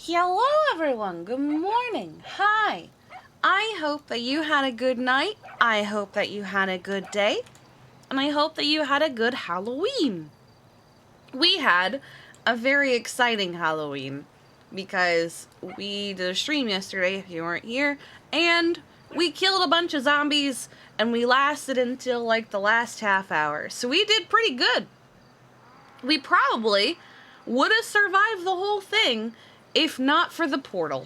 Hello everyone, good morning, hi. I hope that you had a good night, I hope that you had a good day, and I hope that you had a good Halloween. We had a very exciting Halloween because we did a stream yesterday if you weren't here, and we killed a bunch of zombies and we lasted until like the last half hour. So we did pretty good. We probably would have survived the whole thing if not for the portal.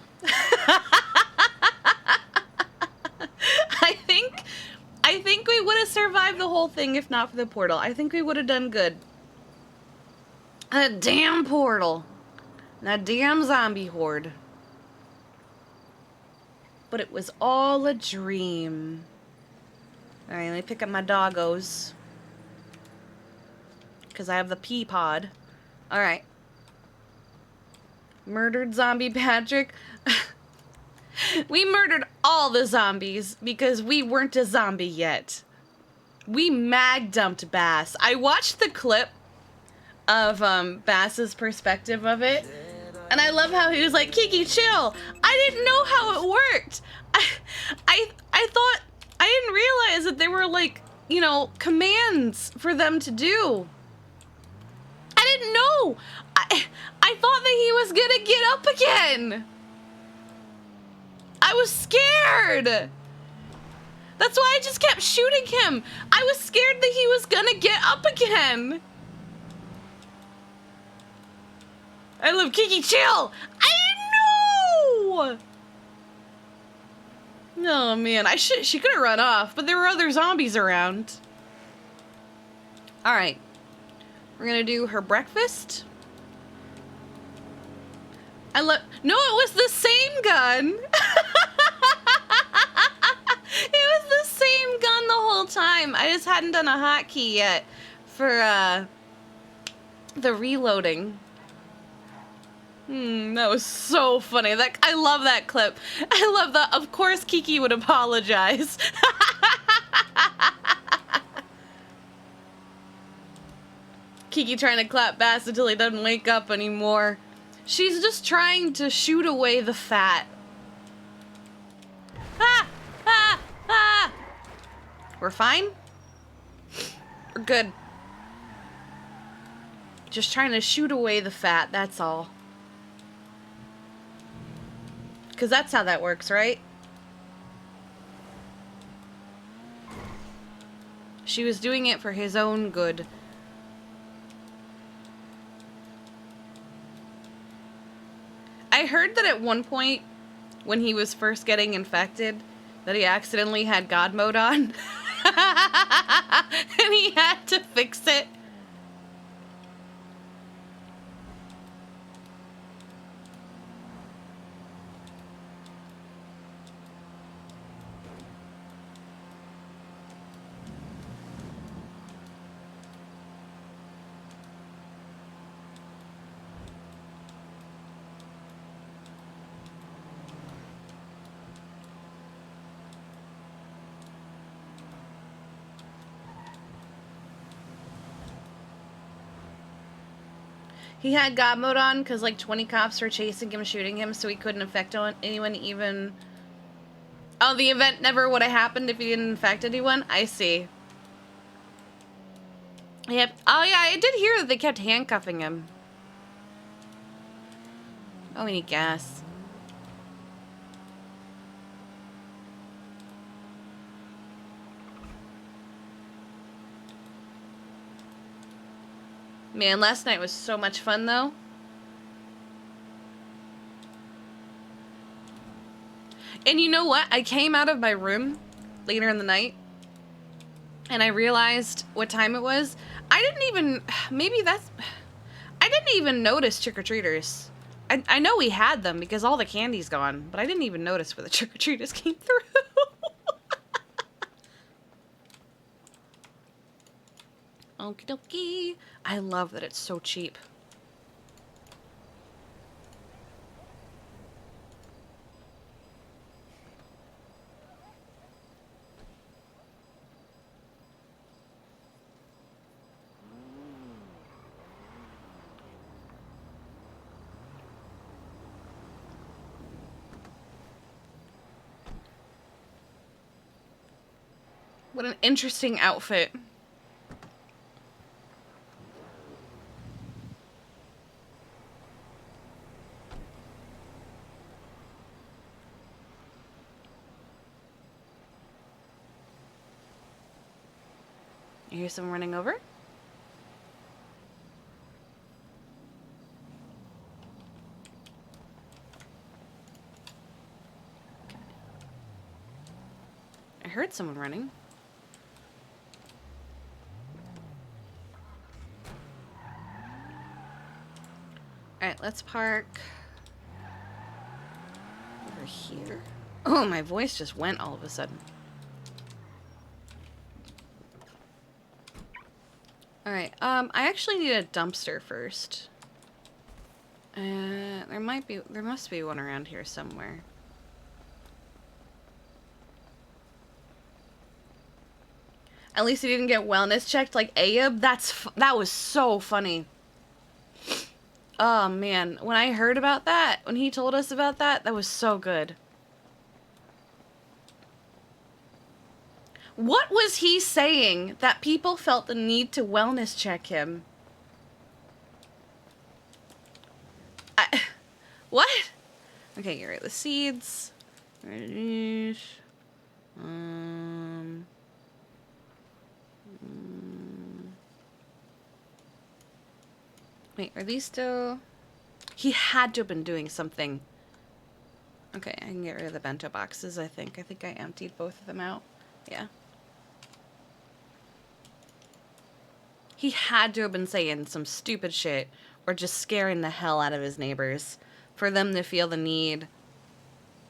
I think we would have survived the whole thing if not for the portal. I think we would have done good. That damn portal. That damn zombie horde. But it was all a dream. Alright, let me pick up my doggos. Because I have the Peapod. Alright. Murdered zombie Patrick. We murdered all the zombies because we weren't a zombie yet. We mag dumped Bass. I watched the clip of Bass's perspective of it, and I love how he was like, Kiki, chill. I didn't know how it worked. I thought, I didn't realize that there were like, you know, commands for them to do. I didn't know. I thought that he was gonna get up again. I was scared. That's why I just kept shooting him. I was scared that he was gonna get up again. I love Kiki, chill. I didn't know. Oh man, she could have run off, but there were other zombies around. All right, we're gonna do her breakfast. No, it was the same gun. It was the same gun the whole time. I just hadn't done a hotkey yet for the reloading. That was so funny. I love that clip. I love that. Of course Kiki would apologize. Kiki trying to clap Bass until he doesn't wake up anymore. She's just trying to shoot away the fat. Ah! Ah! Ah! We're fine? We're good. Just trying to shoot away the fat, that's all. Because that's how that works, right? She was doing it for his own good. I heard that at one point, when he was first getting infected, that he accidentally had God mode on. And he had to fix it. He had God mode on because like 20 cops were chasing him, shooting him, so he couldn't infect anyone even... Oh, the event never would have happened if he didn't infect anyone? I see. Yep. Oh yeah, I did hear that they kept handcuffing him. Oh, we need gas. Man, last night was so much fun, though. And you know what? I came out of my room later in the night, and I realized what time it was. I didn't even... Maybe that's... I didn't even notice trick-or-treaters. I know we had them because all the candy's gone, but I didn't even notice where the trick-or-treaters came through. Okie dokie. I love that it's so cheap. What an interesting outfit. You hear someone running over? I heard someone running. Alright, let's park over here. Oh, my voice just went all of a sudden. Alright, I actually need a dumpster first. There must be one around here somewhere. At least he didn't get wellness checked like Abe. That was so funny. Oh man, when I heard about that, when he told us about that, that was so good. What was he saying that people felt the need to wellness check him? What? Okay, you're right. The seeds. Wait, are these still... He had to have been doing something. Okay, I can get rid of the bento boxes, I think. I think I emptied both of them out. Yeah. He had to have been saying some stupid shit or just scaring the hell out of his neighbors for them to feel the need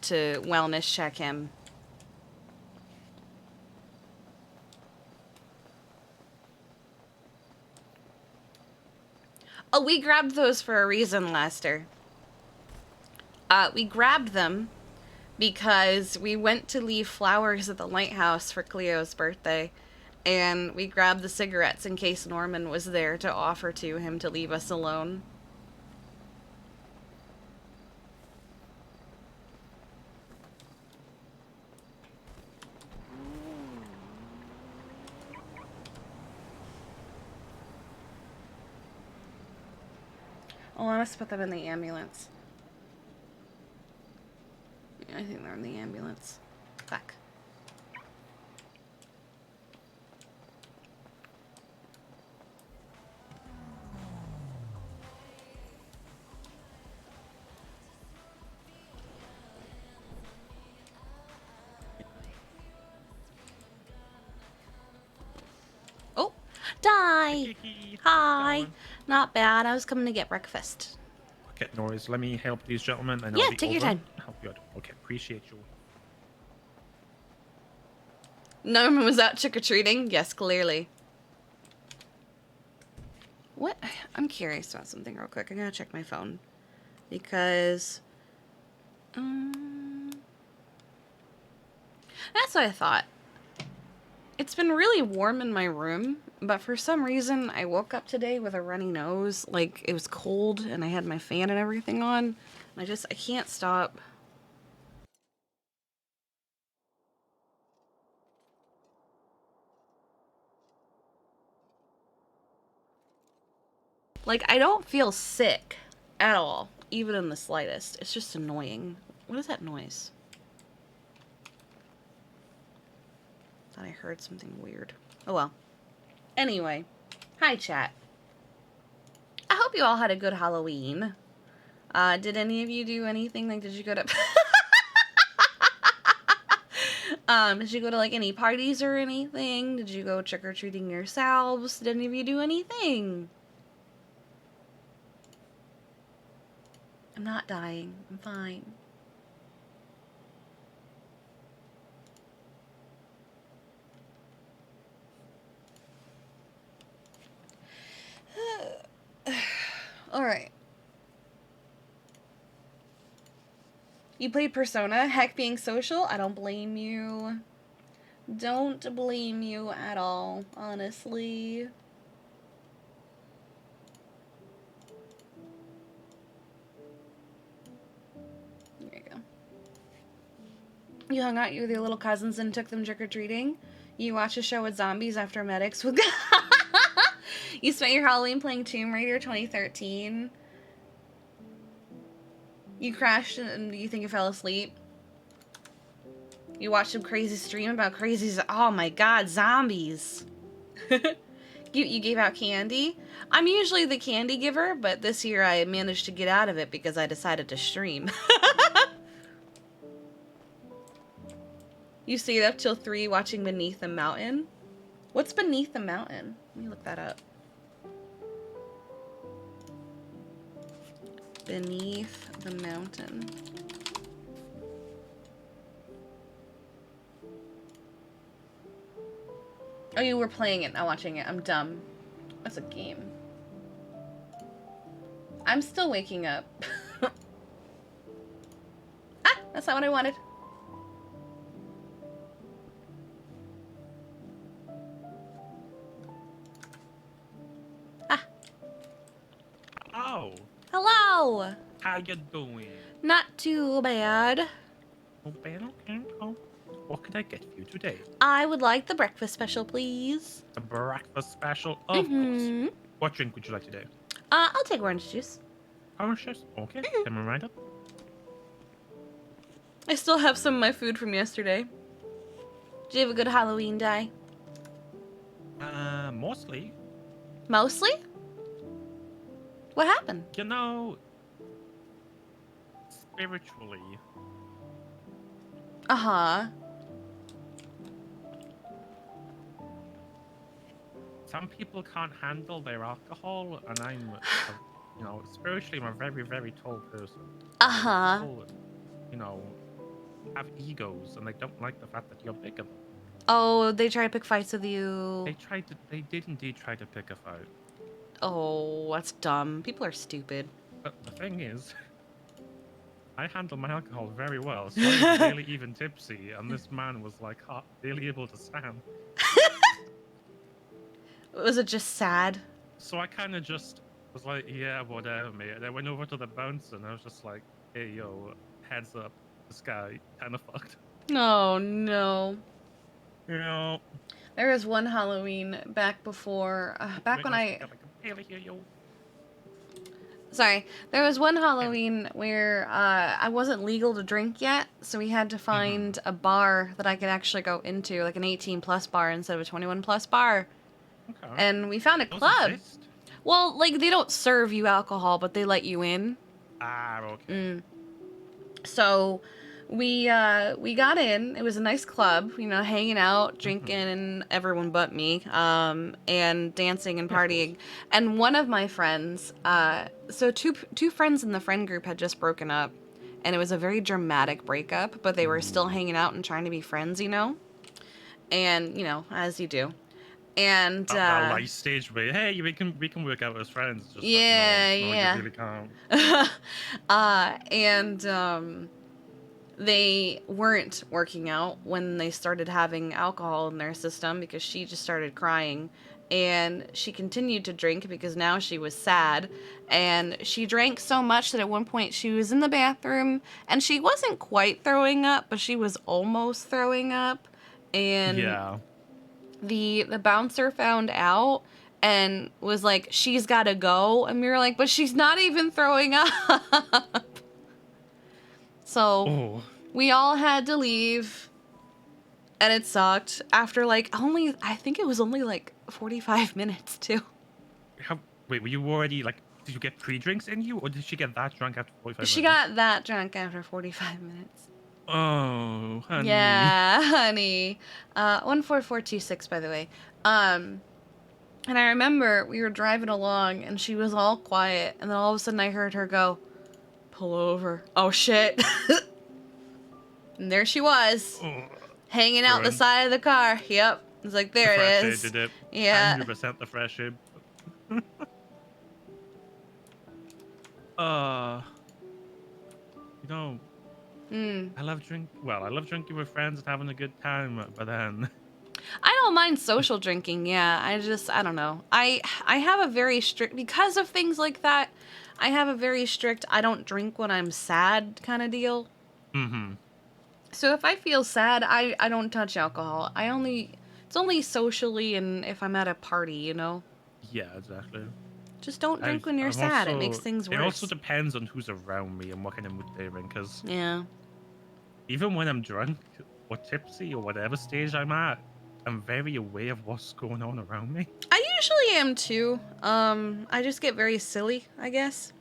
to wellness check him. Oh, we grabbed those for a reason, Lester. We grabbed them because we went to leave flowers at the lighthouse for Cleo's birthday, and we grabbed the cigarettes in case Norman was there to offer to him to leave us alone. Oh, I must put them in the ambulance. Yeah, I think they're in the ambulance. Fuck. Oh, die! Kiki, Hi! Not bad, I was coming to get breakfast. Okay, no worries. Let me help these gentlemen and Yeah, I'll be take your over. time. Oh, good. Okay, appreciate you. Norman was out trick-or-treating? Yes, clearly. What? I'm curious about something real quick. I gotta check my phone. Because... that's what I thought. It's been really warm in my room, but for some reason I woke up today with a runny nose. Like, it was cold and I had my fan and everything on. And I can't stop. Like, I don't feel sick at all, even in the slightest. It's just annoying. What is that noise? Thought I heard something weird. Oh well. Anyway, hi chat. I hope you all had a good Halloween. Did any of you do anything? Like, did you go to... did you go to, like, any parties or anything? Did you go trick-or-treating yourselves? Did any of you do anything? I'm not dying. I'm fine. Alright. You played Persona? Heck, being social? I don't blame you. Don't blame you at all, honestly. There you go. You hung out with your little cousins and took them trick-or-treating? You watch a show with zombies after medics with... You spent your Halloween playing Tomb Raider 2013. You crashed and you think you fell asleep. You watched some crazy stream about crazy... Oh my god, zombies. You gave out candy. I'm usually the candy giver, but this year I managed to get out of it because I decided to stream. You stayed up till 3 watching Beneath the Mountain? What's Beneath the Mountain? Let me look that up. Beneath the Mountain. Oh, you were playing it, not watching it. I'm dumb. That's a game. I'm still waking up. Ah, that's not what I wanted. Ah. Oh. Hello. How you doing? Not too bad. Oh, man, okay. Oh. What could I get for you today? I would like the breakfast special, please. The breakfast special? Of course. What drink would you like today? I'll take orange juice. Orange juice? Okay. Coming right up. I still have some of my food from yesterday. Did you have a good Halloween day? Mostly. Mostly? What happened? You know, spiritually. Uh-huh. Some people can't handle their alcohol, and I'm, you know, spiritually, I'm a very, very tall person. Uh-huh. People, you know, have egos, and they don't like the fact that you're bigger than them. Oh, they try to pick fights with you. They did indeed try to pick a fight. Oh, that's dumb. People are stupid. But the thing is, I handle my alcohol very well, so I was really even tipsy, and this man was like barely able to stand. Was it just sad? So I kind of just was like, yeah, whatever, mate. And I went over to the bouncer, and I was just like, hey, yo, heads up, this guy kind of fucked. Oh, no. You know. There was one Halloween back before, back when I... Barely hear you. Sorry. There was one Halloween where I wasn't legal to drink yet, so we had to find a bar that I could actually go into, like an 18-plus bar instead of a 21-plus bar. Okay. And we found a Those club. exist? Well, like, they don't serve you alcohol, but they let you in. Ah, okay. So we got in. It was a nice club, you know, hanging out, drinking, and everyone but me, and dancing and partying. And one of my friends, so two friends in the friend group had just broken up, and it was a very dramatic breakup, but they were still hanging out and trying to be friends, you know? And, you know, as you do. And that light stage way. Hey, we can work out as friends. Just yeah, like, no, yeah. you really can't. And they weren't working out when they started having alcohol in their system because she just started crying, and she continued to drink because now she was sad, and she drank so much that at one point she was in the bathroom and she wasn't quite throwing up, but she was almost throwing up, and Yeah. the bouncer found out and was like, she's gotta go, and we were like, but she's not even throwing up. So we all had to leave, and it sucked after like I think it was only like 45 minutes too. Wait, were you already like, did you get pre-drinks in you, or did she get that drunk after 45 minutes? She got that drunk after 45 minutes. Oh, honey. Yeah, honey. 14426, by the way. And I remember we were driving along and she was all quiet, and then all of a sudden I heard her go, pull over. Oh shit. And there she was, hanging out the side of the car. Yep. It's like, there it is. Did it. Yeah. 100% the fresh air. You know, I love drinking with friends and having a good time, but then I don't mind social drinking, yeah. I don't know. I have a very strict, because of things like that, I have a very strict, I don't drink when I'm sad kind of deal. So if I feel sad, I don't touch alcohol. I only It's only socially and if I'm at a party, you know? Yeah, exactly. Just don't drink when you're sad. It makes things worse. It also depends on who's around me and what kind of mood they're in, because Yeah. even when I'm drunk or tipsy or whatever stage I'm at, I'm very aware of what's going on around me. I usually am too. I just get very silly, I guess.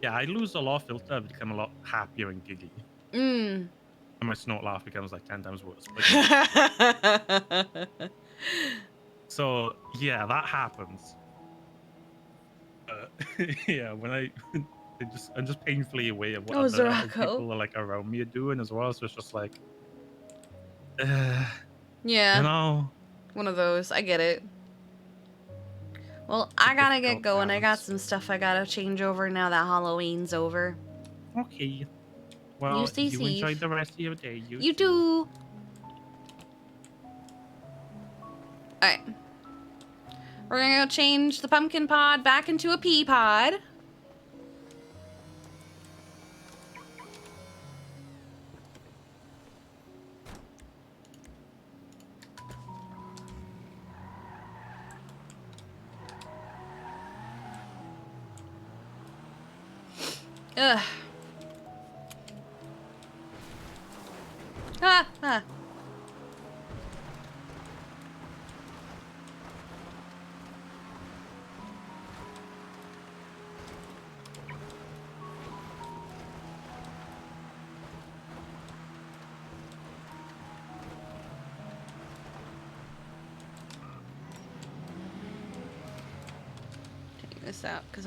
Yeah, I lose a lot of filter, I become a lot happier and giddy. Mm. And my snort laugh becomes like 10 times worse. But so yeah, that happens. Yeah, when I'm just painfully aware of what other people are like around me are doing as well. So it's just like, yeah, you know, one of those. I get it. Well, I gotta get going. I got some stuff I gotta change over now that Halloween's over. Okay. Well, you enjoy the rest of your day. You too. Alright. We're gonna go change the pumpkin pod back into a Peapod. Ugh. Ah, ah. Take this out because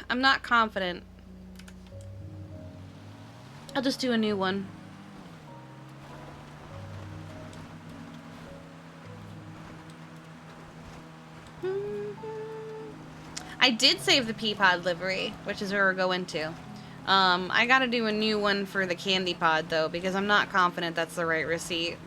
I'm not confident. I'll just do a new one. I did save the Peapod livery, which is where we're going to. I gotta do a new one for the CandyPod, though, because I'm not confident that's the right receipt.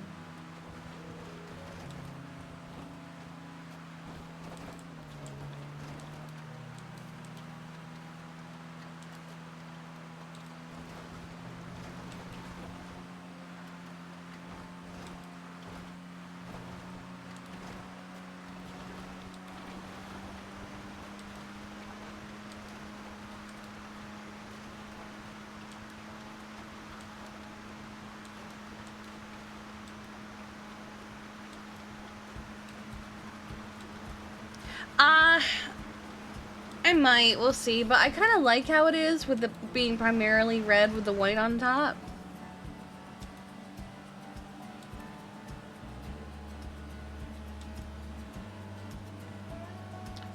I might, we'll see, but I kind of like how it is with the being primarily red with the white on top.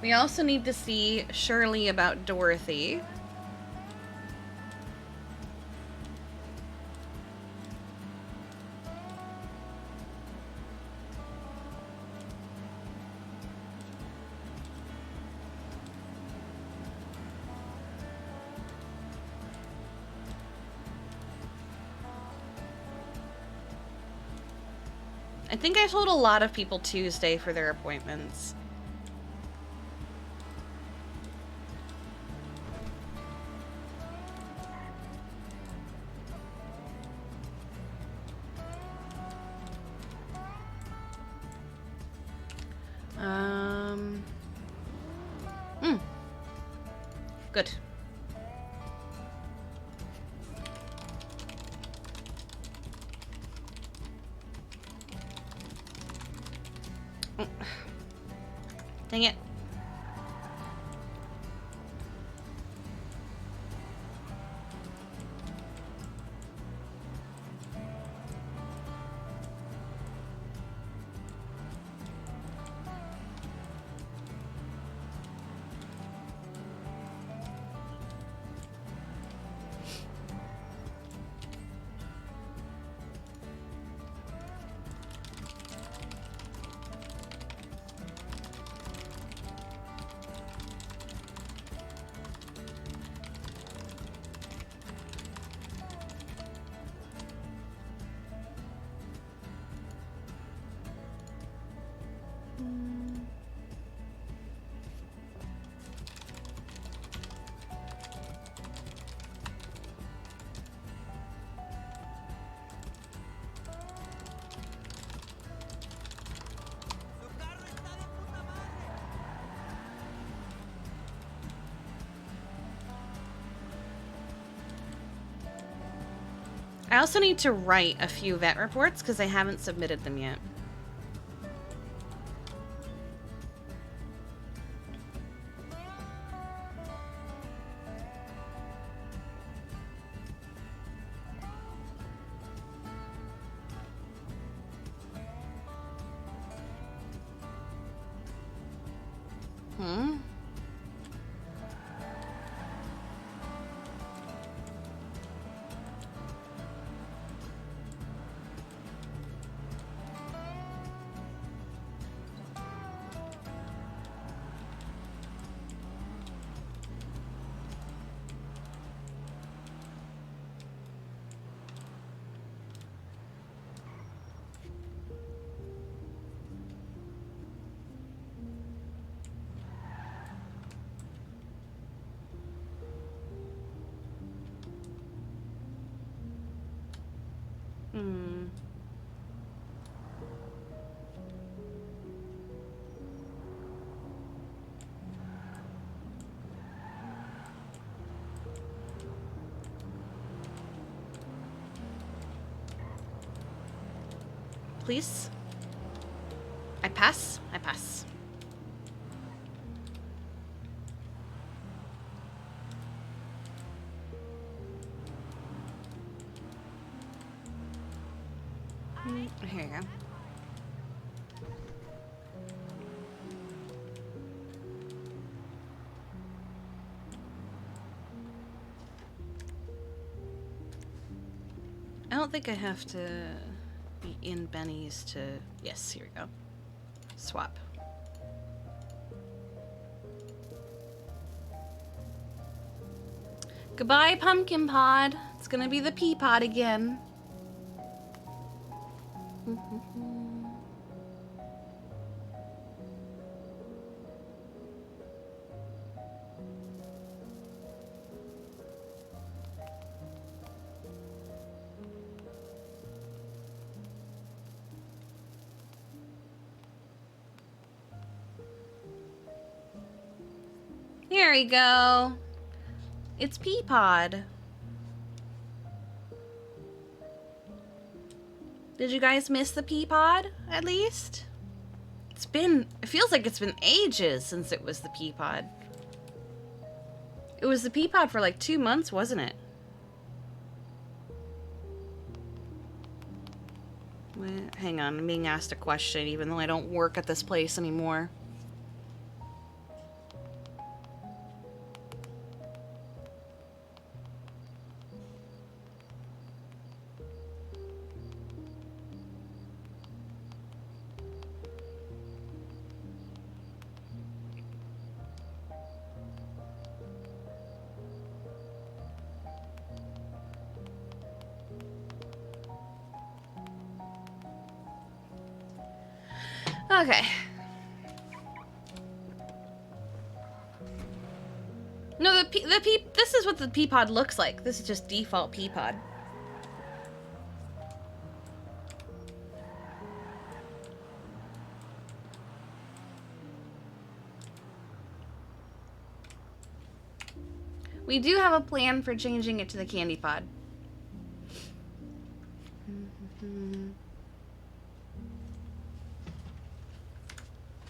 We also need to see Shirley about Dorothy. I think I told a lot of people Tuesday for their appointments. Good. Dang it. I also need to write a few vet reports because I haven't submitted them yet. Please? I pass? I pass. Here you go. I don't think I have to be in Benny's to... Yes, here we go. Swap. Goodbye, PumpkinPod. It's gonna be the Peapod again. Here we go. It's Peapod. Did you guys miss the Peapod, at least? It feels like it's been ages since it was the Peapod. It was the Peapod for like 2 months, wasn't it? Wait, hang on, I'm being asked a question even though I don't work at this place anymore. Okay. No, this is what the Peapod looks like. This is just default Peapod. We do have a plan for changing it to the CandyPod.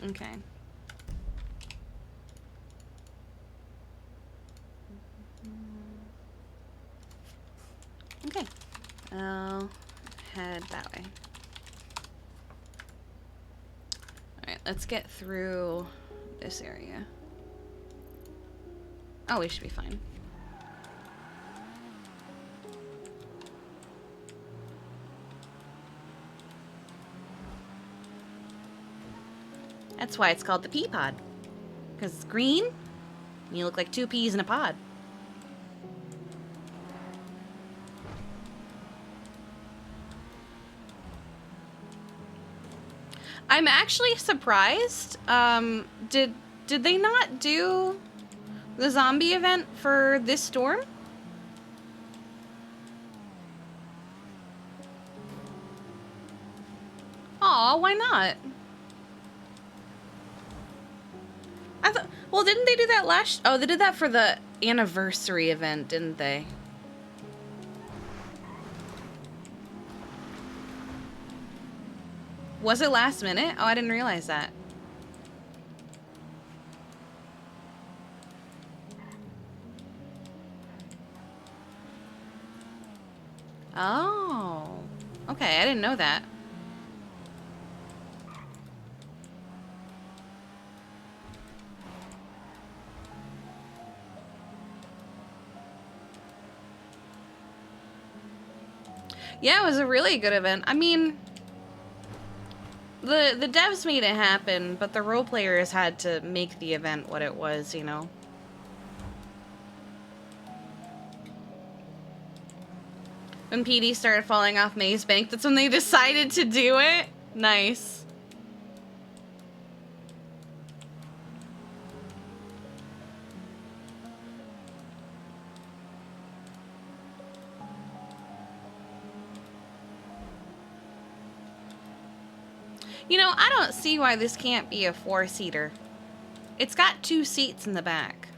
Okay. Okay. I'll head that way. Alright, let's get through this area. Oh, we should be fine. That's why it's called the Peapod. Because it's green, and you look like 2 peas in a pod. I'm actually surprised. Did they not do the zombie event for this storm? Aw, why not? I thought, well, didn't they do that last? Oh, they did that for the anniversary event, didn't they? Was it last minute? Oh, I didn't realize that. Oh. Okay, I didn't know that. Yeah, it was a really good event. I mean, the devs made it happen, but the role players had to make the event what it was, you know. When PD started falling off Maze Bank, that's when they decided to do it. Nice. You know, I don't see why this can't be a 4-seater. It's got 2 seats in the back.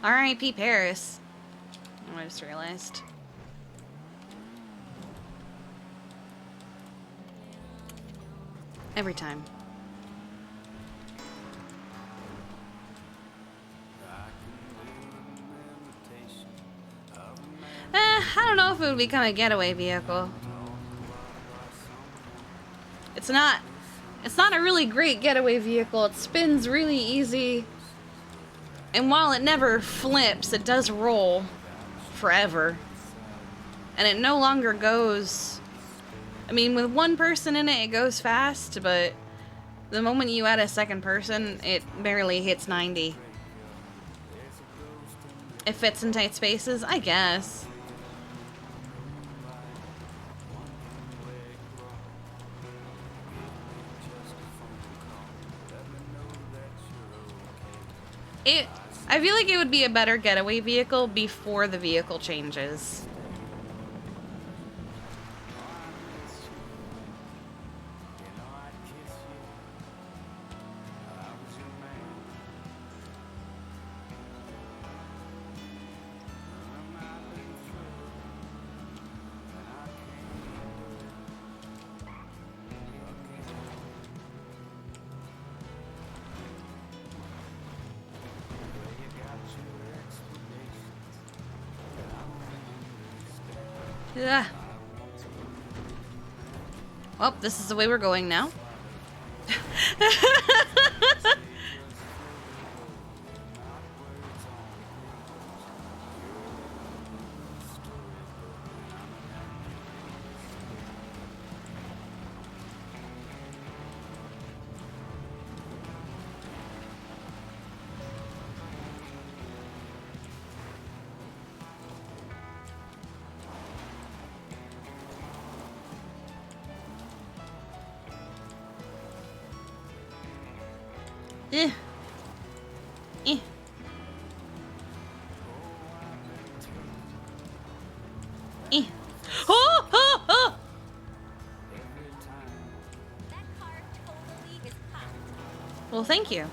R.I.P. Paris. Oh, I just realized. Every time. I don't know if it would become a getaway vehicle. It's not a really great getaway vehicle. It spins really easy. And while it never flips, it does roll forever. And it no longer goes... I mean, with one person in it, it goes fast, but the moment you add a second person, it barely hits 90. It fits in tight spaces, I guess. I feel like it would be a better getaway vehicle before the vehicle changes. Yeah. Well, this is the way we're going now. Eh. Eh. Eh. Oh, oh, oh. Well, thank you.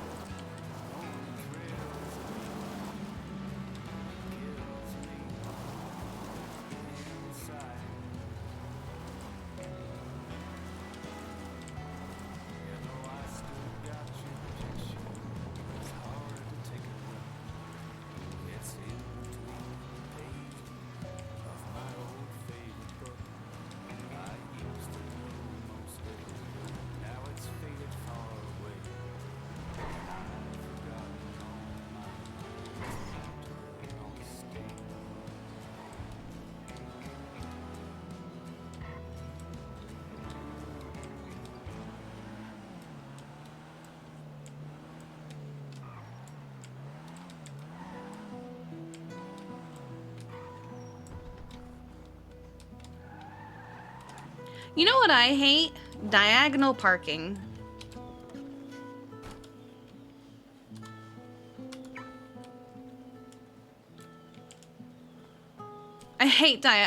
You know what I hate? Diagonal parking. I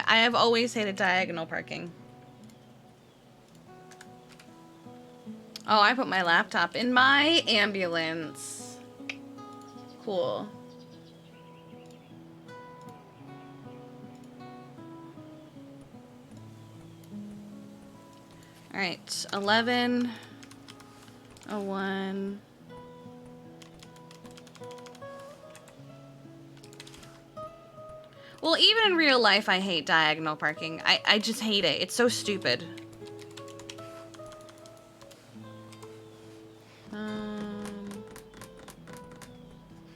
have always hated diagonal parking. Oh, I put my laptop in my ambulance. Cool. All right, 11:01. Well, even in real life, I hate diagonal parking. I just hate it. It's so stupid.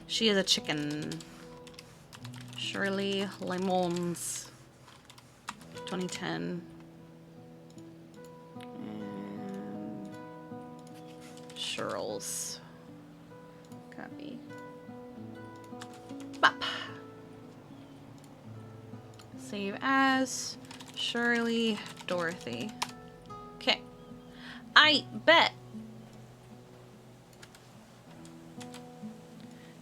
She is a chicken. Shirley Lemons. 2010. And Shirls. Copy. Bop. Save as Shirley Dorothy. Okay. I bet.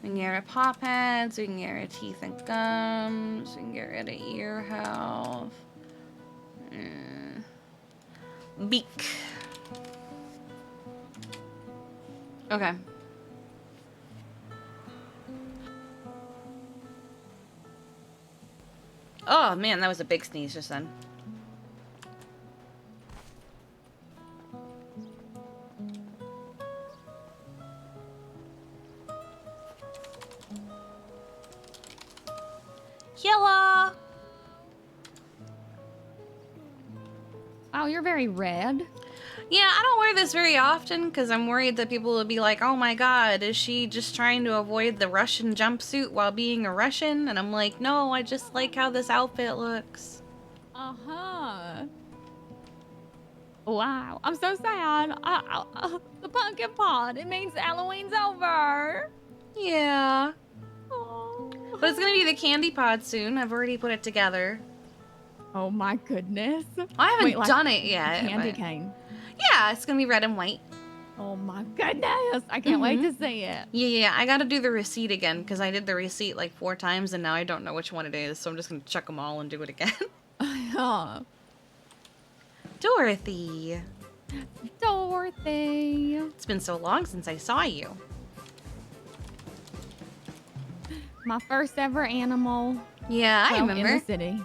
We can get rid of paw pads, we can get rid of teeth and gums, we can get rid of ear health. Beak. Okay. Oh man, that was a big sneeze just then. Yellow. Oh, you're very red. Yeah, I don't wear this very often because I'm worried that people will be like, oh my god, is she just trying to avoid the Russian jumpsuit while being a Russian? And I'm like, no, I just like how this outfit looks. Uh-huh. Wow, I'm so sad. The PumpkinPod, it means Halloween's over. Yeah. Oh. But it's gonna be the CandyPod soon. I've already put it together. Oh my goodness. I haven't done it yet. Candy cane. Yeah, it's gonna be red and white. Oh my goodness. I can't wait to see it. Yeah, I gotta do the receipt again because I did the receipt like 4 times and now I don't know which one it is. So I'm just gonna check them all and do it again. Dorothy. Dorothy. It's been so long since I saw you. My first ever animal. Yeah, I remember. In the city.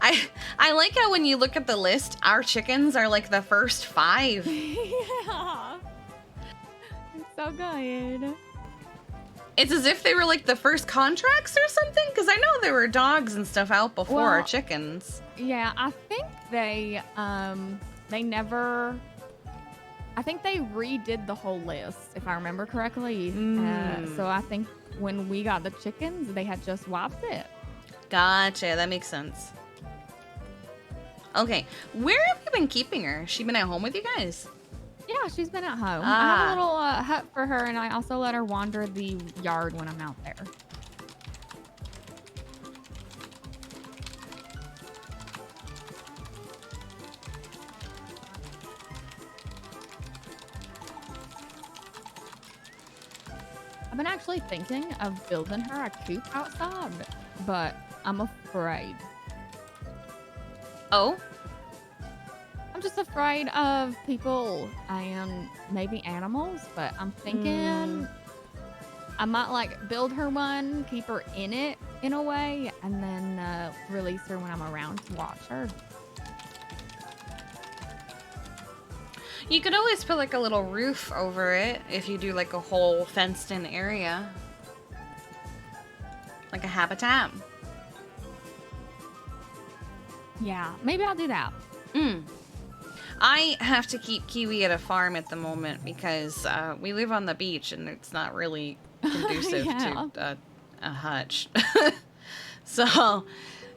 I like how when you look at the list, our chickens are like the first 5. Yeah. It's so good. It's as if they were like the first contracts or something, because I know there were dogs and stuff out before our chickens. Yeah, I think they never. I think they redid the whole list, if I remember correctly. So I think when we got the chickens, they had just wiped it. Gotcha, that makes sense. Okay, where have you been keeping her? Has she been at home with you guys? Yeah, she's been at home. I have a little hut for her, and I also let her wander the yard when I'm out there. I've been actually thinking of building her a coop outside, but I'm afraid. Oh? I'm just afraid of people and maybe animals, but I'm thinking I might like build her one, keep her in it in a way, and then release her when I'm around to watch her. You could always put like a little roof over it if you do like a whole fenced in area. Like a habitat. Yeah, maybe I'll do that. I have to keep Kiwi at a farm at the moment because we live on the beach and it's not really conducive to a hutch. So,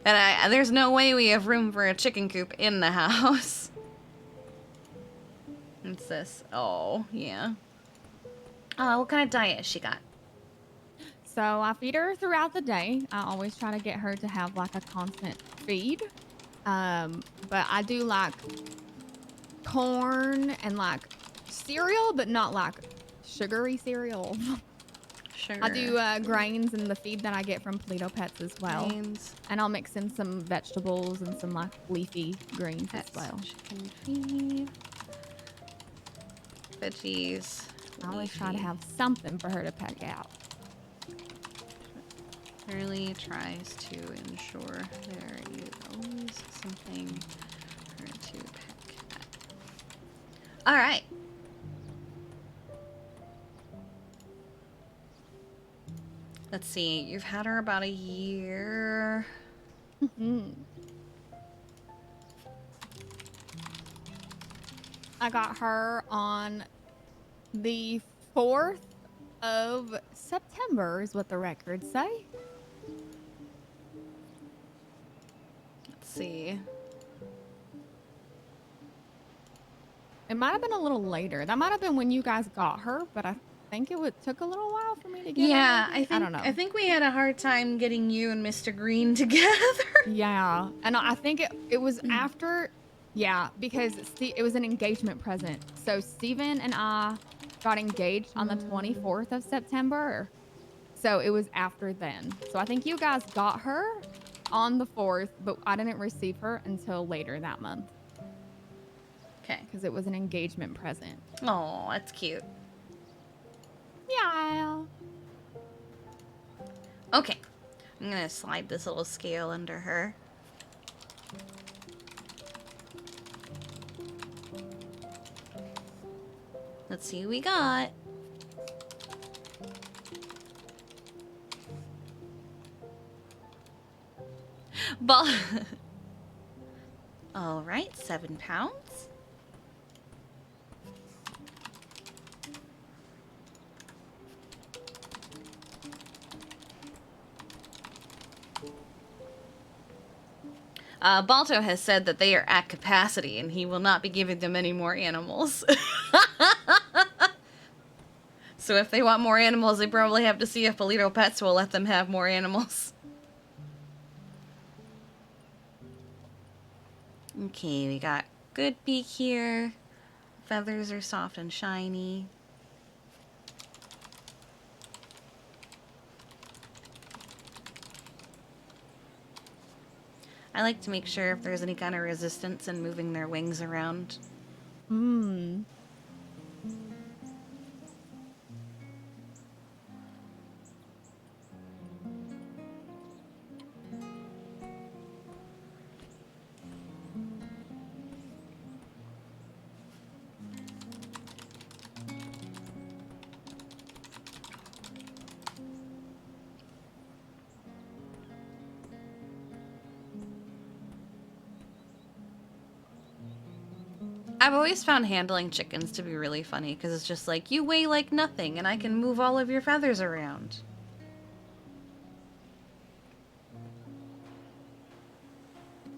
and there's no way we have room for a chicken coop in the house. What's this? Oh, yeah. What kind of diet has she got? So I feed her throughout the day. I always try to get her to have like a constant feed. But I do like corn and like cereal, but not like sugary cereal. Sugar. I do grains in the feed that I get from Polito Pets as well. Grains. And I'll mix in some vegetables and some like leafy greens Pets, as well. chicken feed. Veggies. I always try to have something for her to peck out. Really tries to ensure there is always something for her to peck at. All right. Let's see. You've had her about a year. I got her on the 4th of September is what the records say. Let's see. It might have been a little later. That might have been when you guys got her, but I think took a little while for me to get Yeah, her. I don't know. I think we had a hard time getting you and Mr. Green together. Yeah, and I think it was after, yeah, because it was an engagement present. So Steven and I got engaged on the 24th of September. So it was after then. So I think you guys got her on the 4th, but I didn't receive her until later that month. Okay. Because it was an engagement present. Oh, that's cute. Yeah. Okay. I'm going to slide this little scale under her. Let's see who we got. All right, 7 pounds. Balto has said that they are at capacity and he will not be giving them any more animals. So if they want more animals, they probably have to see if Polito Pets will let them have more animals. Okay, we got good beak here. Feathers are soft and shiny. I like to make sure if there's any kind of resistance in moving their wings around. I've always found handling chickens to be really funny because it's just like, you weigh like nothing and I can move all of your feathers around.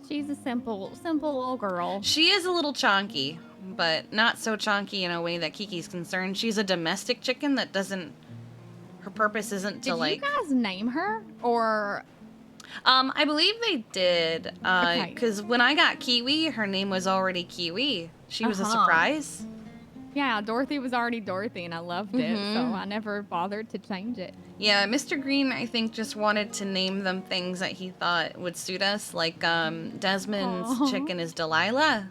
She's a simple little girl. She is a little chonky, but not so chonky in a way that Kiki's concerned. She's a domestic chicken that doesn't... Her purpose isn't to, like... Did you guys name her? Or... I believe they did. Okay. Because when I got Kiwi, her name was already Kiwi. She was a surprise. Yeah, Dorothy was already Dorothy, and I loved it, so I never bothered to change it. Yeah, Mr. Green, I think, just wanted to name them things that he thought would suit us. Like, Desmond's chicken is Delilah.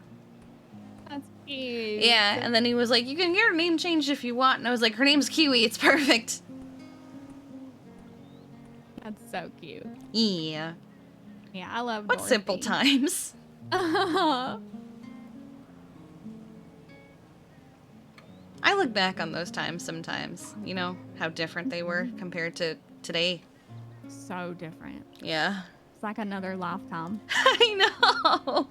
That's cute. Yeah, and then he was like, you can get her name changed if you want. And I was like, her name's Kiwi, it's perfect. That's so cute. Yeah. Yeah, I love What Dorothy. simple times. I look back on those times sometimes. You know, how different they were compared to today. So different. Yeah. It's like another lifetime. I know.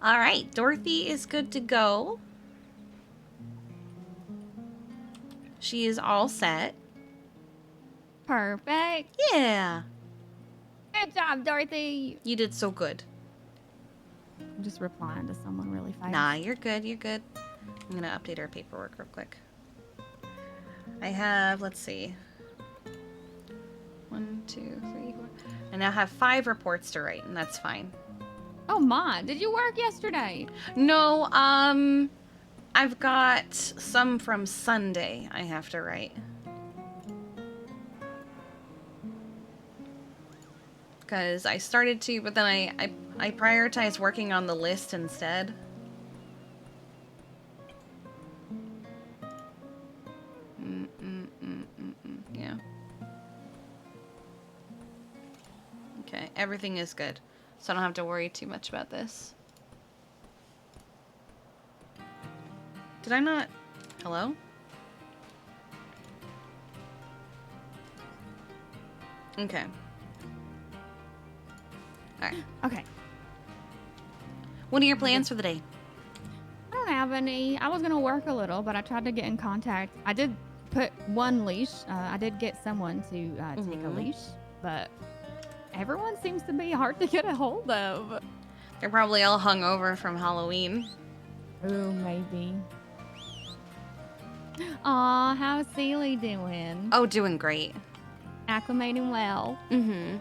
All right, Dorothy is good to go. She is all set. Perfect. Yeah. Good job, Dorothy. You did so good. I'm just replying to someone really fast. Nah, you're good. You're good. I'm going to update our paperwork real quick. I have, let's see. 1, 2, 3, 4. I now have 5 reports to write, and that's fine. Oh my, did you work yesterday? No, I've got some from Sunday I have to write. Because I started to, but then I prioritized working on the list instead. Yeah. Okay, everything is good. So I don't have to worry too much about this. Did I not? Hello? Okay. Alright. Okay. What are your plans for the day? I don't have any. I was going to work a little, but I tried to get in contact. I did put one leash. I did get someone to take a leash, but everyone seems to be hard to get a hold of. They're probably all hungover from Halloween. Ooh, maybe. Aw, how's Sealy doing? Oh, doing great. Acclimating well. Mm-hmm.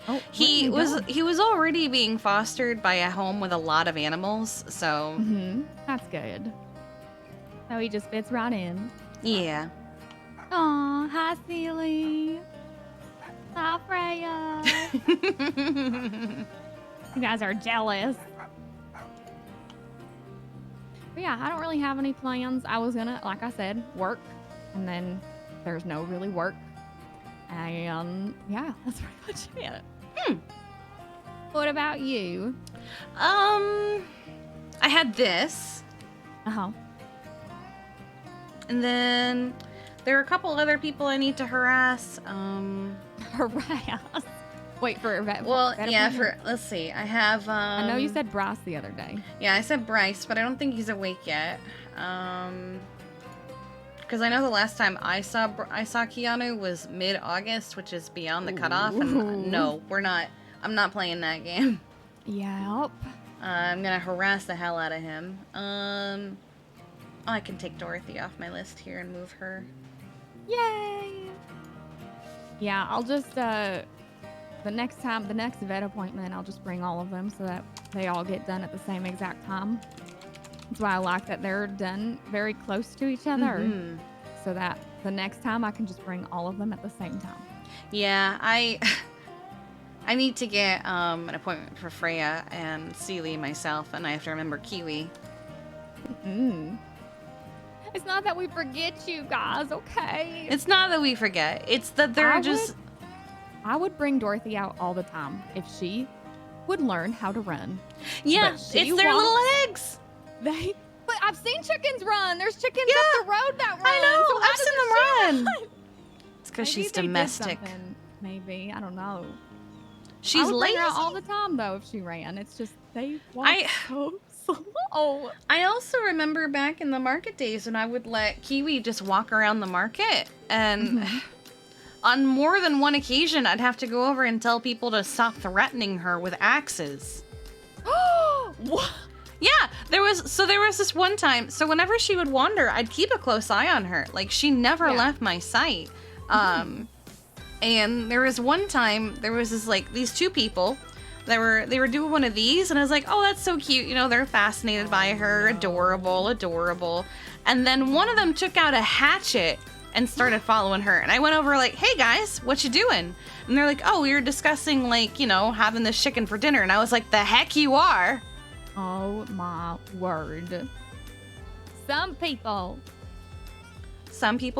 Oh, He was already being fostered by a home with a lot of animals, so that's good. So he just fits right in. yeah. Aw, hi Sealy. Hi Freya. You guys are jealous. But yeah, I don't really have any plans. I was gonna, like I said, work, and then there's no really work. And yeah, that's pretty much it. What about you? I had this. Uh-huh. And then there are a couple other people I need to harass. Harass. Wait for a vet. Well, vet yeah, appointment? let's see. I have I know you said Bryce the other day. Yeah, I said Bryce, but I don't think he's awake yet. Because I know the last time I saw Keanu was mid-August, which is beyond the cutoff, and no, we're not. I'm not playing that game. Yep. I'm gonna harass the hell out of him. I can take Dorothy off my list here and move her. Yay! Yeah, I'll just the next vet appointment, I'll just bring all of them so that they all get done at the same exact time. That's why I like that they're done very close to each other, so that the next time I can just bring all of them at the same time. Yeah, I need to get an appointment for Freya and Sealy myself, and I have to remember Kiwi. It's not that we forget you guys, okay? It's not that we forget. It's that they're I would bring Dorothy out all the time if she would learn how to run. Yeah, it's their little eggs. But I've seen chickens run. There's chickens up the road that run. I know. So I've seen them run. It's because Maybe she's they did domestic. something, maybe. I don't know. She's I would lazy. bring her out all the time, though, if she ran. It's just they walk so slow. I also remember back in the market days when I would let Kiwi just walk around the market, and on more than one occasion, I'd have to go over and tell people to stop threatening her with axes. What? Yeah, there was this one time. So whenever she would wander, I'd keep a close eye on her. Like, she never left my sight. And there was one time, there was these two people they were doing one of these, and I was like, oh, that's so cute. You know, they're fascinated by her. Adorable. And then one of them took out a hatchet and started following her. And I went over like, hey guys, what you doing? And they're like, oh, we were discussing having this chicken for dinner. And I was like, the heck you are. Oh my word. Some people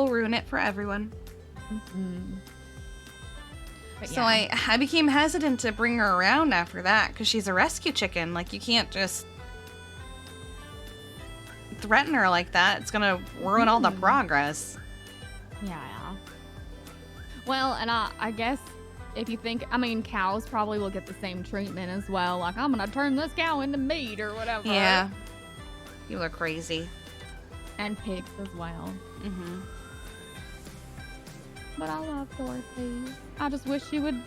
ruin it for everyone. So yeah. I became hesitant to bring her around after that because she's a rescue chicken. Like, you can't just threaten her like that. It's gonna ruin all the progress. Yeah. Well, and I guess if you think, cows probably will get the same treatment as well. Like, I'm gonna turn this cow into meat or whatever. Yeah. People are crazy. And pigs as well. But I love Dorothy. I just wish she would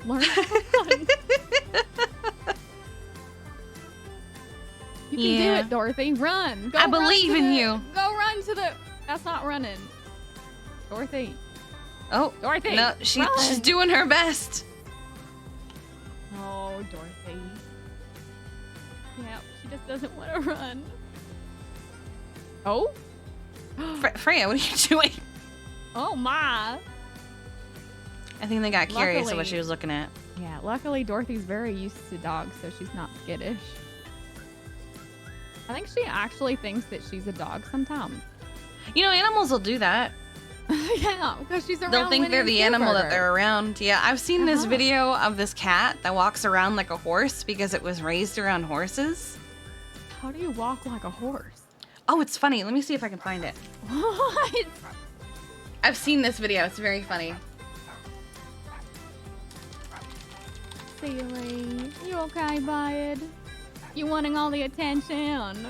learn how to run. You can do it, Dorothy. Run. Go I believe in you. Go run to the... That's not running. Dorothy. Oh. Dorothy. No, she's doing her best. Oh, Dorothy. Yep, she just doesn't want to run. Oh? Freya, what are you doing? Oh my. I think they got curious Luckily- of what she was looking at. Yeah, luckily Dorothy's very used to dogs, so she's not skittish. I think she actually thinks that she's a dog sometimes. You know, animals will do that. Yeah, because she's around. They'll think Winnie they're and the Pooh animal that Burger. they're around. Yeah, I've seen this Uh-huh. video of this cat that walks around like a horse because it was raised around horses. How do you walk like a horse? Oh, it's funny. Let me see if I can find it. What? I've seen this video. It's very funny. Sealy, you okay, bud? You wanting all the attention?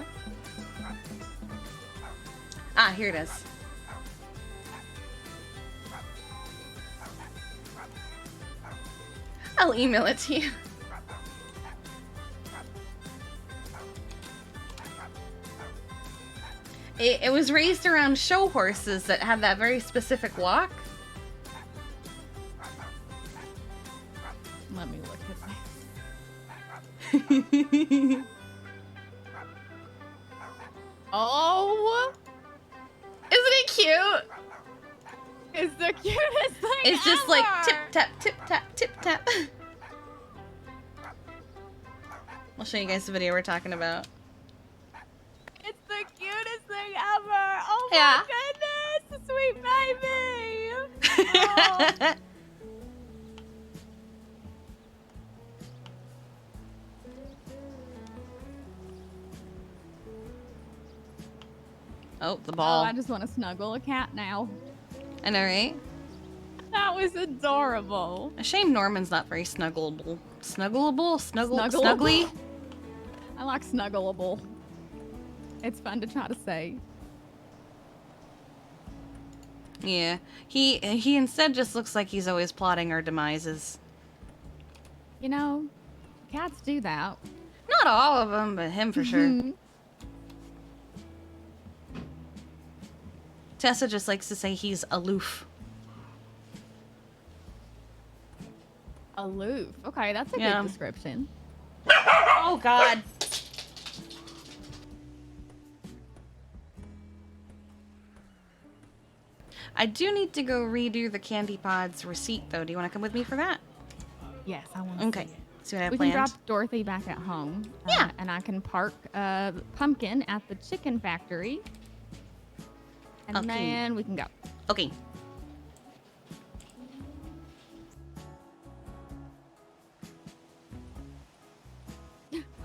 Ah, here it is. I'll email it to you. It was raised around show horses that have that very specific walk. Let me look at this. Oh! Isn't it cute? It's the cutest thing It's just like ever. tip tap. I'll show you guys the video we're talking about. It's the cutest thing ever. Oh Yeah. my goodness, sweet baby. Oh. Oh, the Oh, ball. I just want to snuggle a cat now. I know, right? That was adorable. A shame Norman's not very snuggleable. Snuggleable? Snuggly? I like snuggleable. It's fun to try to say. Yeah. He instead just looks like he's always plotting our demises. You know, cats do that. Not all of them, but him for sure. Mhm. Tessa just likes to say he's aloof. Aloof. Okay, that's a Yeah. good description. Oh, God. I do need to go redo the CandyPod's receipt, though. Do you want to come with me for that? Yes, I want. Okay. See what I have We planned? can drop Dorothy back at home. Yeah. And I can park Pumpkin at the chicken factory. And Okay. then we can go. Okay.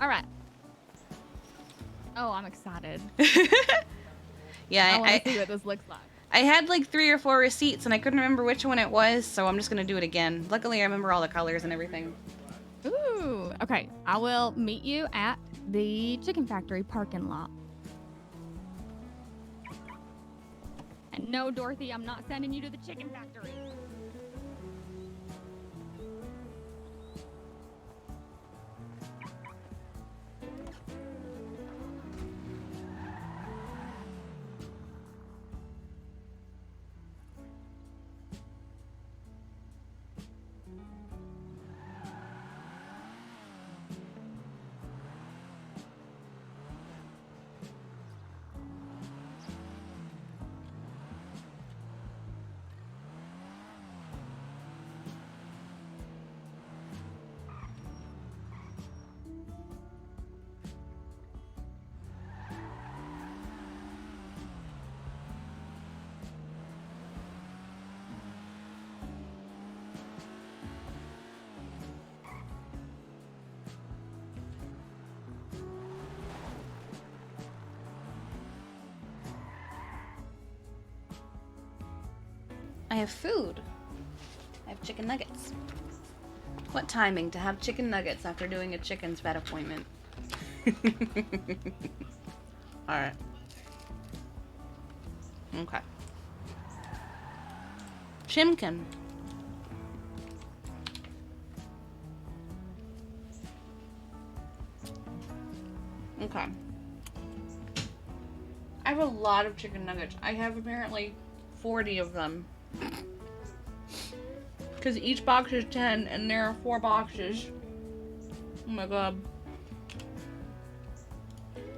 All right. Oh, I'm excited. Yeah, I want to see what this looks like. I had like 3 or 4 receipts and I couldn't remember which one it was, so I'm just gonna do it again. Luckily, I remember all the colors and everything. Ooh. Okay. I will meet you at the chicken factory parking lot. And no, Dorothy, I'm not sending you to the chicken factory. I have food. I have chicken nuggets. What timing to have chicken nuggets after doing a chicken's vet appointment? Alright. Okay. Chimkin. Okay. I have a lot of chicken nuggets. I have apparently 40 of them. Because each box is 10 and there are 4 boxes. Oh my god.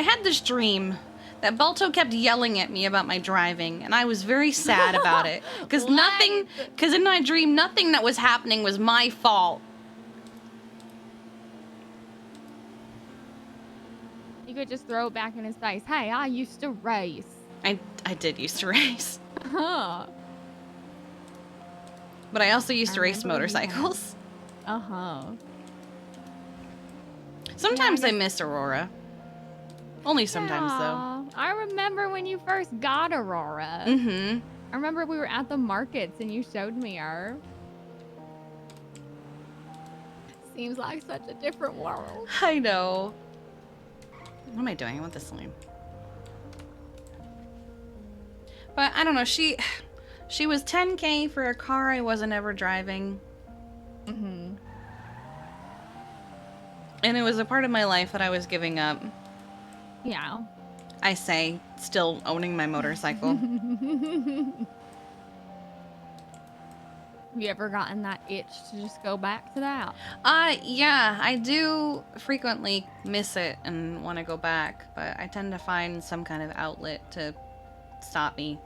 I had this dream that Balto kept yelling at me about my driving, and I was very sad about it. Because in my dream, nothing that was happening was my fault. You could just throw it back in his face. Hey, I used to race. I did used to race. Huh. But I also used to race motorcycles. Uh-huh. Sometimes I miss Aurora. Only sometimes, though. I remember when you first got Aurora. Mm-hmm. I remember we were at the markets and you showed me her. Seems like such a different world. I know. What am I doing? I want this line. But I don't know. She was 10K for a car I wasn't ever driving. Mm-hmm. And it was a part of my life that I was giving up. Yeah. I say, still owning my motorcycle. Have you ever gotten that itch to just go back to that? Yeah, I do frequently miss it and want to go back, but I tend to find some kind of outlet to stop me.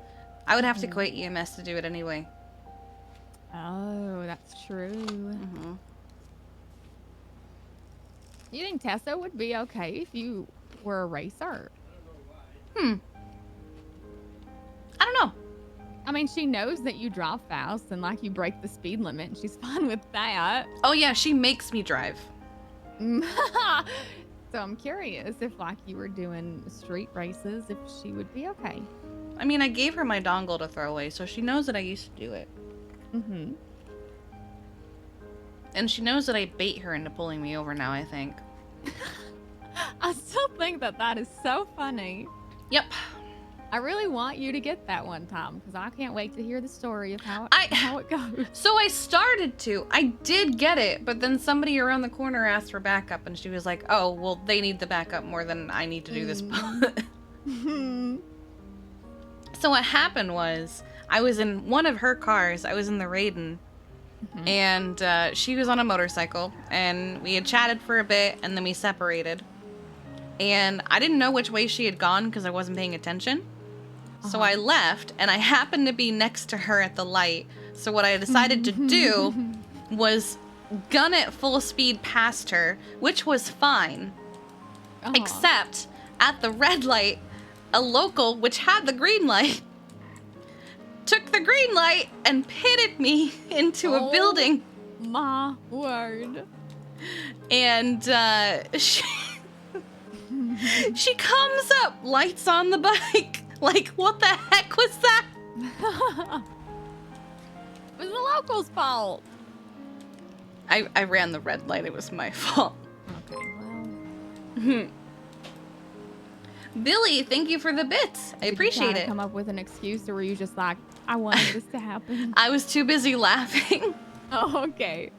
I would have to quit EMS to do it anyway. Oh, that's true. Mm-hmm. You think Tessa would be okay if you were a racer? I don't know. I mean, she knows that you drive fast and like you break the speed limit, and she's fine with that. Oh yeah, she makes me drive. So I'm curious if like you were doing street races, if she would be okay. I mean, I gave her my dongle to throw away, so she knows that I used to do it. Mm-hmm. And she knows that I bait her into pulling me over now, I think. I still think that is so funny. Yep. I really want you to get that one time because I can't wait to hear the story of how it goes. So I started to. I did get it, but then somebody around the corner asked for backup, and she was like, oh, well, they need the backup more than I need to do this. So what happened was, I was in one of her cars. I was in the Raiden. And she was on a motorcycle, and we had chatted for a bit, and then we separated. And I didn't know which way she had gone because I wasn't paying attention. So I left, and I happened to be next to her at the light. So what I decided to do was gun it full speed past her, which was fine. Except at the red light, a local, which had the green light, took the green light and pitted me into a building. My word. And she comes up, lights on the bike. Like, what the heck was that? It was the locals' fault. I ran the red light. It was my fault. Okay, well. Billy, thank you for the bits. I appreciate it. Come up with an excuse, or were you just like, I wanted this to happen? I was too busy laughing. Oh, okay.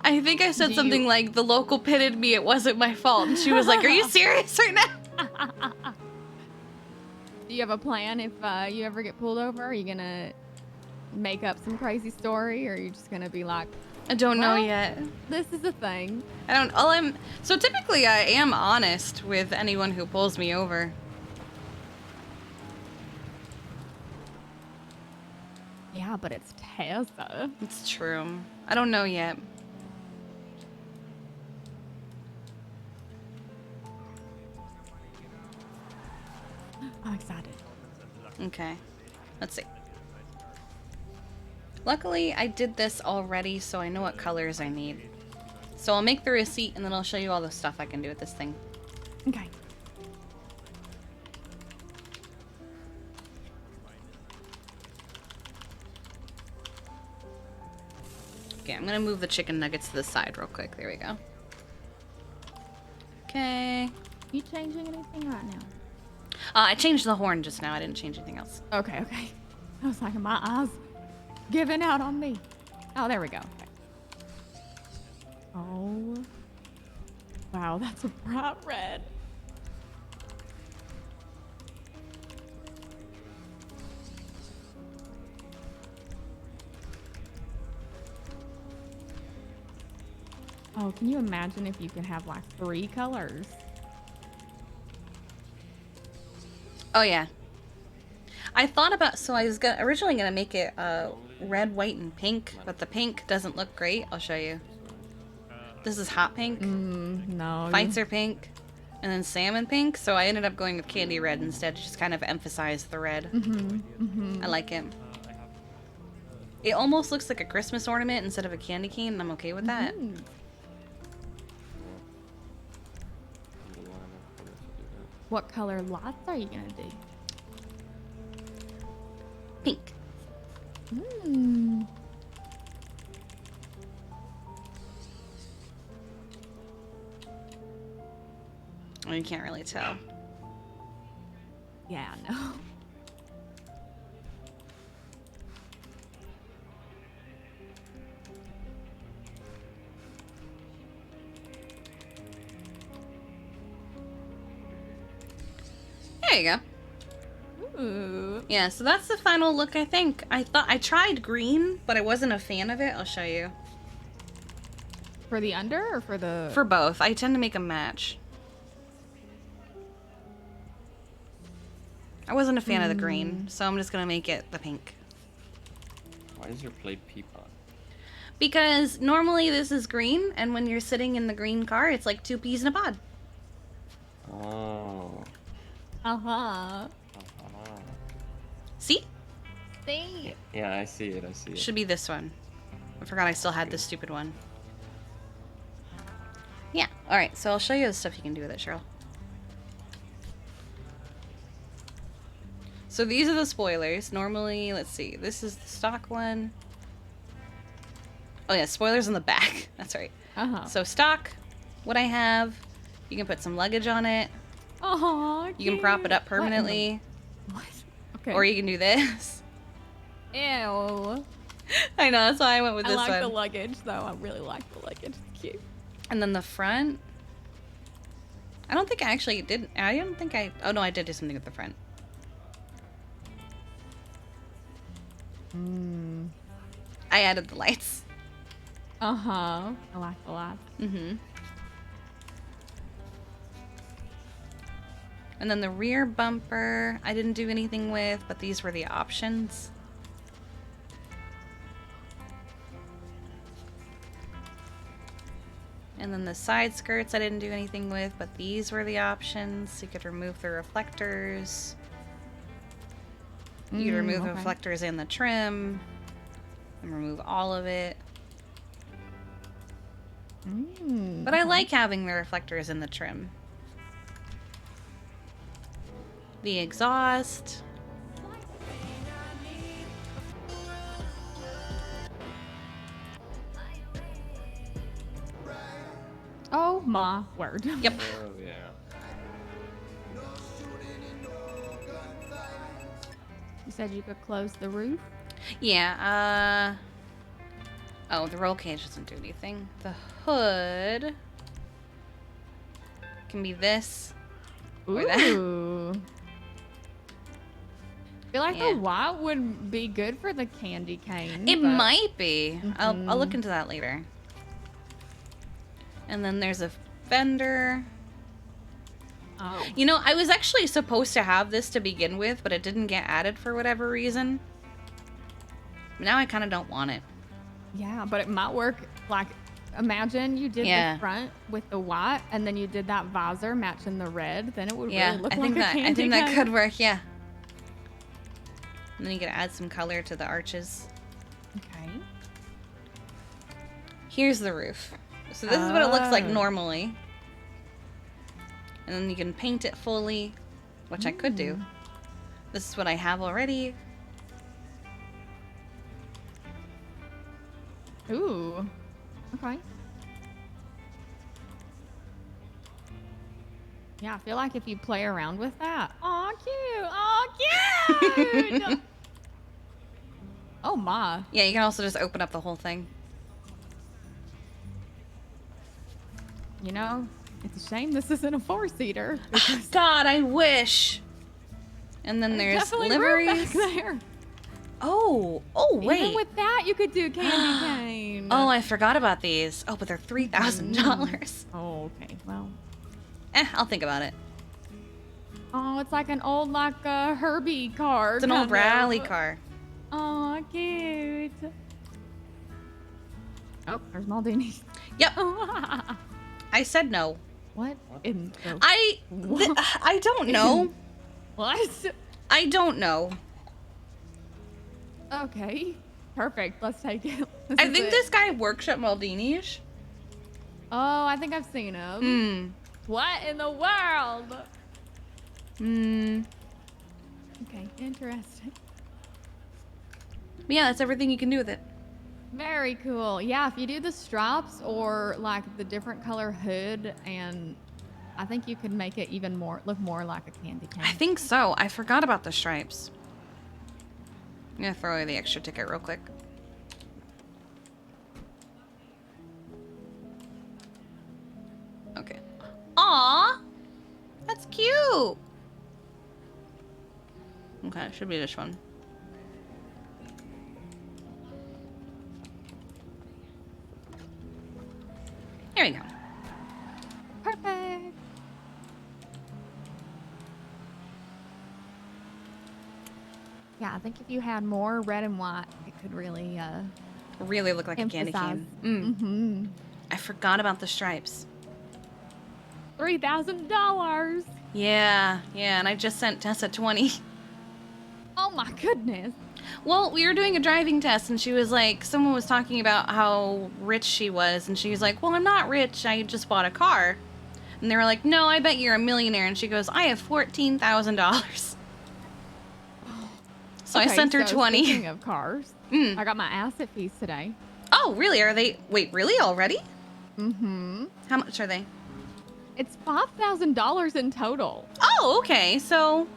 I think I said something like, the local pitted me, it wasn't my fault. And she was like, are you serious right now? Do you have a plan if you ever get pulled over? Are you going to make up some crazy story, or are you just going to be like, I don't know yet. This is the thing. So typically I am honest with anyone who pulls me over. Yeah, but it's Tessa. It's true. I don't know yet. I'm excited. Okay. Let's see. Luckily, I did this already, so I know what colors I need. So I'll make the receipt, and then I'll show you all the stuff I can do with this thing. Okay. Okay, I'm gonna move the chicken nuggets to the side real quick. There we go. Okay. You changing anything right now? I changed the horn just now. I didn't change anything else. Okay, okay. I was like, my eyes giving out on me. Oh, there we go. Okay. Oh. Wow, that's a bright red. Oh, can you imagine if you could have like 3 colors? Oh yeah. I thought about, so I was originally gonna make it red, white, and pink, but the pink doesn't look great. I'll show you. This is hot pink. No. Fights are pink, and then salmon pink. So I ended up going with candy red instead, to just kind of emphasize the red. I like it. It almost looks like a Christmas ornament instead of a candy cane, and I'm okay with that. What color lots are you gonna do? Pink. Oh, you can't really tell. Yeah, no. There you go. Ooh. Yeah, so that's the final look, I think. I tried green, but I wasn't a fan of it. I'll show you. For the under or for the... For both. I tend to make a match. I wasn't a fan of the green, so I'm just gonna make it the pink. Why is your plate Peapod? Because normally this is green, and when you're sitting in the green car, it's like 2 peas in a pod. Oh. Uh-huh. See? See? Yeah, I see it. I see it. Should be this one. I forgot I still had this stupid one. Yeah, alright, so I'll show you the stuff you can do with it, Cheryl. So these are the spoilers. Normally, let's see, this is the stock one. Oh yeah, spoilers in the back. That's right. Uh-huh. So stock, what I have, you can put some luggage on it. Oh, You can prop it up permanently. What? Okay. Or you can do this. Ew. I know, that's why I went with this I like one. the luggage, though. I really like the luggage. It's cute. And then the front, I don't think I actually did. I don't think I. Oh no, I did do something with the front. I added the lights. Uh-huh. I like the lights. And then the rear bumper, I didn't do anything with, but these were the options. And then the side skirts I didn't do anything with, but these were the options. You could remove the reflectors. You could remove the reflectors and the trim. And remove all of it. But I like having the reflectors and the trim. The exhaust. Oh my word. Yep. Oh, yeah. You said you could close the roof? Yeah, oh, the roll cage doesn't do anything. The hood can be this. Or that. Ooh. I feel like Yeah. the white would be good for the candy cane. It but- might be. I'll look into that later. And then there's a fender. Oh. You know, I was actually supposed to have this to begin with, but it didn't get added for whatever reason. Now I kind of don't want it. Yeah, but it might work. Like, imagine you did Yeah. the front with the white, and then you did that visor matching the red. Then it would Yeah, really look I like think a that candy I think that cane. could work. Yeah. And then you could add some color to the arches. Okay. Here's the roof. So this is what it looks like normally. And then you can paint it fully, which I could do. This is what I have already. Ooh. Okay. Yeah, I feel like if you play around with that. Aw, cute. Aw, cute. Oh, my. Yeah, you can also just open up the whole thing. You know, it's a shame this isn't a 4-seater. God, I wish. And then there's Definitely room liveries. back there. Oh, wait. Even with that, you could do candy cane. mine. Oh, I forgot about these. Oh, but they're $3,000. Oh, okay. Well. I'll think about it. Oh, it's like an old, like, Herbie car. It's an old rally car. Oh, cute. Oh, there's Maldini. Yep. I said no. What? I don't know. What? I don't know. Okay. Perfect. Let's take it. I think this guy works at Maldini's. Oh, I think I've seen him. What in the world? Okay, interesting. But yeah, that's everything you can do with it. Very cool. Yeah, if you do the stripes or like the different color hood, and I think you could make it even more look more like a candy cane. I think so. I forgot about the stripes. I'm gonna throw away the extra ticket real quick. Okay. Aw! That's cute! Okay, it should be this one. Here we go. Perfect. Yeah, I think if you had more red and white, it could really Really look like a candy cane. Mm-hmm. I forgot about the stripes. $3,000. Yeah, and I just sent Tessa 20. Oh my goodness. Well, we were doing a driving test, and she was like, someone was talking about how rich she was, and she was like, well, I'm not rich, I just bought a car. And they were like, no, I bet you're a millionaire. And she goes, I have $14,000. So I sent her 20. Speaking of cars, I got my asset fees today. Oh, really? Are they? Wait, really? Already? Mm-hmm. How much are they? It's $5,000 in total. Oh, okay. So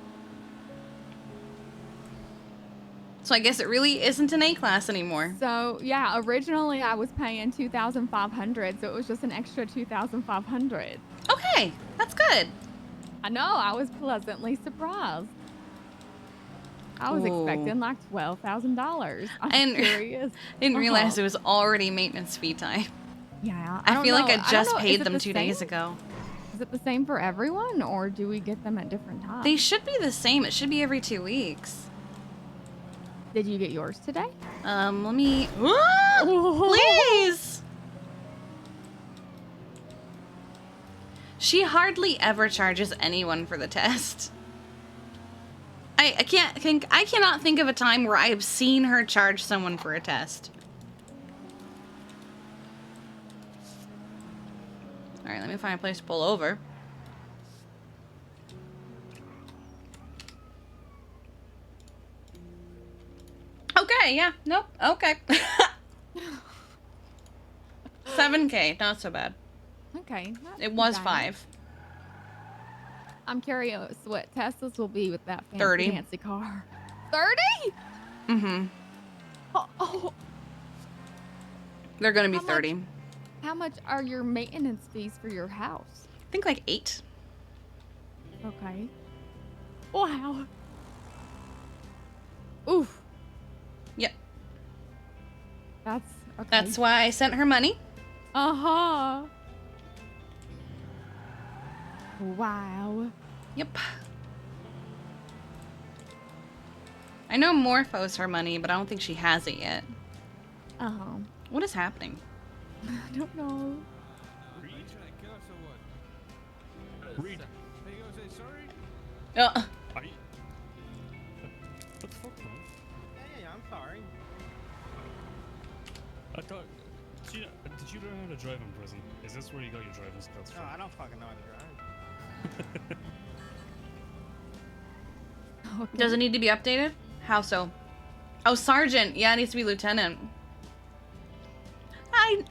I guess it really isn't an A-class anymore. So yeah, originally I was paying $2,500, so it was just an extra $2,500. Okay, that's good. I know. I was pleasantly surprised. I was expecting like $12,000. I'm curious. Didn't realize it was already maintenance fee time. Yeah, I feel like I just don't know. paid Is it them the 2 same? days ago. Is it the same for everyone, or do we get them at different times? They should be the same. It should be every 2 weeks. Did you get yours today? Let me. Please. She hardly ever charges anyone for the test. I cannot think of a time where I have seen her charge someone for a test. All right, let me find a place to pull over. Okay, yeah, nope, okay. $7K, not so bad. Okay. It was 5. I'm curious what Tesla's will be with that fancy 30. fancy car. 30? Mm-hmm. Oh. They're gonna be How 30. How much are your maintenance fees for your house? I think like 8. Okay. Wow. Oof. Yep. That's okay. That's why I sent her money. Uh-huh. Wow. Yep. I know Morph owes her money, but I don't think she has it yet. Uh-huh. What is happening? I don't know. Are you trying to kill us or what? Reed. Are you gonna say sorry? Are you... What the fuck, man? Yeah, I'm sorry. I thought... Did you learn how to drive in prison? Is this where you got your driving skills No, from? I don't fucking know how to drive. Okay. Does it need to be updated? How so? Oh, Sergeant. Yeah, it needs to be Lieutenant.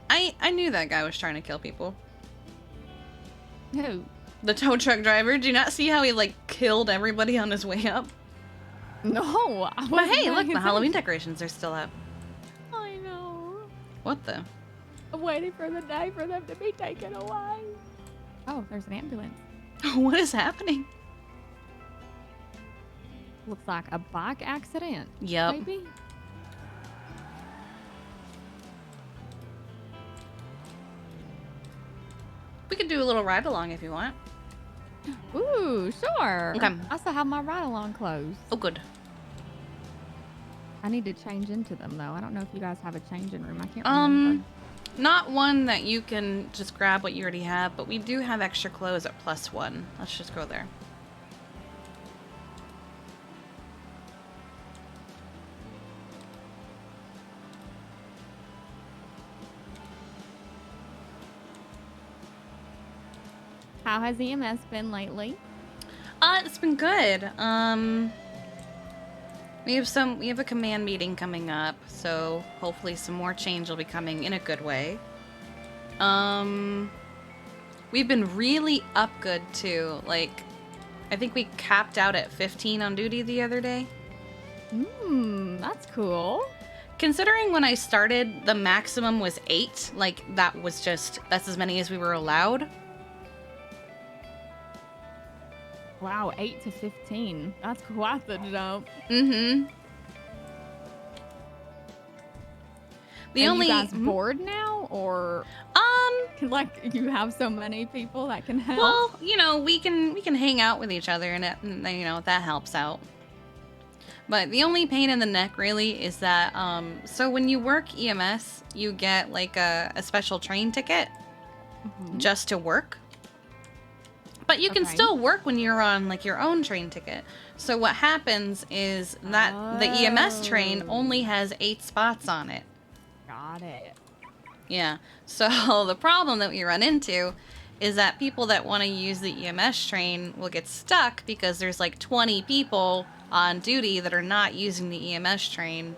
I knew that guy was trying to kill people. Who? The tow truck driver. Do you not see how he, like, killed everybody on his way up? No. But hey, look, the Halloween decorations are still up. I know. What the? I'm waiting for the day for them to be taken away. Oh, there's an ambulance. What is happening? Looks like a bike accident. Yep. Maybe? We could do a little ride along if you want. Ooh, sure. Okay. I still have my ride-along clothes. Oh, good. I need to change into them, though. I don't know if you guys have a changing room. I can't remember. Not one that you can just grab what you already have, but we do have extra clothes at +1. Let's just go there. How has EMS been lately? It's been good. We have a command meeting coming up, so hopefully some more change will be coming in a good way. We've been really up good too. Like, I think we capped out at 15 on duty the other day. That's cool. Considering when I started, the maximum was 8. Like, that's as many as we were allowed. Wow, 8 to 15. That's quite the jump. Mm-hmm. Are you guys bored now, or like you have so many people that can help? Well, you know, we can hang out with each other, and you know, that helps out. But the only pain in the neck really is that so when you work EMS, you get like a special train ticket just to work. But you can still work when you're on like your own train ticket. So what happens is that the EMS train only has 8 spots on it. Got it. Yeah. So the problem that we run into is that people that want to use the EMS train will get stuck because there's like 20 people on duty that are not using the EMS train,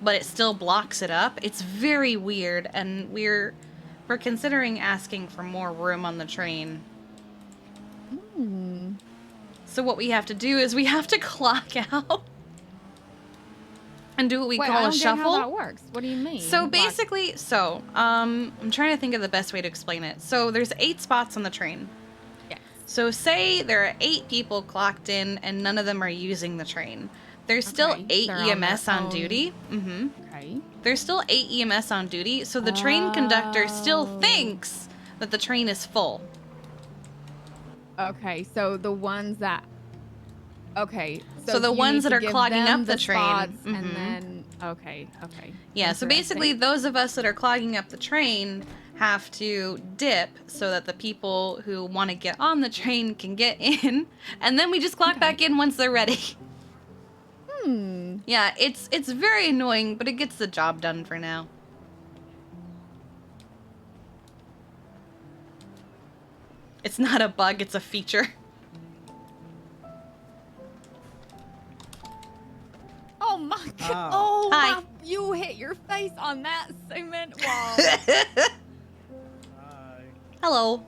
but it still blocks it up. It's very weird, and we're considering asking for more room on the train. So what we have to do is we have to clock out and do what we call a shuffle. How that works. What do you mean? So basically, I'm trying to think of the best way to explain it. So there's 8 spots on the train. Yes. So say there are 8 people clocked in and none of them are using the train. There's still 8 EMS on duty. Okay. There's still 8 EMS on duty, so the train conductor still thinks that the train is full. Okay, so the ones that... Okay. So the ones that are clogging up the train. And then... Okay. Yeah, so basically those of us that are clogging up the train have to dip so that the people who want to get on the train can get in, and then we just clock back in once they're ready. Yeah, it's very annoying, but it gets the job done for now. It's not a bug, it's a feature. Oh my god. Oh, Hi. You hit your face on that cement wall. Hi. Hello.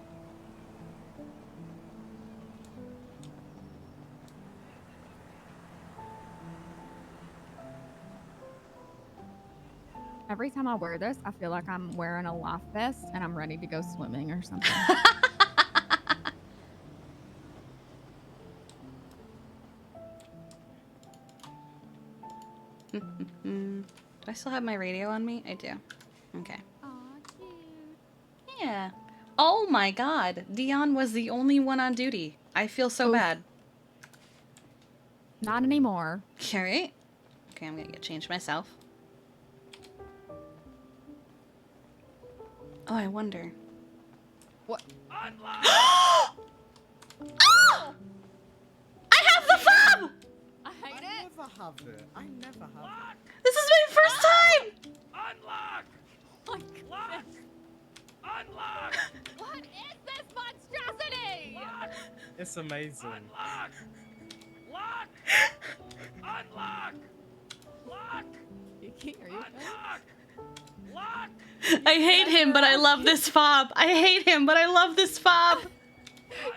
Every time I wear this, I feel like I'm wearing a life vest and I'm ready to go swimming or something. Do I still have my radio on me? I do. Okay. Aw, cute. Yeah. Oh my god. Dion was the only one on duty. I feel so bad. Not anymore. Alright. Okay, I'm gonna get changed myself. Oh, I wonder. What? Unlock! Oh! I have the fob! I hate it. I never have it. This is my first time! Unlock! Oh my Lock! goodness. Unlock! What is this monstrosity? It's amazing. Unlock! Lock! Unlock! Lock! Kiki, are you okay? Unlock! Lock! I hate him, but I love this fob. I hate him, but I love this fob.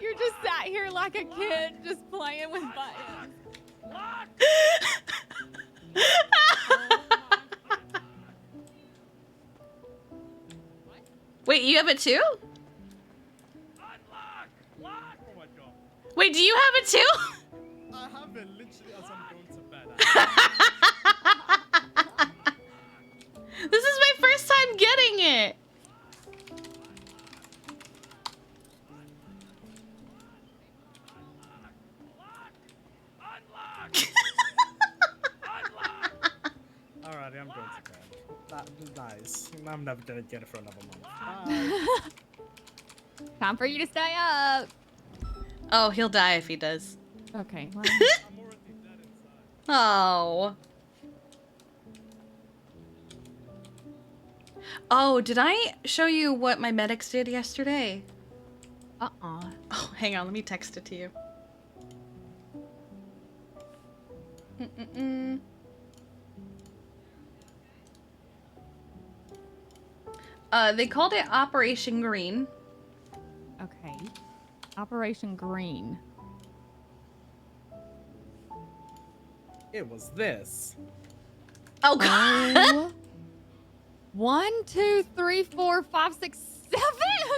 You're just sat here like a kid, just playing with buttons. Lock! Wait, you have it too? Unlock! Lock! Oh my god. Wait, do you have it too? I have it literally as I'm going to bed. This is my first time getting it. I'm never gonna get it for another month. Bye. Time for you to stay up. Oh, he'll die if he does. Okay. Well, I'm already dead inside. Oh. Oh, did I show you what my medics did yesterday? uh-uh. Oh, hang on, let me text it to you. Mm-mm-mm. They called it Operation Green. Okay. Operation Green. It was this. Oh, God. Oh. 1, 2, 3, 4, 5, 6, 7.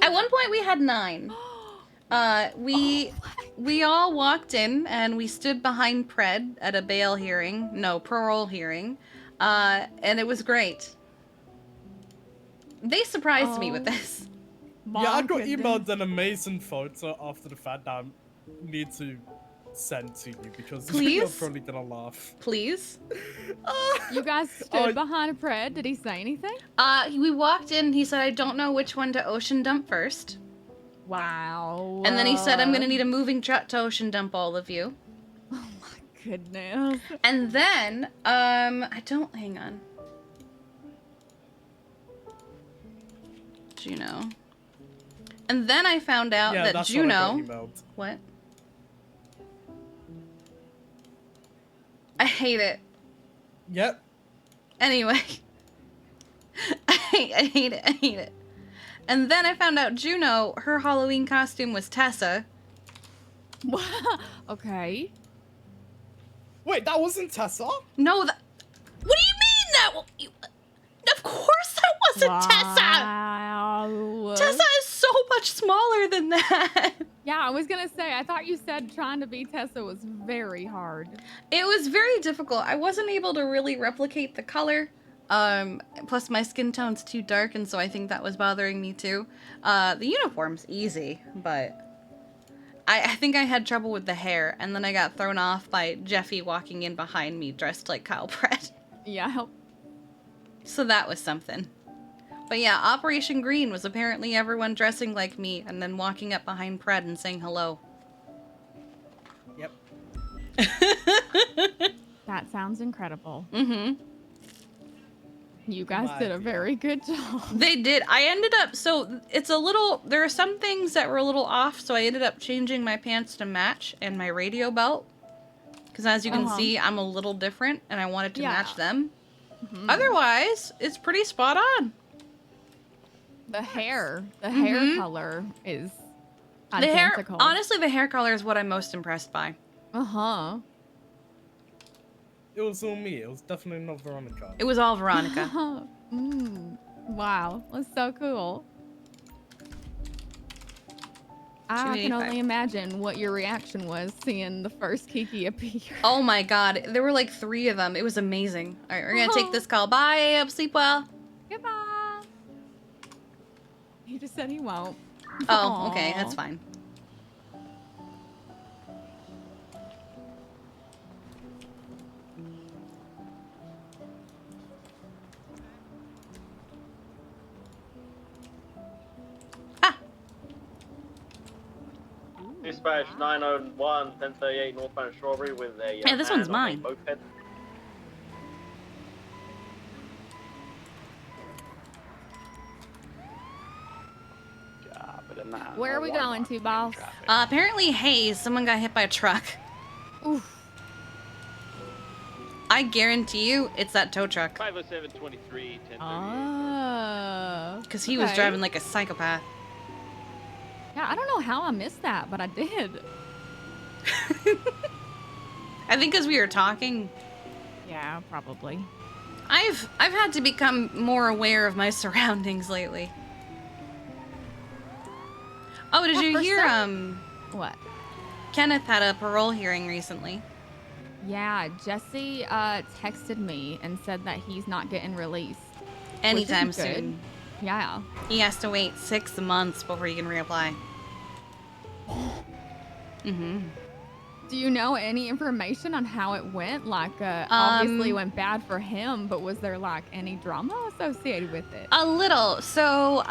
At one point, we had 9. We all walked in and we stood behind Pred at a bail hearing. No, parole hearing. And it was great. They surprised me with this. Yeah, I got goodness. emailed an amazing photo after the fact that I need to send to you because you're Please? probably gonna laugh. Please? You guys stood behind Pred. Did he say anything? We walked in, he said, I don't know which one to ocean dump first. Wow. And then he said, I'm gonna need a moving truck to ocean dump all of you. Oh my goodness. And then, hang on. Juno. And then I found out Yeah, that that's Juno... what I got emailed. What? I hate it. Yep. Anyway. I hate it. And then I found out Juno, her Halloween costume was Tessa. Okay. Wait, that wasn't Tessa? No, what do you mean that? Of course that wasn't Tessa! Wow. Tessa is so much smaller than that. Yeah, I was gonna say, I thought you said trying to be Tessa was very hard. It was very difficult. I wasn't able to really replicate the color. Plus my skin tone's too dark, and so I think that was bothering me too. The uniform's easy, but I think I had trouble with the hair, and then I got thrown off by Jeffy walking in behind me dressed like Kyle Pratt. Yeah. So that was something. But yeah, Operation Green was apparently everyone dressing like me and then walking up behind Pred and saying hello. Yep. That sounds incredible. Mm-hmm. You guys did a very good job. They did. I ended up, so it's a little, there are some things that were a little off, so I ended up changing my pants to match and my radio belt. Because as you can see, I'm a little different and I wanted to match them. Mm-hmm. Otherwise, it's pretty spot on. The hair color is identical. Honestly, the hair color is what I'm most impressed by. Uh-huh. It was all me. It was definitely not Veronica. It was all Veronica. Wow, that's so cool. I can only imagine what your reaction was seeing the first Kiki appear. Oh my god, there were like 3 of them. It was amazing. All right, we're gonna take this call. Bye, sleep well. Goodbye. He just said he won't. Oh, okay, that's fine. Dispatch 901 1038 northbound Strawberry with a yeah, this one's mine. moped. Where are we going to, boss? Apparently Hayes, someone got hit by a truck. Oof. I guarantee you it's that tow truck. 50723 Oh. Because he was driving like a psychopath. Yeah, I don't know how I missed that, but I did. I think because we were talking. Yeah, probably. I've had to become more aware of my surroundings lately. Oh, did you hear what? Kenneth had a parole hearing recently. Yeah, Jesse texted me and said that he's not getting released. Anytime soon. Yeah. He has to wait 6 months before he can reapply. Mm-hmm. Do you know any information on how it went? Like, obviously it went bad for him, but was there like any drama associated with it? A little. So,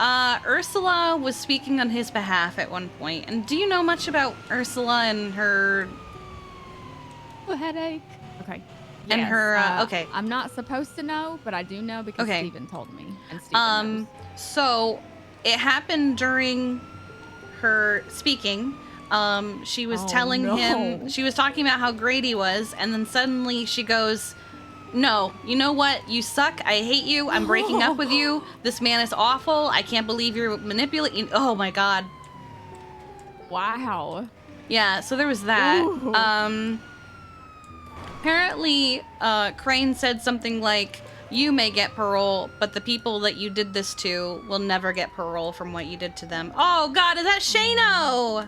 Ursula was speaking on his behalf at one point. And do you know much about Ursula and her... A headache. Okay. And Yes, her, okay. I'm not supposed to know, but I do know because Okay. Steven told me. And Steven knows. So, it happened during her speaking. She was telling him, she was talking about how great he was, and then suddenly she goes, no, you know what? You suck. I hate you. I'm breaking up with you. This man is awful. I can't believe you're manipulating. Oh my God. Wow. Yeah, so there was that. Ooh. Apparently, Crane said something like, you may get parole, but the people that you did this to will never get parole from what you did to them. Oh God, is that Shano?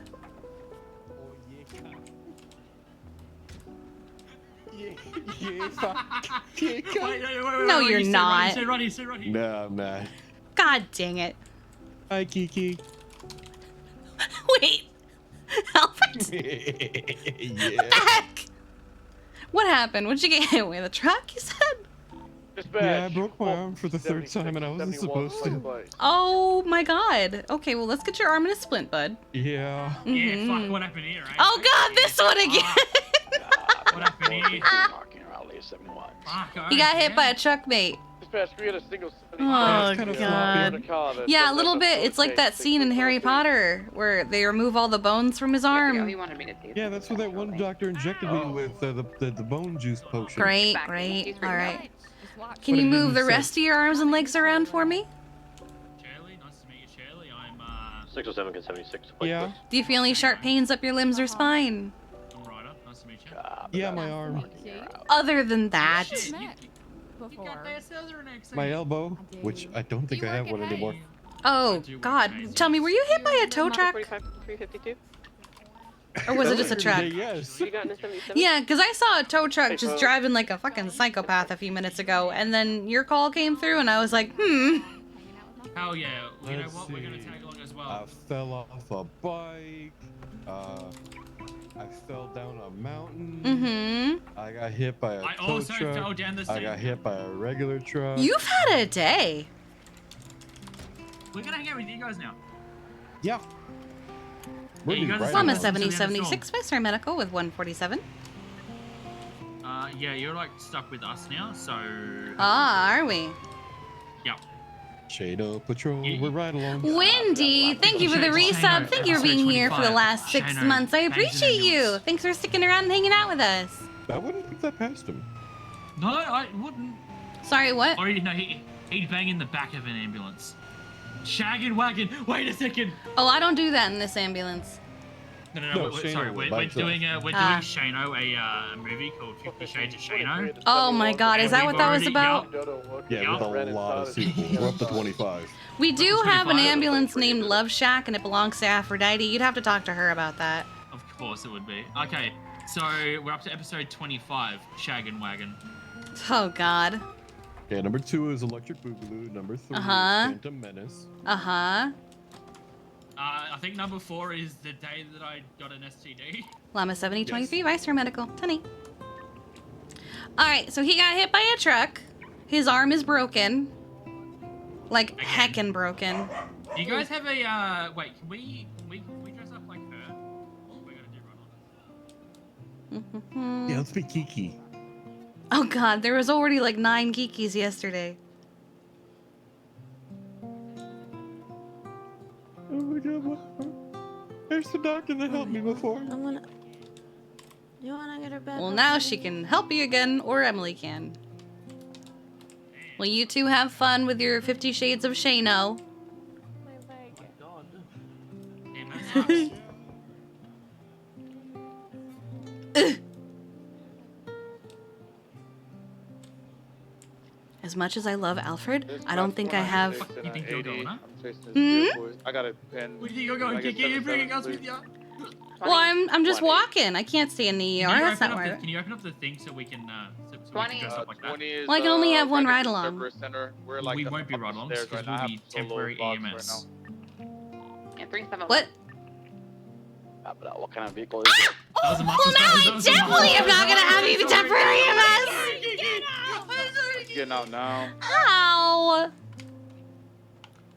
No, you're not. Say Ronnie. No, I'm not. God dang it. Hi, Kiki. Wait. Alfred? Yeah. What the heck? What happened? What'd you get hit with? A truck, you said? Yeah, I broke my arm for the third time and I wasn't supposed to. Oh my God. Okay, well, let's get your arm in a splint, bud. Yeah. Yeah, fuck, what happened here, right? Oh God, this one again. What happened here? Fuck, He got hit by a truck, mate. Dispatch, we had a single. Oh, kind of God. Yeah, a little bit. It's like that scene in Harry Potter where they remove all the bones from his arm. Yeah, that's what that one doctor injected me with the bone juice potion. Great, great. All right. Can But you it move the didn't rest of your arms and legs around for me? Shirley, nice to meet you, Shirley. I'm 607 can 76. Yeah. Do you feel any sharp pains up your limbs or spine? Ryder. Nice to meet you. Yeah, my arm. Other than that. Shit, Met you before. got that scissor next My thing. elbow, I do. which I don't think You I have work one at anymore. Hayes. Oh, God. Tell me, were you hit by a tow truck? 352. Or was it just a truck? Yes. You got in a 77? Yeah, because I saw a tow truck just driving like a fucking psychopath a few minutes ago, and then your call came through, and I was like, Hell yeah. You know Let's what? We're gonna see. tag along as I well. fell off a bike. I fell down a mountain. Mm-hmm. I got hit by a I tow also truck. fell down the I same. got hit by a regular truck. You've had a day. We're gonna hang out with you guys now. Yeah. Yeah, you guys are Llama Right. 7076, Mr. Medical with 147. Yeah, you're like stuck with us now, so. Ah, are we? Yeah. Shado Patrol, we're right along. Wendy, thank you for the resub. Thank you for being here for the last 6 months. I appreciate you. Thanks for sticking around and hanging out with us. I wouldn't put that past him. No, I wouldn't. Sorry, what? Or no, he'd bang in the back of an ambulance. Shaggin' wagon. Wait a second. Oh, I don't do that in this ambulance. No, Shano sorry. was We're by doing Ah. Shano, a movie called 50 Shades of Shano. Oh my God, is that what that was about? Yeah, with a lot of sequels. We're up to 25. We do have an 25. ambulance named Love Shack, and it belongs to Aphrodite. You'd have to talk to her about that. Of course it would be. Okay, so we're up to episode 25, Shaggin' Wagon. Oh God. Okay, number 2 is Electric Boogaloo. Number 3 is Uh-huh. Phantom Menace. Uh-huh. I think number 4 is the day that I got an STD. Llama 7023, Vice Medical. Tenny. Alright, so he got hit by a truck. His arm is broken. Like, Again. heckin' broken. Do you guys have a, wait, can we dress up like her? We're gonna do right on Yeah, let's be Kiki. Oh God, there was already like 9 Kikis yesterday. Oh my God, there's the doctor that helped me before. You wanna get her bed? Well, now she can help you again, or Emily can. Well, you two have fun with your 50 Shades of Shano. Damn, that sucks. As much as I love Alfred, I don't think I have... You think you're going, huh? I got a pen. Where do you think you're going, Kiki? You're bringing us with you. Well, I'm just walking. I can't stay in the ER. That's not where... Can you open up the thing so we can, so we can dress up like that? 20 is, Well, I can only have one ride-along. We're like We won't be ride-alongs because we'll be temporary EMS. What? What kind of vehicle is it? That was a muscle Well, now I definitely am not gonna have you temporary EMS. Getting out now. Ow!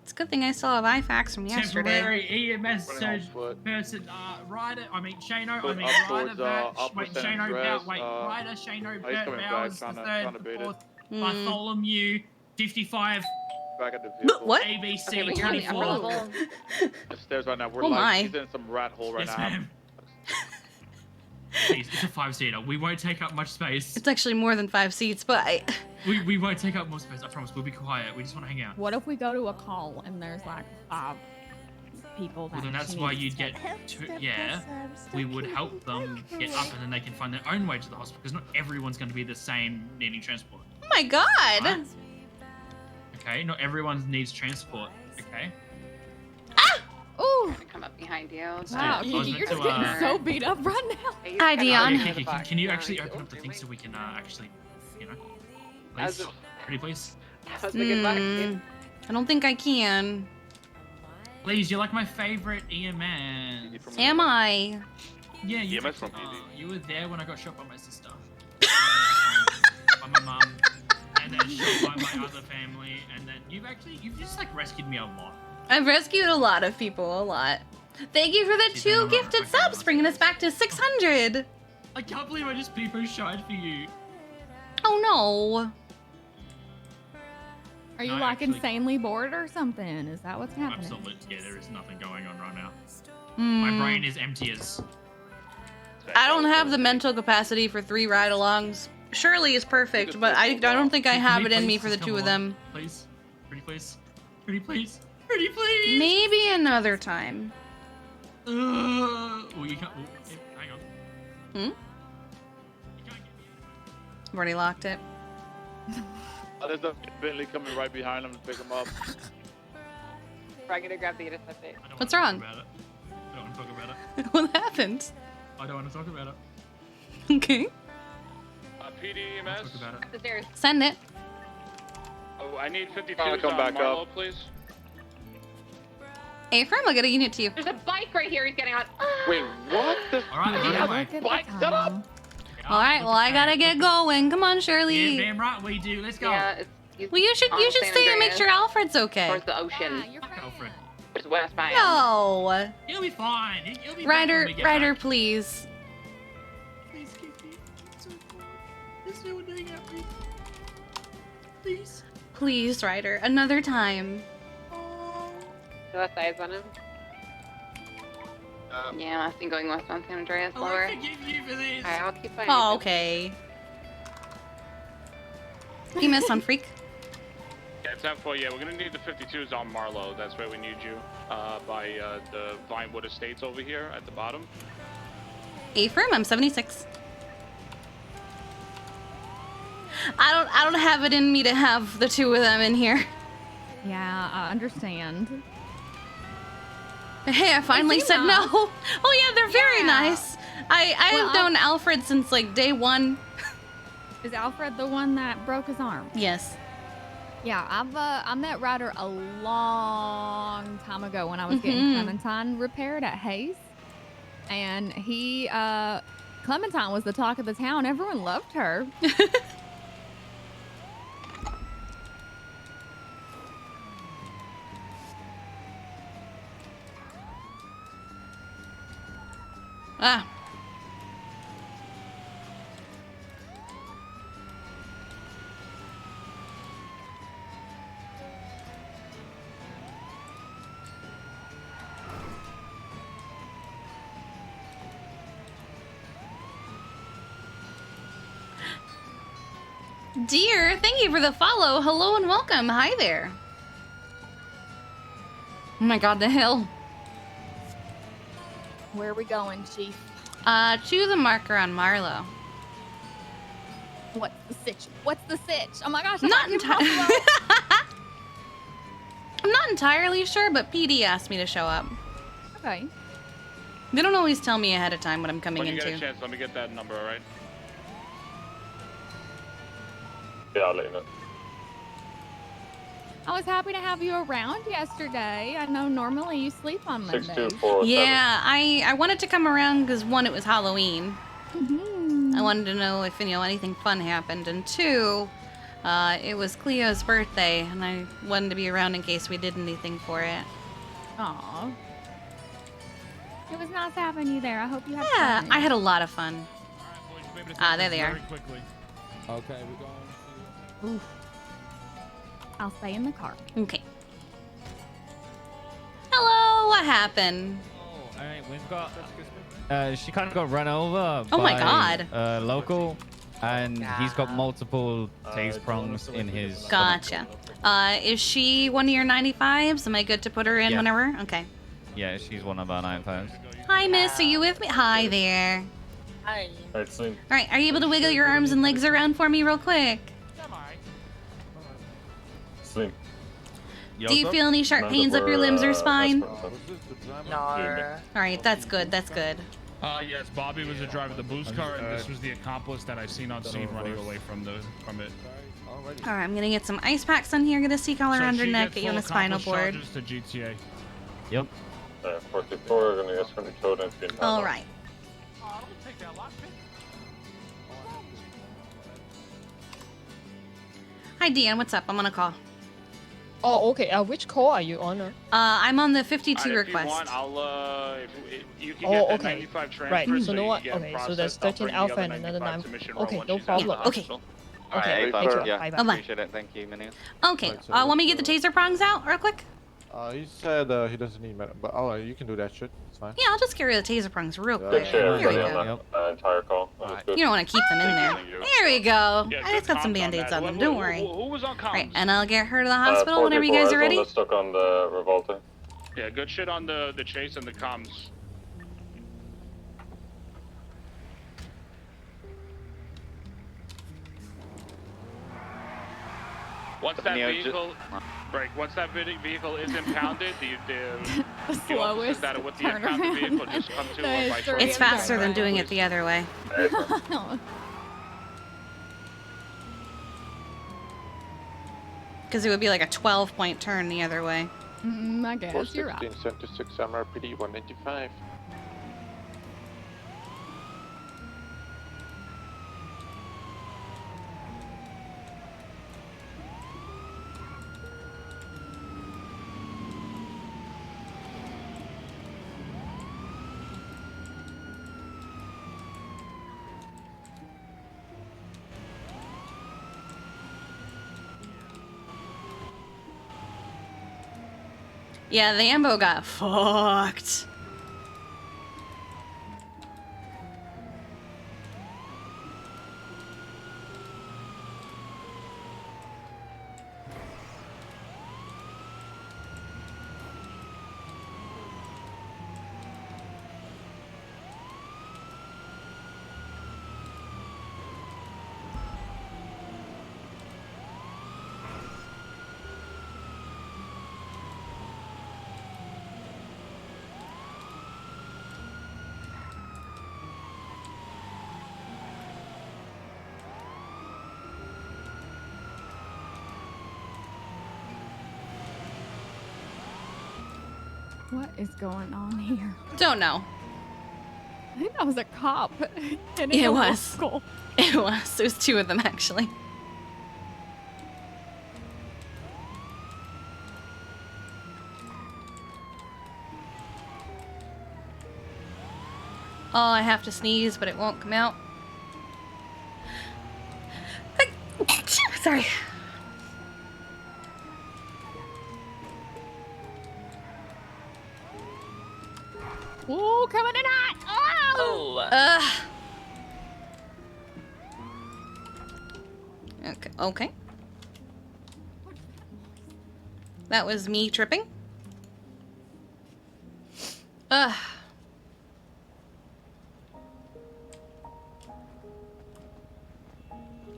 It's a good thing I still have IFAX from yesterday. Temporary EMS Running on surge foot. person, rider, Shano, Foot up rider, towards, Bert, upper wait, center Shano, dress, Bert, wait, rider, Shano, he's Bert, coming back, Bowers, the trying to third, the bait it. fourth, Bartholomew, 55, Back at the vehicle. What? ABC, Okay, but you're on the upper 24. level. The stairs right now. We're Oh like, my. he's in some rat hole right Yes, now. ma'am. Please, it's a 5-seater. We won't take up much space. It's actually more than 5 seats, but We won't take up more space. I promise. We'll be quiet. We just want to hang out. What if we go to a call and there's like 5 people that Well, then that's she why needs you'd to- get two. Yeah, we would help them get up, and then they can find their own way to the hospital. Because not everyone's going to be the same needing transport. oh my god! Right? Okay, not everyone needs transport. Okay. Ooh! Come up behind you. Wow, I was Kiki, meant you're to, getting so beat up right now. Hi, Dion. Yeah, Kiki, can you actually open up the thing so we can actually, please, pretty please, I don't think I can. please. You're like my favorite EMS. Am I? Yeah, you, EMS from PD. You were there when I got shot by my sister, by my mum, and then shot by my other family, and then you've just like rescued me a lot. I've rescued a lot of people, a lot. Thank you for the She's 2 been on gifted a subs, bringing us back to 600. I can't believe I just people shied for you. Oh no. Are you No, like actually- insanely bored or something? Is that what's happening? Absolutely, yeah. There is nothing going on right now. Hmm. My brain is empty as. I don't have the mental capacity for 3 ride-alongs. Shirley is perfect, but I don't think I have it in me for the 2 of them. Please, pretty please, pretty please, pretty please. Maybe another time. Oh, you can't. Oh, hang on. Hmm? You can't get me. I've already locked it. There's a Bentley coming right behind him to pick him up. I'm gonna grab the intercept. I don't What's wanna wrong? talk about it. I don't want to talk about it. What happened? I don't want to talk about it. Okay. PD I don't want to EMS. talk about it. The stairs. Send it. Oh, I need 52 come back Marlowe, up. please. Ephraim, I'll get a unit to you. There's a bike right here. He's getting on. Wait, what? All right, Yeah, anyway. look at Bike, the shut up! time. Alright, well I gotta get going. Come on, Shirley. Yeah, damn right we do. Let's go. Yeah, it's Well, you should on San stay and make Andreas, sure Alfred's okay. towards the ocean. Yeah, you're Fuck fine. Alfred. It's westbound. No. He'll be fine. He'll be back when Ryder, we get Ryder, back. please. Please, Kiki. I'm so bored. There's no one to hang out with. Please. Please, Ryder. Another time. Oh. Do left eyes on him. Yeah, I've been going west on San Andreas I lower. won't forgive you for this. Alright, I'll keep finding Oh, you. okay. You missed on Freak. Yeah, 10-4, yeah, we're gonna need the 52s on Marlowe. That's where we need you. By the Vinewood Estates over here at the bottom. Ephraim, I'm 76. I don't have it in me to have the 2 of them in here. Yeah, I understand. Hey, I finally seem said nice. no. Oh yeah, they're very Yeah. nice. I Well, have known Alfred since like day 1. Is Alfred the one that broke his arm? Yes. Yeah, I met Ryder a long time ago when I was getting Mhm. Clementine repaired at Hayes, and Clementine was the talk of the town. Everyone loved her. Ah. Dear, thank you for the follow. Hello and welcome. Hi there. Oh my god, the hill. Where are we going, Chief? Choose a marker on Marlowe. What's the sitch? What's the sitch? Oh my gosh, Not I'm entirely. I'm not entirely sure, but PD asked me to show up. Okay. They don't always tell me ahead of time what I'm coming When you into. get a chance, let me get that number, alright? Yeah, I'll let you know. I was happy to have you around yesterday. I know normally you sleep on Mondays. 62407. Yeah, I wanted to come around because one, it was Halloween. Mhm. I wanted to know if anything fun happened, and two, it was Cleo's birthday, and I wanted to be around in case we did anything for it. Aw. It was nice having you there. I hope you had Yeah, fun. I had a lot of fun. There they are. Quickly. Okay, we're going to... Oof. I'll stay in the car. Okay. Hello, what happened? Oh, alright, we've got... she kind of got run over Oh my by God. a local, and he's got multiple taste prongs in his... Gotcha. Is she one of your 95s? Am I good to put her in Yeah. whenever? Okay. Yeah, she's one of our 95s. Hi, miss. Are you with me? Hi there. Hi. Alright, Slim. All right, are you able to wiggle your arms and legs around for me real quick? Slim. Do you feel any sharp pains up your limbs or spine? No. All right, that's good. That's good. Yes, Bobby was the driver of the boost car, and this was the accomplice that I seen on scene running away from it. All right, I'm gonna get some ice packs on here. Gonna see collar around your neck, get you on the spinal board. To GTA. Yep. 44, gonna get from the code and it's All right. Hi, Deanne. What's up? I'm on a call. Oh, okay. Which call are you on? I'm on the 52 Alright, if you request. want, I'll, if you can Oh, get that okay. 95 transfer, Right. So you know what? can get Okay. So processed. there's I'll 13 bring the alpha other and another 95 9. submission roll Okay. when No she's out of the problem. Okay. hospital. Okay. Thank you. Bye bye. Hold on. Appreciate it. Thank you, Minnie. Okay. Want me to get the taser prongs out real quick? He said he doesn't need med, but oh, you can do that shit. It's fine. Yeah, I'll just carry the taser prongs real Good quick. shit, Here we everybody go. on that entire call. That was good. You don't want to keep them in there. There we go. Yeah, I just got some band-aids on them. Don't worry. Who was on comms? Right, and I'll get her to the hospital whenever you guys are ready. Stuck on the Revolta. Yeah, good shit on the chase and the comms. Once that vehicle, once that vehicle is impounded, the officers that are with the impounded vehicle just come to by short. It's faster than doing it the other way. Because it would be like a 12-point turn the other way. I guess you're right. 76 MRPD 195. Yeah, the ambo got fucked. What is going on here? Don't know. I think that was a cop. It was. It was. There's two of them, actually. Oh, I have to sneeze, but it won't come out. Sorry. Ooh, coming in hot! Oh! Okay. Okay. That was me tripping. Ugh.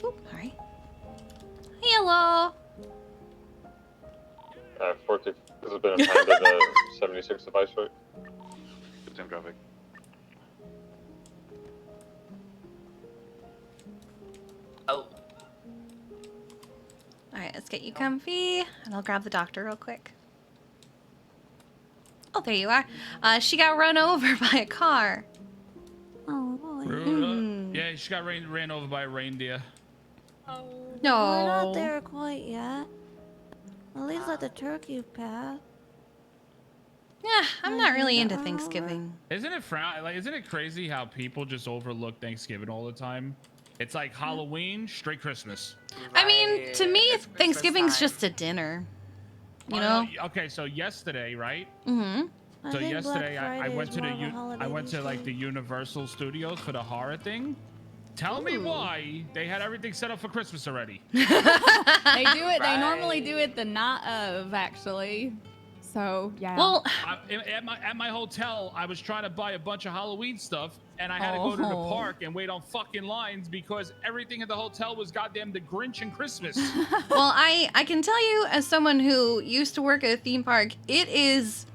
Oop, alright. Hello. 40. This has been impounded 76 device, right? Good time traffic. Alright, let's get you comfy, and I'll grab the doctor real quick. Oh, there you are. She got run over by a car. Oh, yeah, she got ran over by a reindeer. Oh. No. We're not there quite yet. At least let the turkey pass. Yeah, I'm not really into Thanksgiving. Isn't it crazy how people just overlook Thanksgiving all the time? It's like Halloween, straight Christmas. I mean, to me, Thanksgiving's just a dinner. You know? Okay, so yesterday, right? Mm-hmm. So yesterday, I went to the Universal Studios for the horror thing. Tell me why they had everything set up for Christmas already. They do it. They normally do it the night of, actually. So yeah. Well, at my hotel, I was trying to buy a bunch of Halloween stuff, and I had to go to the park and wait on fucking lines because everything at the hotel was goddamn the Grinch and Christmas. Well, I can tell you, as someone who used to work at a theme park, it is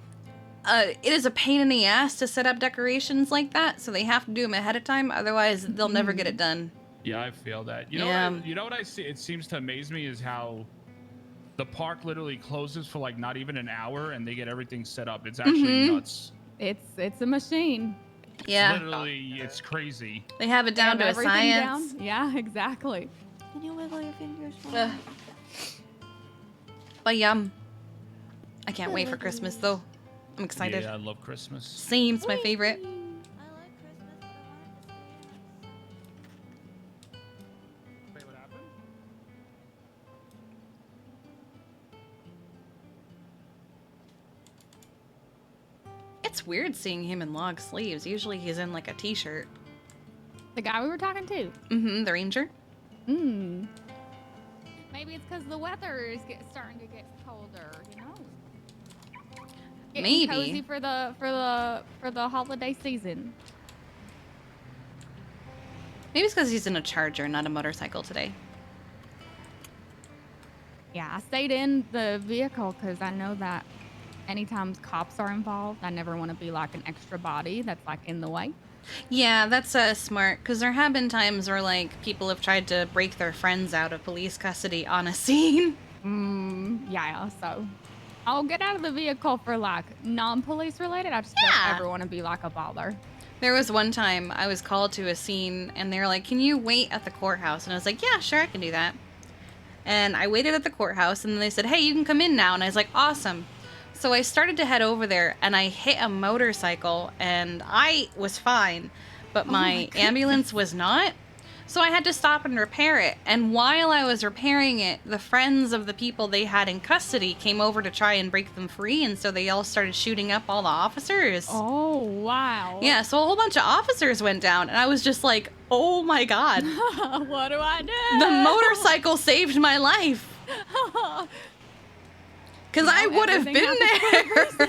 a pain in the ass to set up decorations like that. So they have to do them ahead of time, otherwise they'll never get it done. Yeah, I feel that. You know what I see? It seems to amaze me is how the park literally closes for like not even an hour, and they get everything set up. It's actually nuts. It's a machine. Yeah. Literally, it's crazy. They have it down to a science. Down. Yeah, exactly. Can you wiggle your fingers? But I can't wait for Christmas though. I'm excited. Yeah, I love Christmas. Same, it's my favorite. Wait, what happened? It's weird seeing him in long sleeves. Usually he's in like a t-shirt. The guy we were talking to. Mm-hmm, the ranger. Maybe it's because the weather is starting to get colder, you know? Getting cozy for the holiday season. Maybe it's because he's in a Charger, not a motorcycle today. Yeah, I stayed in the vehicle because I know that anytime cops are involved, I never want to be like an extra body that's like in the way. Yeah, that's smart, because there have been times where like people have tried to break their friends out of police custody on a scene. Yeah, so I'll get out of the vehicle for like non-police related. I just don't ever want to be like a bother. There was one time I was called to a scene and they were like, can you wait at the courthouse? And I was like, yeah, sure, I can do that. And I waited at the courthouse and then they said, hey, you can come in now. And I was like, awesome. So I started to head over there and I hit a motorcycle and I was fine, but my ambulance was not. So I had to stop and repair it. And while I was repairing it, the friends of the people they had in custody came over to try and break them free. And so they all started shooting up all the officers. Oh, wow. Yeah, so a whole bunch of officers went down. And I was just like, oh my God. What do I do? The motorcycle saved my life. Because I would have been there.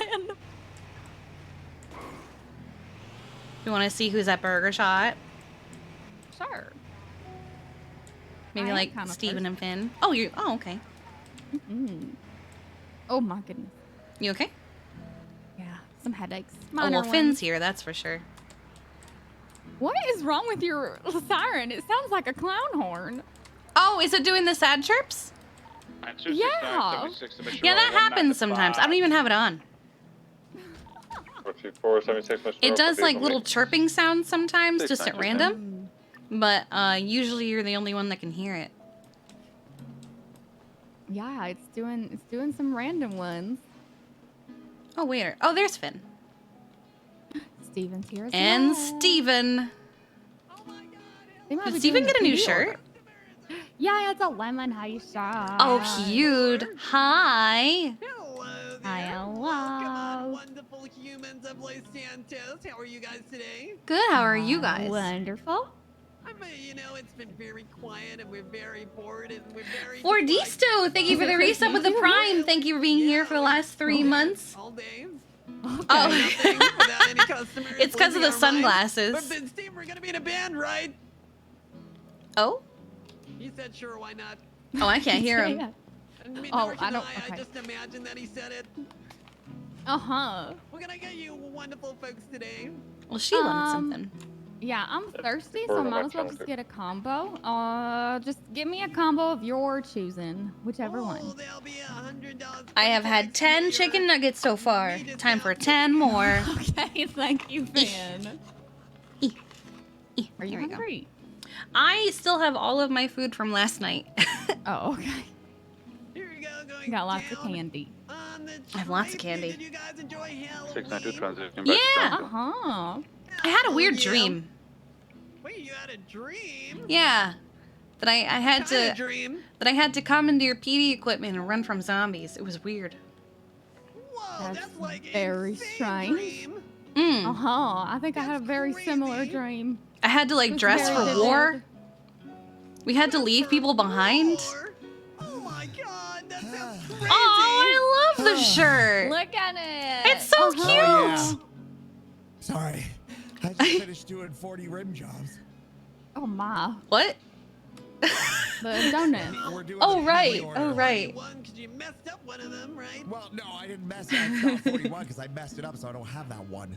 You want to see who's at Burger Shot? Sure. Maybe like Steven and Finn. Oh, you. Oh, okay. Oh my goodness. You okay? Yeah, some headaches. Oh, well, Finn's here, that's for sure. What is wrong with your siren? It sounds like a clown horn. Oh, is it doing the sad chirps? Yeah. Yeah, that happens sometimes. I don't even have it on. 476, It does like little chirping sounds sometimes, just at random. But usually you're the only one that can hear it. Yeah, it's doing some random ones. Oh wait, oh there's Finn. Steven's here as and well. Steven. Did Steven get a new shirt? Yeah, it's a lemon ice shirt. Oh, cute. Hi. Hello. Wonderful humans of Los Santos. How are you guys today? Good. How are you guys? Wonderful. I mean, you know, it's been very quiet and we're very bored and we're very... Fordisto, thank you for the resub with the Prime. Thank you for being here for the last 3 months. All day. Okay. Oh, without any customers. It's because of the sunglasses. But then, Steve, we're gonna be in a band, right? Oh? He said, sure, why not? Oh, I can't hear him. I just imagine that he said it. Uh-huh. We're gonna get you wonderful folks today. Well, she wanted something. Yeah, I'm thirsty, so I might as well just get a combo. Just give me a combo of your choosing, whichever one. I have had 10 chicken nuggets so far. Time for 10 more. Okay, thank you, Finn. Are you hungry? I still have all of my food from last night. Oh, okay. Here we go, going Got lots of candy. I have lots of candy. Did you guys enjoy Halloween? 692 transition. Yeah. Uh-huh. I had a weird dream. Wait, you had a dream? Yeah. That I had Kinda to dream. that I had to commandeer PD equipment and run from zombies. It was weird. Whoa, that's like Very strange. Mm. Uh-huh. I think I had a very similar dream. I had to like dress for war. We had to leave people behind. Oh my god, that sounds crazy. Oh, I love the shirt. Look at it. It's so cute. yeah. Sorry. I just finished doing 40 rim jobs. Oh my. What? The donut. We're doing Oh the right. family order. Oh right. Because you messed up one of them, right? Well, no, I didn't mess it up. It's not 41 because I messed it up, so I don't have that one.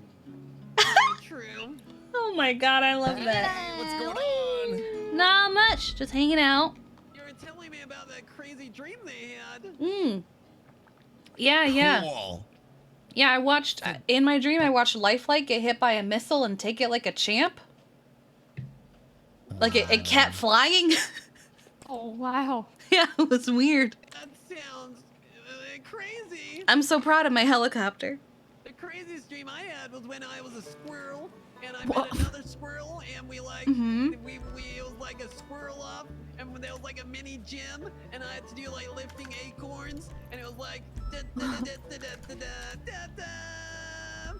True. Oh my god, I love that. Hey, what's going on? Not much. Just hanging out. You were telling me about that crazy dream they had. Mm. Yeah, yeah. Cool. Yeah, I watched in my dream. I watched Lifelike get hit by a missile and take it like a champ. Like it kept flying. Oh wow. Yeah, it was weird. That sounds crazy. I'm so proud of my helicopter. The craziest dream I had was when I was a squirrel and I met another squirrel and we like Mhm. we it was like a squirrel up and there was like a mini gym and I had to do like lifting acorns and it was like da, da, da, da, da, da, da, da, da.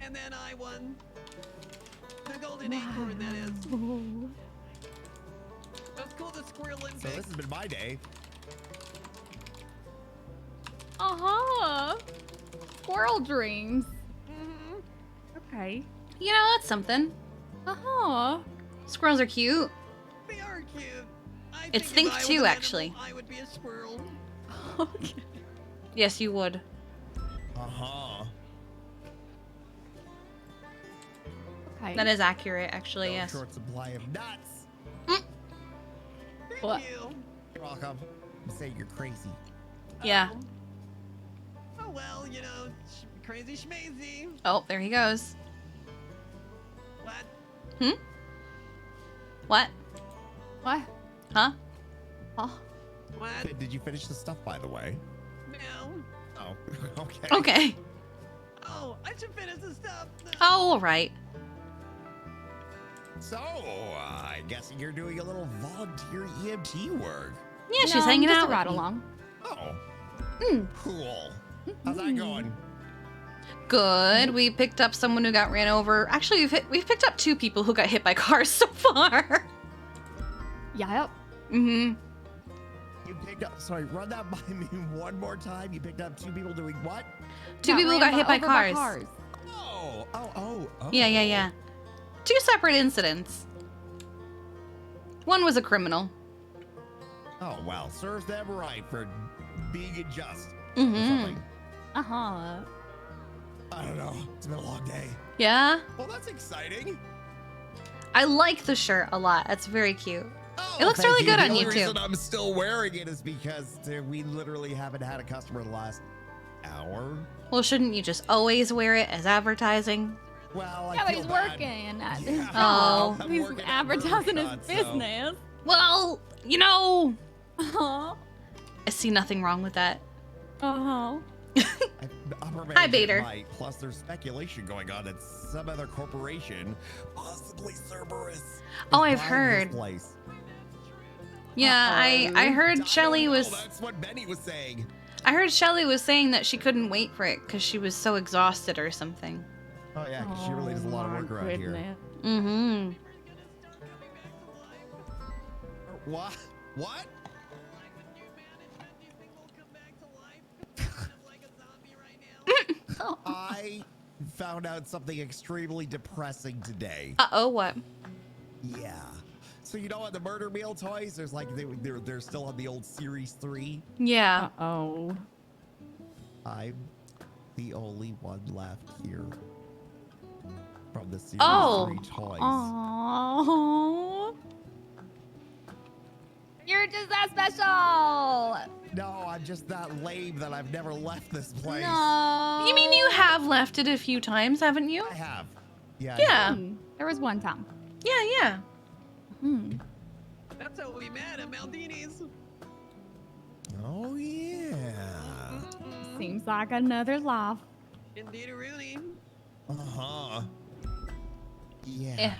And then I won the golden acorn, that is. Let's call the Squirrel Olympics. So this has been my day. Uh-huh. Squirrel dreams. Okay. You know, that's something. Uh-huh. Squirrels are cute. They are cute. It's think Think if I was 2, an actually. animal, I would be a squirrel. Okay. Yes, you would. Uh-huh. Okay. That is accurate, actually, No yes. short supply of nuts. Thank What? you. You're welcome. I'm saying you're crazy. Yeah. Oh well, you know, crazy schmazy. Oh, there he goes. What? Hmm? What? What? Huh? Oh. What? Did you finish the stuff, by the way? No. Oh, okay. Okay. Oh, I should finish the stuff. Oh, all right. So, I guess you're doing a little volunteer EMT work. Yeah, she's hanging just out a with ride me. along. Oh, Mm. cool. How's that going? Good. We picked up someone who got ran over. Actually, we've picked up 2 people who got hit by cars so far. Yep. Mm-hmm. You picked up, sorry, run that by me one more time. You picked up 2 people doing what? 2 people who got hit by cars. Oh. Yeah. 2 separate incidents. One was a criminal. Oh, well, serves them right for being unjust. Mm-hmm. Or something. Uh-huh. I don't know. It's been a long day. Yeah? Well, that's exciting. I like the shirt a lot. That's very cute. Oh, It looks thank really good on the you, only too. reason I'm still wearing it is because we literally haven't had a customer the last hour. Well, shouldn't you just always wear it as advertising? Well, Yeah, I but feel he's bad. working at Yeah. his Oh. job. I'm He's working at advertising his Burger King, so- business. Well, you know, Uh-huh. I see nothing wrong with that. Uh-huh. Upper Hi, management Bader. might, plus there's speculation going on that some other corporation, possibly Cerberus, Oh, is I've buying heard. this place. Yeah, I heard Shelly know, was That's what Benny was saying. I heard Shelly was saying that she couldn't wait for it because she was so exhausted or something. Oh yeah, because she really does a lot of work around here. Mm-hmm. What? What? I found out something extremely depressing today. Uh-oh, what? Yeah. So you know on the murder meal toys, there's like they're still on the old Series 3. Yeah. Uh-oh. I'm the only one left here from of the Series Oh. 3 toys. Aww. You're just that special. No, I'm just that lame that I've never left this place. No. You mean you have left it a few times, haven't you? I have. Yeah. Yeah. There was one time. Yeah. That's how we met at Maldini's. Oh, yeah. Seems like another life. Indeed, Rooney. Uh-huh. Yeah. Yeah.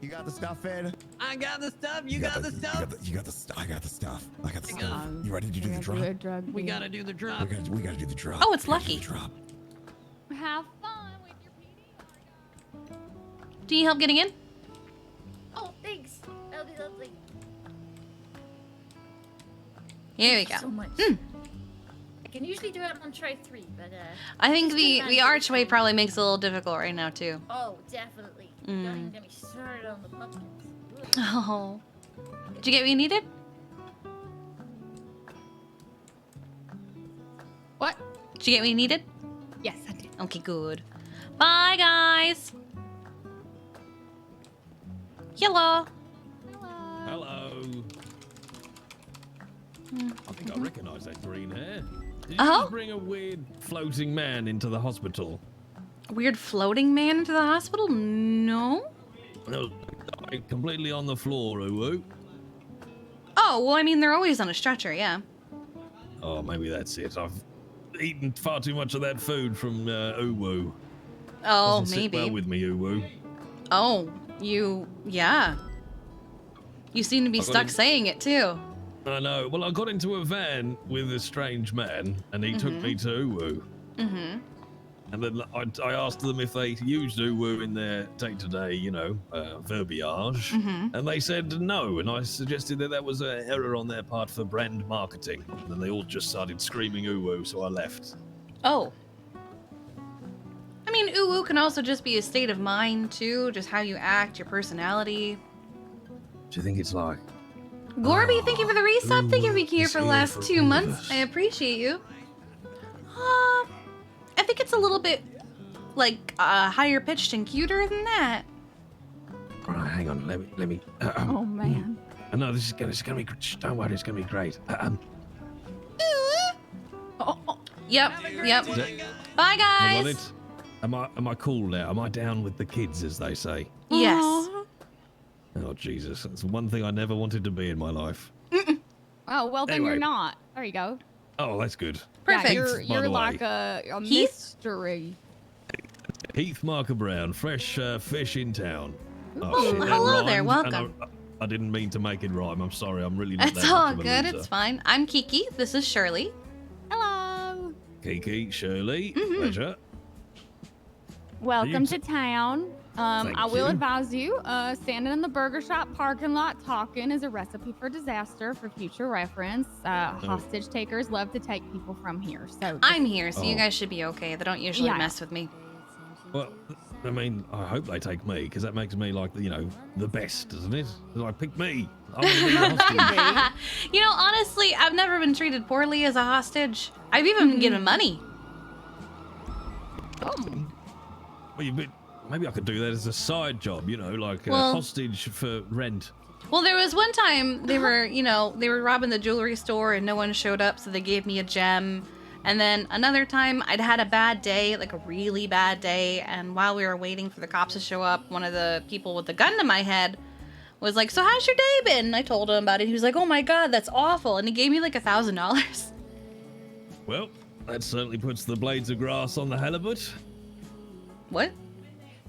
You got the stuff in? I got the stuff. You got the stuff. You got the stuff. I got the stuff. I got the Hang stuff. on. You ready to do the drop? We gotta do the drop. We gotta do the drop. Oh, it's We gotta do Lucky. the drop. Have fun with your PD. Do you need help getting in? Oh, thanks. That'll be lovely. Here we Thank you go. so much. Hmm. I can usually do it on try 3, but I think just the couldn't manage it. archway probably makes it a little difficult right now too. Oh, definitely. Mm. Don't even get me started on the pumpkins. Ugh. Oh. Did you get what you needed? What? Did you get what you needed? Yes, I did. Okay, good. Bye, guys. Hello. Hello. I think I recognise that green hair. Did you Uh-huh. just bring a weird floating man into the hospital? Weird floating man into the hospital? No. No, completely on the floor, ooh. Oh, well, I mean, they're always on a stretcher, yeah. Oh, maybe that's it. I've eaten far too much of that food from Uwu. Oh, Doesn't sit maybe. well with me, Uwu. Oh, yeah. You seem to be I got stuck in- saying it, too. I know. Well, I got into a van with a strange man, and he took me to Uwu. Mm-hmm. And then I asked them if they used Uwu in their day-to-day, verbiage. Mm-hmm. And they said no, and I suggested that was an error on their part for brand marketing. And then they all just started screaming Uwu, so I left. Oh. I mean, ooh can also just be a state of mind, too. Just how you act, your personality. Do you think it's like... Gorby, thank you for the resub. Thank you for being here it's for the here last for 2 all of months. us. I appreciate you. I think it's a little bit, higher pitched and cuter than that. All right, hang on, let me... Oh, man. No, this is gonna be... Shh, don't worry, it's gonna be great. Yep. Is it- Bye, I'm on guys. it. Am I cool now? Am I down with the kids, as they say? Yes. Oh, Jesus. That's one thing I never wanted to be in my life. Oh, well, then Anyway. you're not. There you go. Oh, that's good. Perfect. Yeah, By you're the like way. a Heath? mystery. Heath Marker Brown, fresh fish in town. Oh, shit, that hello there, rhymed, and welcome. I didn't mean to make it rhyme. I'm sorry. I'm really not It's that all much of a good. loser. It's fine. I'm Kiki. This is Shirley. Hello. Kiki, Shirley, Mhm. pleasure. Welcome to town. Thank I will you. advise you, standing in the burger shop parking lot talking is a recipe for disaster for future reference. Hostage takers love to take people from here. So I'm here, so you Oh. guys should be okay. They don't usually Yeah. mess with me. Well, I mean, I hope they take me, because that makes me like, the best, doesn't it? Like, pick me. I'm gonna be the hostage. You know, honestly, I've never been treated poorly as a hostage. I've even been given money. Well, maybe I could do that as a side job, like a Well- hostage for rent. Well, there was one time they were, they were robbing the jewelry store and no one showed up, so they gave me a gem. And then another time I'd had a bad day, like a really bad day, and while we were waiting for the cops to show up, one of the people with the gun to my head was like, "So how's your day been?" And I told him about it. He was like, "Oh my god, that's awful." And he gave me like $1,000. Well, that certainly puts the blades of grass on the halibut. What?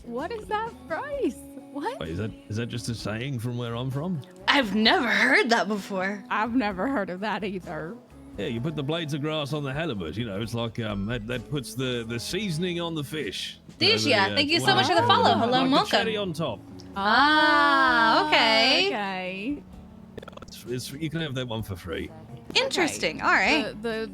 What is that phrase? What? Wait, is that just a saying from where I'm from? I've never heard that before. I've never heard of that either. Yeah, you put the blades of grass on the halibut. It's like that puts the seasoning on the fish. Deja, thank you so much for the follow. Hello like and the welcome. cherry on top. Ah, okay. Okay. You can have that one for free. Interesting. All right. The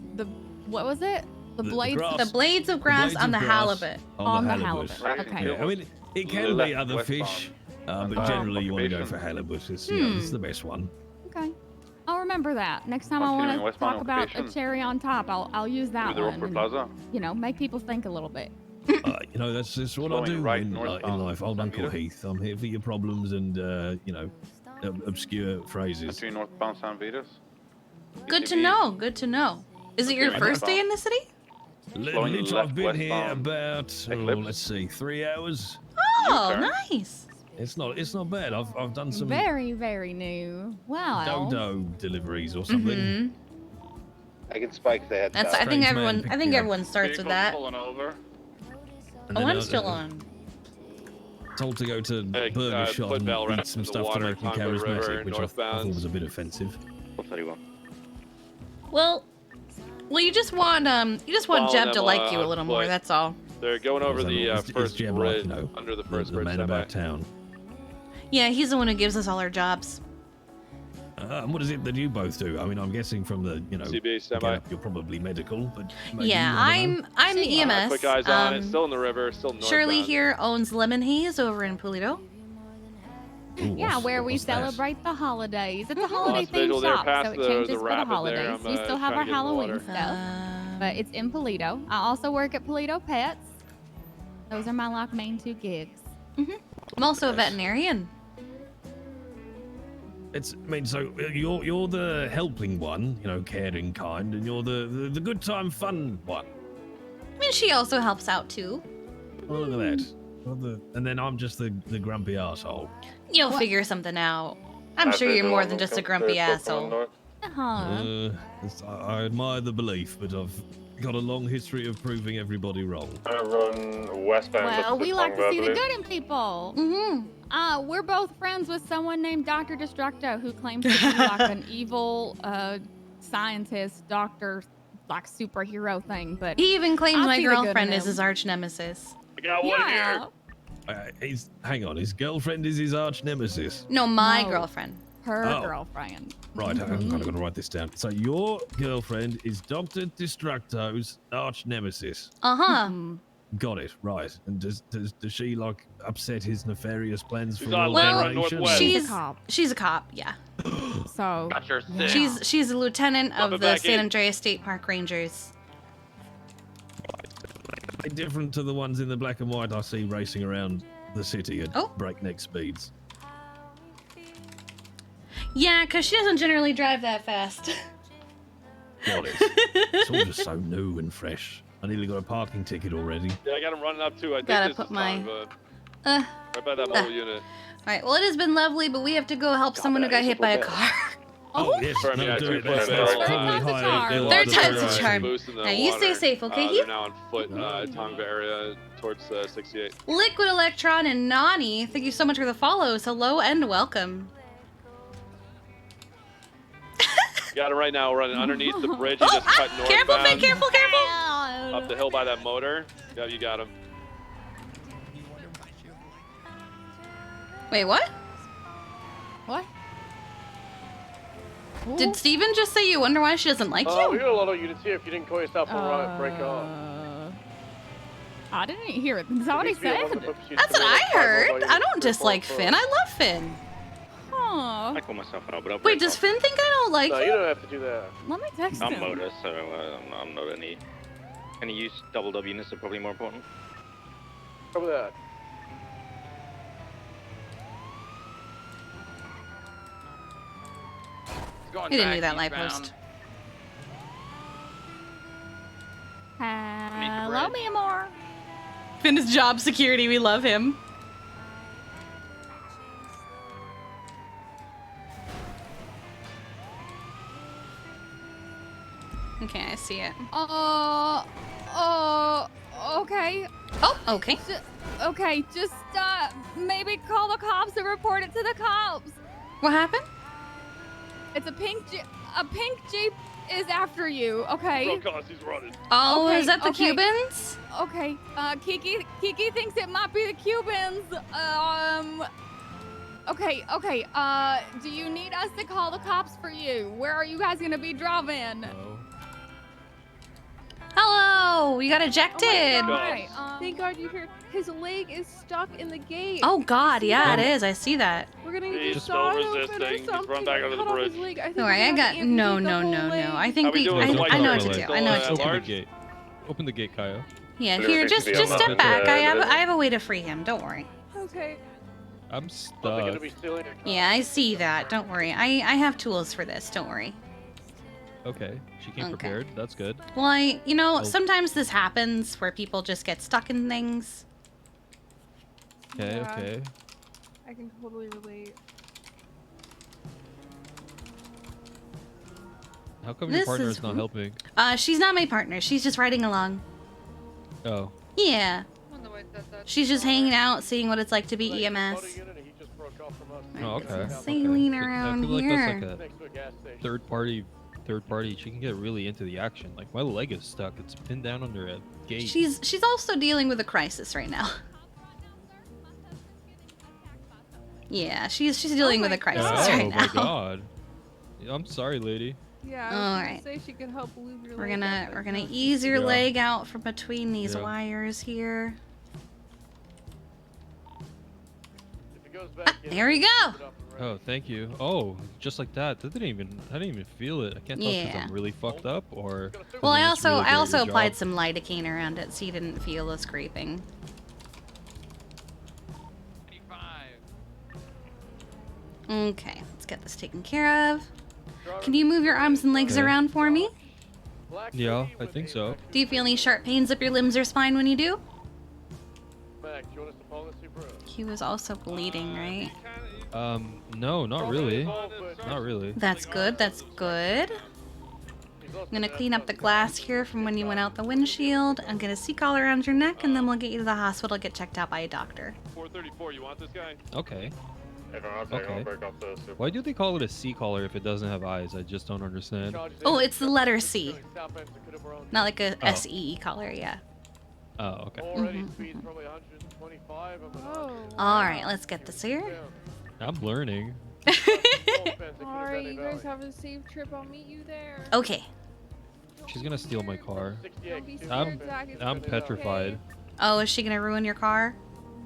what was it? The The blades. grass. The blades of grass blades on of the grass halibut. On the halibut. Okay. Yeah, I mean, it can be other fish, but generally you want to go for halibut. It's the best one. Okay. I'll remember that. Next time I Continuing want to westbound talk about a occupation. cherry on top, I'll use that Through the one. Rockford and, Plaza. make people think a little bit. You know, that's just what I Flowing do right in northbound, life. Old Uncle 100 Heath. I'm here for your problems and, you know, obscure phrases. Between northbound San Vitas. Good to know. Good to know. Is it your Okay, first day northbound. in the city? Flowing Lit, left I've been here westbound about, Eclipse. let's see, 3 hours. Oh, U-turn. nice. It's not bad. I've done some Very, very new. Wow. dodo deliveries or something. Mm-hmm. I can spike the head. That's. I think everyone starts with that. Pulling over. And Oh, then, I'm still on. Told to go to Burger Shop foot and bell eat wrapped some in the stuff to water, make me Congo River, charismatic, which I thought northbound. was a bit offensive. 31. Well, you just want Following Jeb them, to like you a on little more. foot. That's all. They're going over the Is first Jeb bridge, like, you know, under the first the bridge. man Stand by. about town. Yeah, he's the one who gives us all our jobs. And what is it that you both do? I mean, I'm guessing from the, you know, CB, stand by. you're probably medical, but maybe, Yeah, I don't know. I'm EMS. Quick eyes on it. Still in the river. Still northbound. Shirley here owns Lemon Haze over in Pulido. Ooh, Yeah, where we what's that? celebrate the holidays. It's a Lost holiday visual themed there, shop, past so it the changes for the rapid there. holidays. I'm, We still have trying our to get in the water. Halloween stuff, but it's in Polito. I also work at Polito Pets. Those are my like main two gigs. I'm also a veterinarian. I mean, so you're the helping one, you know, caring kind, and you're the good time fun one. I mean, she also helps out too. Oh, look at that. And then I'm just the grumpy asshole. You'll figure something out. I'm sure you're more than just a grumpy asshole. I admire the belief, but I've got a long history of proving everybody wrong. I run westbound. Well, we like to see the good in people. Mm-hmm. We're both friends with someone named Dr. Destructo who claims to be like an evil scientist, doctor, like superhero thing. But He even claims I my see the good in girlfriend is him. his arch nemesis. I got one here. Hang on, his girlfriend is his arch nemesis. No, my No. girlfriend. Her Oh. girlfriend. Right, I'm kind of going to write this down. So your girlfriend is Dr. Destructo's arch nemesis. Uh-huh. Got it, right. And does she, like, upset his nefarious plans for She's all on land right generation? northwest. She's a cop, yeah. So Got your six. She's a lieutenant Drop of it the back San in. Andreas State Park Rangers. Different to the ones in the black and white I see racing around the city at breakneck speeds. Yeah, because she doesn't generally drive that fast. Got it. It's all just so new and fresh. I nearly got a parking ticket already. Yeah, I got him running up too. I think Gotta this put is my- time, but Uh, right by that mobile unit. Alright, well, it has been lovely, but we have to go help someone who got hit by a car. Oh, yes. Sorry, No, yeah, do two it. That's players. clearly higher. Third time's the charm. Boost in the Now, you stay water. safe, okay, They're Heath? now on foot, Tonga area towards 68. Liquid Electron and Nani, thank you so much for the follows. Hello and welcome. Got him right now, running underneath the bridge. He just cut northbound. Careful, Finn, careful, careful! Up the hill by that motor. Yeah, you got him. Wait, what? What? Did Steven just say you wonder why she doesn't like We you? got a lot of units here. If you didn't call yourself a break off. I didn't hear it. That's what he said. That's what I heard. I don't dislike Finn. I love Finn. Huh. I call myself an outbreak. Wait, does Finn think I don't like No, you? you don't have to do that. Let me text I'm him. motor, so I'm not any use. Double W units are probably more important. Cover that. He didn't do that light post. Hello, me more. Finn is job security. We love him. Okay, I see it. Okay. Oh, okay. Okay, just maybe call the cops and report it to the cops. What happened? It's a pink Jeep is after you. Okay. Bro, cause he's running. Oh, Okay, is that the okay. Cubans? Okay. Kiki thinks it might be the Cubans. Okay. Do you need us to call the cops for you? Where are you guys gonna be driving? Hello, you got ejected. Thank God you hear his leg is stuck in the gate. Oh God, yeah, it is. I see that. We're gonna need He's to still saw him resisting. He's run back under the bridge. Don't worry, I got no. I think How we we. doing? I know what to Like, do. I know what to still, do. large? Open the gate, Kyle. Yeah, here, just step back. I have a way to free him. Don't worry. Okay. I'm stuck. Yeah, I see that. Don't worry. I have tools for this. Don't worry. Okay, she came Okay. prepared. That's good. Well, Oh. sometimes this happens where people just get stuck in things. Okay, Yeah. okay. I can totally relate. How come your This partner is- is not helping? She's not my partner. She's just riding along. Oh. Yeah. She's just hanging out, seeing what it's like to be EMS. Oh, okay. Sailing okay. around I feel like here. that's like a third party. She can get really into the action. Like my leg is stuck. It's pinned down under a gate. She's also dealing with a crisis right now. Yeah, she's dealing with a crisis right now. Oh my god. I'm sorry, lady. Yeah, All I was right. gonna say she could help lube your We're leg gonna up, but we're gonna no. ease your Yeah. leg out from between these Yeah. wires here. If it goes back in, There we go. Oh, thank you. Oh, just like that. I didn't even feel it. I can't tell if Yeah. I'm really fucked up or. Well, I I'm just really good at your applied job. some lidocaine around it so you didn't feel the scraping. Okay, let's get this taken care of. Can you move your arms and legs Okay. around for me? Yeah, I think so. Do you feel any sharp pains up your limbs or spine when you do? Mac, do you want us to follow this, bro? He was also bleeding, right? No, not really. Not really. That's good, that's good. I'm gonna clean up the glass here from when you went out the windshield. I'm gonna C-collar around your neck, and then we'll get you to the hospital, get checked out by a doctor. 434, you want this guy? Okay. Okay. Break off the super. Why do they call it a C collar if it doesn't have eyes? I just don't understand. Oh, it's the letter C. Not like a Oh. S-E-E collar, yeah. Oh, okay. Already speed's probably 125. Alright, let's get this here. I'm learning. Alright, you guys have a safe trip. I'll meet you there. Okay. She's gonna steal my car. Don't be scared, I'm Zach. It's I'm gonna be petrified. Oh, is she gonna ruin your car?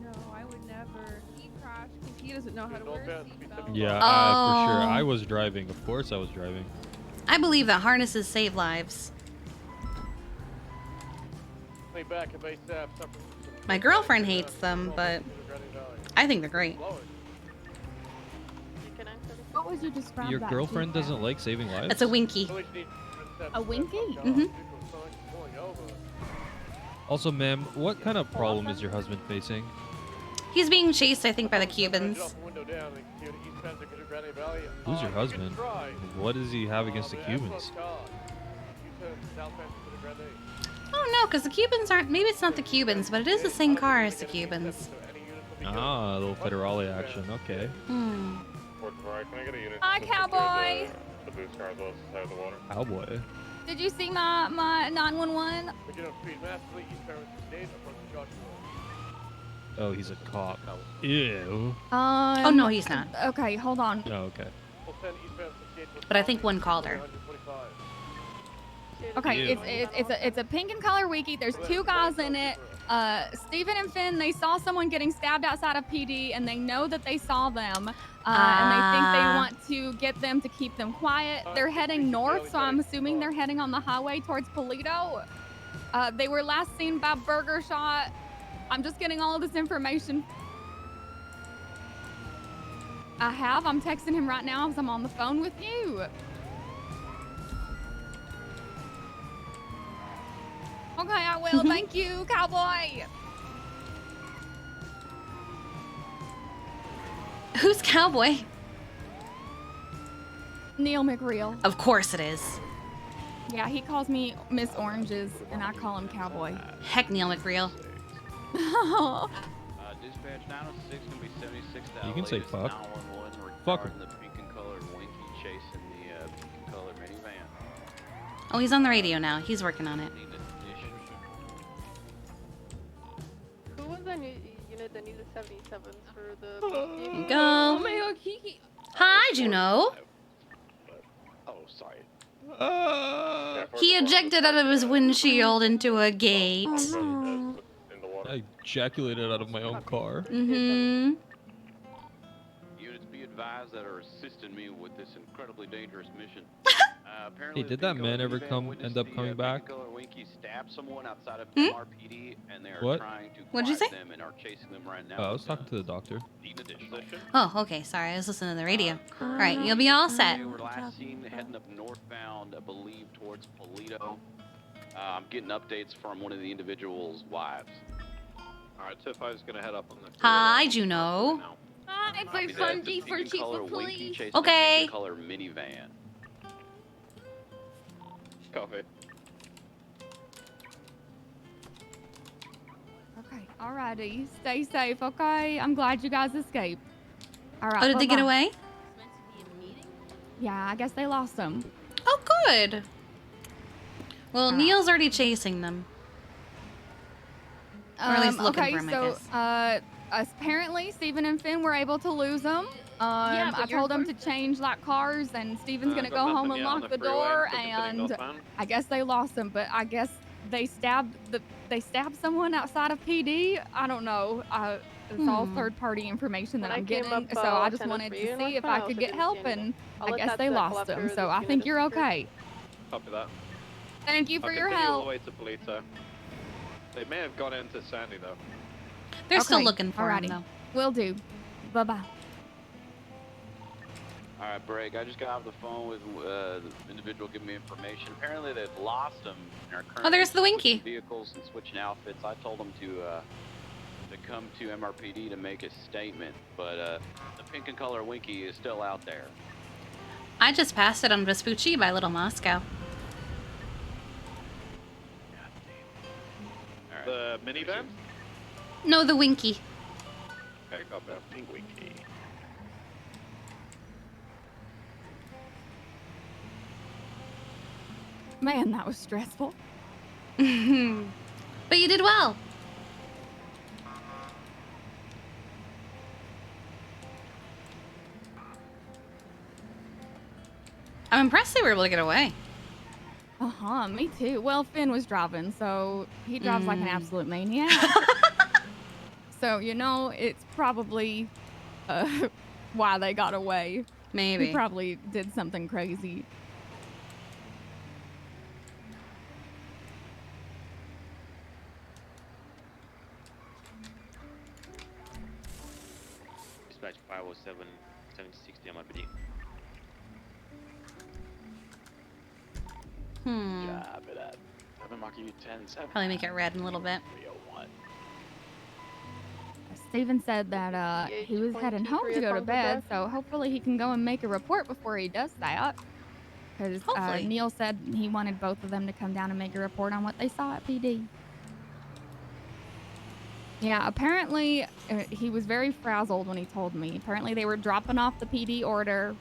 No, I would never. He crashed because he doesn't know how to wear a seatbelt. Yeah, for sure. I was driving. Of course, I was driving. I believe that harnesses save lives. My girlfriend hates them, but I think they're great. What would you describe Your that girlfriend to? doesn't like saving lives? That's a winky. A winky? Mm-hmm. Also, ma'am, what kind of problem is your husband facing? He's being chased, I think, by the Cubans. Who's your husband? What does he have against the Cubans? Oh no, because the Cubans aren't. Maybe it's not the Cubans, but it is the same car as the Cubans. Ah, a little federale action. Okay. Hmm. Can I get a unit? Hi, cowboy. The boost car as well as the side of the water. Cowboy. Did you see my 911? Oh, he's a cop. Ew. Oh no, he's not. Okay, hold on. Oh, okay. But I think one called her. Okay, Ew. it's a pink and color wiki. There's two guys in it. Steven and Finn, they saw someone getting stabbed outside of PD, and they know that they saw them, and they think they want to get them to keep them quiet. They're heading north, so I'm assuming they're heading on the highway towards Polito. They were last seen by Burger Shot. I'm just getting all of this information. I'm texting him right now as I'm on the phone with you. Okay, I will. Thank you, cowboy. Who's Cowboy? Neil McReal. Of course it is. Yeah, he calls me Miss Oranges, and I call him Cowboy. Heck, Neil McReal. Dispatch 906 gonna be 76 to You can say latest fuck. 911 Fuck regarding the pink and colored winky chasing the pink and colored minivan. Oh, he's on the radio now. He's working on it. Who was the new unit that needed 77s for the... There you go. Oh my god, Kiki. Hi, Juno. Oh, sorry. He ejected out of his windshield into a gate. I ejaculated out of my own car. Mm-hmm. Units be advised that are assisting me with this incredibly dangerous mission. Apparently Hey, did the that man ever minivan witnessed end up the, coming back? Color Winky stabbed someone outside of Hmm? MRPD, and they are What? trying to What'd you quiet say? them and are chasing them right now. Oh, I with was talking to the doctor. Need additional. Oh, okay. Sorry, I was listening to the radio. All right, you'll be all set. They were last seen heading up northbound, I believe, towards Polito. I'm getting updates from one of the individuals' wives. All right, Tiff, I was gonna head up on the. Hi, Juno. Hi, for Fundy for Chief of Police. Okay. Color minivan. Coffee. Okay, alrighty. Stay safe, okay? I'm glad you guys escaped. All right. Oh, did they get bye-bye. away? Yeah, I guess they lost them. Oh, good. Well, Neil's already chasing them. Or at least looking for him, I guess. Apparently, Steven and Finn were able to lose them. Yeah, but I told them to change like cars, and Steven's gonna go home and lock the door, and I guess they lost them. But I guess they stabbed someone outside of PD. I don't know. It's all third-party information that I'm getting, so I just wanted to see if I could get help, and I guess they lost them. So I think you're okay. Copy that. Thank you for your All help. the way to Polito. They may have gone into Sandy though. They're still Okay, looking for him, alrighty. though. Will do. Bye-bye. All right, break. I just got off the phone with the individual giving me information. Apparently, they've lost them. And are currently there's the Winky. switching vehicles and switching outfits. I told them to come to MRPD to make a statement, but the pink and color Winky is still out there. I just passed it on Vespucci by Little Moscow. The minivan? No, the Winky. Okay, got that. Pink Winky. Man, that was stressful. But you did well. I'm impressed they were able to get away. Uh-huh, me too. Well, Finn was driving, so he drives like an absolute maniac. So, you know, it's probably why they got away. Maybe. He probably did something crazy. Dispatch 507 7060 MRPD. Job it up. I've been marking you 10-7. Probably make it red in a little bit. 301. Steven said that he was heading home to go to bed, so hopefully he can go and make a report before he does that. Because Neil said he wanted both of them to come down and make a report on what they saw at PD. Yeah, apparently he was very frazzled when he told me. Apparently they were dropping off the PD order.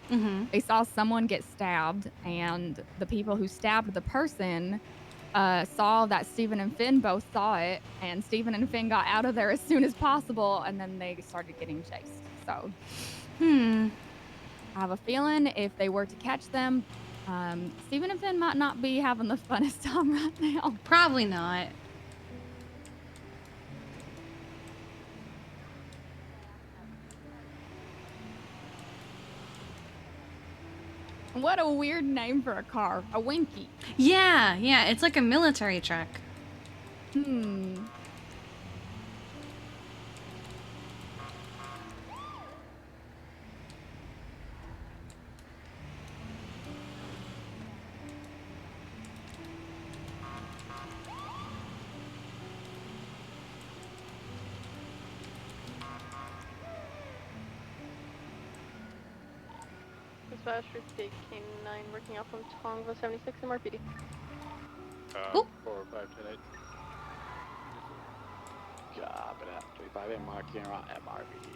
They saw someone get stabbed, and the people who stabbed the person saw that Steven and Finn both saw it, and Steven and Finn got out of there as soon as possible, and then they started getting chased. So, I have a feeling if they were to catch them, Steven and Finn might not be having the funnest time right now. Probably not. What a weird name for a car. A Winky. Yeah, it's like a military truck. Dispatch 58K9 working out from Tonga 76 MRPD. 4510 Job it up. 35 marking around MRPD.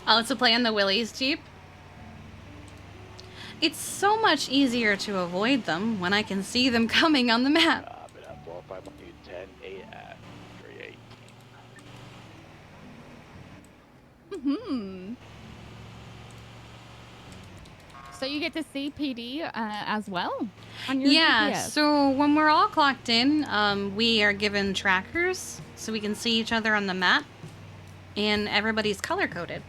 Oh, it's a play on the Willys Jeep? It's so much easier to avoid them when I can see them coming on the map. Job it up. 45 marking 10 AF 318. So you get to see PD as well on your Yeah, GPS. so when we're all clocked in, we are given trackers so we can see each other on the map, and everybody's color-coded.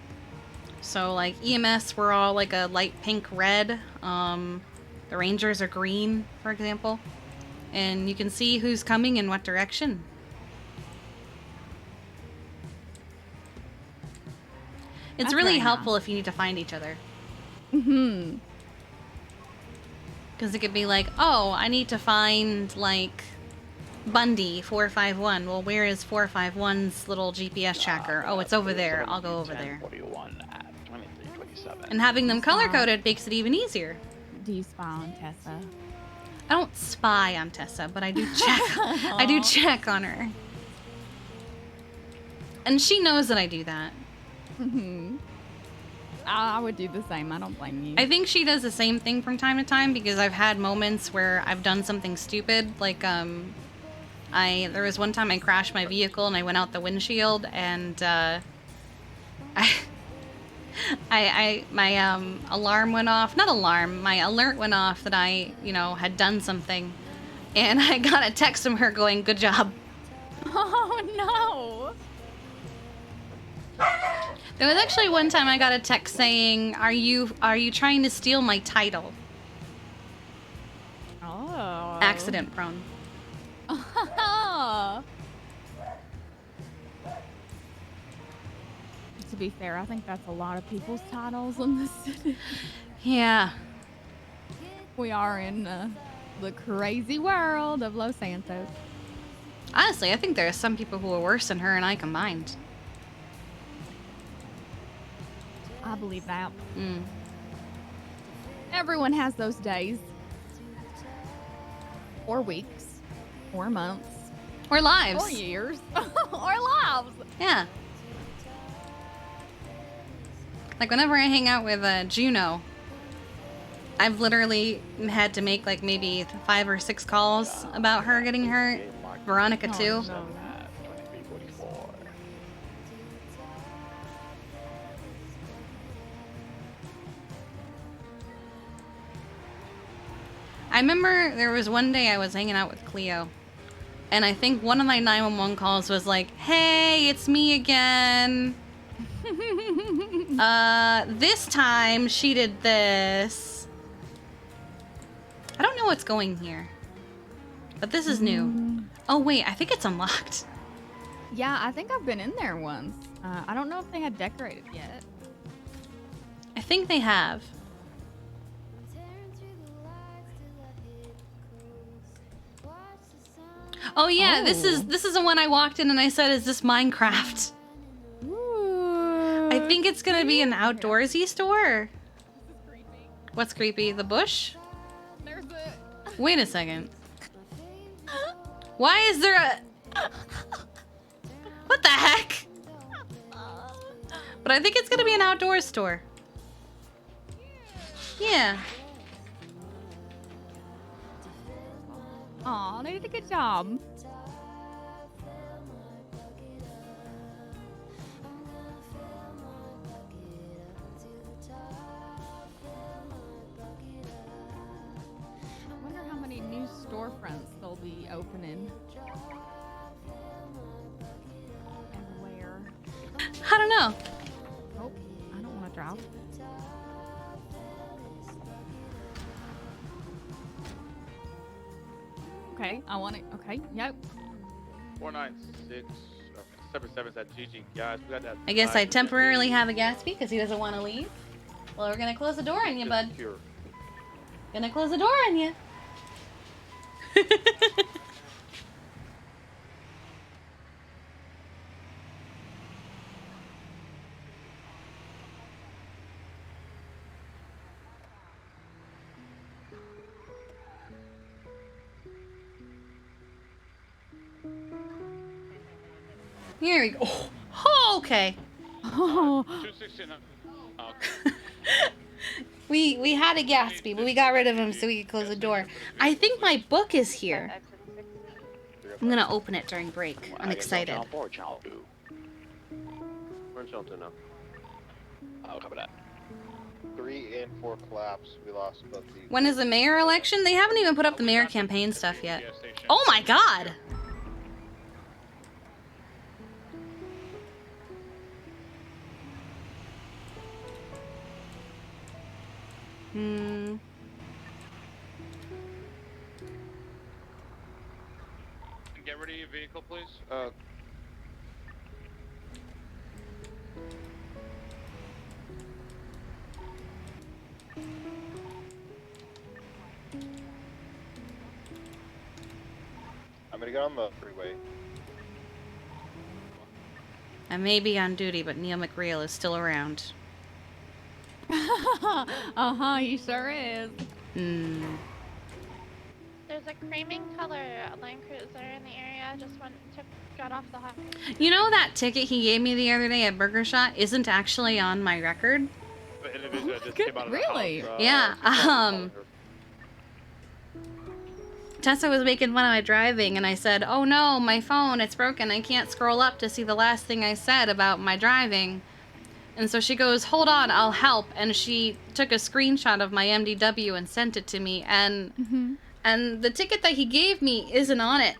So like EMS, we're all like a light pink red. The Rangers are green, for example. And you can see who's coming in what direction. It's That's really very helpful if you need to find each other. Mm-hmm. Because it could be like, oh, I need to find, like, Bundy 451. Well, where is 451's little GPS tracker? Oh, it's over there. I'll go over there. 41 at 23:27. And having them color-coded makes it even easier. Do you spy on Tessa? I don't spy on Tessa, but I do check. I do check on her. And she knows that I do that. Mm-hmm. I would do the same. I don't blame you. I think she does the same thing from time to time because I've had moments where I've done something stupid. Like, there was one time I crashed my vehicle and I went out the windshield and, my alarm went off. Not alarm, my alert went off that I, had done something. And I got a text from her going, "Good job." Oh, no. There was actually one time I got a text saying, are you trying to steal my title? Oh. Accident prone. To be fair, I think that's a lot of people's titles in the city. Yeah. We are in the crazy world of Los Santos. Honestly, I think there are some people who are worse than her and I combined. I believe that. Mm. Everyone has those days. Or weeks. Or months. Or lives. Or years. Or lives. Yeah. Like whenever I hang out with Juno, I've literally had to make like maybe 5 or 6 calls about her getting hurt. Veronica too. No. I remember there was one day I was hanging out with Cleo, and I think one of my 911 calls was like, "Hey, it's me again. This time she did this." I don't know what's going here, but this is new. Oh wait, I think it's unlocked. Yeah, I think I've been in there once. I don't know if they had decorated yet. I think they have. Oh yeah, this is the one I walked in and I said, "Is this Minecraft?" Ooh, I think it's gonna be an outdoorsy store. What's creepy? The bush? There's a... Wait a second. Why is there a... What the heck? But I think it's gonna be an outdoor store. Yeah. Aw, they did a good job. I wonder how many new storefronts they'll be opening. And where. I don't know. Oh, I don't want to drive. Okay, I want it. Okay, yep. 496 77's at GG. Guys, we got that. I guess I temporarily have a Gatsby because he doesn't want to leave. Well, we're gonna close the door on you, bud. Gonna close the door on you. Here we go. Oh, okay. Oh. 269. Okay. We had a Gatsby, but we got rid of him so we could close the door. I think my book is here. I'm gonna open it during break. I'm excited. Where's y'all to now? I'll cover that. 3 and 4 collapse. We lost both these. When is the mayor election? They haven't even put up the mayor campaign stuff yet. Oh my god! Hmm. Get ready your vehicle, please. I'm gonna get on the freeway. I may be on duty, but Neil McReal is still around. Uh-huh, he sure is. Hmm. There's a creaming color Land Cruiser in the area. Just got off the hot. You know that ticket he gave me the other day at Burger Shot isn't actually on my record? The individual just came out of the Really? house. Yeah. Tessa was making fun of my driving, and I said, "Oh no, my phone, it's broken. I can't scroll up to see the last thing I said about my driving." And so she goes, "Hold on, I'll help." And she took a screenshot of my MDW and sent it to me, and and the ticket that he gave me isn't on it.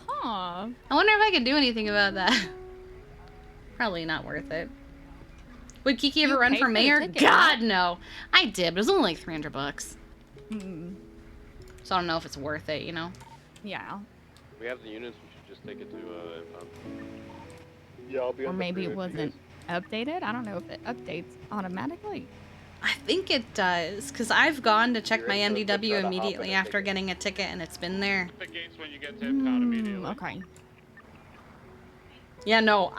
Huh. I wonder if I could do anything about that. Probably not worth it. Would Kiki ever run paid for for the mayor? ticket, God, right? no. I did, but it was only like $300. Hmm. So I don't know if it's worth it, you know? Yeah. We have the units. We should just take it to impound. Yeah, I'll be Or on the maybe it freeway if you wasn't updated. I don't know if it updates automatically. I think it does, because I've gone to check You're my into it, but MDW try to hop immediately in and after take it. getting a ticket, and it's been there. The gates when you get to impound immediately. Okay. Yeah, no,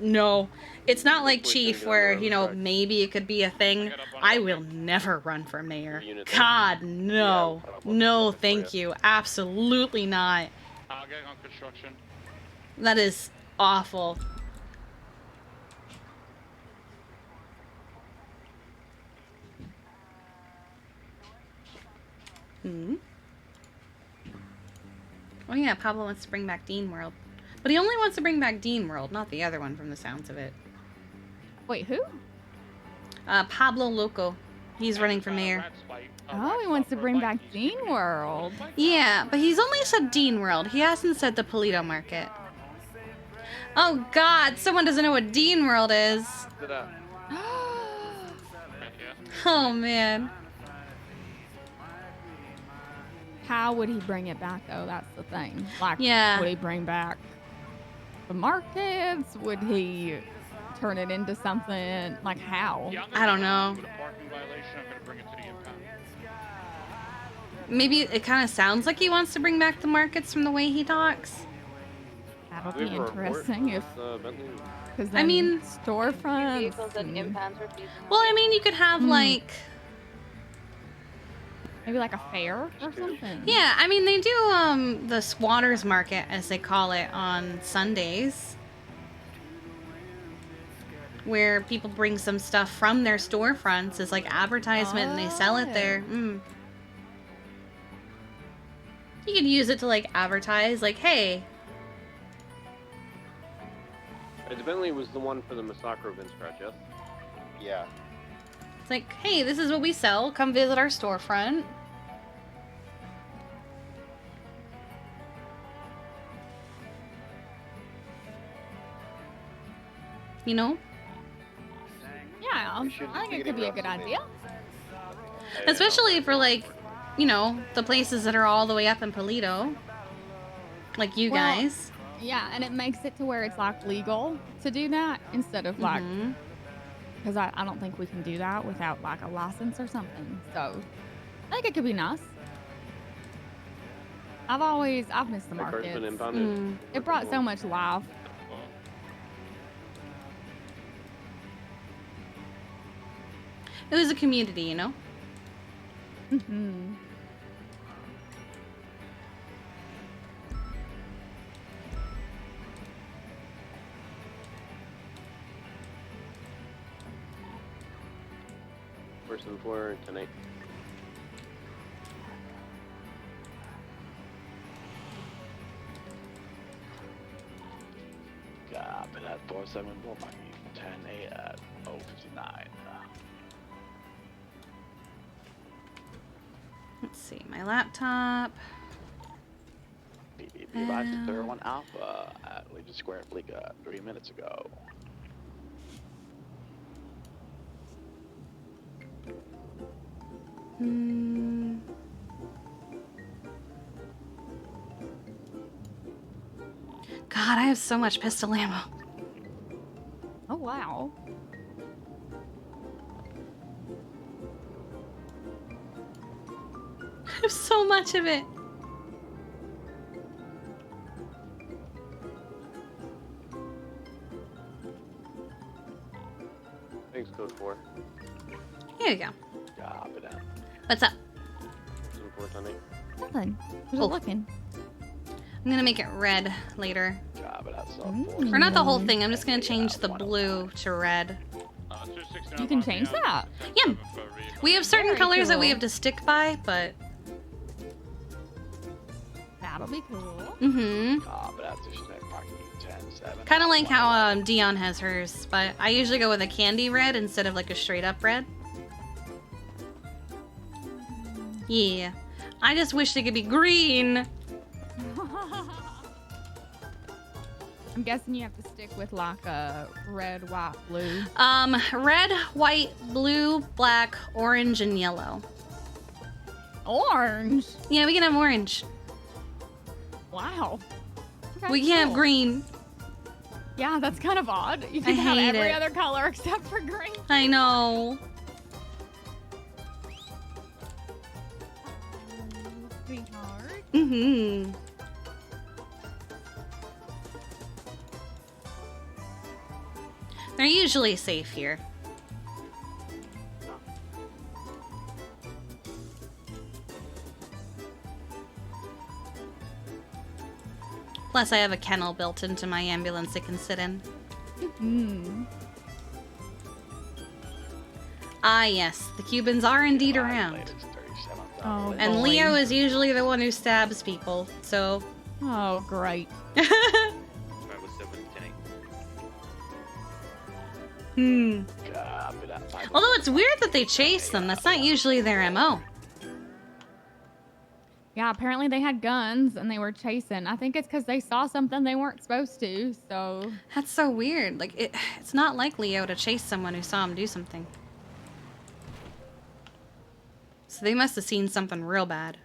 no. It's not like Hopefully Chief it's gonna where, get you around know, the track. maybe it could be a thing. I will never run for mayor. Unit there. God, no. No, thank you. Absolutely not. I'll get on construction. That is awful. Hmm. Oh yeah, Pablo wants to bring back Dean World. But he only wants to bring back Dean World, not the other one from the sounds of it. Wait, who? Pablo Loco. He's running for mayor. Oh, he wants to bring back Dean World. Yeah, but he's only said Dean World. He hasn't said the Polito Market. Oh God, someone doesn't know what Dean World is. Oh man. How would he bring it back, though? That's the thing. Like, Yeah. would he bring back the markets? Would he turn it into something? Like, how? I don't know. With a parking violation, I'm gonna bring it to the impound. Maybe it kind of sounds like he wants to bring back the markets from the way he talks. That'll Do we be have a report interesting if... on Bentley? Because I mean... storefronts... Well, I mean, you could have, like... Maybe like a fair or something. Yeah, I mean, they do the squatters market, as they call it, on Sundays. Where people bring some stuff from their storefronts as, like, advertisement, and they sell it there. Mm. You could use it to, like, advertise, like, hey... The Bentley was the one for the massacre event scratch, yes? Yeah. It's like, hey, this is what we sell. Come visit our storefront. You know? Yeah, I think it could be a good idea. Especially for, like, you know, the places that are all the way up in Polito. Like you Well, guys. Yeah, and it makes it to where it's like legal to do that instead of like, because I don't think we can do that without like a license or something. So I think it could be nice. I've missed the That car's been markets. impounded. It brought so much life. It was a community, you know? Mm-hmm. Person 4 tonight. Copy that 47 Bullpucky 10-8 at 059. Let's see, my laptop. BBB arrived to 31 Alpha at Legion Square Fleeka 3 minutes ago. God, I have so much pistol ammo. Oh, wow. I have so much of it. Thanks, Code 4. Here you go. Job it out. What's up? Nothing. Who's Oh. looking? I'm gonna make it red later. Job it out. Or not the whole thing, I'm just gonna change the blue to red. You can change that. Yeah. We have certain Very colors that we cool. have to stick by, but... That'll be cool. Mm-hmm. Job it out. There's no fucking 10, 7. Kind of like how Dion has hers, but I usually go with a candy red instead of like a straight up red. Yeah. I just wish they could be green. I'm guessing you have to stick with like a red, white, blue. Red, white, blue, black, orange, and yellow. Orange? Yeah, we can have orange. Wow. Okay, We can't have cool. green. Yeah, that's kind of odd. You I can have hate every it. other color except for green. I know. Sweetheart. Mm-hmm. They're usually safe here. Plus, I have a kennel built into my ambulance it can sit in. Ah, yes, the Cubans are indeed around. Oh, And boy. Leo is usually the one who stabs people, so... Oh, great. Hmm. Although it's weird that they chase them. That's not usually their MO. Yeah, apparently they had guns and they were chasing. I think it's because they saw something they weren't supposed to, so... That's so weird. Like, it's not like Leo to chase someone who saw him do something. So they must have seen something real bad.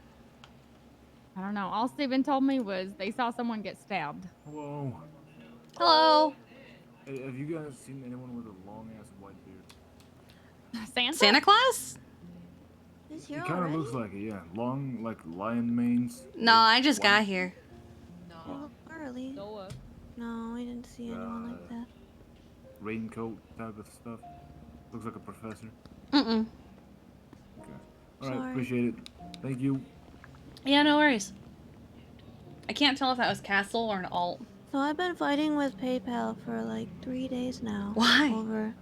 I don't know. All Steven told me was they saw someone get stabbed. Hello. Hello. Hey, have you guys seen anyone with a long ass white beard? Santa? Santa Claus? Is It kind of looks like it, yeah. Long, like lion manes. No, I just got here. Oh, early. No, we didn't see anyone like that. Raincoat type of stuff. Looks like a professor. Mm-mm. Okay. All right, Sorry. appreciate it. Thank you. Yeah, no worries. I can't tell if that was Castle or an alt. So I've been fighting with PayPal for like 3 days now. Why? Over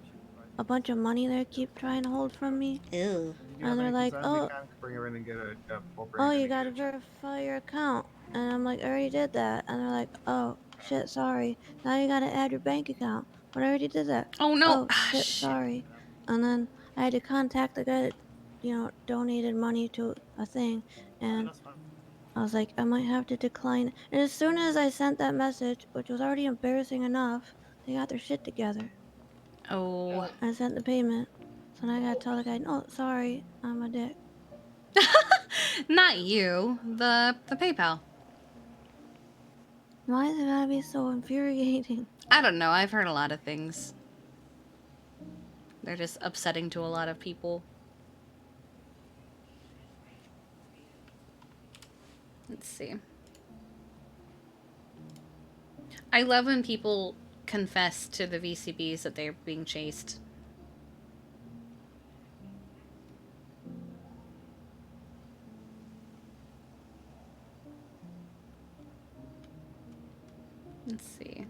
a bunch of money they keep trying to hold from me. Ew. And they're like, oh, Bring her in and get a full oh, you gotta verify your account. And I'm like, I already did that. And they're like, oh, shit, sorry. Now you gotta add your bank account. But I already did that. Oh, no. Oh, shit, sorry. And then I had to contact the guy that, you know, donated money to a thing. And I was like, I might have to decline. And as soon as I sent that message, which was already embarrassing enough, they got their shit together. Oh. I sent the payment. So now I gotta tell the guy, no, sorry, I'm a dick. Not you. The PayPal. Why is it gotta be so infuriating? I don't know. I've heard a lot of things. They're just upsetting to a lot of people. Let's see. I love when people confess to the VCBs that they're being chased. Let's see.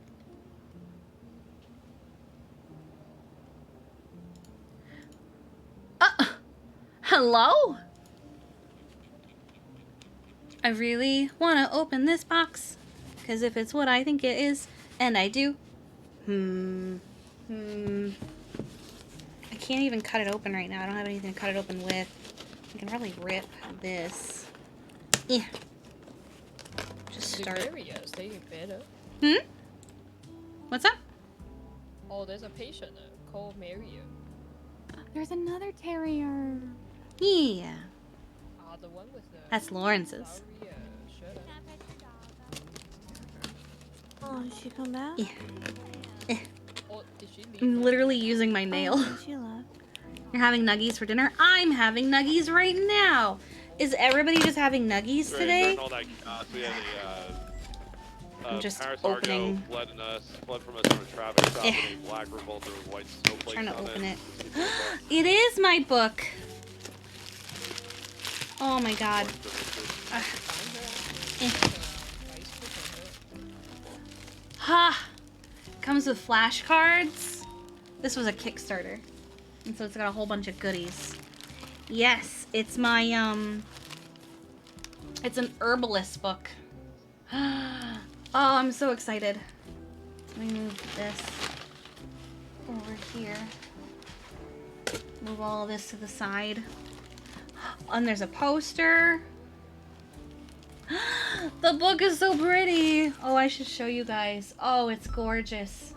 Hello? I really want to open this box. Because if it's what I think it is, and I do. I can't even cut it open right now. I don't have anything to cut it open with. I can probably rip this. Yeah. Just start. Areas, they better. What's up? Oh, there's a patient called Mario. There's another terrier. Yeah. The one with the That's Lawrence's. Oh, did she come back? Yeah. Oh, did she leave? I'm literally using my nail. Oh, she left. You're having nuggies for dinner? I'm having nuggies right now. Is everybody just having nuggies today? All that, we had I'm just Paris opening. Argo fled from us on a traffic stop in a black revolter with white snowflakes Trying to on open it. it. It is my book. Oh my god. Ha! Comes with flashcards. This was a Kickstarter. And so it's got a whole bunch of goodies. Yes, it's my, it's an herbalist book. Oh, I'm so excited. Let me move this over here. Move all this to the side. And there's a poster. The book is so pretty. Oh, I should show you guys. Oh, it's gorgeous.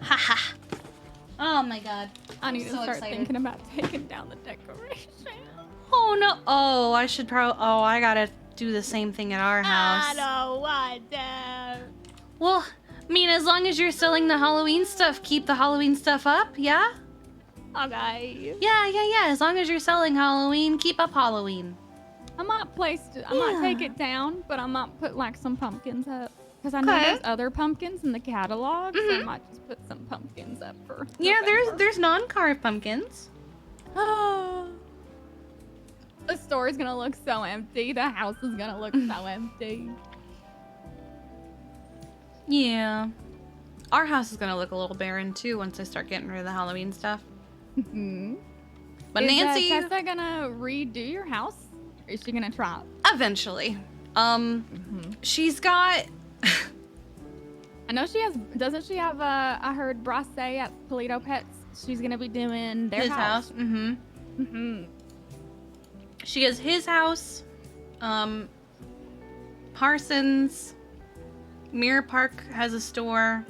Haha. Oh my god. I need I'm to so start excited. thinking about taking down the decoration. Oh no. Oh, I should probably. Oh, I gotta do the same thing at our house. I don't want that. Well, I mean, as long as you're selling the Halloween stuff, keep the Halloween stuff up, yeah? Okay. Yeah. As long as you're selling Halloween, keep up Halloween. I might take it down, but I might put like some pumpkins up. Because I know Okay. there's other pumpkins in the catalog, so I might just put some pumpkins up for Yeah, November. there's non-carved pumpkins. Oh. The store's gonna look so empty. The house is gonna look so empty. Yeah. Our house is gonna look a little barren too once I start getting rid of the Halloween stuff. But Is Nancy, Tessa gonna redo your house? Or is she gonna try? eventually. She's got. I know she has. Doesn't she have? I heard Brasse at Polito Pets. She's gonna be doing their his house. She has his house. Parsons. Mirror Park has a store.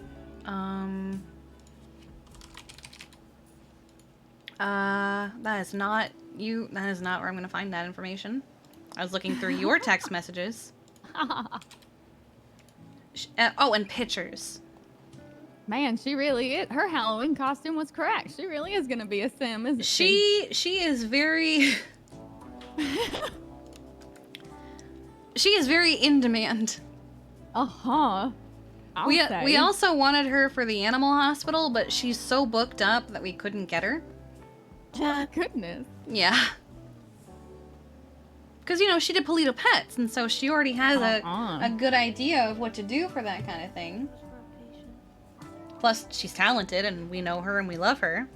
That is not you. That is not where I'm gonna find that information. I was looking through your text messages. Oh, and pictures. Man, she really is. Her Halloween costume was correct. She really is gonna be a sim, isn't she? She is very. She is very in demand. We also wanted her for the animal hospital, but she's so booked up that we couldn't get her. Oh, goodness. Yeah. Because, you know, she did Polito Pets, and so she already has a good idea of what to do for that kind of thing. Plus, she's talented, and we know her and we love her.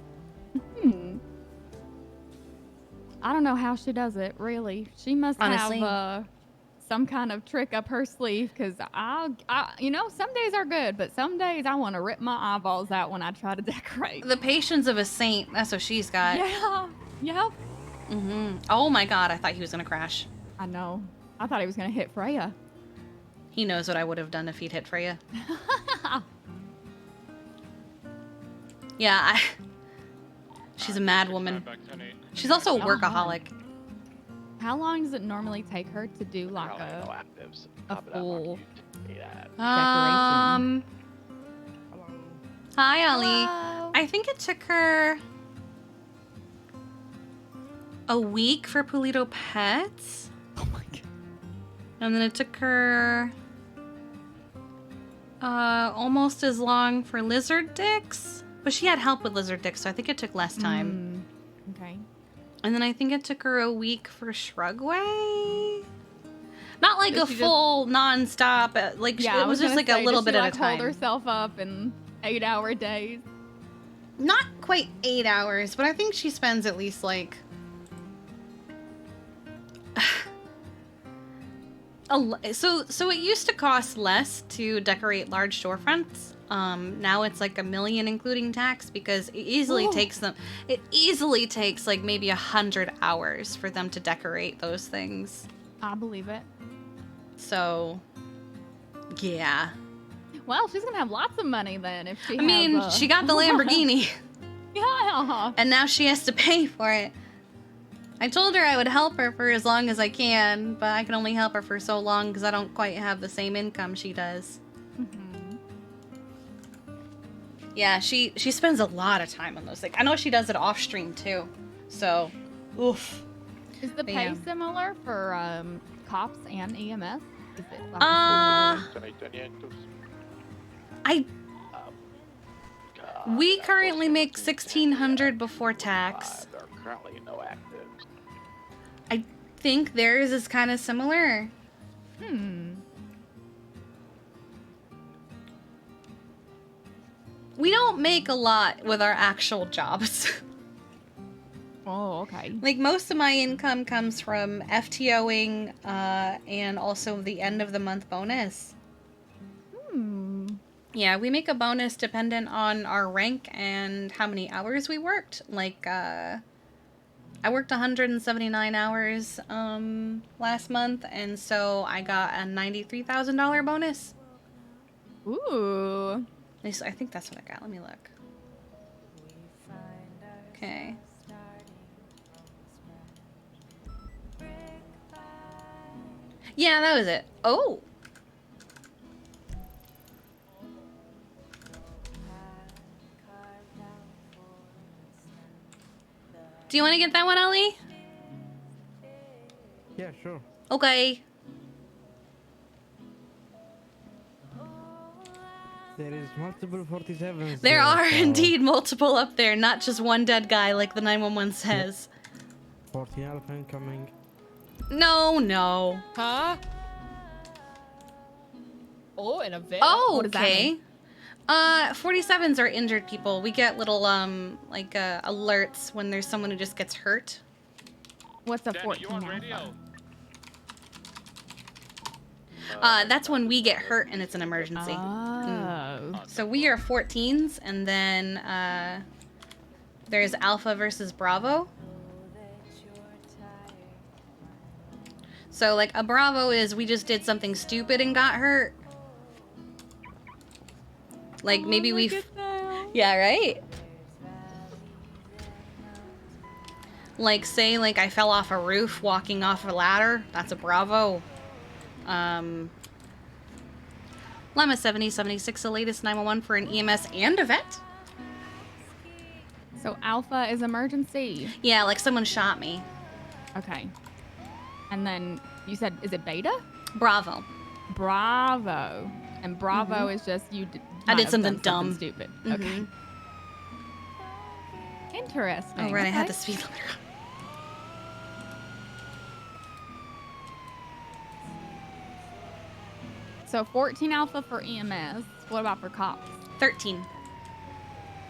I don't know how she does it, really. She must Honestly. have some kind of trick up her sleeve, because you know, some days are good, but some days I want to rip my eyeballs out when I try to decorate. The patience of a saint, that's what she's got. Yeah. Yep. Oh my god, I thought he was going to crash. I know. I thought he was going to hit Freya. He knows what I would have done if he'd hit Freya. Yeah, she's a mad woman. She's also a workaholic. How long does it normally take her to do like a full decoration? Hi, Ollie. Hello. I think it took her a week for Polito Pets. Oh my god. And then it took her almost as long for Lizard Dicks. But she had help with Lizard Dicks, so I think it took less time. Okay. And then I think it took her a week for Shrugway. Not like Did a she full non-stop. Like Yeah, it was just like a little bit at at a time. Hold herself up in 8-hour days. Not quite 8 hours, but I think she spends at least like so it used to cost less to decorate large storefronts. Now it's like $1 million including tax, because it easily takes like maybe 100 hours for them to decorate those things. I believe it. So yeah. Well, she's gonna have lots of money then if she. I mean, she got the Lamborghini. Yeah. And now she has to pay for it. I told her I would help her for as long as I can, but I can only help her for so long because I don't quite have the same income she does. Yeah, she spends a lot of time on those things. I know she does it off stream too. So, oof. Is the pay similar for cops and EMS? Is it we currently make $1,600 before tax. There are currently no actives. I think theirs is kind of similar. We don't make a lot with our actual jobs. Oh, okay. Like, most of my income comes from FTOing and also the end of the month bonus. Yeah, we make a bonus dependent on our rank and how many hours we worked. Like, I worked 179 hours last month, and so I got a $93,000 bonus. Ooh. At least I think that's what I got. Let me look. Okay. Yeah, that was it. Oh. Do you want to get that one, Ellie? Yeah, sure. Okay. There is multiple 47s. There are indeed multiple up there, not just one dead guy like the 911 says. 40 alpha incoming. No, no. Huh? Oh, in a vet. Oh, What does that okay. mean? 47s are injured people. We get little like alerts when there's someone who just gets hurt. What's a Danny, 14 you on alpha? radio? That's when we get hurt and it's an emergency. So we are 14s, and then there's Alpha versus Bravo. So, like, a Bravo is we just did something stupid and got hurt. Like, maybe we... Yeah, right? Like, say, like, I fell off a roof walking off a ladder. That's a Bravo. Llama 7076, the latest 911 for an EMS and a vet. So Alpha is emergency. Yeah, like someone shot me. Okay. And then you said, is it Beta? Bravo. Bravo. And Bravo is just you. I did have something done dumb. Stupid. Okay. Interesting. Oh, right, I had Okay. the speed limiter on. So 14 Alpha for EMS. What about for cops? 13.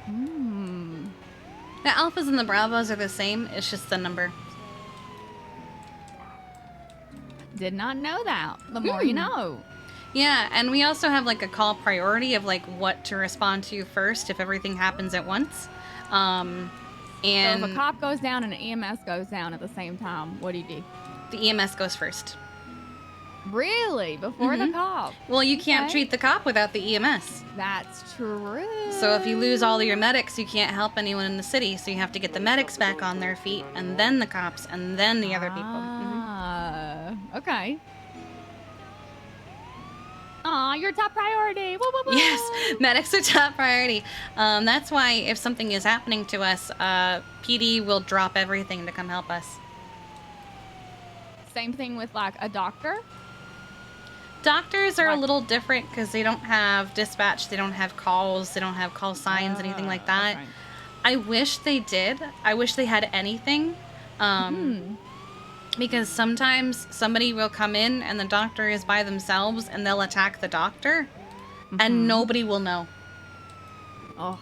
Hmm. The Alphas and the Bravos are the same. It's just the number. Did not know that. The more you know. Yeah, and we also have like a call priority of like what to respond to first if everything happens at once. And So if a cop goes down and an EMS goes down at the same time, what do you do? the EMS goes first. Really? Before the cop? Well, you can't Okay. treat the cop without the EMS. That's true. So if you lose all your medics, you can't help anyone in the city. So you have to get the medics back on their feet, and then the cops, and then the other people. Ah, okay. Aw, your top priority. Woo, woo, woo. Yes, medics are top priority. That's why if something is happening to us, PD will drop everything to come help us. Same thing with like a doctor. Doctors are a little different because they don't have dispatch, they don't have calls, they don't have call signs, anything like that. okay. I wish they did. I wish they had anything. Because sometimes somebody will come in and the doctor is by themselves and they'll attack the doctor and nobody will know. Oh.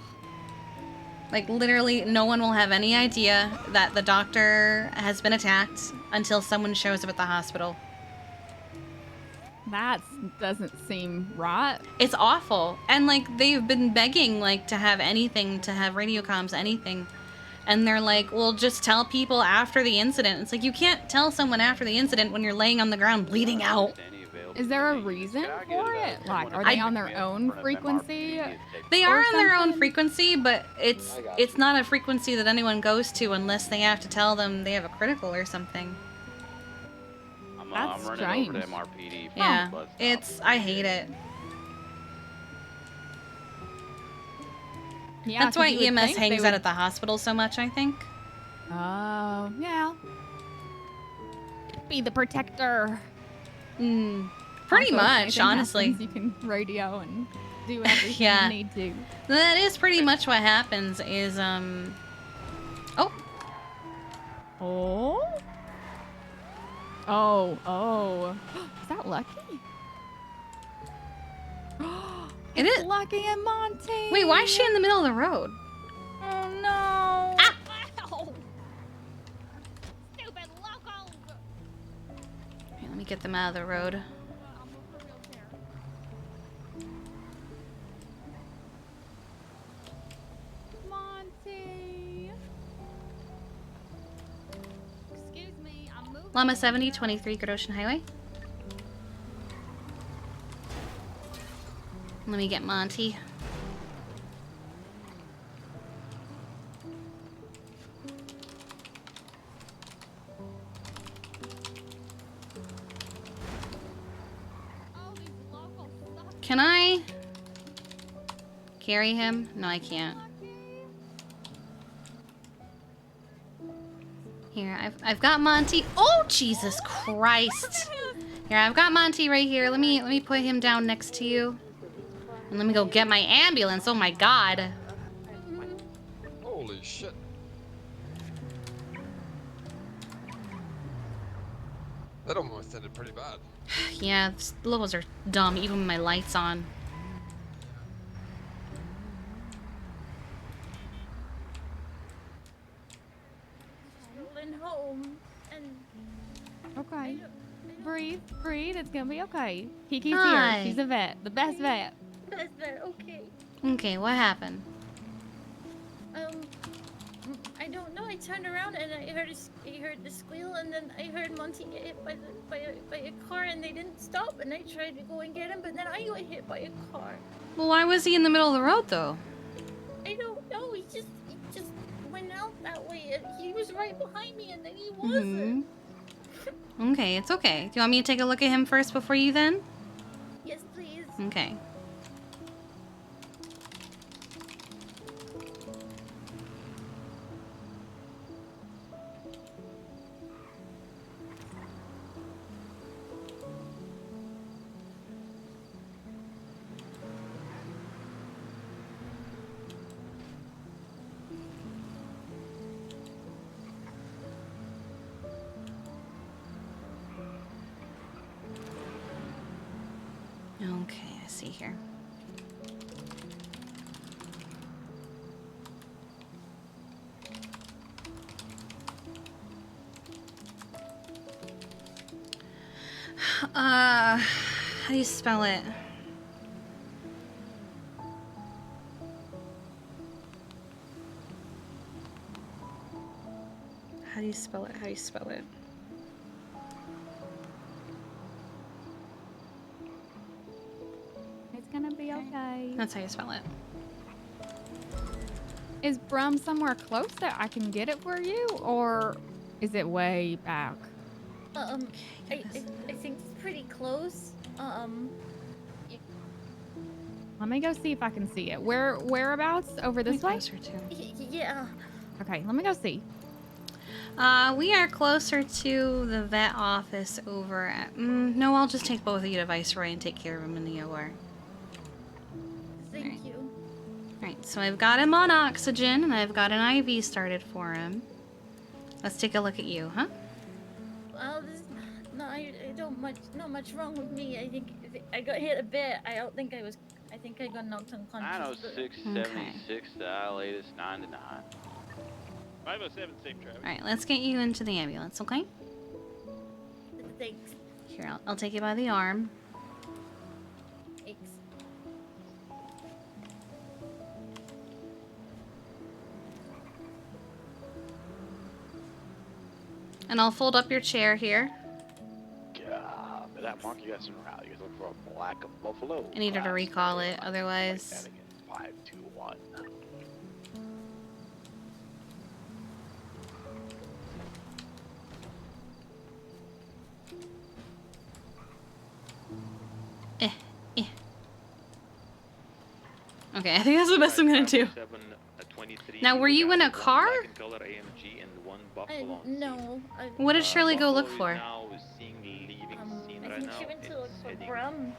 Like literally no one will have any idea that the doctor has been attacked until someone shows up at the hospital. That doesn't seem right. It's awful. And like they've been begging like to have anything, to have radio comms, anything. And they're like, well, just tell people after the incident. It's like you can't tell someone after the incident when you're laying on the ground bleeding out. Is there a reason for it? Like, are they on their own frequency? They are on their own frequency, but it's not a frequency that anyone goes to unless they have to tell them they have a critical or something. I'm That's running strange. over to MRPD. Yeah, Bus stop. I hate it. Yeah, That's why 'cause you would EMS think hangs they out would- at the hospital so much, I think. Oh, yeah. Be the protector. Pretty Also, if much, anything honestly. happens, you can radio and do everything Yeah. you need to. That is pretty much what happens is, Oh! Oh? Oh. Is that Lucky? It It's is. Lucky and Monty. Wait, why is she in the middle of the road? Oh, no. Ah! Ow. Stupid locals. Okay, let me get them out of the road. Monty. Excuse me, I'm moving. Llama 70, 23 Good Ocean Highway. Let me get Monty. Can I carry him? No, I can't. Here, I've got Monty. Oh, Jesus Christ! Here, I've got Monty right here. Let me put him down next to you, and let me go get my ambulance. Oh my God! Holy shit! That almost ended pretty bad. Yeah, the levels are dumb, even with my lights on. Rolling home and Okay. Breathe. It's gonna be okay. Kiki's Hi. here. She's a vet. The best vet. that's that okay. Okay, what happened? I don't know. I turned around and I heard the squeal, and then I heard Monty get hit by a car, and they didn't stop. And I tried to go and get him, but then I got hit by a car. Well, why was he in the middle of the road, though? I don't know. He just went out that way, and he was right behind me, and then he wasn't. Okay, it's okay. Do you want me to take a look at him first before you then? Yes, please. Okay. Okay, I see here. How do you spell it? How do you spell it? How do you spell it? It's gonna be okay. That's how you spell it. Is Brum somewhere close that I can get it for you, or is it way back? I think it's pretty close. Let me go see if I can see it. Whereabouts? Over this way? Closer to. Yeah. Okay, let me go see. We are closer to the vet office over at... no, I'll just take both of you to Viceroy and take care of him in the OR. Thank you. Alright, so I've got him on oxygen, and I've got an IV started for him. Let's take a look at you, huh? Well, I don't not much wrong with me. I think I got hit a bit. I think I got knocked unconscious. 906, 76, latest 9 to 9. 507, safe traffic. Alright, let's get you into the ambulance, okay? Thanks. Here, I'll take you by the arm. Thanks. And I'll fold up your chair here. that mark, you guys turn around. You guys look for a black buffalo. I needed to recall it, otherwise. 5, 2, 1. Okay, I think that's the best I'm gonna do. Now, were you in a car? No. What did Shirley go look for? I think she went to look for Brum.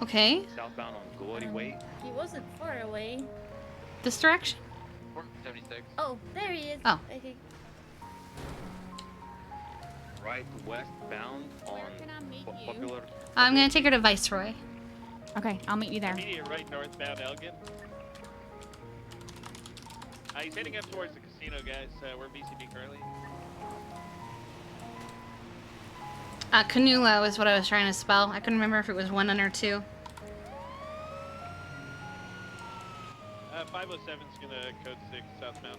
Okay. Southbound on Glory Way. He wasn't far away. This direction? 76. Oh, there he is. Oh. Okay. Right westbound on Popular. I'm gonna take her to Viceroy. Okay, I'll meet you there. Immediate right northbound Elgin. He's heading up towards the casino, guys. We're BCB currently. Canulo is what I was trying to spell. I couldn't remember if it was 1 or 2. 507's gonna code 6 southbound.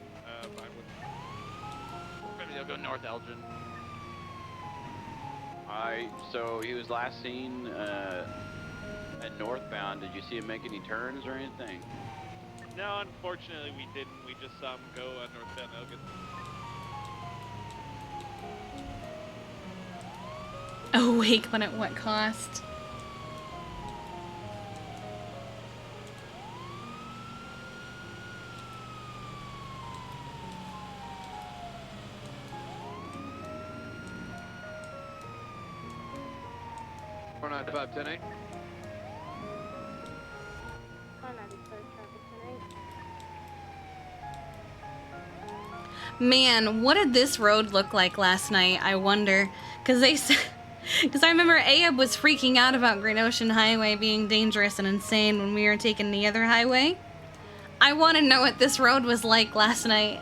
Maybe they'll go north Elgin. Alright, so he was last seen at northbound. Did you see him make any turns or anything? No, unfortunately we didn't. We just saw him go northbound Elgin. Awake, but at what cost? Four 95 10 8. 495 traffic tonight. Man, what did this road look like last night? I wonder. Because I remember Abe was freaking out about Great Ocean Highway being dangerous and insane when we were taking the other highway. I want to know what this road was like last night.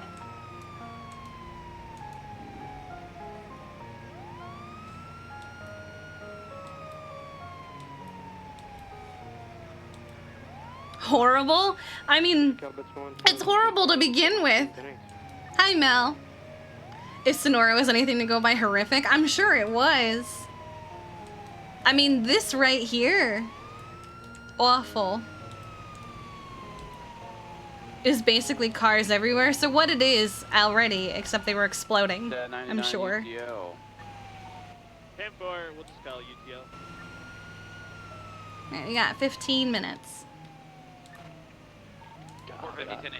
Horrible? I mean, it's horrible to begin with. Hi, Mel. If Sonora was anything to go by horrific, I'm sure it was. I mean, this right here, awful, is basically cars everywhere. So what it is already, except they were exploding, I'm sure. 10-4, we'll just call UTL. Alright, we got 15 minutes. 450 10 8.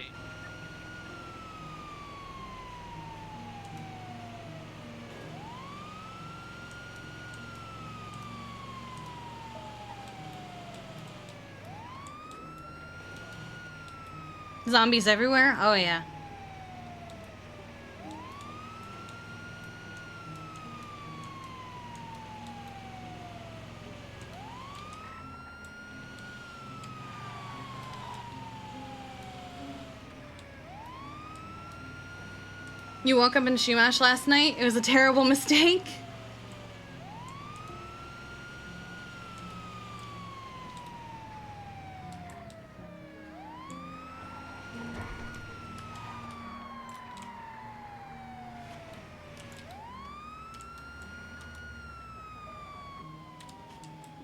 Zombies everywhere? Oh yeah. You woke up in Shumash last night? It was a terrible mistake.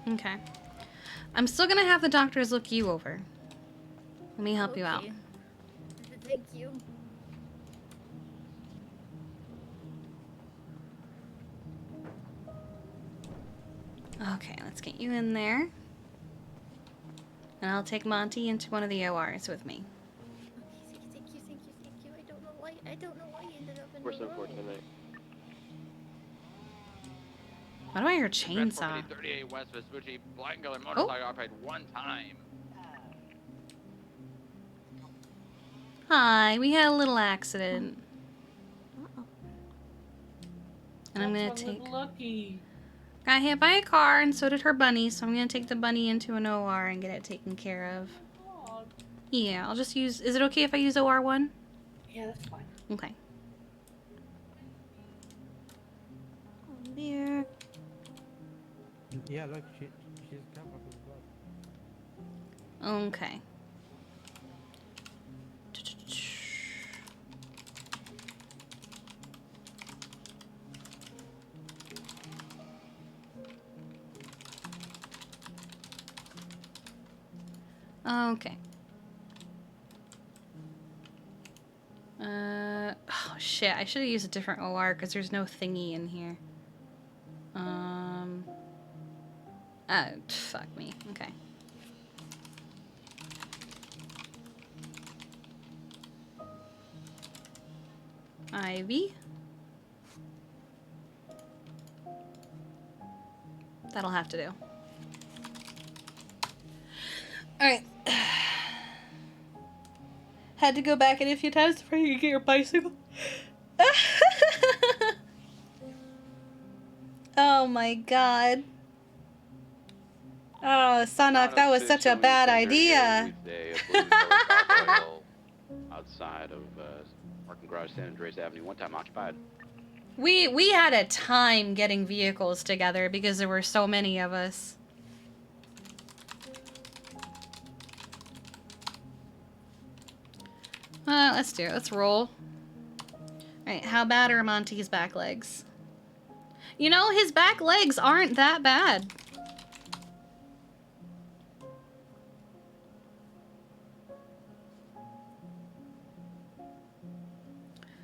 Okay. I'm still gonna have the doctors look you over. Let me help you out. Thank you. Okay, let's get you in there. And I'll take Monty into one of the ORs with me. Thank you. I don't know why you ended up in the 474 10 8. Why do I hear chainsaw? 38 West Vespucci, black and colored motorcycle operated one time. Hi, we had a little accident. And I'm gonna take... Lucky. Got hit by a car, and so did her bunny, so I'm gonna take the bunny into an OR and get it taken care of. Yeah, I'll just use... Is it okay if I use OR1? Yeah, that's fine. Okay. Beer. Yeah, look, she's covered with blood. Okay. Okay. Oh shit, I should have used a different OR because there's no thingy in here. Fuck me. Okay. Ivy. That'll have to do. Alright. Had to go back in a few times before you could get your bicycle. Oh my god. Oh, Sanok, that was such a bad idea. Outside of parking garage, San Andreas Avenue, one time occupied. We had a time getting vehicles together because there were so many of us. Let's do it. Let's roll. Alright, how bad are Monty's back legs? You know, his back legs aren't that bad.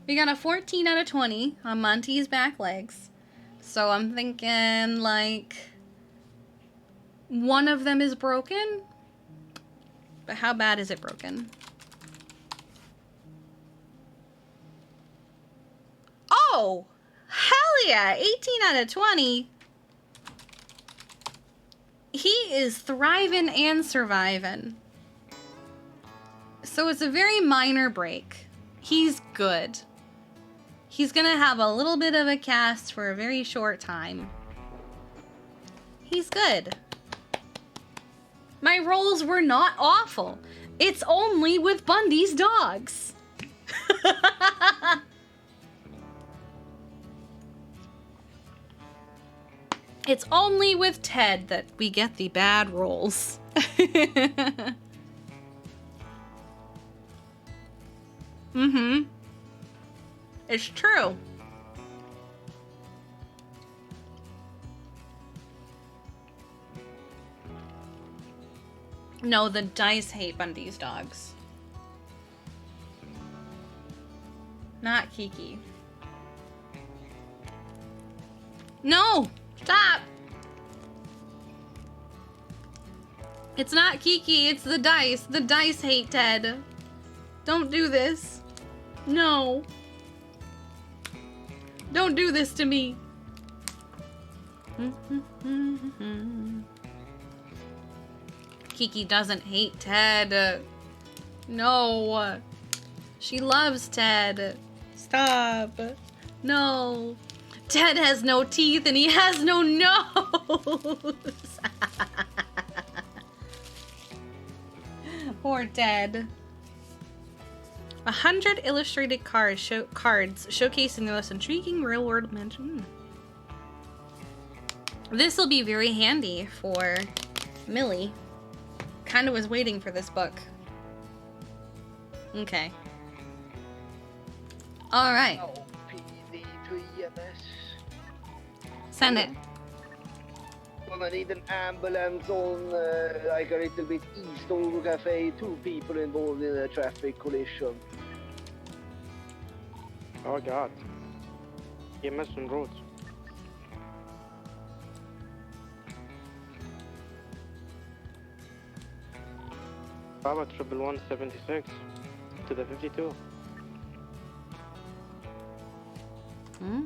We got a 14 out of 20 on Monty's back legs. So I'm thinking, like, one of them is broken? But how bad is it broken? Oh! Hell yeah! 18 out of 20. He is thriving and surviving. So it's a very minor break. He's good. He's gonna have a little bit of a cast for a very short time. He's good. My rolls were not awful. It's only with Bundy's dogs. It's only with Ted that we get the bad rolls. Mm-hmm. It's true. No, the dice hate Bundy's dogs. Not Kiki. No! Stop! It's not Kiki, it's the dice. The dice hate Ted. Don't do this. No. Don't do this to me. Kiki doesn't hate Ted. No. She loves Ted. Stop. No. Ted has no teeth and he has no nose. Poor Ted. 100 illustrated cards showcasing the most intriguing real-world mention. This will be very handy for Millie. Kind of was waiting for this book. Okay. All right. Send it. I need an ambulance on like a little bit east of the cafe. 2 people involved in a traffic collision. Oh god. EMS on road. Bravo 11176 to the 52. Hmm?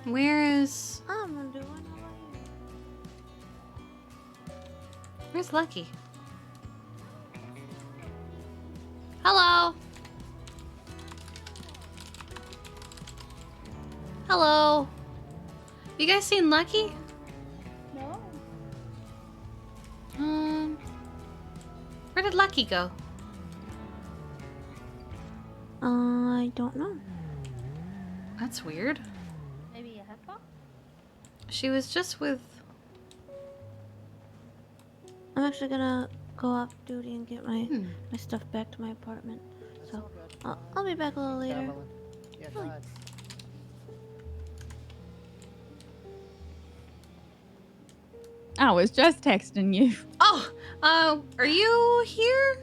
Where is... I'm doing Where's Lucky? Hello? Hello? You guys seen Lucky? No. Where did Lucky go? I don't know. That's weird. Maybe a headphone? She was just with... I'm actually gonna go off duty and get my stuff back to my apartment. So I'll be back a little later. Yeah, go ahead. I was just texting you. Oh, are you here?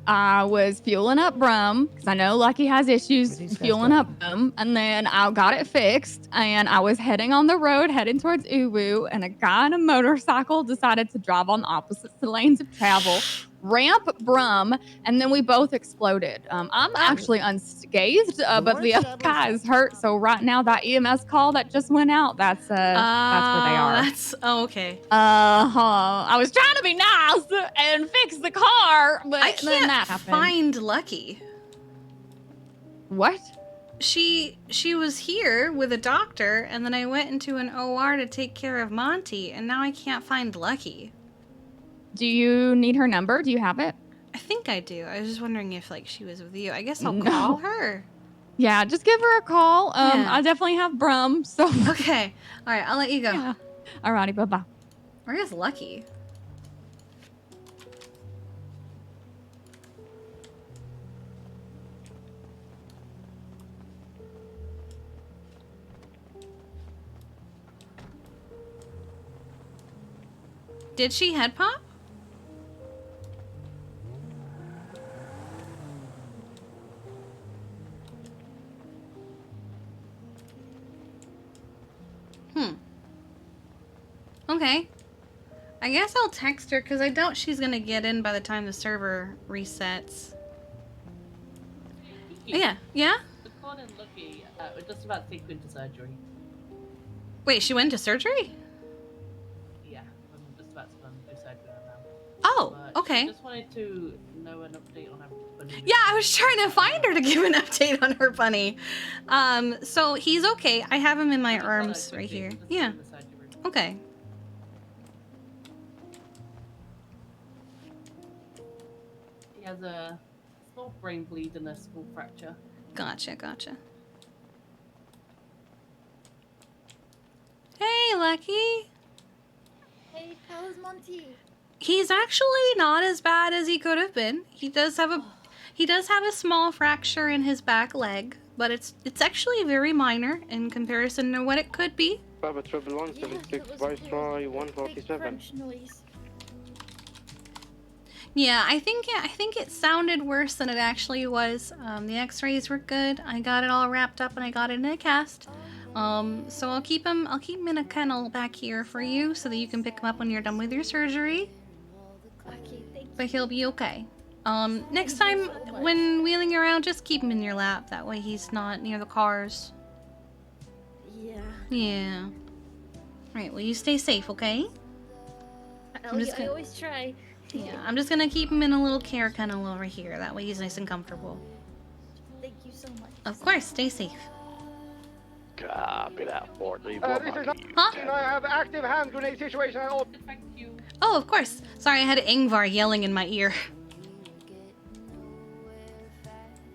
I was fueling up Brum because I know Lucky has issues fueling up Brum, and then I got it fixed, and I was heading on the road, heading towards Uwu, and a guy on a motorcycle decided to drive on opposite lanes of travel, ramp Brum, and then we both exploded. I'm actually unscathed, but the other guy is hurt. So right now, that EMS call that just went out, that's where they are. Okay. I was trying to be nice and fix the car, but I then that can't happened. find Lucky. What? She was here with a doctor, and then I went into an OR to take care of Monty, and now I can't find Lucky. Do you need her number? Do you have it? I think I do. I was just wondering if like she was with you. I guess I'll call her. Yeah, just give her a call. Yeah. I definitely have Brum, so. Okay. All right, I'll let you go. Yeah. Alrighty, bye-bye. Where is Lucky? Did she head pop? Okay. I guess I'll text her because I doubt she's gonna get in by the time the server resets. Yeah. Yeah? The Corn and Lucky we're just about to take her into surgery. Wait, she went to surgery? Yeah, I'm just about to go into surgery now. Oh, But okay. I just wanted to know an update on her bunny. Yeah, I was trying to find her to give an update on her bunny. So he's okay. I have him in my arms right here. Yeah. Okay. He has a small brain bleed and a small fracture. Gotcha. Hey, Lucky. Hey, how's Monty? He's actually not as bad as he could have been. He does have a small fracture in his back leg, but it's actually very minor in comparison to what it could be. Papa Triple 176, Viceroy 147. Yeah, I think it sounded worse than it actually was. The X-rays were good. I got it all wrapped up and I got it in a cast. So I'll keep him in a kennel back here for you so that you can pick him up when you're done with your surgery. Okay, thank you. But he'll be okay. Next time when wheeling around, just keep him in your lap. That way he's not near the cars. Yeah. Yeah. Alright, well you stay safe, okay? I always try. Yeah, I'm just gonna keep him in a little care kennel over here. That way he's nice and comfortable. Thank you so much. Of course, stay safe. Copy that, Fort. This is not. I have active hand grenade situation at all. Oh, of course. Sorry, I had Ingvar yelling in my ear.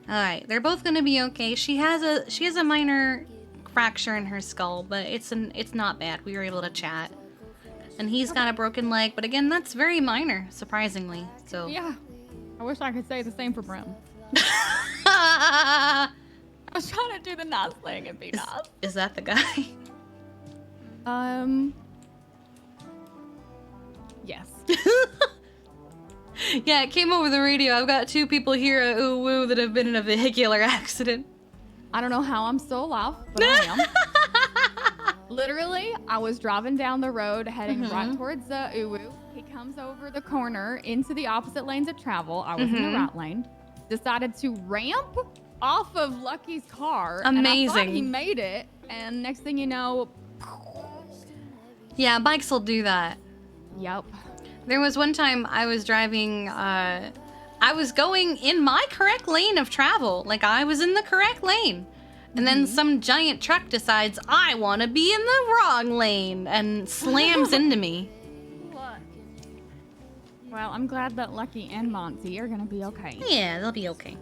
Alright, they're both gonna be okay. She has a minor fracture in her skull, but it's not bad. We were able to chat. And he's got a broken leg, but again, that's very minor, surprisingly. So Yeah. I wish I could say the same for Brim. I was trying to do the nice thing and be nice. Is that the guy? Yes. Yeah, it came over the radio. I've got 2 people here at Uwu that have been in a vehicular accident. I don't know how I'm still alive, but I am. Literally, I was driving down the road heading right towards Uwu. He comes over the corner into the opposite lanes of travel. I was in the right lane. Decided to ramp off of Lucky's car. Amazing. And I thought he made it. And next thing you know... Yeah, bikes will do that. Yep. There was one time I was driving, I was going in my correct lane of travel. Like, I was in the correct lane. And then some giant truck decides, I want to be in the wrong lane, and slams into me. What? Well, I'm glad that Lucky and Monty are going to be okay. Yeah, they'll be okay.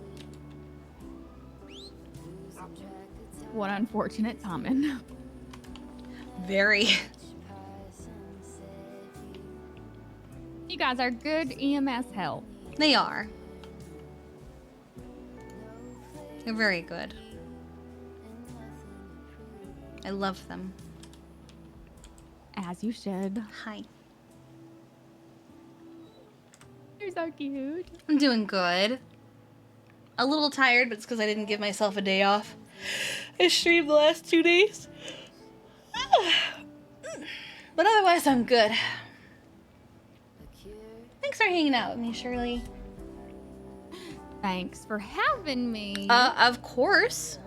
What unfortunate timing. Very. You guys are good EMS help. They are. They're very good. I love them. As you should. Hi. You're so cute. I'm doing good. A little tired, but it's because I didn't give myself a day off. I streamed the last 2 days. But otherwise, I'm good. Thanks for hanging out with me, Shirley. Thanks for having me. Of course.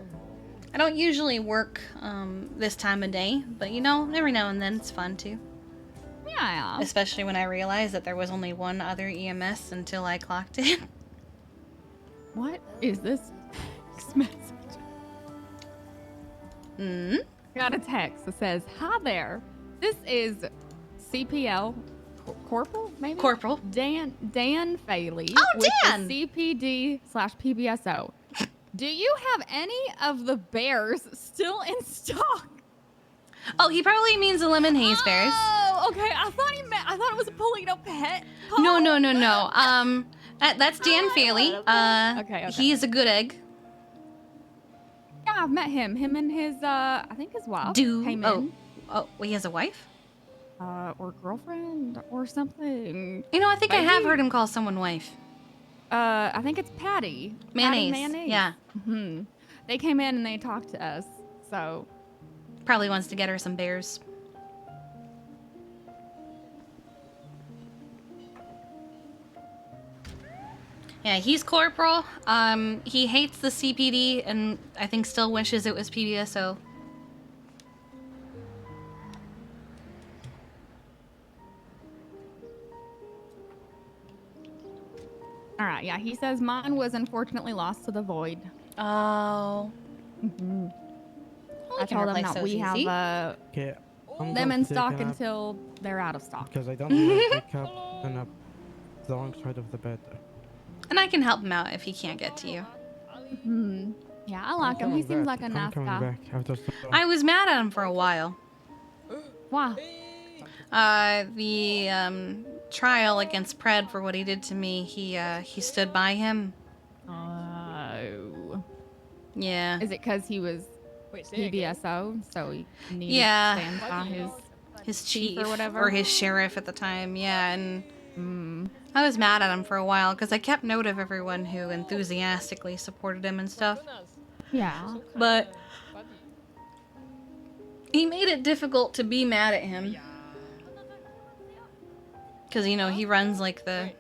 I don't usually work this time of day, but you know, every now and then it's fun too. Yeah. Especially when I realized that there was only one other EMS until I clocked in. What is this message? Got a text that says, "Hi there. This is CPL Corporal, maybe? Corporal. Dan Faley. Oh, with Dan! the CPD/PBSO. Do you have any of the bears still in stock?" Oh, he probably means the lemon haze bears. Oh, okay. I thought it was a Polito pet. No. That's Dan Faley. Okay. He is a good egg. Yeah, I've met him. Him and his, I think his wife came in. Oh, he has a wife? Or girlfriend or something. You know, I think I have heard him call someone wife. I think it's Patty. Mayonnaise. Patty Mayonnaise. Yeah. Mm-hmm. They came in and they talked to us, so. Probably wants to get her some bears. Yeah, he's corporal. He hates the CPD and I think still wishes it was PBSO. All right, yeah, he says mine was unfortunately lost to the void. Oh. Mm-hmm. Well, I told them that we have Okay, I'm them going in to stock take a nap until they're out of stock. because I don't want to wake up and up the wrong side of the bed. And I can help him out if he can't get to you. Hmm. Yeah, I like him. He seems like a nice guy. Back after I was mad at him for a while. Wow. The trial against Pred for what he did to me, he stood by him. Oh. Yeah. Is it because he was PBSO, so he needed to stand by his chief or whatever, or his sheriff at the time? Yeah, and I was mad at him for a while because I kept note of everyone who enthusiastically supported him and stuff. Yeah. But he made it difficult to be mad at him. Because, you know, he runs like the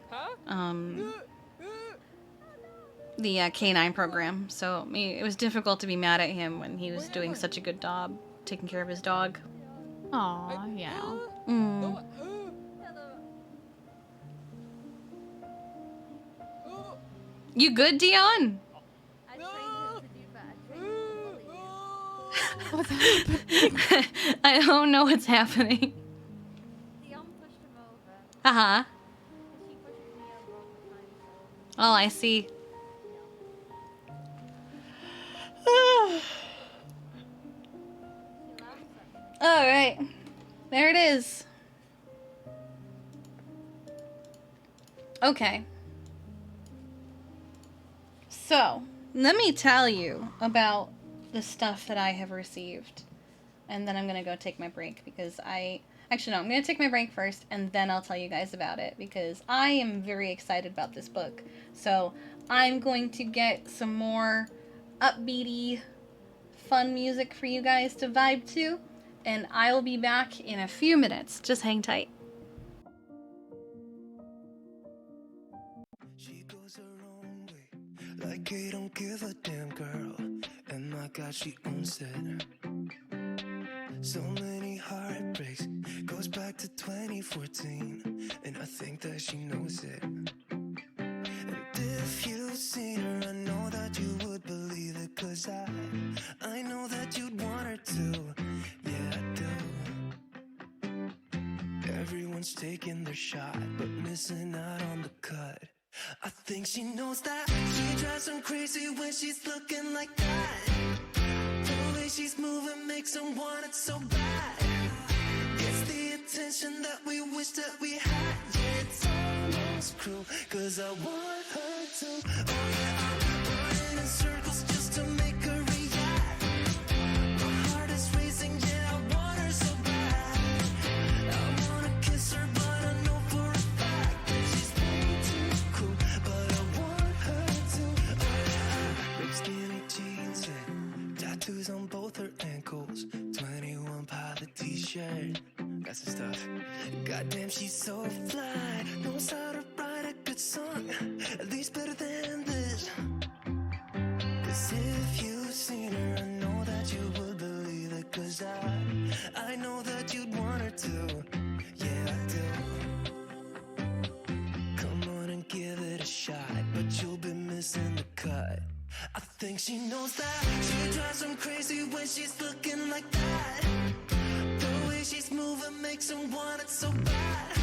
K9 program. So, I mean, it was difficult to be mad at him when he was doing such a good job taking care of his dog. Aw, yeah. Mm. You good, Dion? What's happening? I don't know what's happening. Uh-huh. Oh, I see. All right. There it is. Okay. So, let me tell you about the stuff that I have received. And then I'm going to go take my break because Actually, no, I'm going to take my break first, and then I'll tell you guys about it, because I am very excited about this book. So, I'm going to get some more upbeaty, fun music for you guys to vibe to, and I will be back in a few minutes. Just hang tight. She goes her own way, like I don't give a damn girl, and my God, she owns it. So many heartbreaks, goes back to 2014, and I think that she knows it. And if you've seen her, I know that you would believe it, 'cause I know that you'd want her to, yeah I do. Everyone's taking their shot, but missing out on the cut. I think she knows that she drives them crazy when she's looking like that. The way she's moving makes them want it so bad. It's the attention that we wish that we had. Yeah, it's almost cruel, 'cause I want her to. Oh yeah, I'm running in circles just to make her react. My heart is racing got some stuff. Goddamn, she's so fly. Knows how to write a good song, at least better than this. Cause if you've seen her, I know that you would believe it. Cause I know that you'd want her to. Yeah, I do. Come on and give it a shot, but you'll be missing the cut. I think she knows that. She drives him crazy when she's looking like that. The way she's moving makes him want it so bad.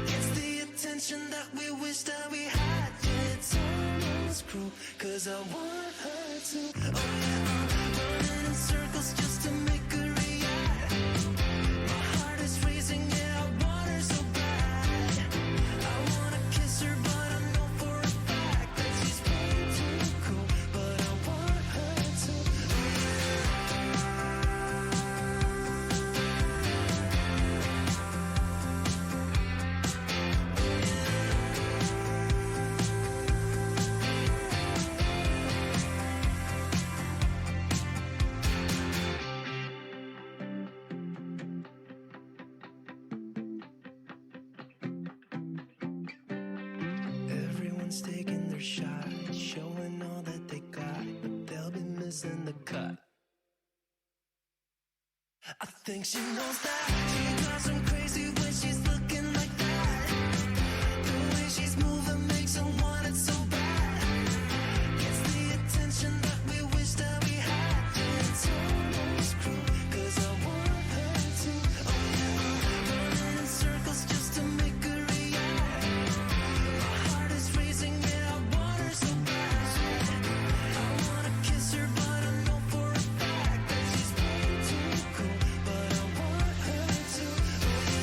Gets the attention that we wish that we had. Yeah, it's almost cruel, cause I want her to. Oh yeah, I'm running in circles just to make her react. My heart is racing, yeah, I want her so bad. I wanna kiss her, but I know for a fact that she's way too cool. But I want her to. Everyone's taking their shot, showing all that they got, but they'll be missing the cut. I think she knows that. She drives him crazy when she's looking like that. The way she's moving makes him want it so bad. Gets the attention that we wish that we had. Yeah, it's almost cruel, cause I want her to. Oh yeah, running in circles just to make her react. My heart is racing, yeah, I want her so bad. I wanna kiss her, but I know for a fact that she's way too cool. But I want her to. Oh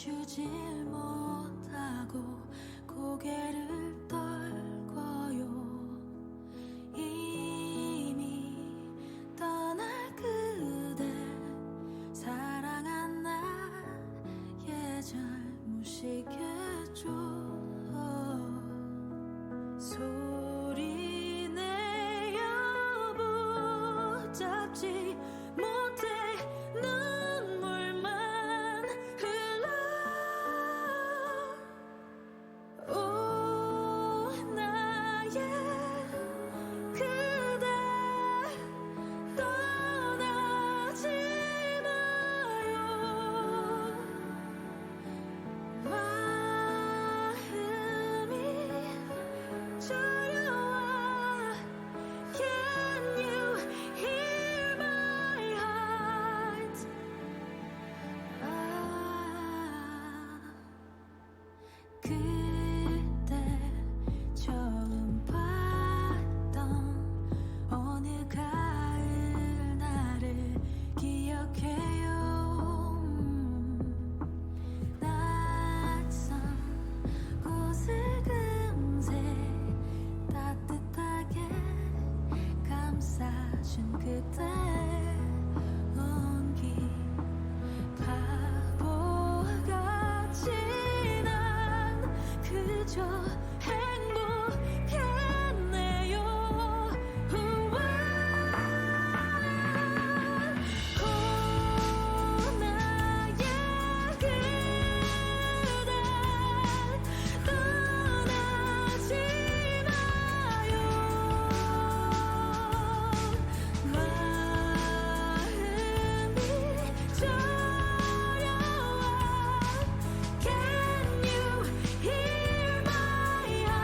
멈추질 못하고 고개를 떨궈요. 이미 떠날 그대 사랑한 나의 잘못이겠죠. 소리 내어 붙잡지 못해 눈물만 흘러. 오 나의 그대 떠나지 마요. 마음이 저려와. Can you hear my heart? 그때 처음 봤던 어느 가을 날을 기억해요. 낯선 곳을 금세 따뜻하게 감싸준 그때 온기 바보같이 난 그저 행복했네요. 오 나의 그대 떠나지 마요. 마음이 저려와. Can you hear my heart?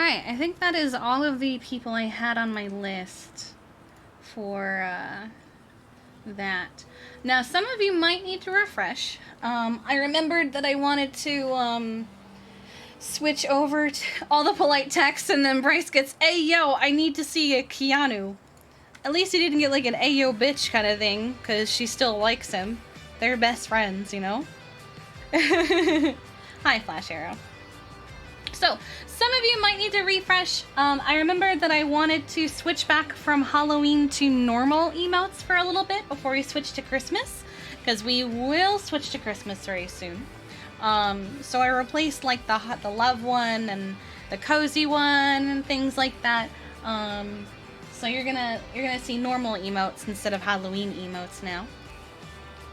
Alright, I think that is all of the people I had on my list for that. Now, some of you might need to refresh. I remembered that I wanted to switch over to all the polite texts, and then Bryce gets, "Hey, yo, I need to see a Keanu." At least he didn't get like an "Ayo, bitch" kind of thing, because she still likes him. They're best friends, you know? Hi, Flash Arrow. So, some of you might need to refresh. I remembered that I wanted to switch back from Halloween to normal emotes for a little bit before we switch to Christmas, because we will switch to Christmas very soon. So I replaced like the love one and the cozy one and things like that. So you're gonna see normal emotes instead of Halloween emotes now.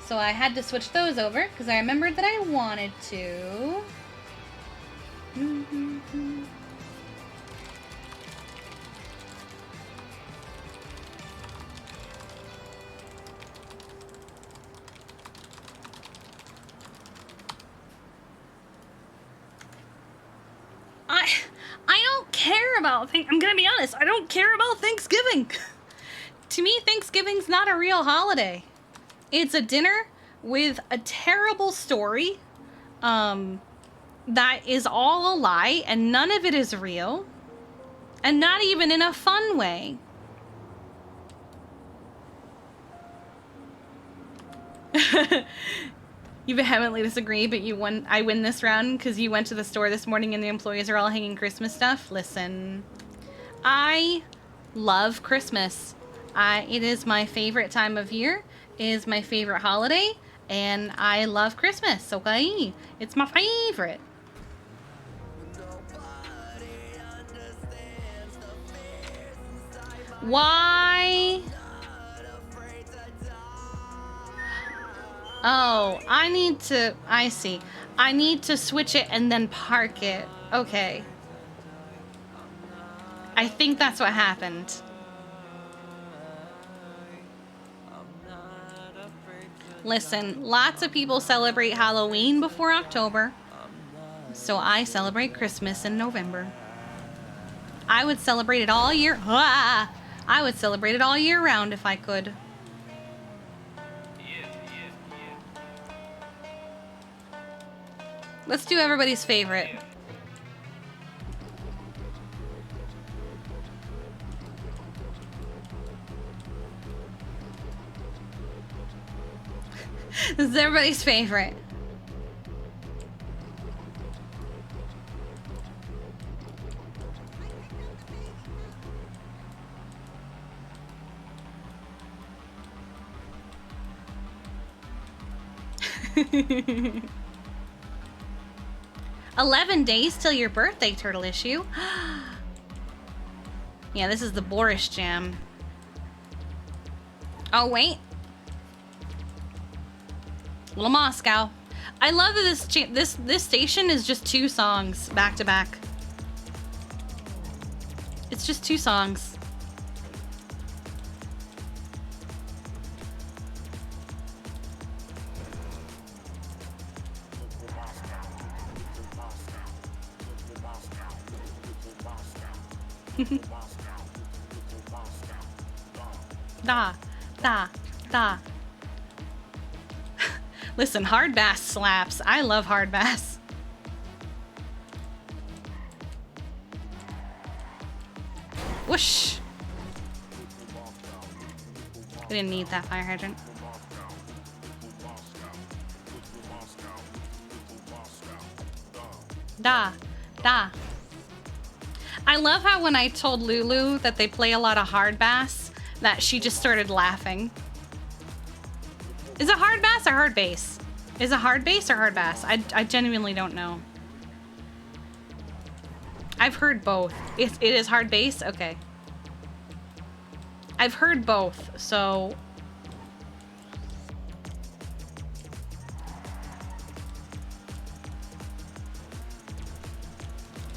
So I had to switch those over because I remembered that I wanted to. I don't care about I'm gonna be honest, I don't care about Thanksgiving. To me, Thanksgiving's not a real holiday. It's a dinner with a terrible story that is all a lie, and none of it is real, and not even in a fun way. You vehemently disagree, but I win this round because you went to the store this morning and the employees are all hanging Christmas stuff. Listen, I love Christmas. It is my favorite time of year. It is my favorite holiday, and I love Christmas, okay? It's my favorite. Why? Oh, I see. I need to switch it and then park it. Okay. I think that's what happened. Listen, lots of people celebrate Halloween before October, so I celebrate Christmas in November. I would celebrate it all year. I would celebrate it all year round if I could. Let's do everybody's favorite. This is everybody's favorite. "11 days till your birthday, Turtle Issue." Yeah, this is the Boris Jam. Oh, wait. Little Moscow. I love that this station is just 2 songs back to back. It's just 2 songs. Da. Listen, hard bass slaps. I love hard bass. Whoosh. I didn't need that fire hydrant. Da. I love how when I told Lulu that they play a lot of hard bass, that she just started laughing. Is it hard bass or hard bass? Is it hard bass or hard bass? I genuinely don't know. I've heard both. It is hard bass? Okay. I've heard both, so...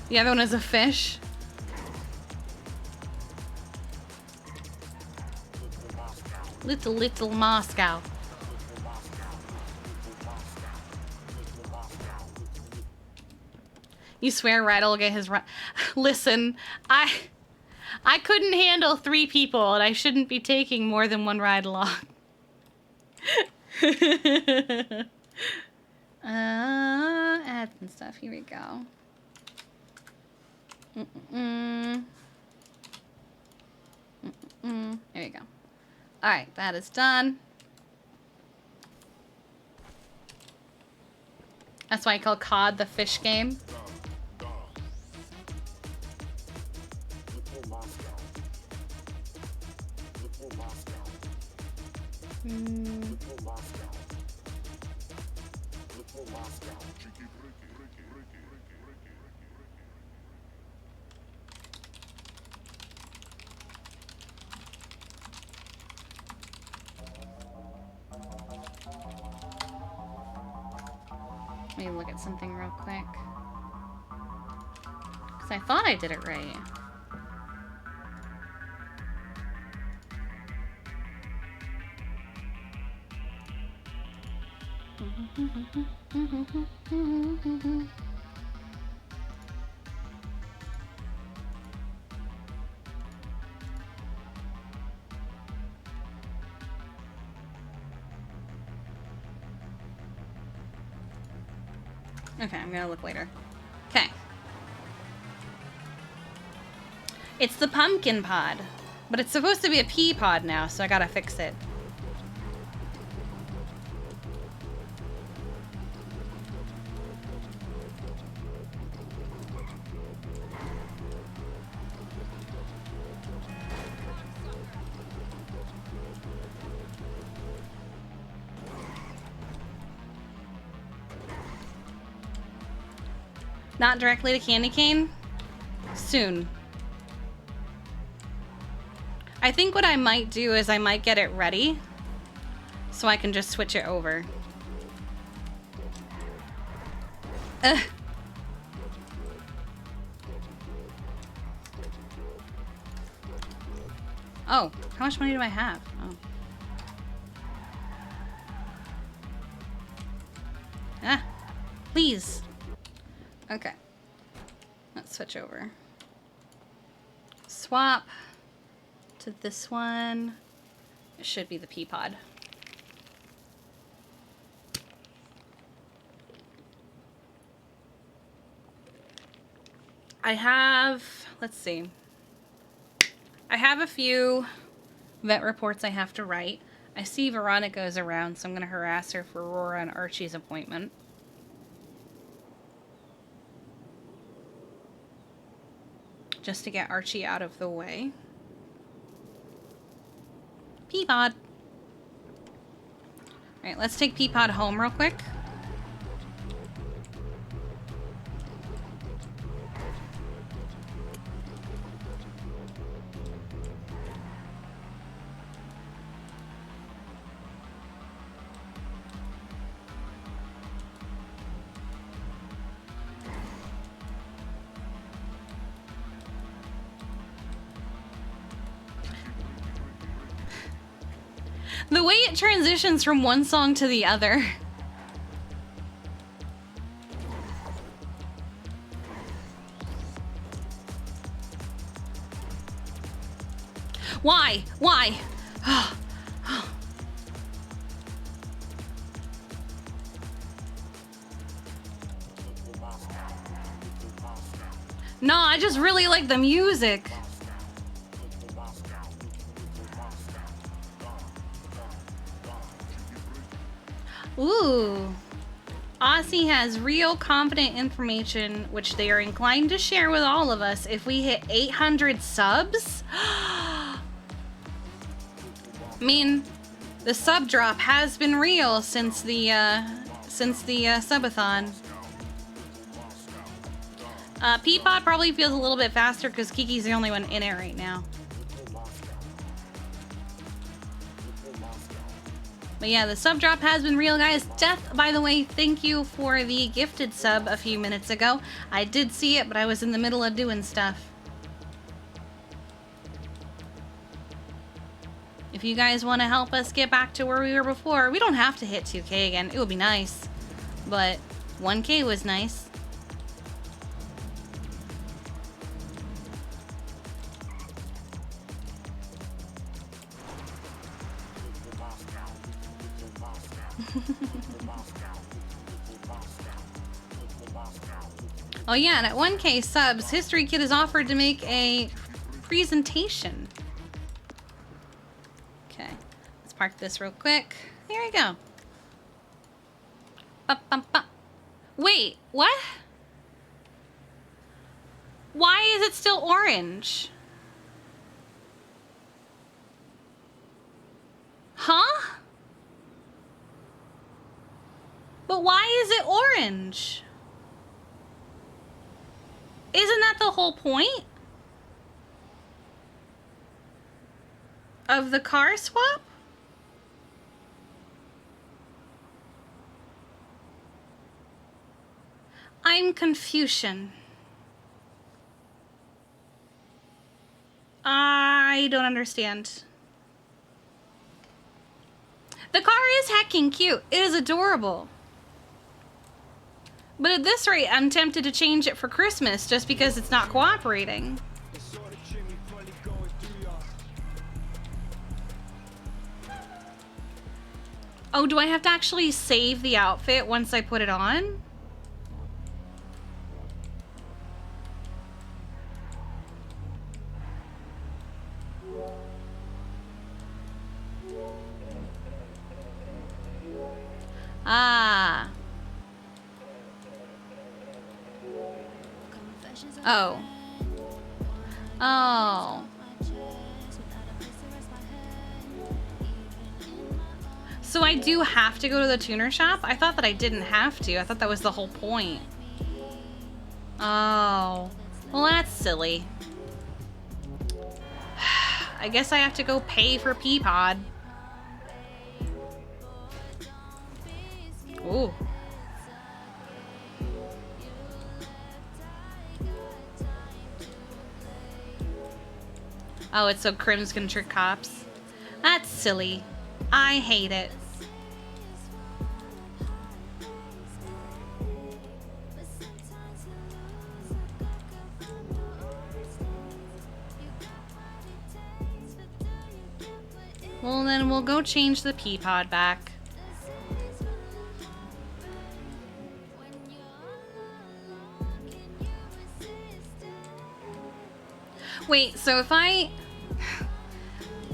The other one is a fish. Little Moscow. You swear Rydell will get his run? Listen, I couldn't handle 3 people, and I shouldn't be taking more than one ride along. Ads and stuff. Here we go. There we go. All right, that is done. That's why I call COD the fish game. Let me look at something real quick. Because I thought I did it right. Okay, I'm gonna look later. Okay. It's the PumpkinPod, but it's supposed to be a Peapod now, so I gotta fix it. Not directly to Candy Cane? Soon. I think what I might do is I might get it ready so I can just switch it over. Ugh. Oh, how much money do I have? Oh. Ah, please. Okay, let's switch over. Swap to this one. It should be the Peapod. I have, let's see. I have a few vet reports I have to write. I see Veronica's around, so I'm gonna harass her for Aurora and Archie's appointment. Just to get Archie out of the way. Peapod. Alright, let's take Peapod home real quick. The way it transitions from one song to the other. Why? Why? No, I just really like the music. Ooh. Aussie has real confident information, which they are inclined to share with all of us if we hit 800 subs. I mean, the sub drop has been real since the subathon. Peapod probably feels a little bit faster because Kiki's the only one in it right now. But yeah, the sub drop has been real, guys. Death, by the way, thank you for the gifted sub a few minutes ago. I did see it, but I was in the middle of doing stuff. If you guys want to help us get back to where we were before, we don't have to hit 2K again. It would be nice, but 1K was nice. Oh yeah, and at 1K subs, History Kid has offered to make a presentation. Okay, let's park this real quick. There you go. Wait, what? Why is it still orange? Huh? But why is it orange? Isn't that the whole point of the car swap? I'm Confucian. I don't understand. The car is hecking cute. It is adorable. But at this rate, I'm tempted to change it for Christmas just because it's not cooperating. Oh, do I have to actually save the outfit once I put it on? Ah. Oh. Oh. So I do have to go to the tuner shop? I thought that I didn't have to. I thought that was the whole point. Oh. Well, that's silly. I guess I have to go pay for Peapod. Ooh. Oh, it's so Crims can trick cops. That's silly. I hate it. Well, then we'll go change the Peapod back. Wait, so if I...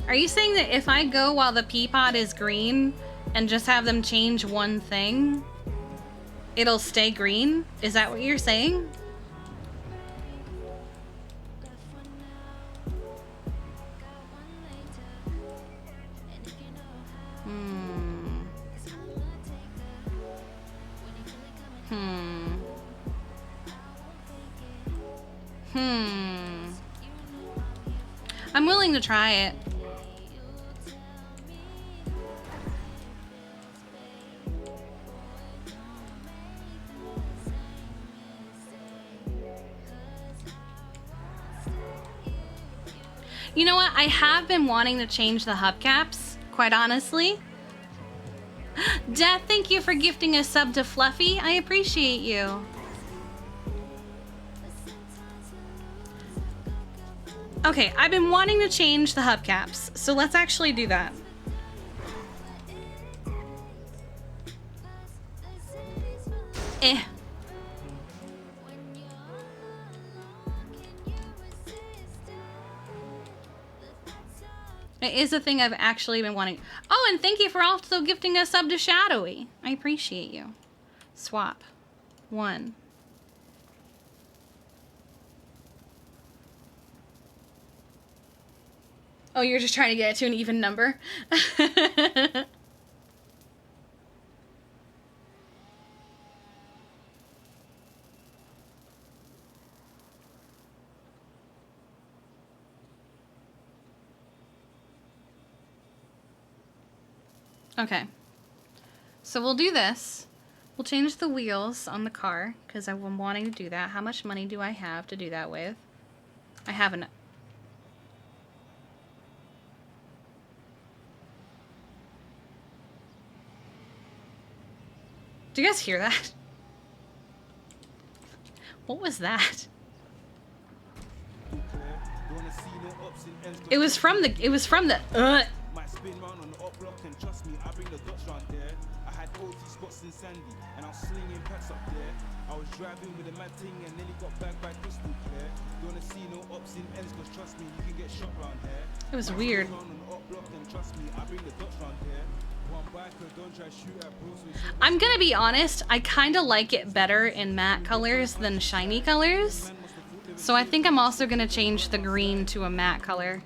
Are you saying that if I go while the Peapod is green and just have them change one thing, it'll stay green? Is that what you're saying? I'm willing to try it. You know what? I have been wanting to change the hubcaps, quite honestly. Death, thank you for gifting a sub to Fluffy. I appreciate you. Okay, I've been wanting to change the hubcaps, so let's actually do that. It is a thing I've actually been wanting. Oh, and thank you for also gifting a sub to Shadowy. I appreciate you. Swap. 1. Oh, you're just trying to get it to an even number? Okay. So we'll do this. We'll change the wheels on the car, because I'm wanting to do that. How much money do I have to do that with? I have enough. Do you guys hear that? What was that? It was from the Might spin round on the up block and trust me, I bring the Dutch round there. I had OT spots in Sandy and I was slinging packs up there. I was driving with a mad thing and nearly got bagged by crystal clear. Don't wanna see no ups in ends, cause trust me, you can get shot round here. It was weird. I'm gonna be honest, I kinda like it better in matte colors than shiny colors. So I think I'm also gonna change the green to a matte color.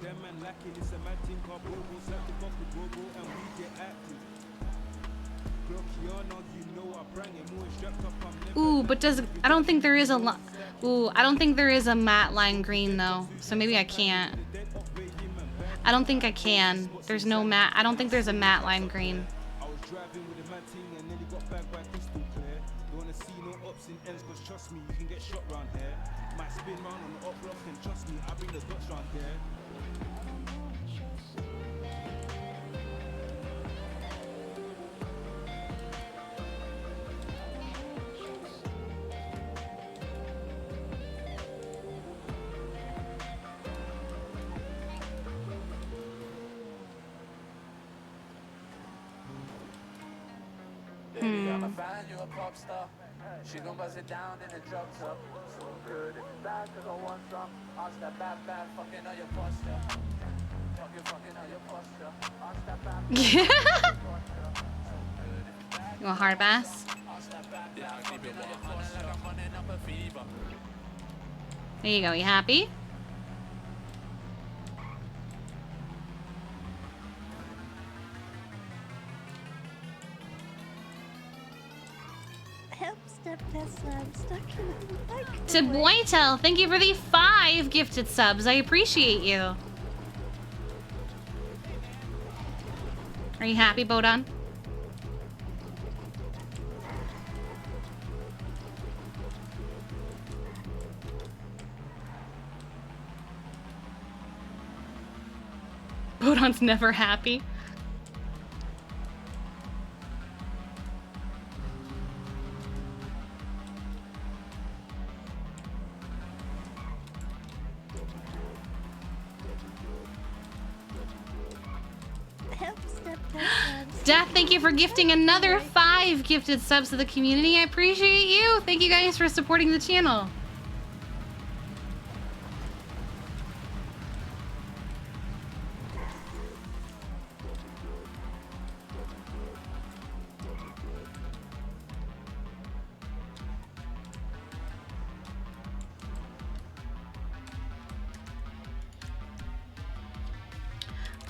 Ooh, but I don't think there is a I don't think there is a matte line green though. So maybe I can't. I don't think I can. There's no matte. I don't think there's a matte line green. She gon' bust it down in the drug tub. So good, if it's bad, cause I want some. I'll step bad, fucking on your posture. Fucking on your posture. I'll step bad, You want hard bass? There you go, you happy? To Boytel, thank you for the 5 gifted subs. I appreciate you. Are you happy, Bodon? Bodon's never happy. Death, thank you for gifting another 5 gifted subs to the community. I appreciate you. Thank you guys for supporting the channel.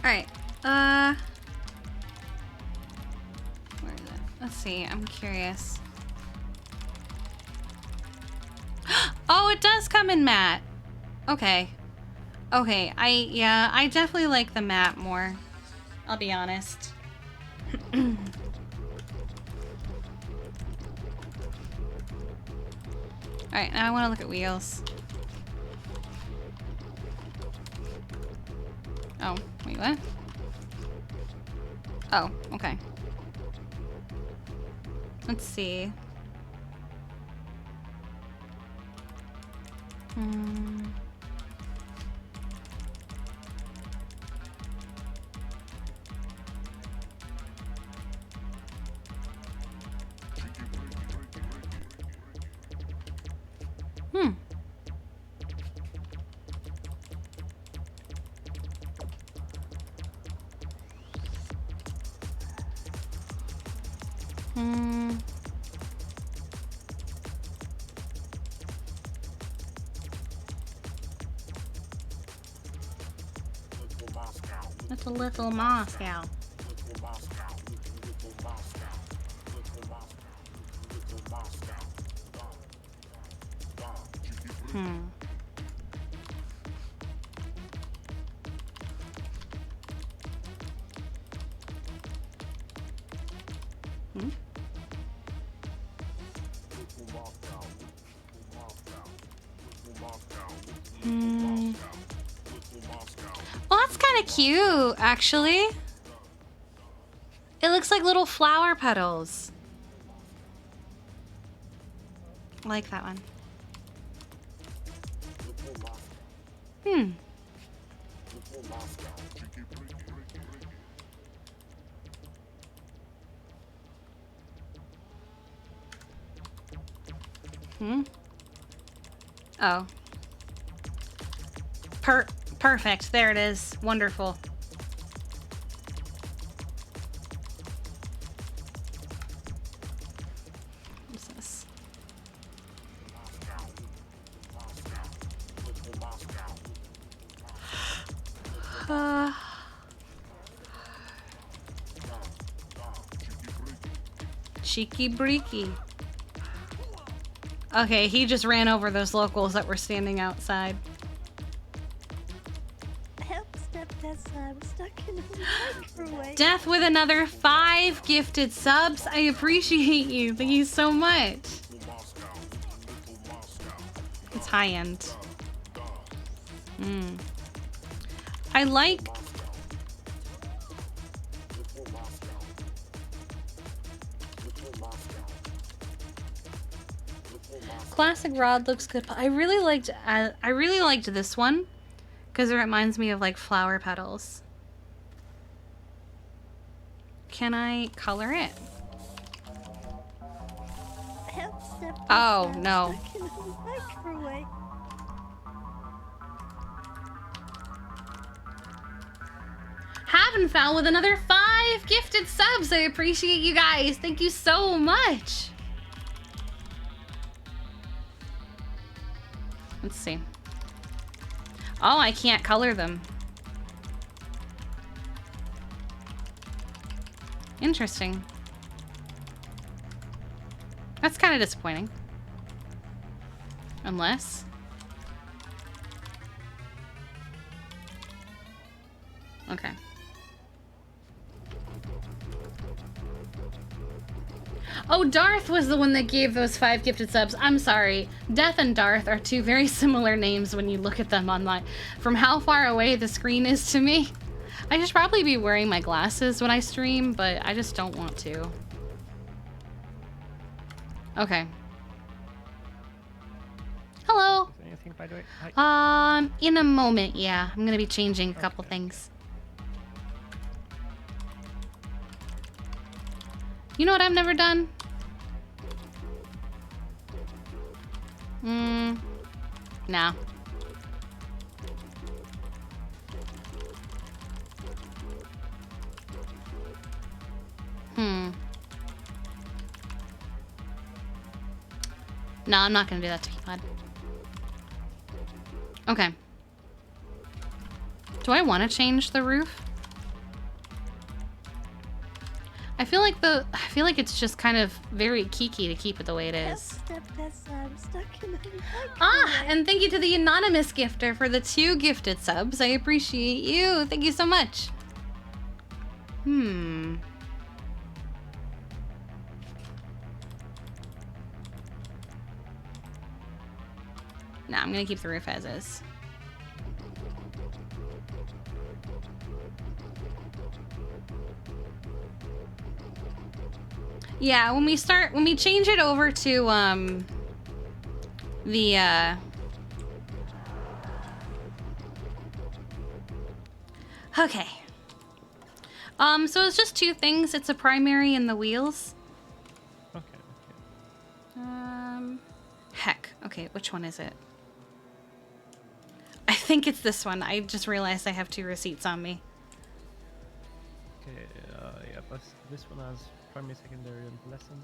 All right. Where is it? Let's see. I'm curious. Oh, it does come in matte. Okay. Okay. I definitely like the matte more. I'll be honest. All right. Now I want to look at wheels. Oh, wait, what? Oh, okay. Let's see. That's a little Moscow. Well, that's kind of cute, actually. It looks like little flower petals. I like that one. Hmm? Oh. Perfect. There it is. Wonderful. What's this? Cheeky breaky. Okay, he just ran over those locals that were standing outside. Help, stepdad, I'm stuck in a microwave. Death with another 5 gifted subs. I appreciate you. Thank you so much. It's high end. I like... Classic rod looks good. I really liked this one because it reminds me of like flower petals. Can I color it? Oh no. Havenfoul with another 5 gifted subs. I appreciate you guys. Thank you so much. Let's see. Oh, I can't color them. Interesting. That's kind of disappointing. Unless... Okay. Oh, Darth was the one that gave those 5 gifted subs. I'm sorry. Death and Darth are 2 very similar names when you look at them online. From how far away the screen is to me. I should probably be wearing my glasses when I stream, but I just don't want to. Okay. Hello. Anything, by the way? Hi. In a moment, yeah. I'm gonna be changing a couple things. You know what I've never done? No. No, I'm not gonna do that to Peapod. Okay. Do I want to change the roof? I feel like it's just kind of very Kiki to keep it the way it is. Ah, and thank you to the anonymous gifter for the 2 gifted subs. I appreciate you. Thank you so much. Nah, I'm gonna keep the roof as is. Yeah, when we change it over to okay. So it's just 2 things. It's a primary and the wheels. Okay. Heck. Okay, which one is it? I think it's this one. I just realized I have 2 receipts on me. Okay, yeah, but this one has primary, secondary, and lesson.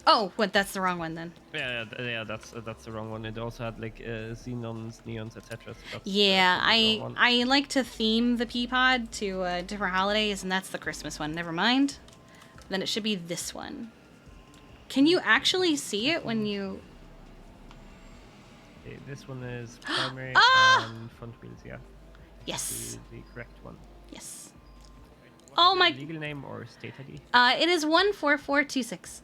Oh, what? That's the wrong one then. Yeah, that's the wrong one. It also had like xenons, neons, etc. So yeah, I like to theme the Peapod to different holidays, and that's the Christmas one. Never mind. Then it should be this one. Can you actually see it when you? Okay, this one is primary and front wheels. Yeah. Yes. The correct one. Yes. What's your legal name or state ID? It is 14426.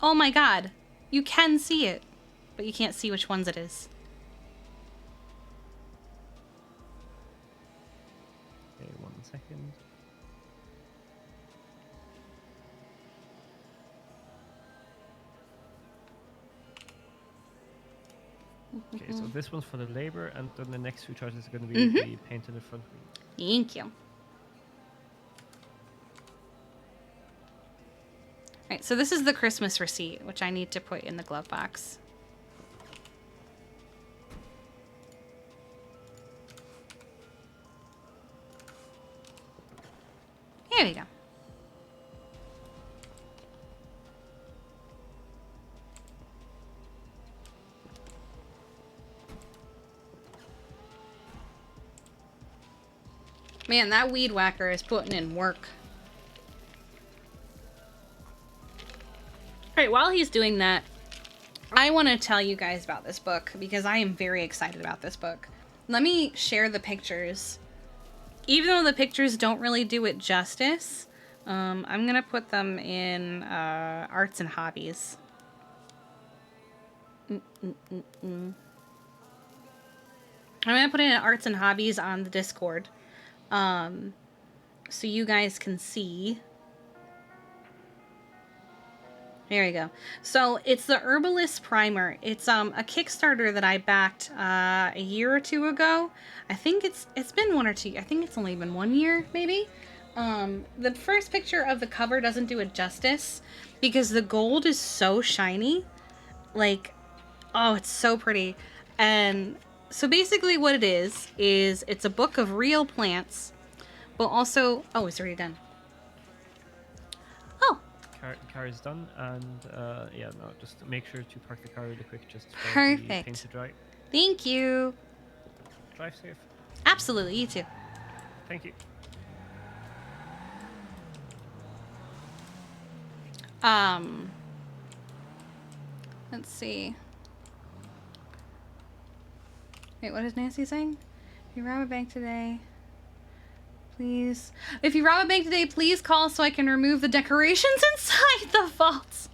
Oh my god. You can see it, but you can't see which ones it is. Okay, 1 second. Okay, so this one's for the labor, and then the next 2 charges are going to be the paint on the front wheel. Thank you. Alright, so this is the Christmas receipt, which I need to put in the glove box. Here we go. Man, that weed whacker is putting in work. Alright, while he's doing that, I want to tell you guys about this book because I am very excited about this book. Let me share the pictures. Even though the pictures don't really do it justice, I'm going to put them in arts and hobbies. I'm going to put it in arts and hobbies on the Discord. So you guys can see. There you go. So it's the Herbalist Primer. It's a Kickstarter that I backed a year or two ago. I think it's been 1 or 2. I think it's only been 1 year, maybe. The first picture of the cover doesn't do it justice because the gold is so shiny. Like, oh, it's so pretty. And so basically what it is it's a book of real plants, but also, oh, it's already done. Car is done, and yeah, no, just make sure to park the car really quick, just for Perfect. the paint to dry. Thank you. Drive safe. Absolutely, you too. Thank you. Let's see. Wait, what is Nancy saying? If you rob a bank today, please. If you rob a bank today, please call so I can remove the decorations inside the vaults.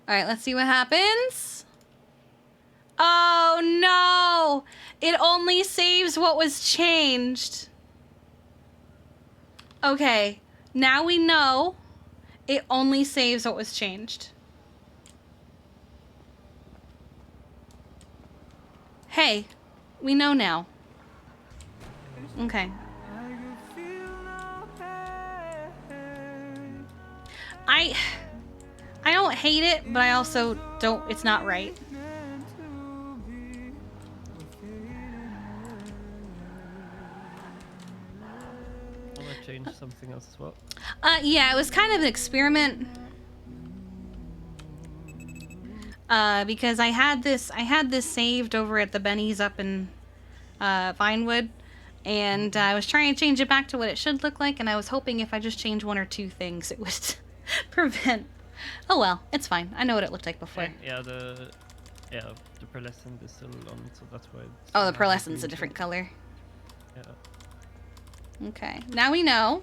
Alright, let's see what happens. Oh no! It only saves what was changed. Okay, now we know it only saves what was changed. Hey, we know now. Okay. I don't hate it, but I also don't, it's not right. I want to change something else as well. Yeah, it was kind of an experiment. Because I had this saved over at the Benny's up in Vinewood, and I was trying to change it back to what it should look like, and I was hoping if I just change 1 or 2 things, it would prevent. Oh well, it's fine. I know what it looked like before. Yeah, the pearlescent is still on, so that's why. Oh, the pearlescent's a different color. Yeah. Okay, now we know.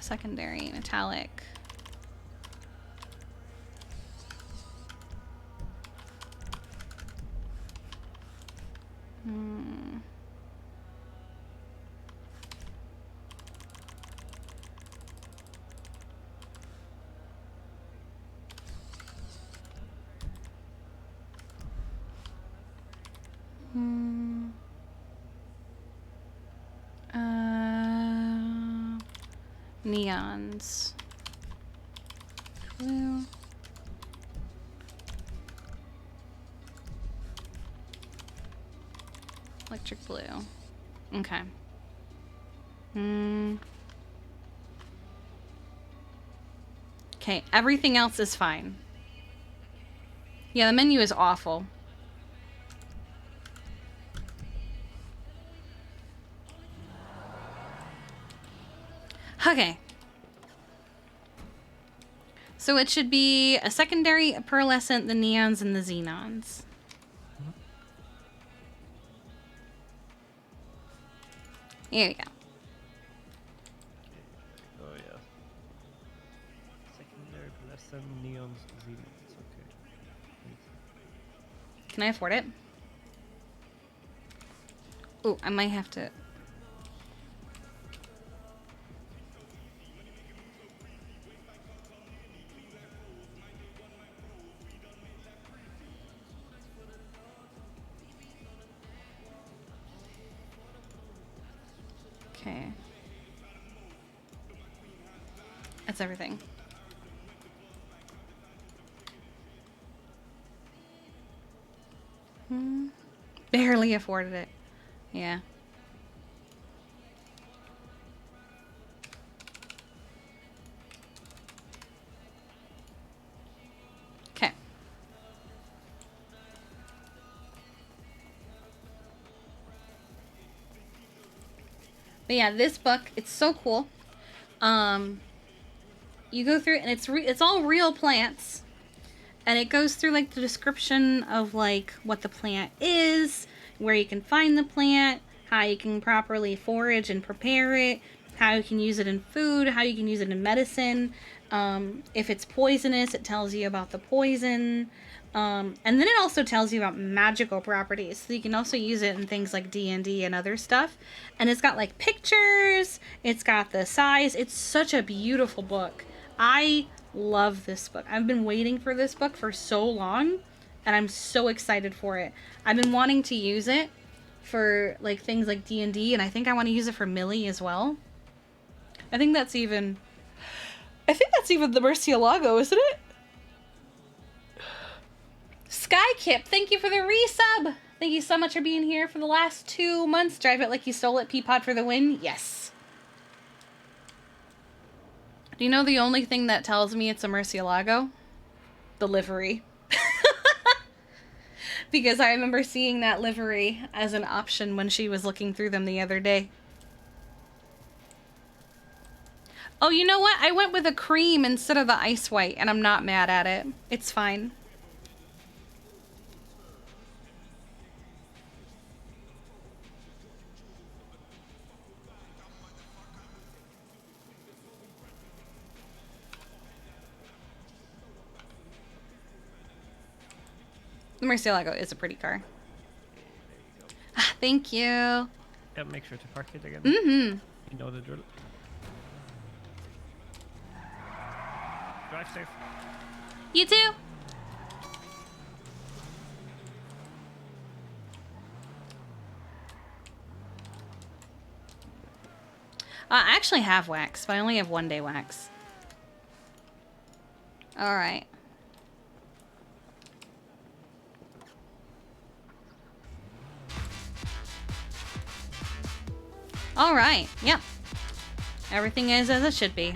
Secondary metallic. Neons. Blue. Electric blue. Okay. Okay, everything else is fine. Yeah, the menu is awful. Okay. So it should be a secondary, a pearlescent, the neons, and the xenons. Here we go. Oh yeah. Secondary, pearlescent, neons, xenons. Okay. Can I afford it? Oh, I might have to. Okay. That's everything. Barely afforded it. Yeah. Okay. But yeah, this book, it's so cool. You go through and it's all real plants. And it goes through like the description of like what the plant is, where you can find the plant, how you can properly forage and prepare it, how you can use it in food, how you can use it in medicine. If it's poisonous, it tells you about the poison. And then it also tells you about magical properties. So you can also use it in things like D&D and other stuff. And it's got like pictures. It's got the size. It's such a beautiful book. I love this book. I've been waiting for this book for so long. And I'm so excited for it. I've been wanting to use it for like things like D&D. And I think I want to use it for Millie as well. I think that's even the Murcielago, isn't it? Skykip, thank you for the resub. Thank you so much for being here for the last 2 months. Drive it like you stole it. Peapod for the win. Yes. Do you know the only thing that tells me it's a Murcielago? The livery. Because I remember seeing that livery as an option when she was looking through them the other day. Oh, you know what? I went with a cream instead of the ice white, and I'm not mad at it. It's fine. The Murcielago is a pretty car. Ah, thank you. Yeah, make sure to park it again. Mm-hmm. You know the drill. Drive safe. You too. I actually have wax, but I only have 1 day wax. All right. All right. Yep. Everything is as it should be.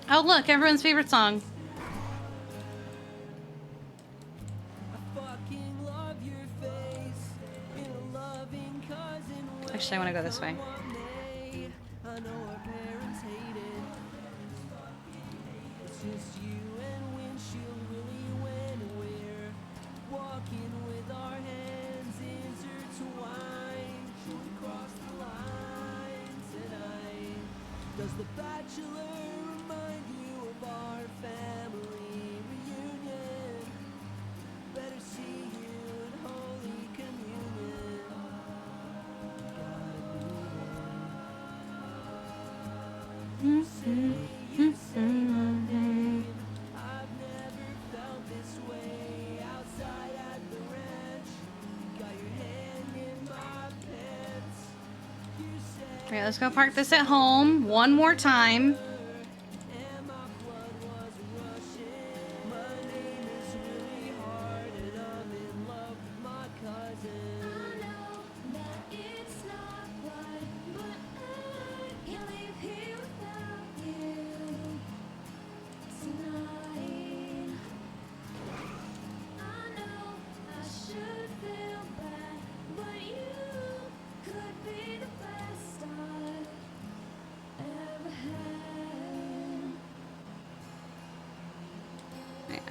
Oh, look, everyone's favorite song. Actually, I want to go this way. Does the bachelor remind you of our family reunion? Better see you in Holy Communion. You say my name. I've never felt this way outside at the ranch. Got your hand in my pants. You say All right, let's go park this at home one more time.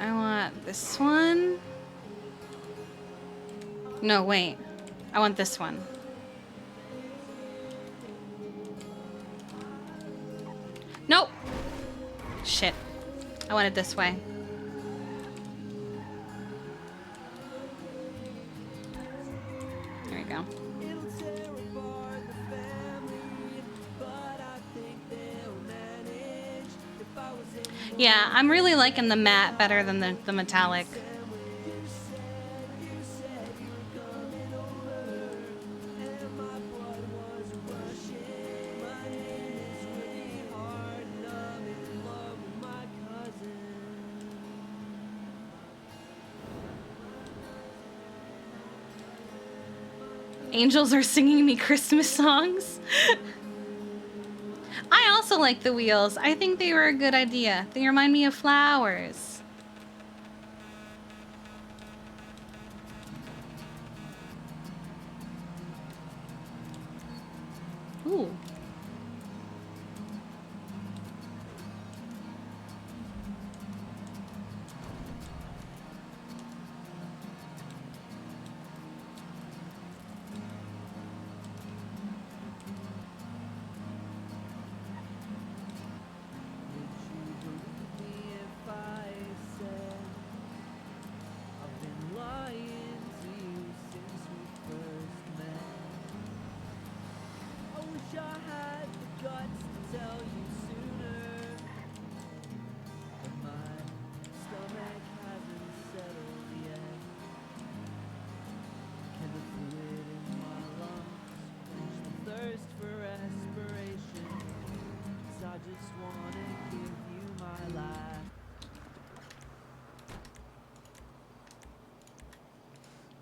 I want this one. No, wait. I want this one. Nope. Shit. I want it this way. There we go. Yeah, I'm really liking the matte better than the metallic. Angels are singing me Christmas songs. I also like the wheels. I think they were a good idea. They remind me of flowers. Ooh.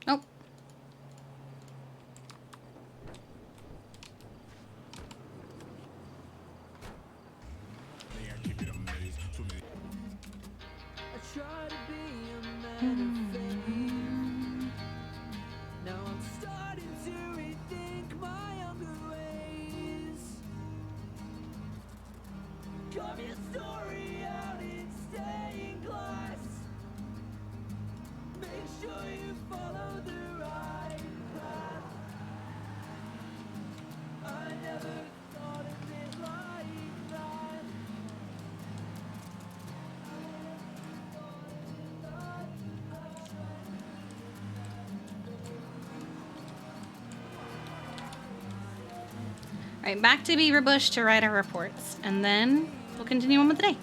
Oh. Now I'm starting to rethink my younger ways. Carve your story out in stained glass. Make sure you follow the right path. I never thought of it like that. Alright, back to Beaver Bush to write our reports, and then we'll continue on with the day.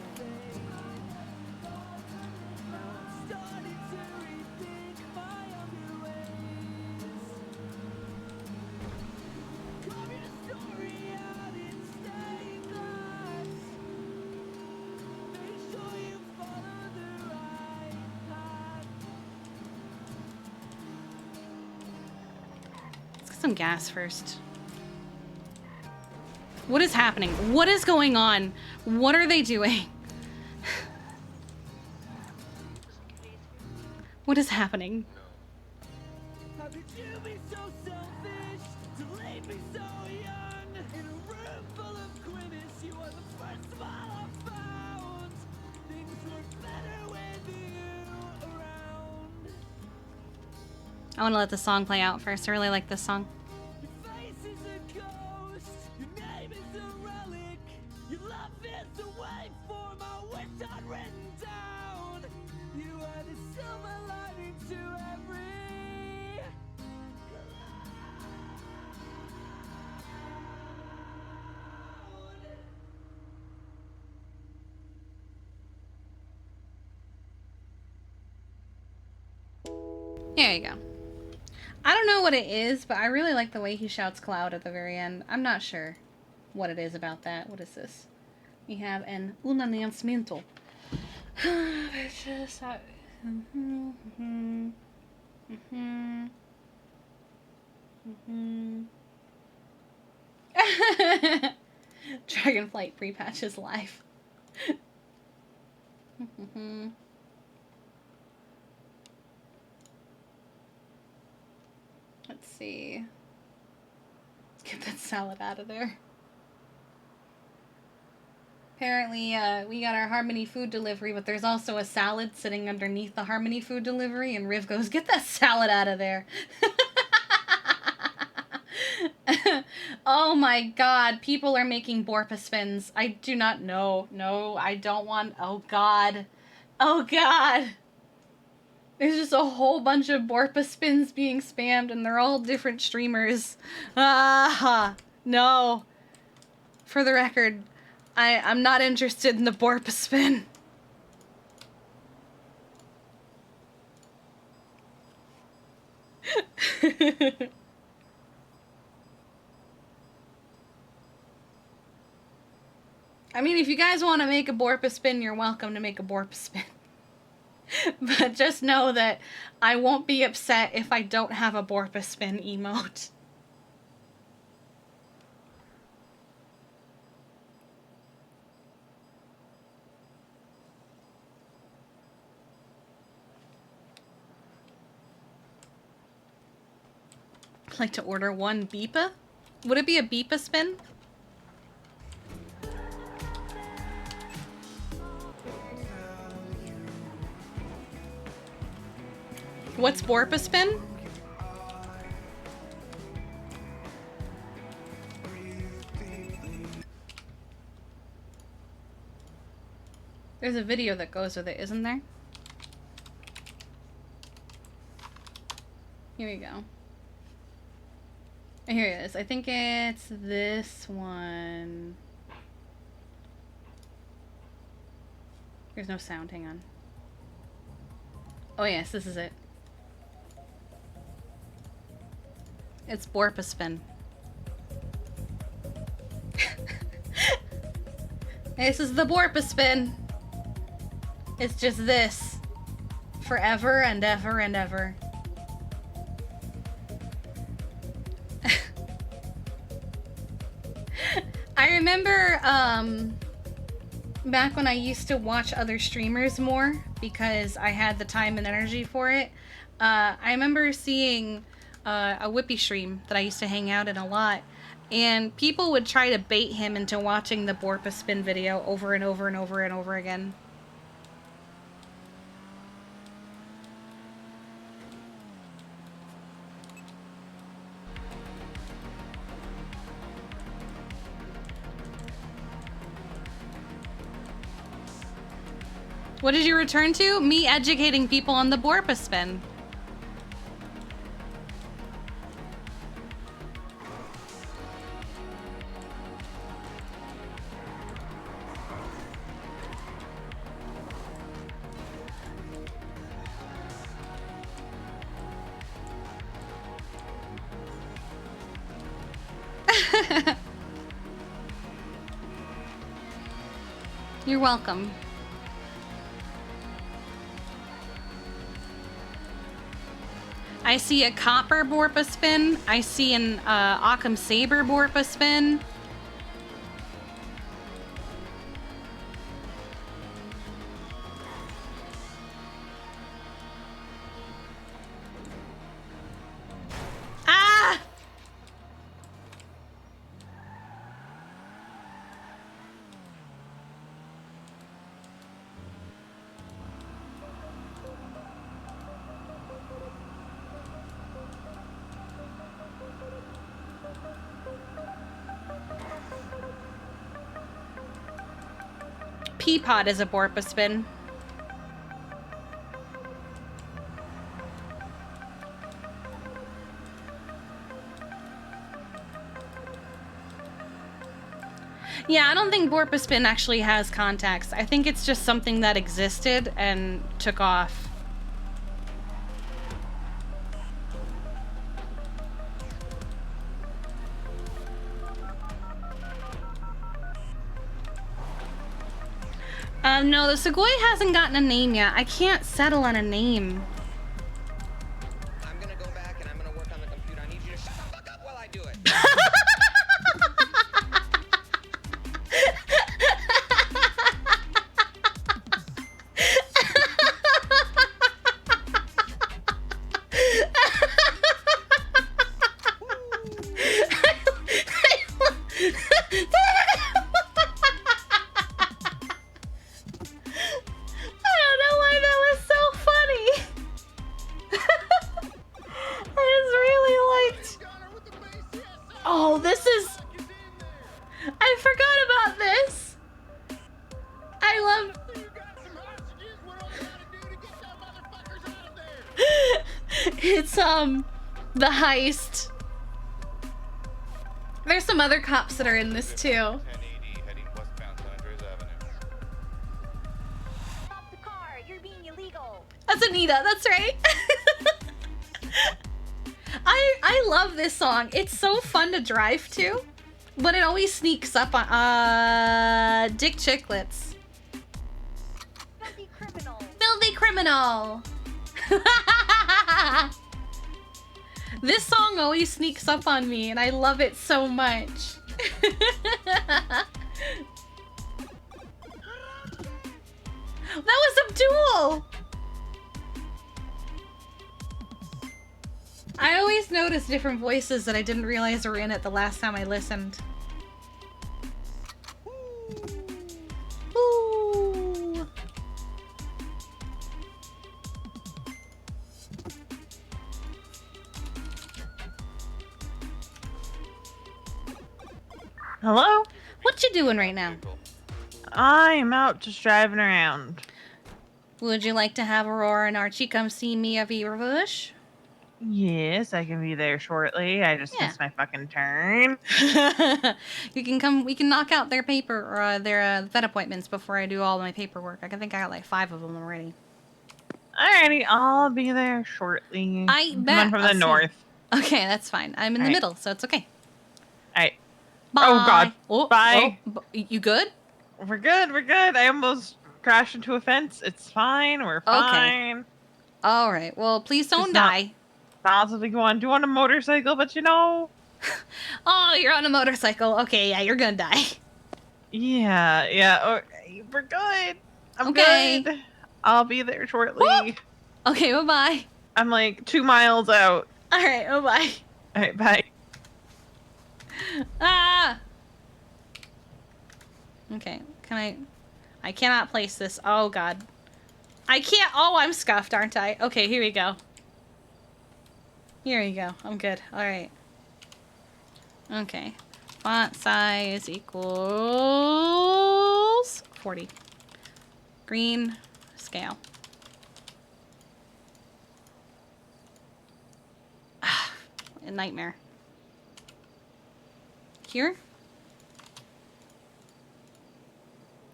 Let's get some gas first. What is happening? What is going on? What are they doing? What is happening? How could you be so selfish to leave me so young? In a room full of grimace, you are the first smile I found. Things were better with you around. I want to let the song play out first. I really like this song. Your face is a ghost, your name is a relic, your love is a waveform I wish I'd written down. You are the silver lining to every There you go. I don't know what it is, but I really like the way he shouts cloud at the very end. I'm not sure what it is about that. What is this? We have an announcemento. Dragonflight pre-patch is live. Let's see. Get that salad out of there. Apparently, we got our Harmony food delivery, but there's also a salad sitting underneath the Harmony food delivery, and Riv goes, "Get that salad out of there." Oh my god, people are making Borpa spins. I do not know. No, I don't want... Oh god. Oh god. There's just a whole bunch of Borpa spins being spammed, and they're all different streamers. Ah, no. For the record, I'm not interested in the Borpa spin. I mean, if you guys want to make a Borpa spin, you're welcome to make a Borpa spin. But just know that I won't be upset if I don't have a Borpa spin emote. I'd like to order one beepa. Would it be a beepa spin? What's Borpa spin? There's a video that goes with it, isn't there? Here we go. Here it is. I think it's this one. There's no sound. Hang on. Oh yes, this is it. It's Borpa spin. This is the Borpa spin. It's just this. Forever and ever and ever. I remember back when I used to watch other streamers more because I had the time and energy for it. I remember seeing a Whippy stream that I used to hang out in a lot, and people would try to bait him into watching the Borpa spin video over and over and over and over again. What did you return to? Me educating people on the Borpa spin. You're welcome. I see a copper Borpa spin. I see an Occam Saber Borpa spin. Ah! Peapod is a Borpa spin. Yeah, I don't think Borpa spin actually has contacts. I think it's just something that existed and took off. No, the Segoy hasn't gotten a name yet. I can't settle on a name. I'm gonna go back and I'm gonna work on the computer. I need you to shut the fuck up while I do it. The heist. There's some other cops that are in this too. That's Anita, that's right. I love this song. It's so fun to drive to, but it always sneaks up on Dick Chicklets. Filthy criminal. Filthy criminal. This song always sneaks up on me, and I love it so much. That was Abdul! I always just noticed different voices that I didn't realize were in it the last time I listened. Ooh. Hello? What you doing right now? I'm out just driving around. Would you like to have Aurora and Archie come see me of Bush? Yes, I can be there shortly. I just missed my fucking turn. You can come. We can knock out their paper or their vet appointments before I do all my paperwork. I think I got like 5 of them already. Alrighty, I'll be there shortly. I'm coming from the north. Okay, that's fine. I'm in the middle, so it's okay. Alright. Bye. Oh god. Bye. You good? We're good. We're good. I almost crashed into a fence. It's fine. We're fine. Okay. All right. Well, please don't die. Possibly go on. Do on a motorcycle, but you know. Oh, you're on a motorcycle. Okay, yeah, you're gonna die. Yeah, yeah. Okay, we're good. I'm Okay. good. I'll be there shortly. Whoop. Okay, bye-bye. I'm like 2 miles out. All right, bye-bye. All right, bye. Ah! Okay, I cannot place this. Oh, God. I can't. Oh, I'm scuffed, aren't I? Okay, here we go. Here we go. I'm good. All right. Okay. Font size equals 40. Green scale. A nightmare. Here?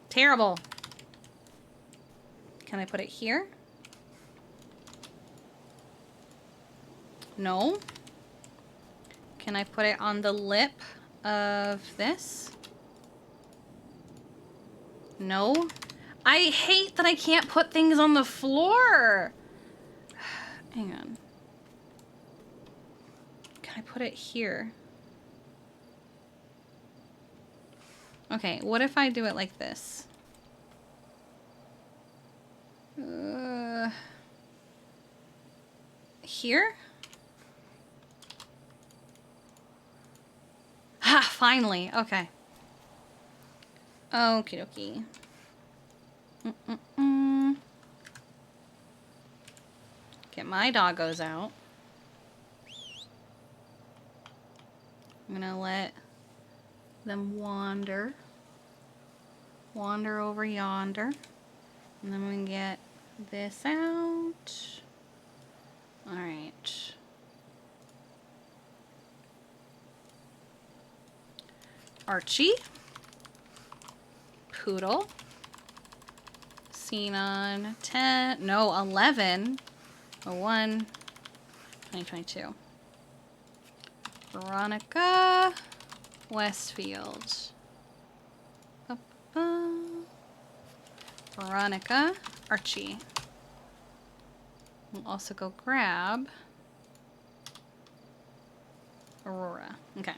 Terrible. Can I put it here? No. Can I put it on the lip of this? No. I hate that I can't put things on the floor. Hang on. Can I put it here? Okay, what if I do it like this? Here? Ha, finally. Okay. Okie dokie. Get my doggos out. I'm gonna let them wander over yonder, and then we can get this out. All right. Archie, Poodle, Xenon, 10, no, 11, 01, 2022. Veronica, Westfield. Veronica, Archie. We'll also go grab Aurora. Okay.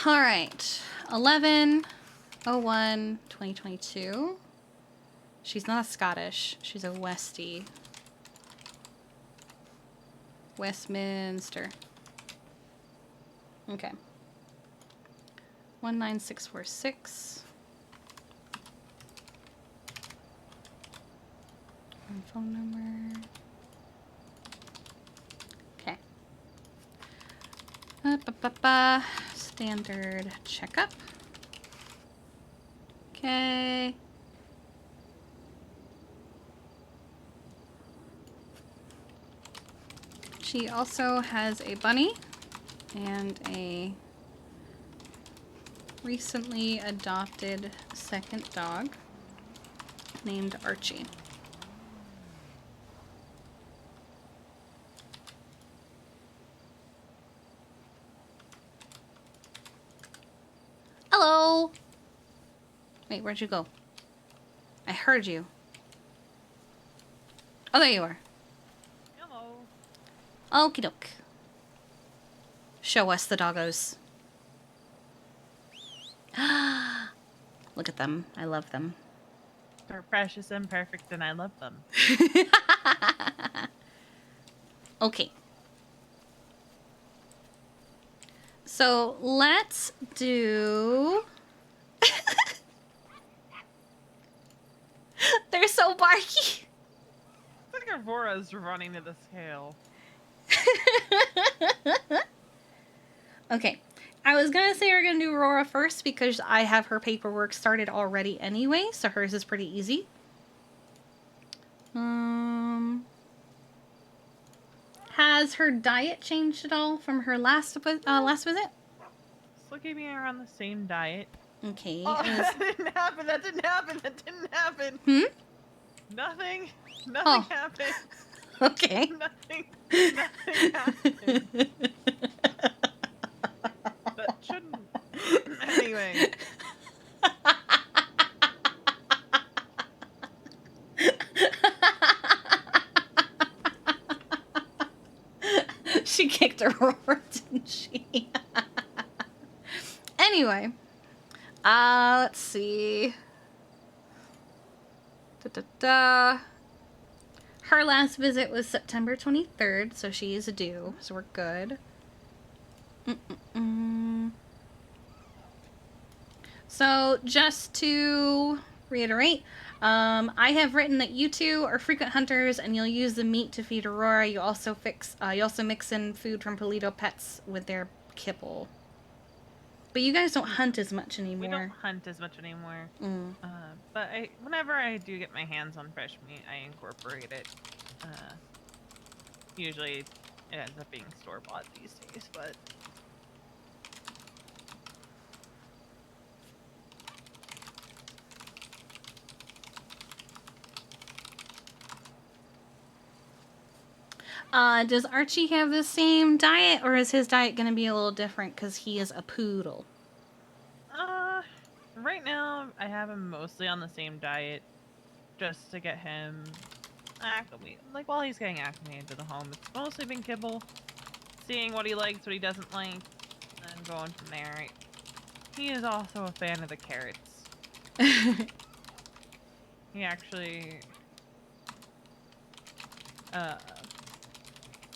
All right. 11, 01, 2022. She's not a Scottish. She's a Westie. Westminster. Okay. 19646. Phone number. Okay. Standard checkup. Okay. She also has a bunny and a recently adopted second dog named Archie. Hello. Wait, where'd you go? I heard you. Oh, there you are. Hello. Okie doke. Show us the doggos. Look at them. I love them. They're precious and perfect, and I love them. Okay. So let's do... They're so barky. I think Aurora's running to the scale. Okay. I was going to say we're going to do Aurora first because I have her paperwork started already anyway, so hers is pretty easy. Has her diet changed at all from her last visit? Still keeping her on the same diet. Okay. Oh, that didn't happen. That didn't happen. That didn't happen. Nothing. Nothing happened. Okay. Nothing happened. That shouldn't. Anyway. She kicked Aurora, didn't she? Anyway. Let's see. Her last visit was September 23rd, so she is due, so we're good. So, just to reiterate, I have written that you two are frequent hunters, and you'll use the meat to feed Aurora. You also mix in food from Polito Pets with their kibble. But you guys don't hunt as much anymore. We don't hunt as much anymore. But whenever I do get my hands on fresh meat, I incorporate it. Usually, it ends up being store-bought these days, but... Does Archie have the same diet, or is his diet going to be a little different because he is a poodle? Right now, I have him mostly on the same diet, just to get him acclimated. Like, while he's getting acclimated to the home, it's mostly been kibble, seeing what he likes, what he doesn't like, and going from there. He is also a fan of the carrots. He actually,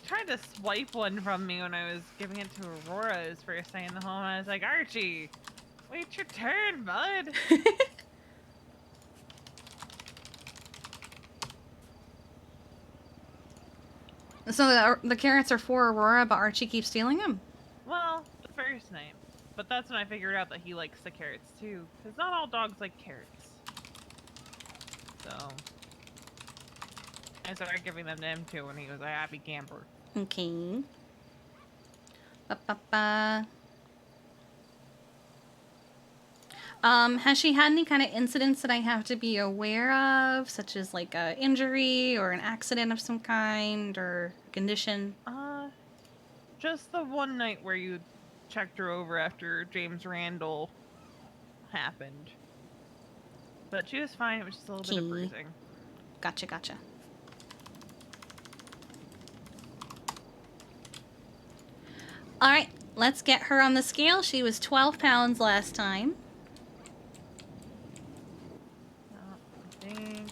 tried to swipe one from me when I was giving it to Aurora his first day in the home. I was like, Archie, wait your turn, bud. So the carrots are for Aurora, but Archie keeps stealing them? Well, the first name. But that's when I figured out that he likes the carrots too. Because not all dogs like carrots. So I started giving them to him too when he was a happy camper. Okay. Has she had any kind of incidents that I have to be aware of, such as like a injury or an accident of some kind or condition? Just the one night where you checked her over after James Randall happened. But she was fine. It was just a little bit of bruising. Gotcha. Alright, let's get her on the scale. She was 12 pounds last time. I think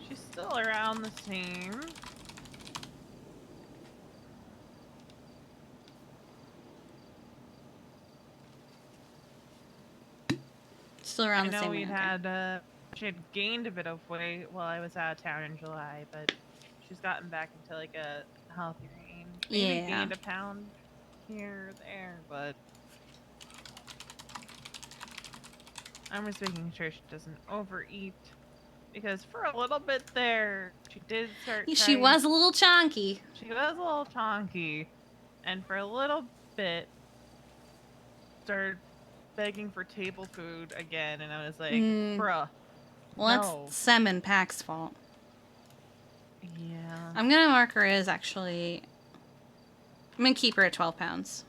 she's still around the same. Still around the same. I know we had, she had gained a bit of weight while I was out of town in July, but she's gotten back into like a healthy range. Maybe gained a pound here or there, but I'm just making sure she doesn't overeat, because for a little bit there, she did start She was a little chonky. She was a little chonky, and for a little bit, started begging for table food again, and I was like, bruh. Well, no. that's Sem and Pack's fault. Yeah. I'm gonna mark her as actually... I'm gonna keep her at 12 pounds.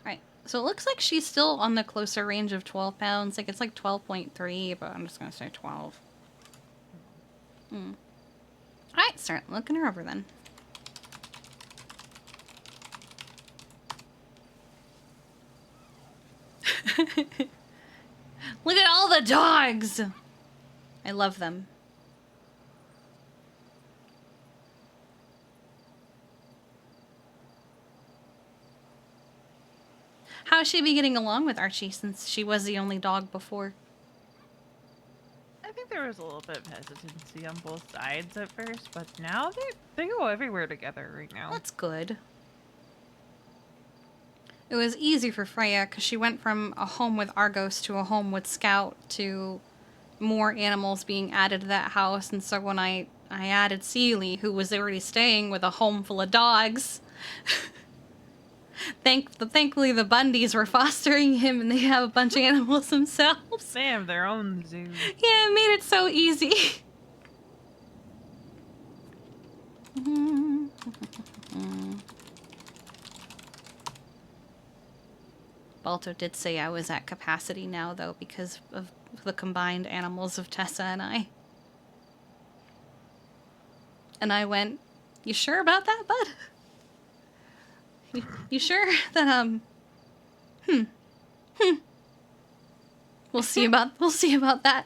Alright, so it looks like she's still on the closer range of 12 pounds. Like, it's like 12.3, but I'm just gonna say 12. Alright, start looking her over then. Look at all the dogs! I love them. How's she be getting along with Archie since she was the only dog before? I think there was a little bit of hesitancy on both sides at first, but now they go everywhere together right now. That's good. It was easy for Freya because she went from a home with Argos to a home with Scout to more animals being added to that house. And so when I added Seely, who was already staying with a home full of dogs, thankfully the Bundys were fostering him and they have a bunch of animals themselves. They have their own zoo. Yeah, it made it so easy. Balto did say I was at capacity now, though, because of the combined animals of Tessa and I. And I went, "You sure about that, bud? You sure that, We'll see about that."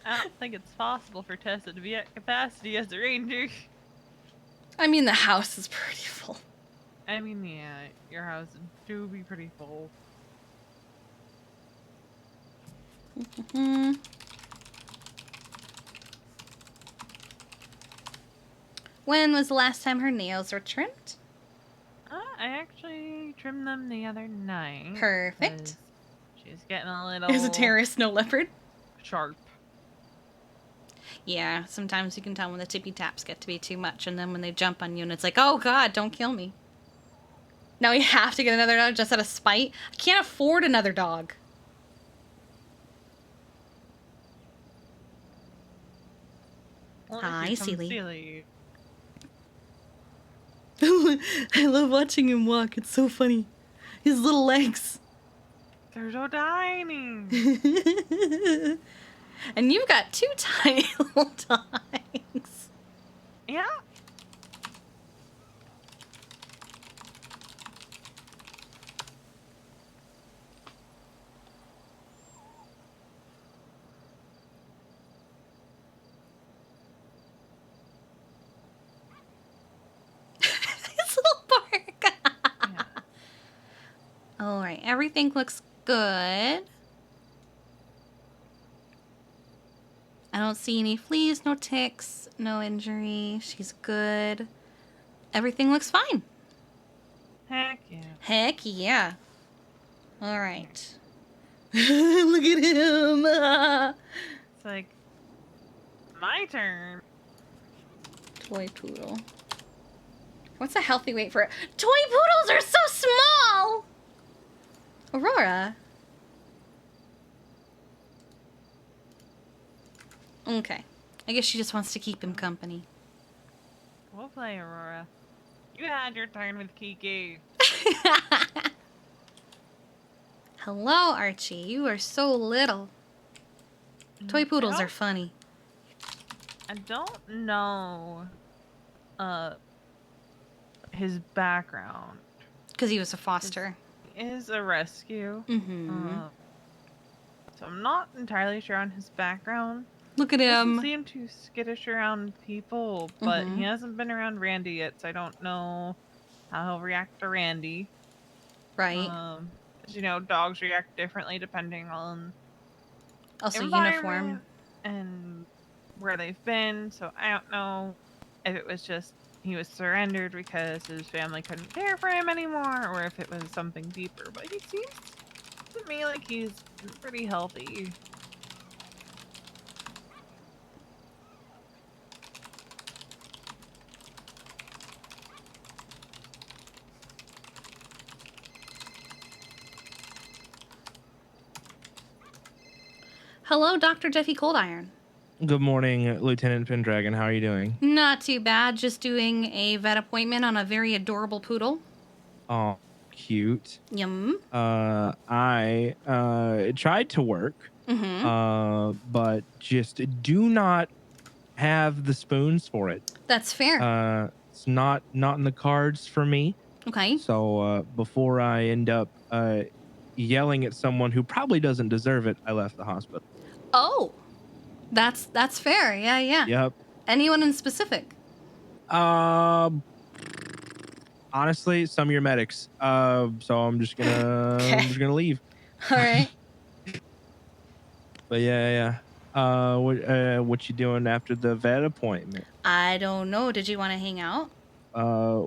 I don't think it's possible for Tessa to be at capacity as a ranger. I mean, the house is pretty full. I mean, yeah, your house do be pretty full. When was the last time her nails were trimmed? I actually trimmed them the other night. Perfect. She's getting a little... There's a terrorist snow leopard. Sharp. Yeah, sometimes you can tell when the tippy taps get to be too much, and then when they jump on you and it's like, oh god, don't kill me. Now we have to get another dog just out of spite? I can't afford another dog. Well, Hi, Seely. Seely. I love watching him walk. It's so funny. His little legs. They're so tiny. And you've got 2 tiny little dogs. Yeah. His little bark. Yeah. All right, everything looks good. I don't see any fleas, no ticks, no injury. She's good. Everything looks fine. Heck yeah. Heck yeah. All right. Look at him. It's like, my turn. Toy poodle. What's a healthy weight for it? Toy poodles are so small! Aurora. Okay. I guess she just wants to keep him company. We'll play, Aurora. You had your turn with Kiki. Hello, Archie. You are so little. Toy poodles are funny. I don't know his background. Because he was a foster. He is a rescue. Mm-hmm. So I'm not entirely sure on his background. Look at him. Doesn't seem too skittish around people, but he hasn't been around Randy yet, so I don't know how he'll react to Randy. Right. As you know, dogs react differently depending on also uniform and where they've been. So I don't know if it was just he was surrendered because his family couldn't care for him anymore, or if it was something deeper. But he seems to me like he's pretty healthy. Hello, Dr. Jeffy Coldiron. Good morning, Lieutenant Pendragon. How are you doing? Not too bad. Just doing a vet appointment on a very adorable poodle. Oh, cute. Yum. I tried to work, but just do not have the spoons for it. That's fair. It's not in the cards for me. Okay. So before I end up yelling at someone who probably doesn't deserve it, I left the hospital. Oh, that's fair. Yeah. Yep. Anyone in specific? Honestly, some of your medics. So I'm just gonna leave. All right. But yeah. What you doing after the vet appointment? I don't know. Did you want to hang out?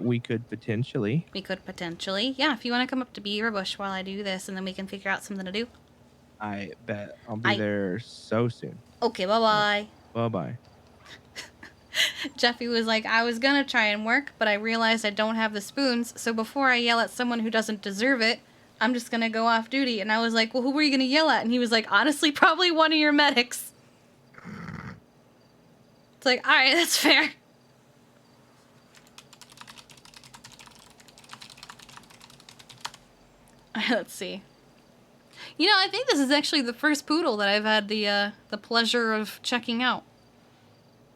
We could potentially. We could potentially. Yeah, if you want to come up to Beaver Bush while I do this, and then we can figure out something to do. I bet I'll be there so soon. Okay, bye-bye. Bye-bye. Jeffy was like, I was gonna try and work, but I realized I don't have the spoons, so before I yell at someone who doesn't deserve it, I'm just gonna go off duty. And I was like, well, who were you gonna yell at? And he was like, honestly, probably one of your medics. It's like, all right, that's fair. Let's see. You know, I think this is actually the first poodle that I've had the pleasure of checking out.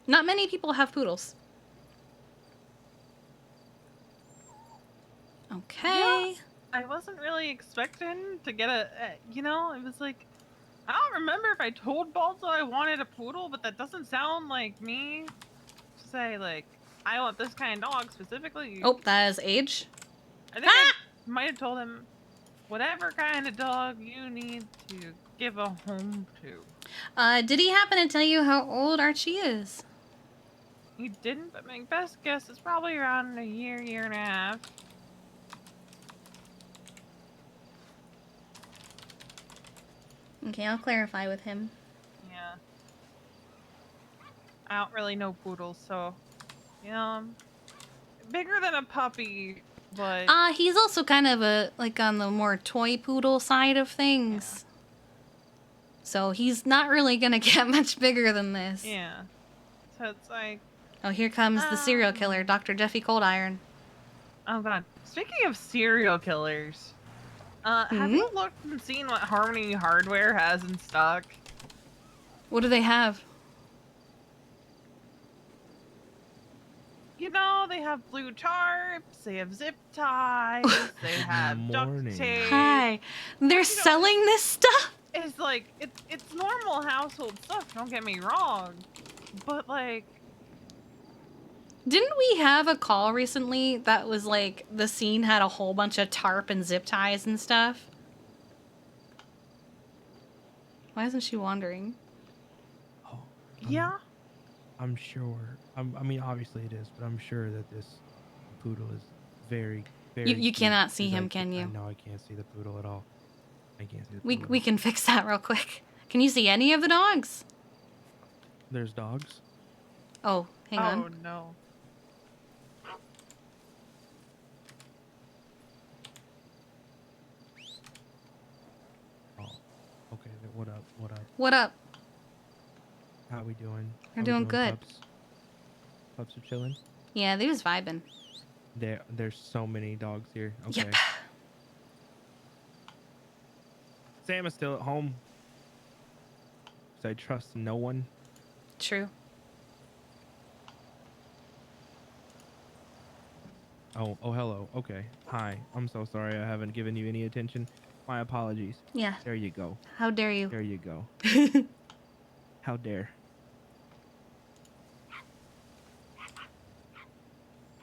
Not many people have poodles. Okay. Yeah, I wasn't really expecting to get you know, it was like, I don't remember if I told Balto I wanted a poodle, but that doesn't sound like me to say, like, I want this kind of dog specifically. Oh, that is age. I think I might have told him whatever kind of dog you need to give a home to. Did he happen to tell you how old Archie is? He didn't, but my best guess is probably around a year and a half. Okay, I'll clarify with him. Yeah. I don't really know poodles, so, you know, bigger than a puppy, but... He's also kind of on the more toy poodle side of things. Yeah. So he's not really gonna get much bigger than this. Yeah. So it's like... Oh, here comes the serial killer, Dr. Jeffy Cold Iron. Oh god. Speaking of serial killers, have you looked and seen what Harmony Hardware has in stock? What do they have? You know, they have blue tarps, they have zip ties, they have duct tape. Hi. They're selling this stuff? It's like, it's normal household stuff, don't get me wrong. But like... Didn't we have a call recently that was like, the scene had a whole bunch of tarp and zip ties and stuff? Why isn't she wandering? Oh. Yeah? I'm sure. I mean, obviously it is, but I'm sure that this poodle is very, very... You cannot see him, can you? No, I can't see the poodle at all. I can't see the poodle. We can fix that real quick. Can you see any of the dogs? There's dogs? Oh, hang on. Oh, no. Okay, what up? What up? How we doing? We're doing good. Pups are chilling? Yeah, they was vibing. There's so many dogs here. Okay. Yep. Sam is still at home. So I trust no one. True. Oh, hello. Okay. Hi. I'm so sorry I haven't given you any attention. My apologies. Yeah. There you go. How dare you? There you go. How dare.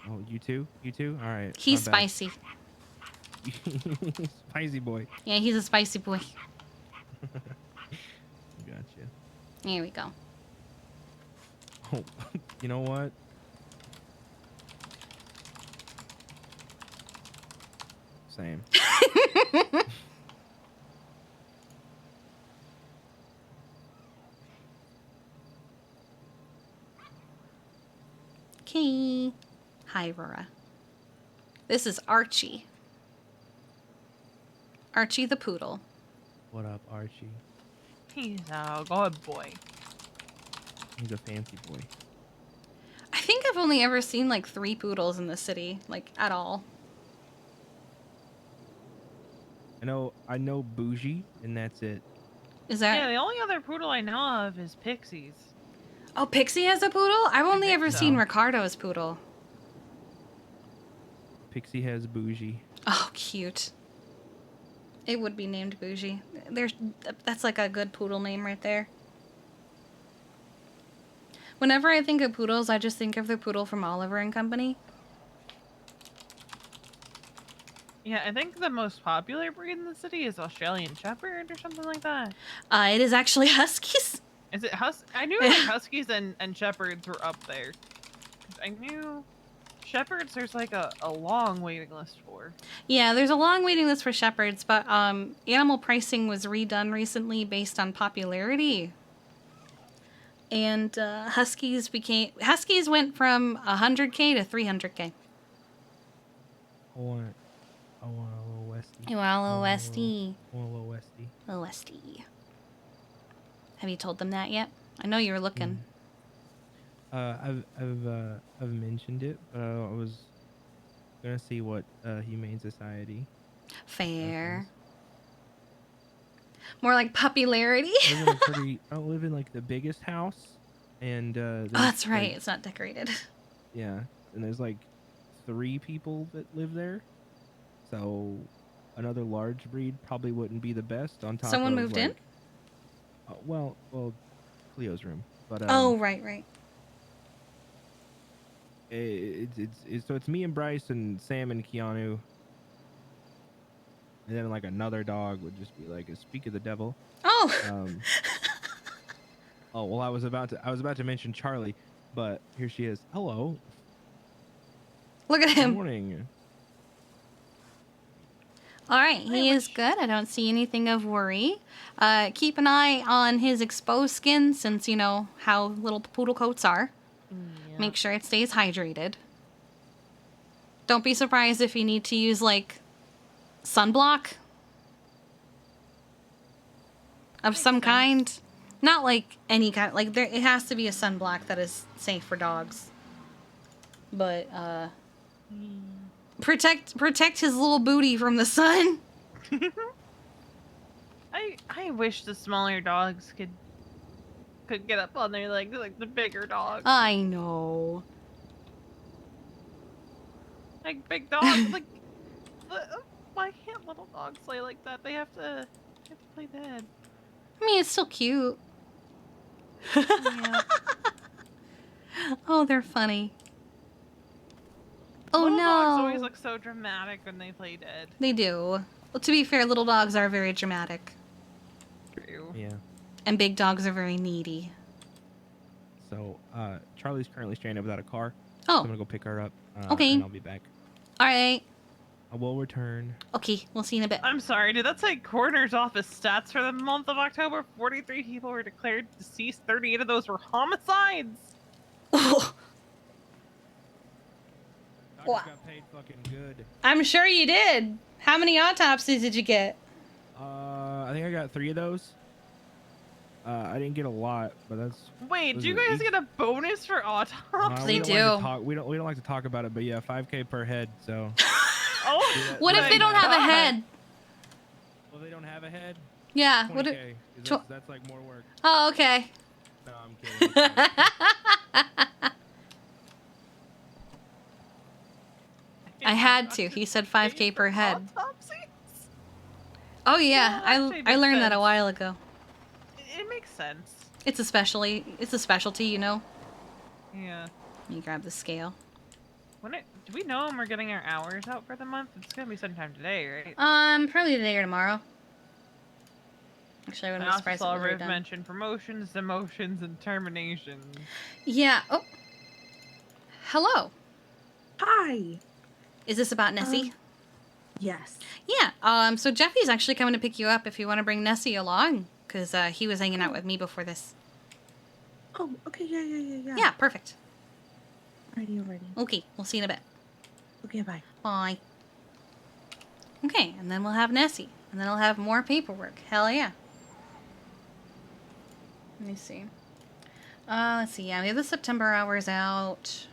Oh, you too? You too? All right. He's spicy. Spicy boy. Yeah, he's a spicy boy. Gotcha. Here we go. Oh, you know what? Same. Okay. Hi, Aurora. This is Archie. Archie the poodle. What up, Archie? He's a good boy. He's a fancy boy. I think I've only ever seen like 3 poodles in the city, like at all. I know Bougie, and that's it. Is that? Yeah, the only other poodle I know of is Pixie's. Oh, Pixie has a poodle? I've only ever seen Ricardo's poodle. Pixie has Bougie. Oh, cute. It would be named Bougie. That's like a good poodle name right there. Whenever I think of poodles, I just think of the poodle from Oliver and Company. Yeah, I think the most popular breed in the city is Australian Shepherd or something like that. It is actually Huskies. Is it I knew like Huskies and Shepherds were up there. I knew Shepherds there's like a long waiting list for. Yeah, there's a long waiting list for Shepherds, but animal pricing was redone recently based on popularity. And Huskies went from 100K to 300K. I want a little Westie. You want a little Westie? I want a little Westie. Little Westie. Have you told them that yet? I know you were looking. I've mentioned it, but I was gonna see what Humane Society. Fair. More like popularity. I don't live in like the biggest house, and oh, that's right. Like, it's not decorated. Yeah, and there's like 3 people that live there, so another large breed probably wouldn't be the best. On top, Someone of, moved like, in. Well, Cleo's room, but oh, right. So it's me and Bryce and Sam and Keanu. And then like another dog would just be like a speak of the devil. Oh. Oh well, I was about to mention Charlie, but here she is. Hello. Look at him. Good morning. All right, he is good. I don't see anything of worry. Keep an eye on his exposed skin, since you know how little poodle coats are. Yeah. Make sure it stays hydrated. Don't be surprised if you need to use like sunblock of some kind. Not like any kind, like it has to be a sunblock that is safe for dogs. But protect his little booty from the sun. I wish the smaller dogs could get up on their legs like the bigger dogs. I know. Like big dogs, like why can't little dogs play like that? They have to play dead. I mean, it's still cute. Yeah. Oh, they're funny. Oh little no. dogs always look so dramatic when they play dead. They do. Well, to be fair, little dogs are very dramatic. True. Yeah. And big dogs are very needy. So Charlie's currently stranded without a car. Oh. So I'm gonna go pick her up. Okay. And I'll be back. All right. I will return. Okay, we'll see you in a bit. I'm sorry, did that say coroner's office stats for the month of October? 43 people were declared deceased. 38 of those were homicides. Oh. Wow. Got paid fucking good. I'm sure you did. How many autopsies did you get? I think I got 3 of those. I didn't get a lot, but that's. Wait, do you guys get a bonus for autopsy? They do. We don't like to talk about it, but yeah, 5K per head. So. Oh. What if they don't have a head? Well, they don't have a head. Yeah. 20K, What? That's like more work. Oh, okay. No, I'm kidding. I had to. He said 5K per head. Oh yeah, I learned that a while ago. It makes sense. It's a specialty, you know. Yeah. Let me grab the scale. Do we know when we're getting our hours out for the month? It's gonna be sometime today, right? Probably today or tomorrow. Actually, I wouldn't be surprised if it was already Riv done. mentioned promotions, demotions, and terminations. Yeah. Oh. Hello. Hi. Is this about Nessie? Yes. Yeah. So Jeffy's actually coming to pick you up if you want to bring Nessie along, because he was hanging out with me before this. Oh, okay. Yeah. Yeah, perfect. Alrighty. Okay, we'll see you in a bit. Okay, bye. Bye. Okay, and then we'll have Nessie, and then I'll have more paperwork. Hell yeah. Let me see. Let's see. Yeah, we have the September hours out.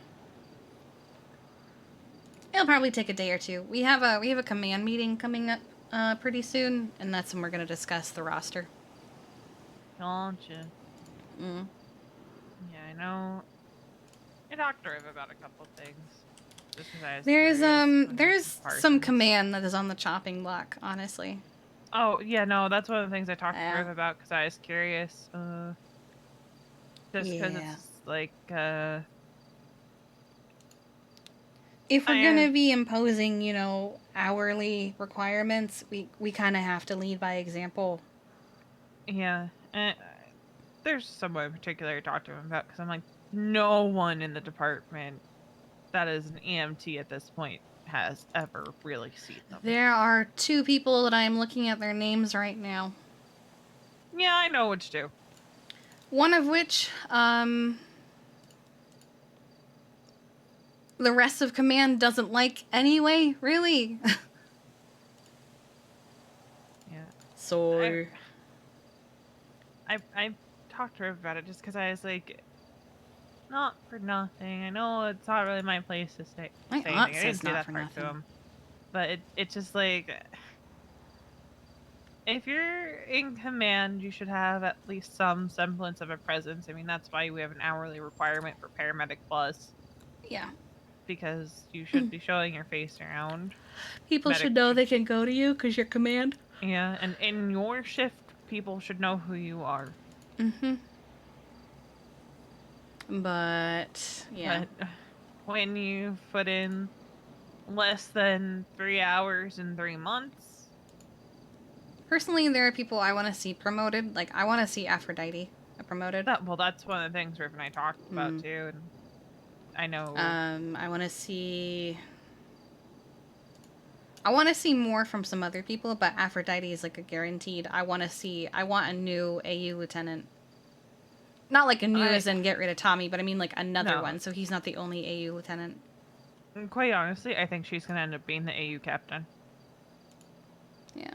It'll probably take a day or two. We have a command meeting coming up pretty soon, and that's when we're gonna discuss the roster. Gotcha. Mm. Yeah, I know. I talked to Riv about a couple things. Just 'cause I was There's some command that is on the chopping block, honestly. Oh yeah, no, that's one of the things I talked to Riv about because I was curious. Just because it's like if we're gonna be imposing, you know, hourly requirements, we kind of have to lead by example. Yeah. There's someone in particular I talked to him about, because I'm like, no one in the department that is an EMT at this point has ever really seen them. There are 2 people that I'm looking at their names right now. Yeah, I know which 2. One of which, the rest of command doesn't like anyway, really. Yeah. So... I talked to her about it just because I was like, not for nothing. I know it's not really my place to say My anything. aunt I didn't says say not that for part nothing. to him. But it's just like, if you're in command, you should have at least some semblance of a presence. I mean, that's why we have an hourly requirement for Paramedic Plus. Yeah. Because you should be showing your face around. People should know they can go to you because you're command. Yeah, and in your shift, people should know who you are. Mm-hmm. But, yeah. But when you put in less than 3 hours in 3 months... Personally, there are people I want to see promoted. Like, I want to see Aphrodite promoted. Well, that's one of the things Riff and I talked about, too. And I know... I want to see... I want to see more from some other people, but Aphrodite is like a guaranteed. I want a new AU lieutenant. Not like a new as in get rid of Tommy, but I mean like another one, so he's not the only AU lieutenant. Quite honestly, I think she's going to end up being the AU captain. Yeah.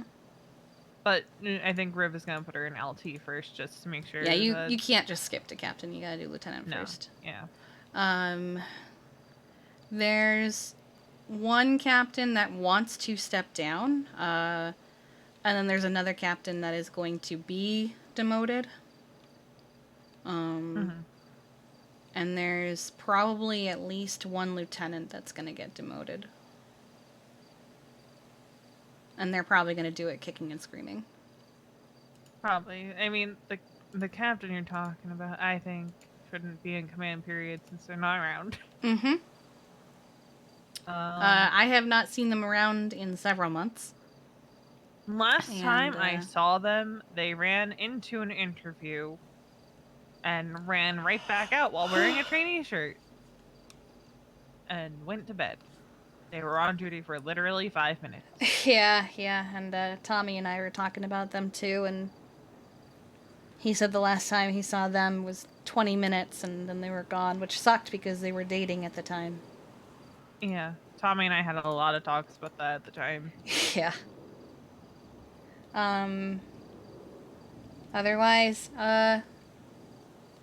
But I think Riv is going to put her in LT first, just to make sure. Yeah, you can't just skip to captain. You got to do lieutenant first. Yeah. There's one captain that wants to step down, and then there's another captain that is going to be demoted. And there's probably at least one lieutenant that's going to get demoted. And they're probably going to do it kicking and screaming. Probably. I mean, the captain you're talking about, I think, shouldn't be in command period since they're not around. Mm-hmm. I have not seen them around in several months. Last time I saw them, they ran into an interview and ran right back out while wearing a trainee shirt and went to bed. They were on duty for literally 5 minutes. Yeah, and Tommy and I were talking about them too, and he said the last time he saw them was 20 minutes and then they were gone, which sucked because they were dating at the time. Yeah, Tommy and I had a lot of talks about that at the time. Yeah. Otherwise,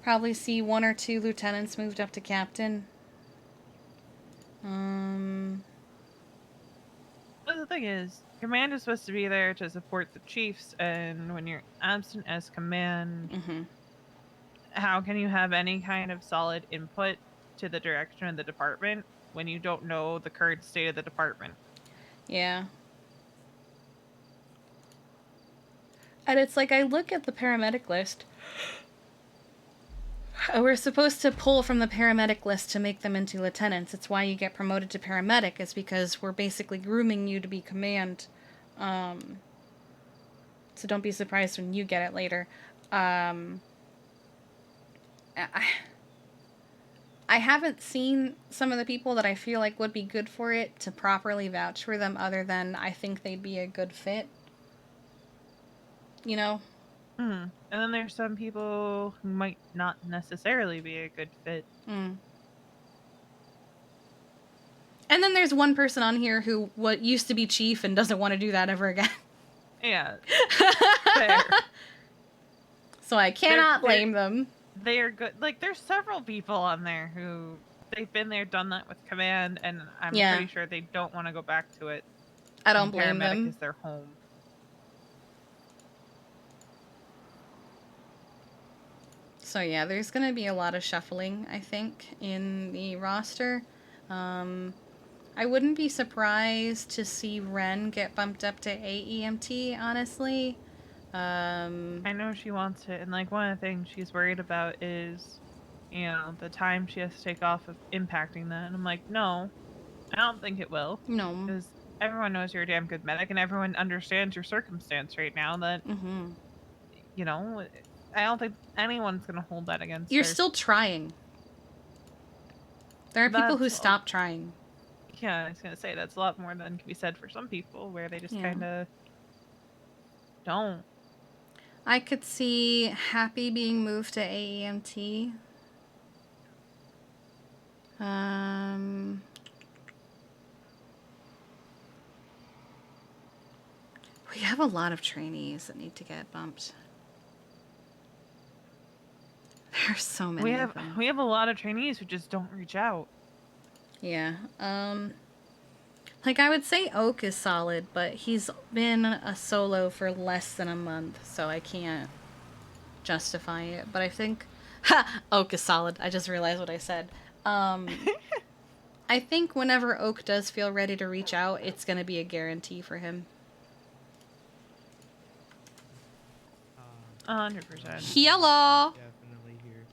probably see 1 or 2 lieutenants moved up to captain. But the thing is, command is supposed to be there to support the chiefs, and when you're absent as command, how can you have any kind of solid input to the direction of the department when you don't know the current state of the department? Yeah. And it's like, I look at the paramedic list. We're supposed to pull from the paramedic list to make them into lieutenants. It's why you get promoted to paramedic, is because we're basically grooming you to be command. So don't be surprised when you get it later. I haven't seen some of the people that I feel like would be good for it to properly vouch for them, other than I think they'd be a good fit. You know? And then there's some people who might not necessarily be a good fit. And then there's one person on here who used to be chief and doesn't want to do that ever again. Yeah. Fair. So I cannot blame them. They are good. Like, there's several people on there who they've been there, done that with command, and I'm pretty sure they don't want to go back to it. I don't blame them. Paramedic is their home. So yeah, there's going to be a lot of shuffling, I think, in the roster. I wouldn't be surprised to see Ren get bumped up to AEMT, honestly. I know she wants it, and like one of the things she's worried about is, you know, the time she has to take off of impacting that. And I'm like, no, I don't think it will. No. Because everyone knows you're a damn good medic, and everyone understands your circumstance right now. That you know, I don't think anyone's gonna hold that against You're her. still trying. There are people who That's stop trying. Yeah, I was gonna say that's a lot more than can be said for some people, where they just Yeah. kind of don't. I could see Happy being moved to AEMT. We have a lot of trainees that need to get bumped. There's so many of them. We have a lot of trainees who just don't reach out. Yeah. Like I would say Oak is solid, but he's been a solo for less than a month, so I can't justify it. But I think Oak is solid. I just realized what I said. I think whenever Oak does feel ready to reach out, it's going to be a guarantee for him. 100%. Hello. Definitely here.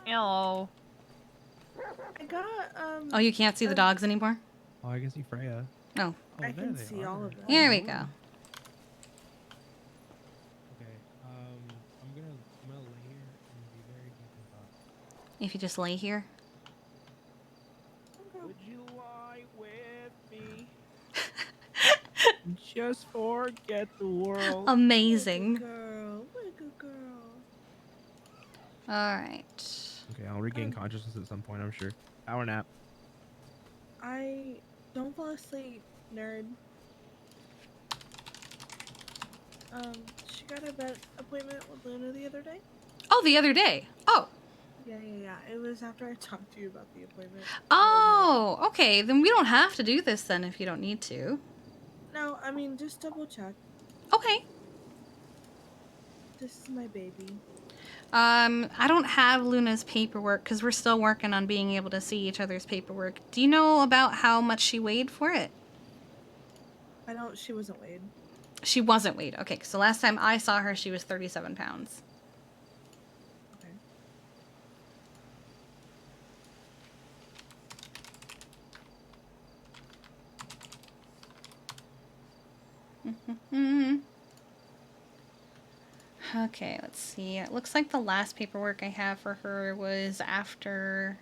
Hello. I got Oh, you can't see the dogs anymore? Oh, I can see Freya. Oh. I can see all of them. Here we go. Okay. I'm gonna lay here and be very deep in thought. If you just lay here. Would you lie with me? Just forget the world. Amazing. Girl, what a good girl. All right. Okay, I'll regain consciousness at some point, I'm sure. Power nap. Don't fall asleep, nerd. She got a vet appointment with Luna the other day. Oh, the other day. Oh. Yeah. It was after I talked to you about the appointment. Oh, okay. Then we don't have to do this then if you don't need to. No, I mean, just double check. Okay. This is my baby. I don't have Luna's paperwork because we're still working on being able to see each other's paperwork. Do you know about how much she weighed for it? She wasn't weighed. She wasn't weighed. Okay, so last time I saw her, she was 37 pounds. Okay, let's see. It looks like the last paperwork I have for her was after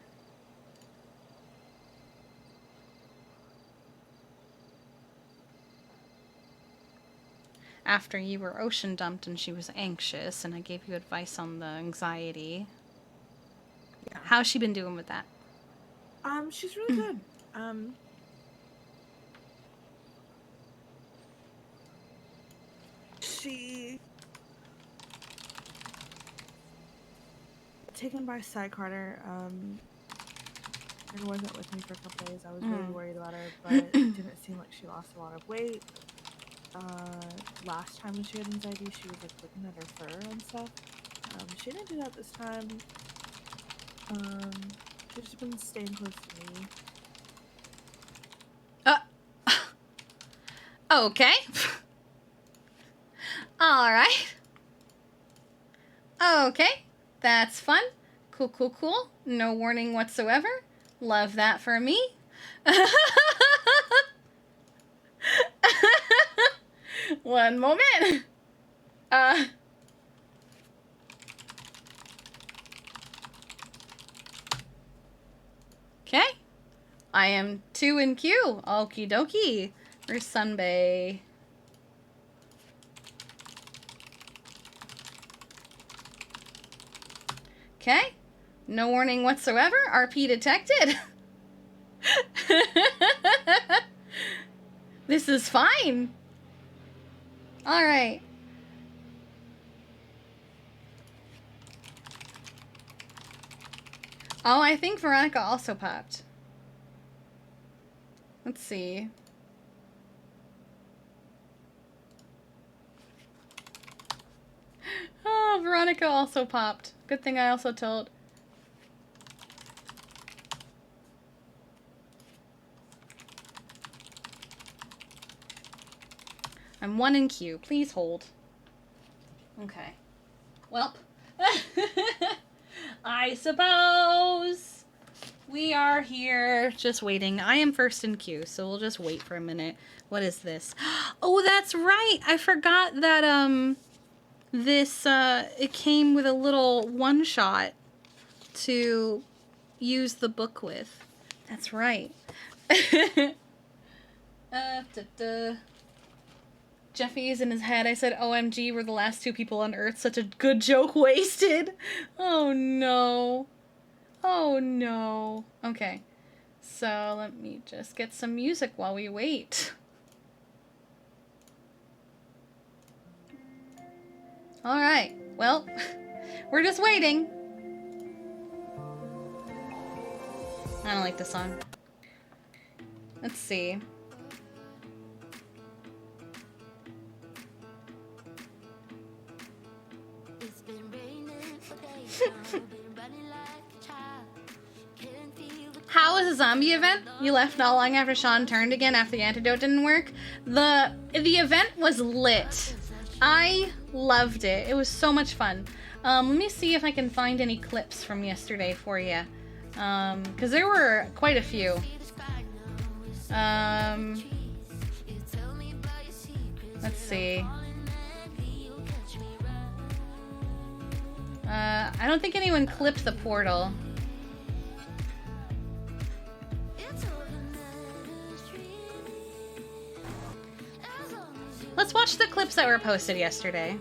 you were ocean dumped and she was anxious, and I gave you advice on the anxiety. Yeah. How's she been doing with that? She's really good. She taken by Psycarter. It wasn't with me for a couple days. I was really worried about her, but it didn't seem like she lost a lot of weight. Last time when she had anxiety, she was like looking at her fur and stuff. She didn't do that this time. She's just been staying close to me. Okay. All right. Okay. That's fun. Cool. No warning whatsoever. Love that for me. One moment. Okay. I am 2 in queue. Okie dokie. For Sunbay. Okay. No warning whatsoever. RP detected. This is fine. All right. Oh, I think Veronica also popped. Let's see. Oh, Veronica also popped. Good thing I also told. I'm 1 in queue. Please hold. Okay. Welp. I suppose. We are here just waiting. I am first in queue, so we'll just wait for a minute. What is this? Oh, that's right. I forgot that this it came with a little one-shot to use the book with. That's right. Jeffy is in his head. I said, OMG, we're the last two people on Earth. Such a good joke wasted. Oh, no. Oh, no. Okay. So let me just get some music while we wait. All right. Well, we're just waiting. I don't like this song. Let's see. How was the zombie event? You left not long after Sean turned again after the antidote didn't work. The event was lit. I loved it. It was so much fun. Let me see if I can find any clips from yesterday for you. Because there were quite a few. Let's see. I don't think anyone clipped the portal. Let's watch the clips that were posted yesterday.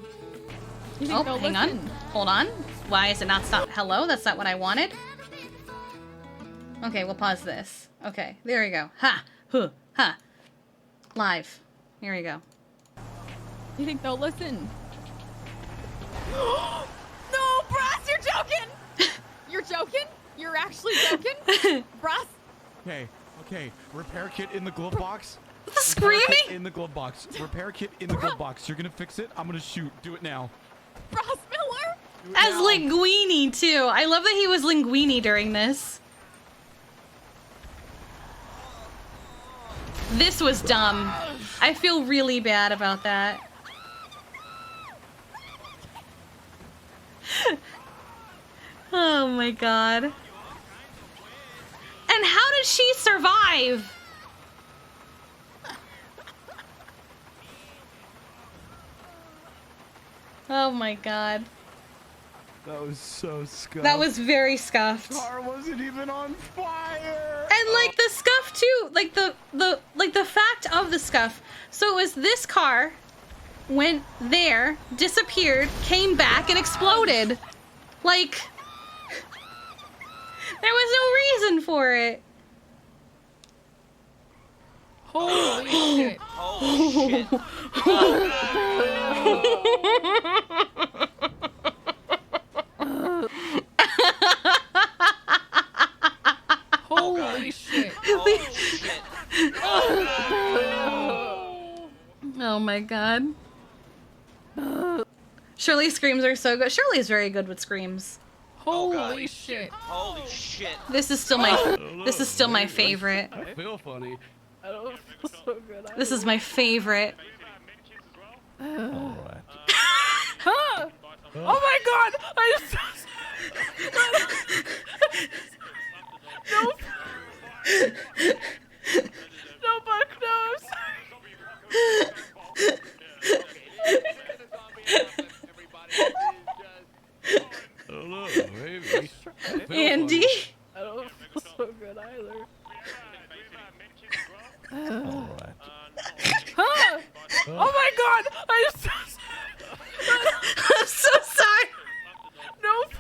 Oh, hang on. Hold on. Why is it not stop? Hello? That's not what I wanted. Okay, we'll pause this. Okay, there we go. Ha! Huh! Ha! Live. Here we go. You think they'll listen? No, Brass, you're joking! You're joking? You're actually joking? Brass? Okay. Repair kit in the glove box. The screaming? In the glove box. Repair kit in the glove box. You're gonna fix it? I'm gonna shoot. Do it now. Brass Miller? As Linguini, too. I love that he was Linguini during this. This was dumb. I feel really bad about that. Oh my god. And how did she survive? Oh my god. That was so scuffed. That was very scuffed. The car wasn't even on fire. And like the scuff too, like the fact of the scuff. So it was this car went there, disappeared, came back and exploded. Like there was no reason for it. Holy shit. Holy shit. Holy shit. Holy shit. Oh my god. Shirley's screams are so good. Shirley's very good with screams. Holy shit. Holy shit. This is still my favorite. I feel funny. I don't feel so good. This is my favorite. Alright. Huh? Oh my god! I just... Nope. No buck nose. Hello, baby. Andy? I don't feel so good either. Alright. Huh? Oh my god! I just... I'm so sorry. Nope.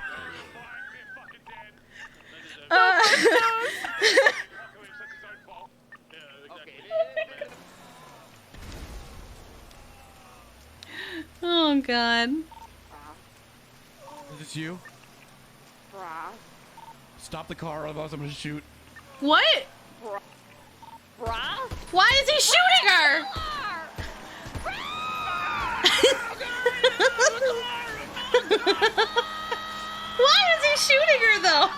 Oh god. Is this you? Stop the car, otherwise I'm gonna shoot. What? Brah? Why is he shooting her? Why is he shooting her though?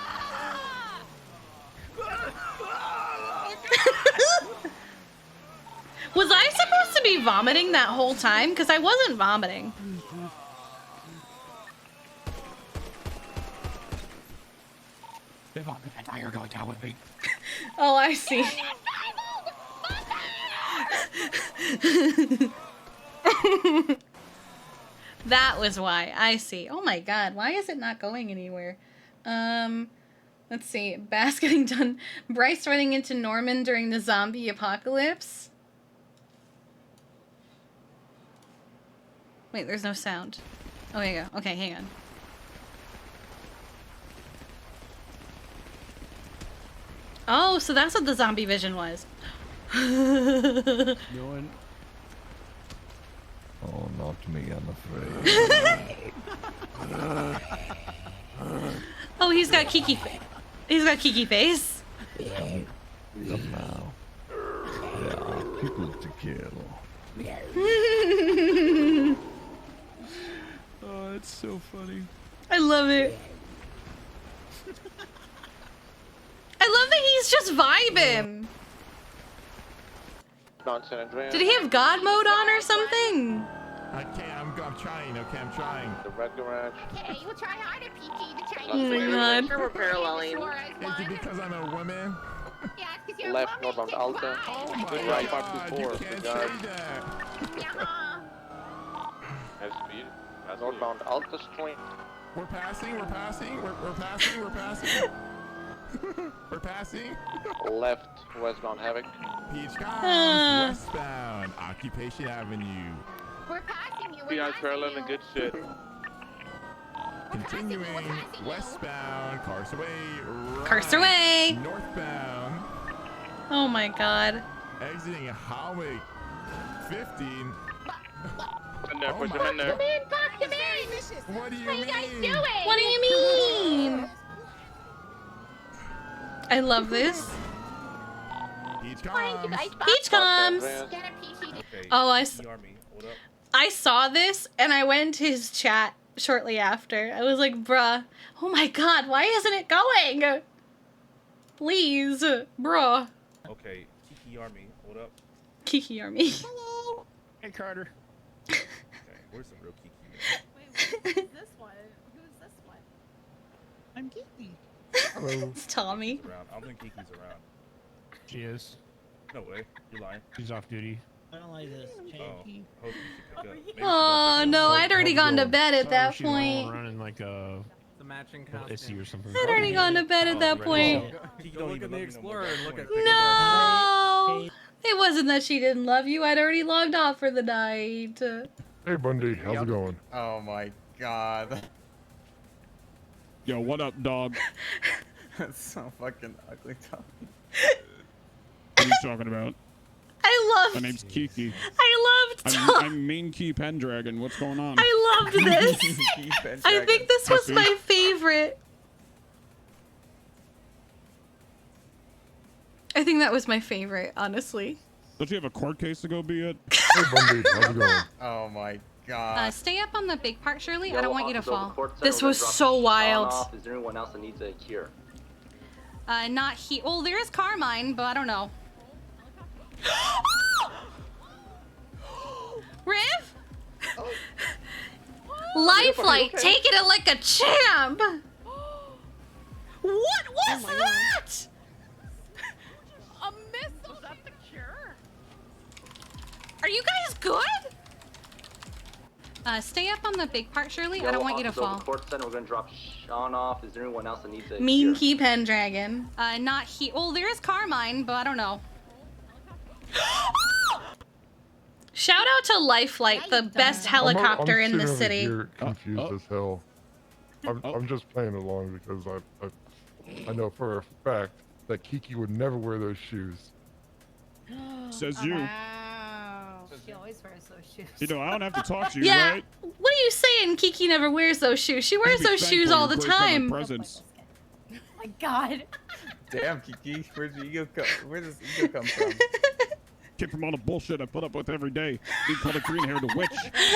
Was I supposed to be vomiting that whole time? Because I wasn't vomiting. and now you're going down with me. Oh, I see. That was why. I see. Oh my god, why is it not going anywhere? Let's see. Bass getting done. Bryce running into Norman during the zombie apocalypse. Wait, there's no sound. Oh, there you go. Okay, hang on. Oh, so that's what the zombie vision was. Doing. Oh, not me, I'm afraid. Oh, he's got Kiki. He's got Kiki face. Come now. There are people to kill. Oh, it's so funny. I love it. I love that he's just vibing. Did he have God mode on or something? Okay, I'm trying. Okay, I'm trying. The red garage. Okay, we'll try harder, PT, to try Oh my god. Sure we're paralleling. Is it because I'm a woman? Yeah, it's because you're Left a woman. northbound Alta. Oh my Right god, 524. you can't The guard. say that. That's speed. That's northbound Alta Street. We're passing, we're passing, we're passing, we're passing. We're passing. Left westbound Havoc. Peach comes westbound, Occupation Avenue. We're passing you. Yeah, parallel and good shit. Continuing westbound, Carsway. Right. Carsway. Northbound. Oh my god. Exiting Highway 15. In there, push him in there. Come in, Pop, come in. What do you What are you guys mean? doing? What do you mean? I love this. Peach Fine, you guys, Pop. Peach comes. Get a PT. Okay. Oh, What up? I saw this and I went to his chat shortly after. I was like, bruh, oh my god, why isn't it going? Please, bruh. Okay, Kiki Army, what up? Kiki Army. Hello. Hey, Carter. Okay, where's the real Kiki? Wait, who's this one? Who's this one? I'm Kiki. Hello. It's Tommy. Around. I don't think Kiki's around. She is. No way. You're lying. She's off duty. I don't like this. Oh, hope you should pick up. Maybe she Oh does pick no, up. I'd already gone to bed at that She's all point. running like a matching Issy or something. I'd already gone to bed at that point. Go look at the Explorer and look at No! It wasn't that she didn't love you. I'd already logged off for the night. Hey, Bundy, how's it going? Oh my god. Yo, what up, dog? That's so fucking ugly, Tommy. What are you talking about? I My name's Kiki. I loved Tom. I'm Main Key Pendragon. What's going on? I loved this. I think this was my favorite. I think that was my favorite, honestly. Don't you have a court case to go be at? Hey, Bundy, how's it going? Oh my god. Stay up on the big part, Shirley. I Yellow don't want you to hospital, fall. the court said This we're was gonna drop so Sean wild. off. Is there anyone else that needs a cure? Not he. Well, there is Carmine, but I don't know. Riv? Lifelike, okay? taking it like a champ. What was that? A missile. Is that the cure? Are you guys good? Stay up on the big part, Shirley. I Yellow don't want you to hospital, fall. The court said we're gonna drop Sean off. Is there anyone else that needs a Mean cure? Key Pendragon. Not he. Well, there is Carmine, but I don't know. Shout out to Lifelight, the best helicopter in the I'm city. Here confused as hell. I'm just playing along because I know for a fact that Kiki would never wear those shoes. Says you. Wow. She always wears those shoes. You know, I don't have to talk to you, Yeah, right? what are you saying? Kiki never wears those shoes. She wears Be those shoes thankful all the you're graced by my time. presence. Oh my god. Damn, Kiki, where's the ego come? Where does ego come from? Kid from all the bullshit I put up with every day. Being called a green-haired witch.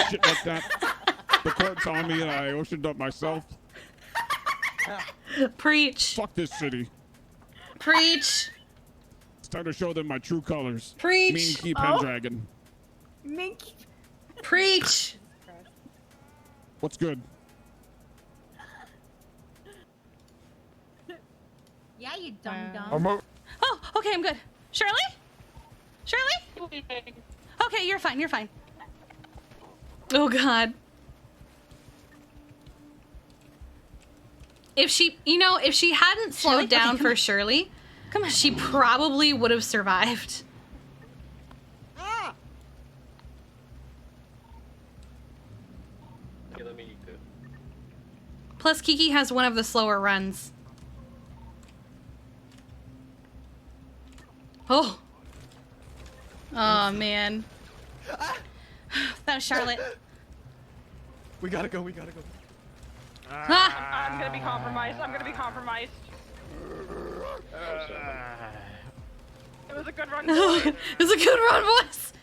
Shit like that. The court's on me and I oceaned up myself. Preach. Fuck this city. Preach. It's time to show them my true colors. Preach. Mean Key Oh. Pendragon. Minky. Preach. What's good? Yeah, you dumb I'm dumb. Oh, okay, I'm good. Shirley? Shirley? Okay, you're fine, you're fine. Oh, God. If she, if she hadn't slowed down for Shirley, she probably would have survived. Okay, let me eat this. Plus, Kiki has one of the slower runs. Oh. Oh, man. That was Charlotte. We gotta go, we gotta go. I'm gonna be compromised. I'm gonna be compromised. It was a good run, boys. It was a good run, boys.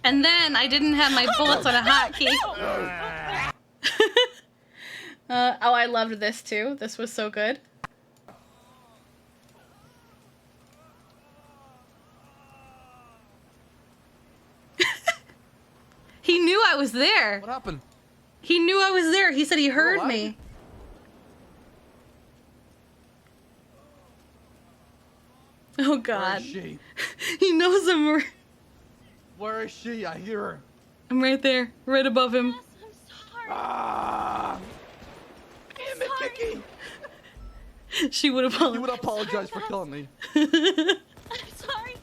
And then I didn't have my bullets on a hotkey. Oh, I loved this too. This was so good. He knew I was there. What happened? He knew I was there. He said he heard me. Oh, God. Where is she? He knows I'm... Where is she? I hear her. I'm right there. Right above him. Yes, I'm sorry. Ah! Damn it, Kiki! She would apologize. You would apologize for killing me. I'm sorry.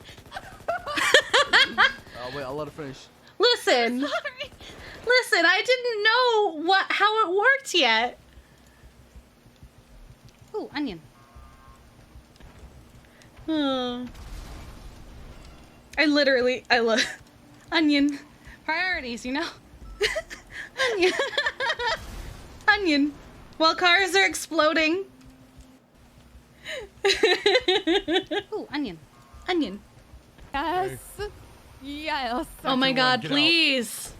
Wait, I'll let her finish. Listen. Listen, I didn't know how it worked yet. Ooh, onion. Oh. I love onion. Priorities, you know? Onion. Onion. While cars are exploding. Ooh, onion. Onion. Yes. Yes. Oh my God, please.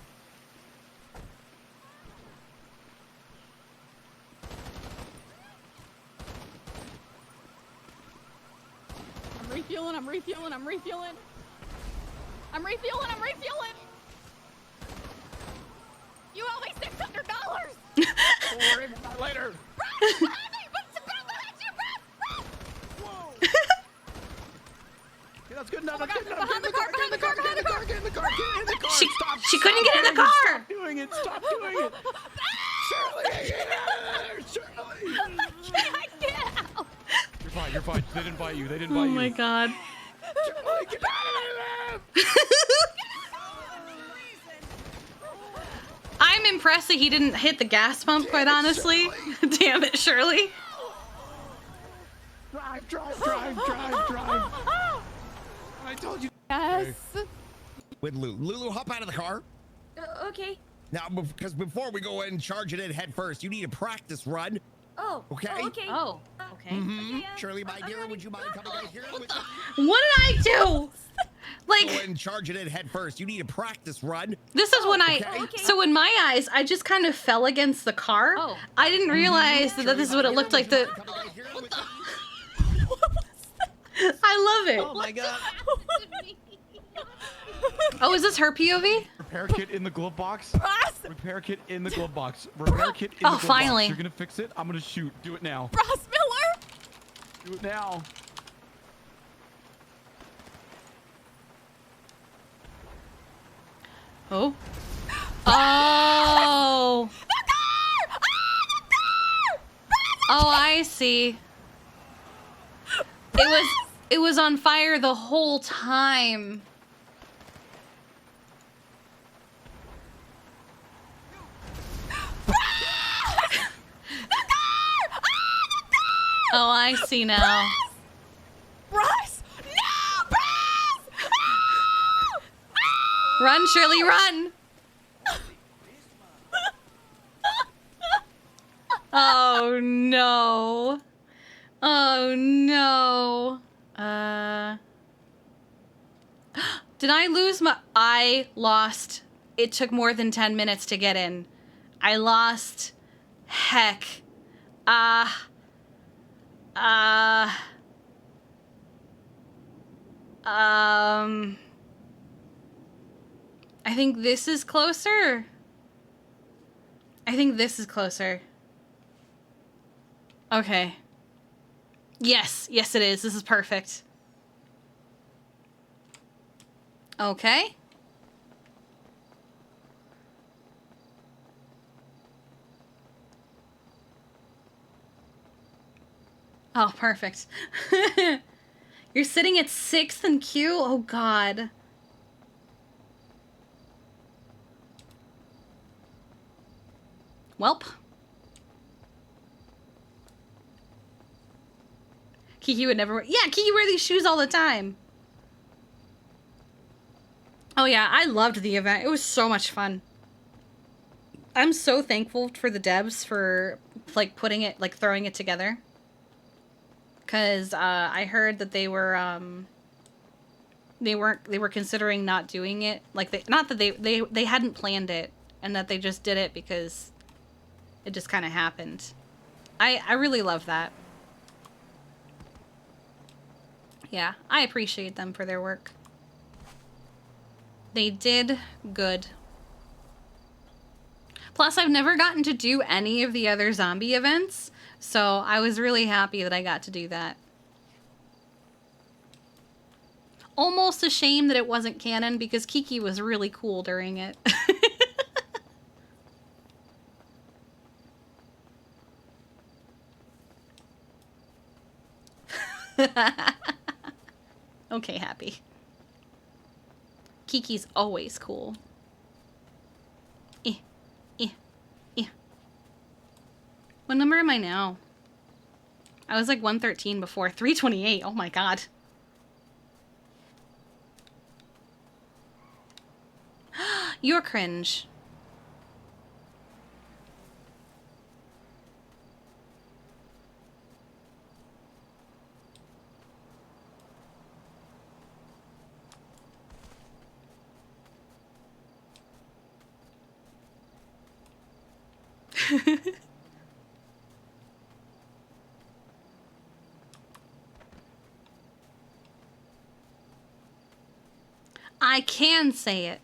I'm refueling. I'm refueling. I'm refueling. I'm refueling. I'm refueling. You owe me $600. Don't worry about that later. Okay, that's good enough. That's good enough. Behind the car. Behind the car. Behind the car. Get in the car. Get in the car. Stop. She couldn't get in the car. Stop doing it. Stop doing it. Shirley. Shirley. I can't out. You're fine. You're fine. They didn't bite you. They didn't bite Oh you. my God. Shirley, get out of there. I'm impressed that he didn't hit the gas pump, quite honestly. Damn it, Shirley. Drive. I told you. Yes. With Lulu, hop out of the car. Okay. Now, because before we go in and charge it in head first, you need a practice run. Oh. Okay. Oh, okay. Oh. Okay. Okay, Shirley, my dear, would you mind coming out here with What me? did I do? Like, go and charge it in head first. You need a practice run. This is when so in my eyes, I just kind of fell against the car. Oh. I didn't realize that this is what it looked like. I love it. Oh my God. Oh, is this her POV? Repair kit in the glove box. Repair kit in the glove box. Repair kit in the glove finally. box. You're gonna fix it. I'm gonna shoot. Do it now. Ross Miller. Do it now. Oh. Oh. Oh, I see. It was on fire the whole time. Oh, I see now. Ross! No! Ross! Run, Shirley, run! Oh no. Oh no. Did I lose my... I lost. It took more than 10 minutes to get in. I lost. Heck. I think this is closer. I think this is closer. Okay. Yes, yes it is. This is perfect. Okay. Oh, perfect. You're sitting at 6th in queue? Oh, God. Welp. Kiki would never wear... Yeah, Kiki wear these shoes all the time. Oh, yeah, I loved the event. It was so much fun. I'm so thankful for the devs for, like, putting it, like, throwing it together. Because I heard that they were considering not doing it, like not that they hadn't planned it, and that they just did it because it just kind of happened. I really love that. Yeah, I appreciate them for their work. They did good. Plus, I've never gotten to do any of the other zombie events. So I was really happy that I got to do that. Almost a shame that it wasn't canon because Kiki was really cool during it. Okay, happy. Kiki's always cool. What number am I now? I was like 113 before. 328. Oh my god. You're cringe. I can say it.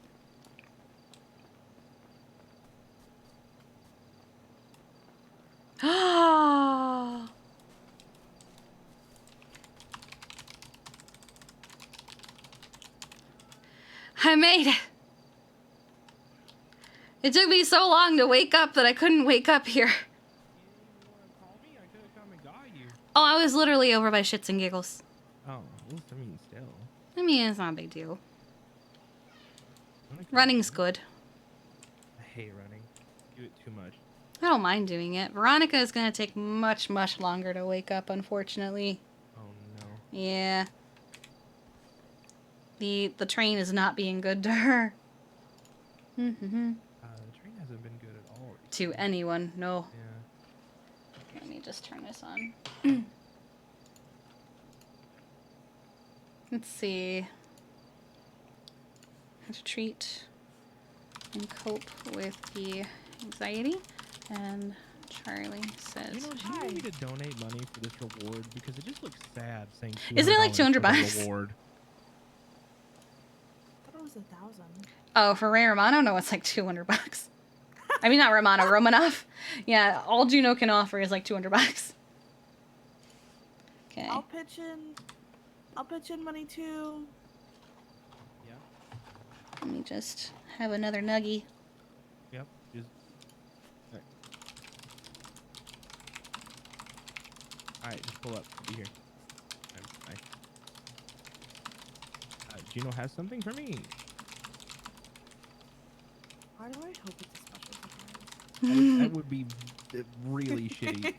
I made it. It took me so long to wake up that I couldn't wake up here. Oh, I was literally over by shits and giggles. Oh, I mean, still. I mean, it's not a big deal. Running's good. I hate running. Do it too much. I don't mind doing it. Veronica is going to take much, much longer to wake up, unfortunately. Oh, no. Yeah. The train is not being good to her. The train hasn't been good at all. To anyone, no. Yeah. Let me just turn this on. Let's see. How to treat and cope with the anxiety. And Charlie says, You know, do you need to donate money for this reward? Because it just looks sad saying Isn't it like $200 for the reward. I thought it was 1,000. Oh, for Ray Romano? No, it's like $200. I mean, not Romano, Romanov. Yeah, all Juno can offer is like $200. Okay. I'll pitch in money too. Yeah. Let me just have another nuggie. Yep. Just. Alright, just pull up. Be here. Juno has something for me. Why do I hope it's a special surprise? That would be really shitty.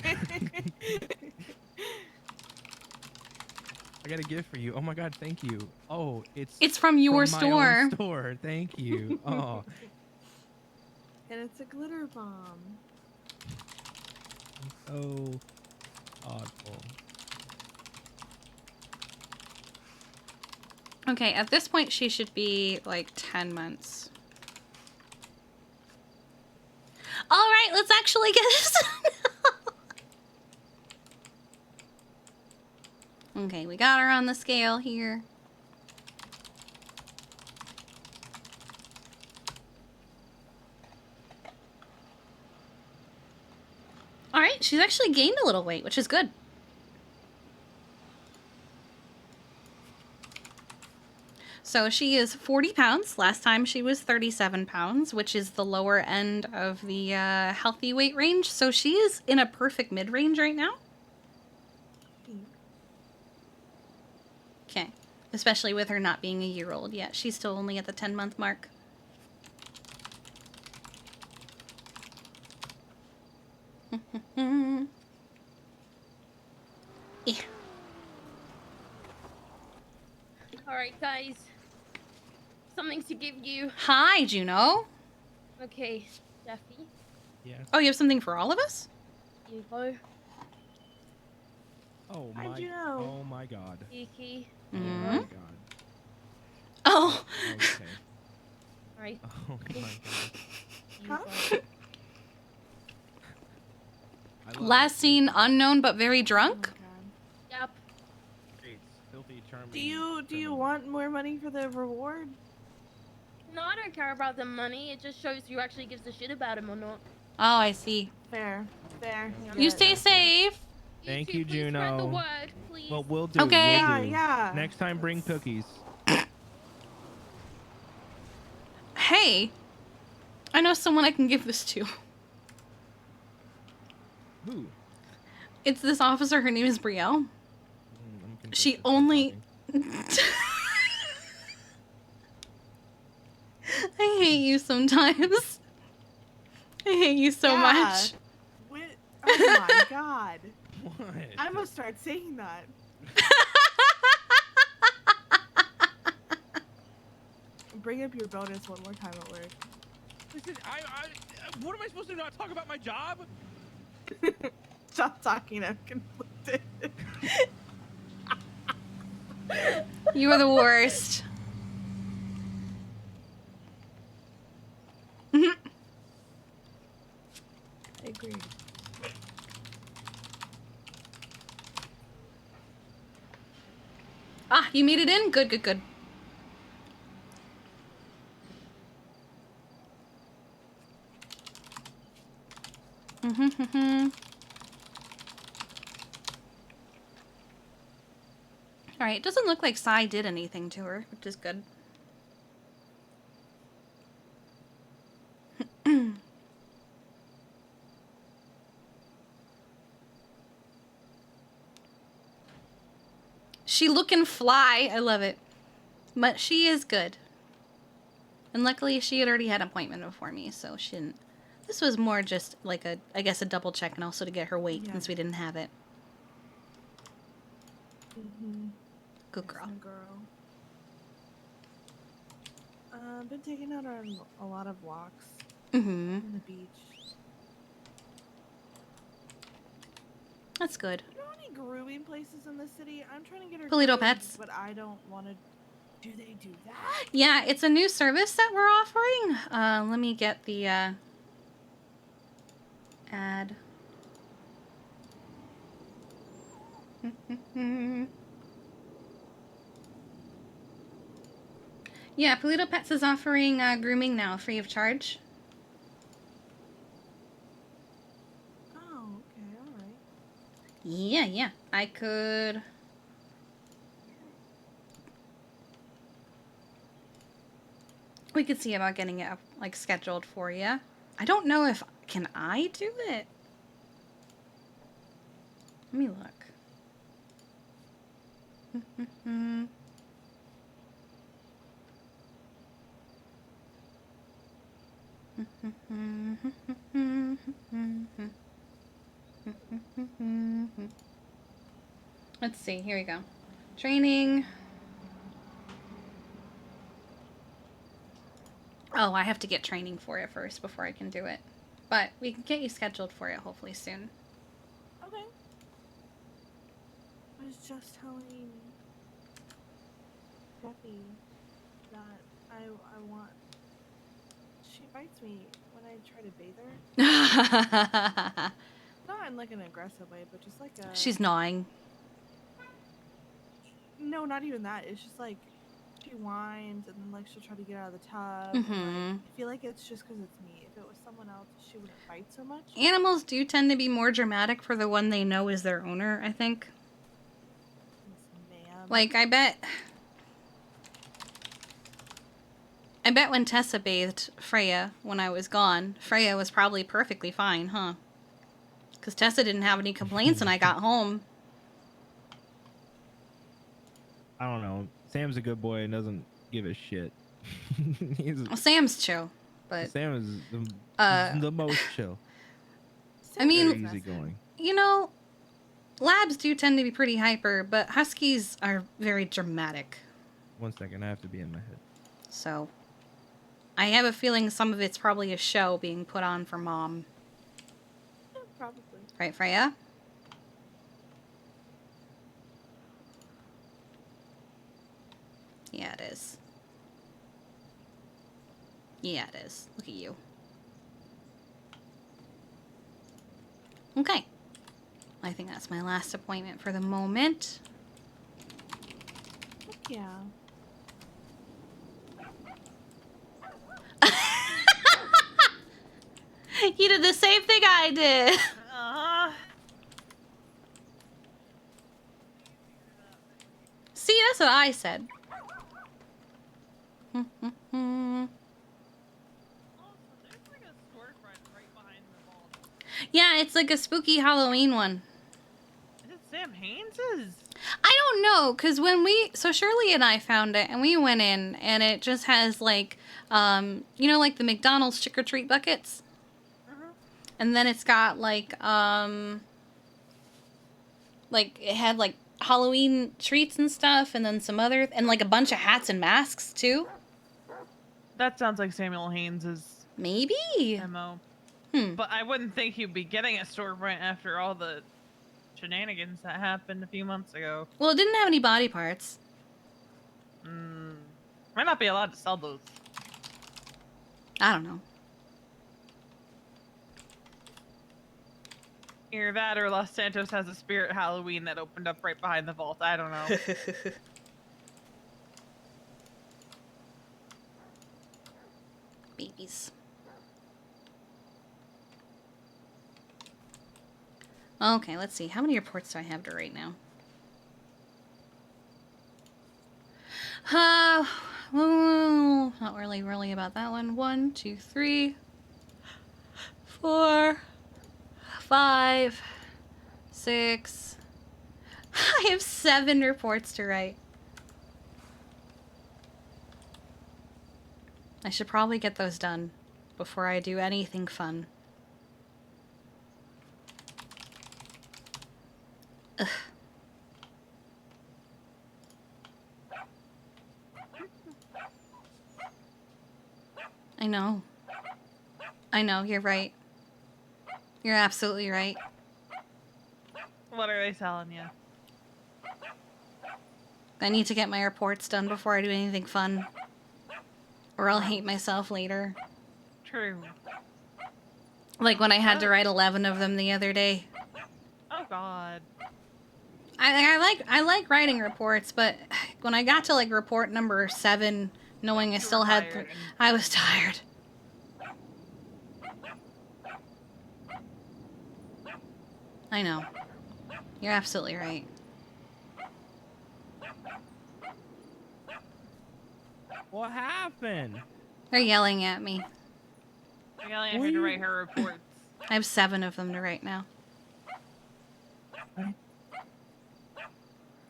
I got a gift for you. Oh my god, thank you. Oh, it's from your store. My own store. Thank you. Oh. And it's a glitter bomb. So thoughtful. Okay, at this point she should be like 10 months. Alright, let's actually get this. Okay, we got her on the scale here. Alright, she's actually gained a little weight, which is good. So she is 40 pounds. Last time she was 37 pounds, which is the lower end of the healthy weight range. So she is in a perfect mid-range right now. Okay. Especially with her not being a year old yet. She's still only at the 10-month mark. Yeah. Alright, guys. Something to give you. Hi, Juno. Okay, Jeffy. Yeah. Oh, you have something for all of us? Here you go. Oh How'd my. you know? Oh my God. Kiki. Oh my Mhm. God. Oh. Okay. Alright. Oh my God. Huh? Last seen unknown but very drunk? Yep. Filthy, charming. Do you want more money for the reward? No, I don't care about the money. It just shows you actually gives a shit about him or not. Oh, I see. Fair. You stay safe. Thank you, Please spread the Juno. word, please. Well, we'll do. Okay. We'll do. Yeah. Next time, bring cookies. Hey, I know someone I can give this to. Who? It's this officer. Her name is Brielle. She only... I hate you sometimes. I hate you so Yeah. much. Oh my god. What? I must start saying that. Bring up your bonus one more time at work. Listen, what am I supposed to not talk about my job? Stop talking, I'm conflicted. You are the worst. I agree. Ah, you made it in? Good, good, good. Alright, it doesn't look like Sai did anything to her, which is good. She lookin' fly. I love it. But she is good. And luckily she had already had an appointment before me, so she didn't... This was more just like a, I guess, a double check and also to get her weight since we didn't have it. Good girl. Excellent girl. I've been taking out on a lot of walks on the beach. That's good. You know any grooming places in the city? I'm trying to get her Polito groomed, Pets. but I don't want to. Do they do that? Yeah, it's a new service that we're offering. Let me get the ad. Yeah, Polito Pets is offering grooming now, free of charge. Oh, okay, alright. Yeah, yeah. I could... We could see about getting it, like, scheduled for you. I don't know if... Can I do it? Let me look. Let's see. Here we go. Training. Oh, I have to get training for it first before I can do it. But we can get you scheduled for it hopefully soon. Okay. I was just telling Peppy that I want. She bites me when I try to bathe her. Not in like an aggressive way, but just like a. She's gnawing. No, not even that. It's just like she whines and then like she'll try to get out of the tub. And, like, I feel like it's just because it's me. If it was someone else, she wouldn't bite so much. Animals do tend to be more dramatic for the one they know is their owner, I think. Ma'am. Like, I bet... I bet when Tessa bathed Freya when I was gone, Freya was probably perfectly fine, huh? Because Tessa didn't have any complaints when I got home. I don't know. Sam's a good boy and doesn't give a shit. Well, Sam's chill, but Sam is the most chill. I mean, very easygoing. you know, labs do tend to be pretty hyper, but huskies are very dramatic. 1 second, I have to be in my head. So, I have a feeling some of it's probably a show being put on for Mom. Probably. Right, Freya? Yeah, it is. Yeah, it is. Look at you. Okay. I think that's my last appointment for the moment. Heck yeah. You did the same thing I did. See, that's what I said. Yeah, it's like a spooky Halloween one. Is it Sam Haynes's? I don't know, because when so Shirley and I found it, and we went in, and it just has, like, you know, like the McDonald's trick-or-treat buckets? And then it's got, like, it had, like, Halloween treats and stuff, and then some other, and, like, a bunch of hats and masks, too. That sounds like Samuel Haynes's. Maybe. MO. But I wouldn't think he'd be getting a storefront after all the shenanigans that happened a few months ago. Well, it didn't have any body parts. Might not be allowed to sell those. I don't know. Either that or Los Santos has a Spirit Halloween that opened up right behind the vault. I don't know. Babies. Okay, let's see. How many reports do I have to write now? Not really about that one. 1, 2, 3, 4, 5, 6. I have 7 reports to write. I should probably get those done before I do anything fun. Ugh. I know, you're right. You're absolutely right. What are they selling you? I need to get my reports done before I do anything fun. Or I'll hate myself later. True. Like when I had to write 11 of them the other day. Oh God. I like writing reports, but when I got to like report number 7, knowing I still had, I was tired. I know. You're absolutely right. What happened? They're yelling at me. They're yelling at her to write her reports. I have 7 of them to write now.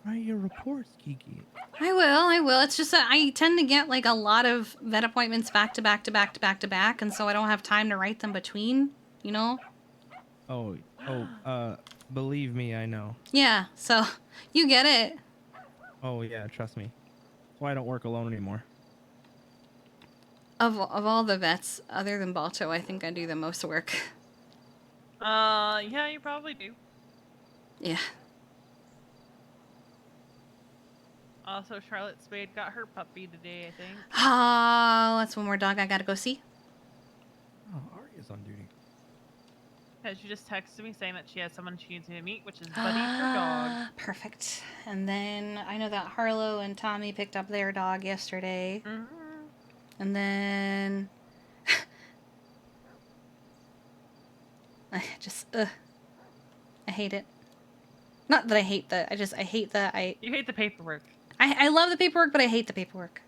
Write your reports, Kiki. I will. It's just that I tend to get like a lot of vet appointments back to back to back to back to back, and so I don't have time to write them between, you know? Believe me, I know. Yeah, so you get it. Oh yeah, trust me. That's why I don't work alone anymore. Of all the vets, other than Balto, I think I do the most work. Yeah, you probably do. Yeah. Also, Charlotte Spade got her puppy today, I think. Oh, that's one more dog I gotta go see. Oh, Aria's on duty. Yeah, she just texted me saying that she has someone she needs me to meet, which is Buddy, her dog. Perfect. And then I know that Harlow and Tommy picked up their dog yesterday. And then I hate it. Not that I hate the, I hate that You hate the paperwork. I love the paperwork, but I hate the paperwork.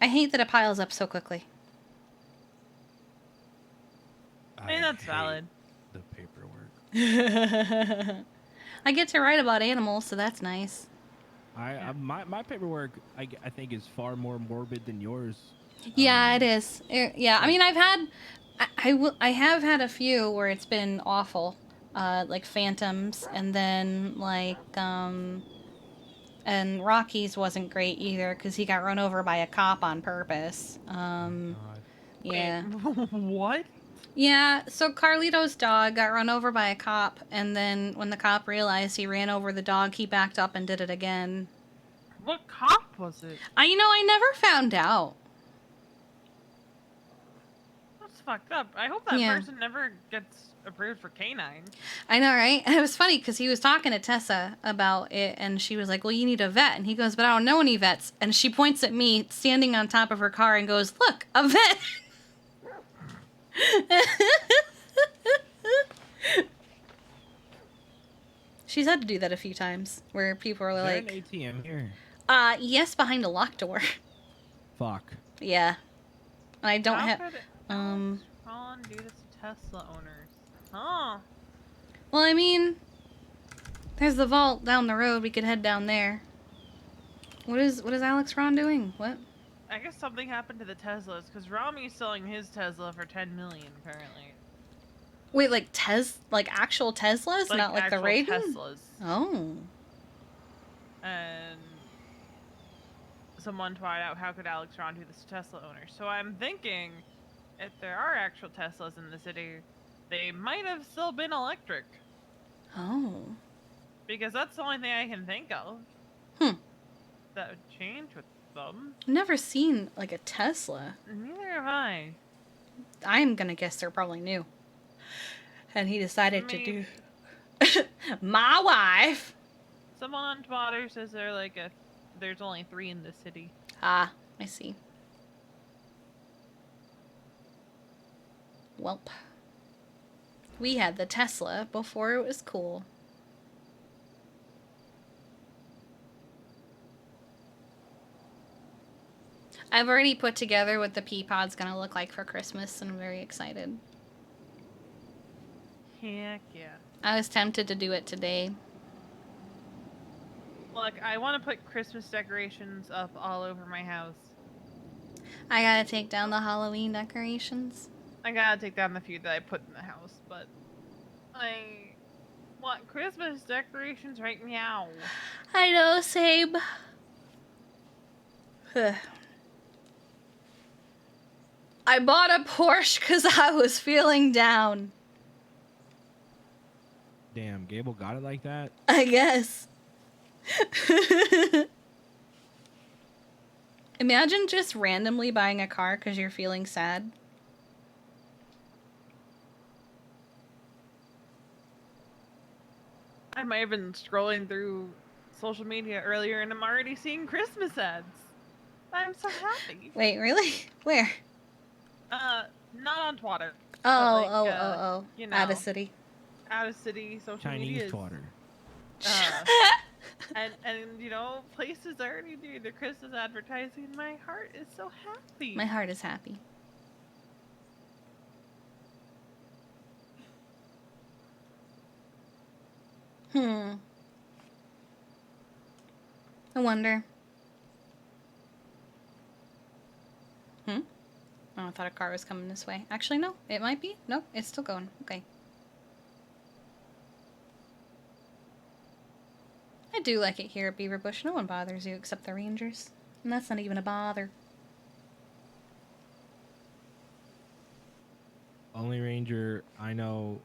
I hate that it piles up so quickly. I mean, that's valid. The paperwork. I get to write about animals, so that's nice. My paperwork, I think, is far more morbid than yours. Yeah, it is. Yeah, I mean, I have had a few where it's been awful, like phantoms, and then like and Rocky's wasn't great either because he got run over by a cop on purpose. Yeah. Wait, what? Yeah, so Carlito's dog got run over by a cop, and then when the cop realized he ran over the dog, he backed up and did it again. What cop was it? I never found out. That's fucked up. I hope that Yeah. person never gets approved for canine. I know, right? And it was funny because he was talking to Tessa about it, and she was like, well, you need a vet. And he goes, but I don't know any vets. And she points at me standing on top of her car and goes, look, a vet. She's had to do that a few times where people are Is like, there an ATM here? Yes, behind a locked door. Fuck. Yeah. I don't How have, could Ron do this to Tesla owners? Huh. well, I mean, there's the vault down the road. We could head down there. What is Alex Ron doing? What? I guess something happened to the Teslas because Rami's selling his Tesla for $10 million apparently. Wait, like actual Teslas, not like the actual Raiden? Teslas. Oh. And someone tweeted out, how could Alex Ron do this to Tesla owners? So I'm thinking, if there are actual Teslas in the city, they might have still been electric. Oh. Because that's the only thing I can think of. That would change with them. I've never seen like a Tesla. Neither have I. I'm gonna guess they're probably new. And he decided to do my wife. Someone on Twitter says there's only 3 in the city. Ah, I see. Welp. We had the Tesla before it was cool. I've already put together what the Peapod's gonna look like for Christmas, and I'm very excited. Heck yeah. I was tempted to do it today. Look, I want to put Christmas decorations up all over my house. I gotta take down the Halloween decorations. I gotta take down the few that I put in the house, but I want Christmas decorations right now. I know, same. I bought a Porsche because I was feeling down. Damn, Gable got it like that? I guess. Imagine just randomly buying a car because you're feeling sad. I might have been scrolling through social media earlier and I'm already seeing Christmas ads. I'm so happy. Wait, really? Where? Not on Twitter. Oh. You know, Out of city. Out of city social media. Chinese Twitter. And you know, places already do their Christmas advertising and my heart is so happy. My heart is happy. I wonder. Oh, I thought a car was coming this way. Actually, no. It might be. Nope, it's still going. Okay. I do like it here at Beaverbush. No one bothers you except the rangers. And that's not even a bother. Only ranger I know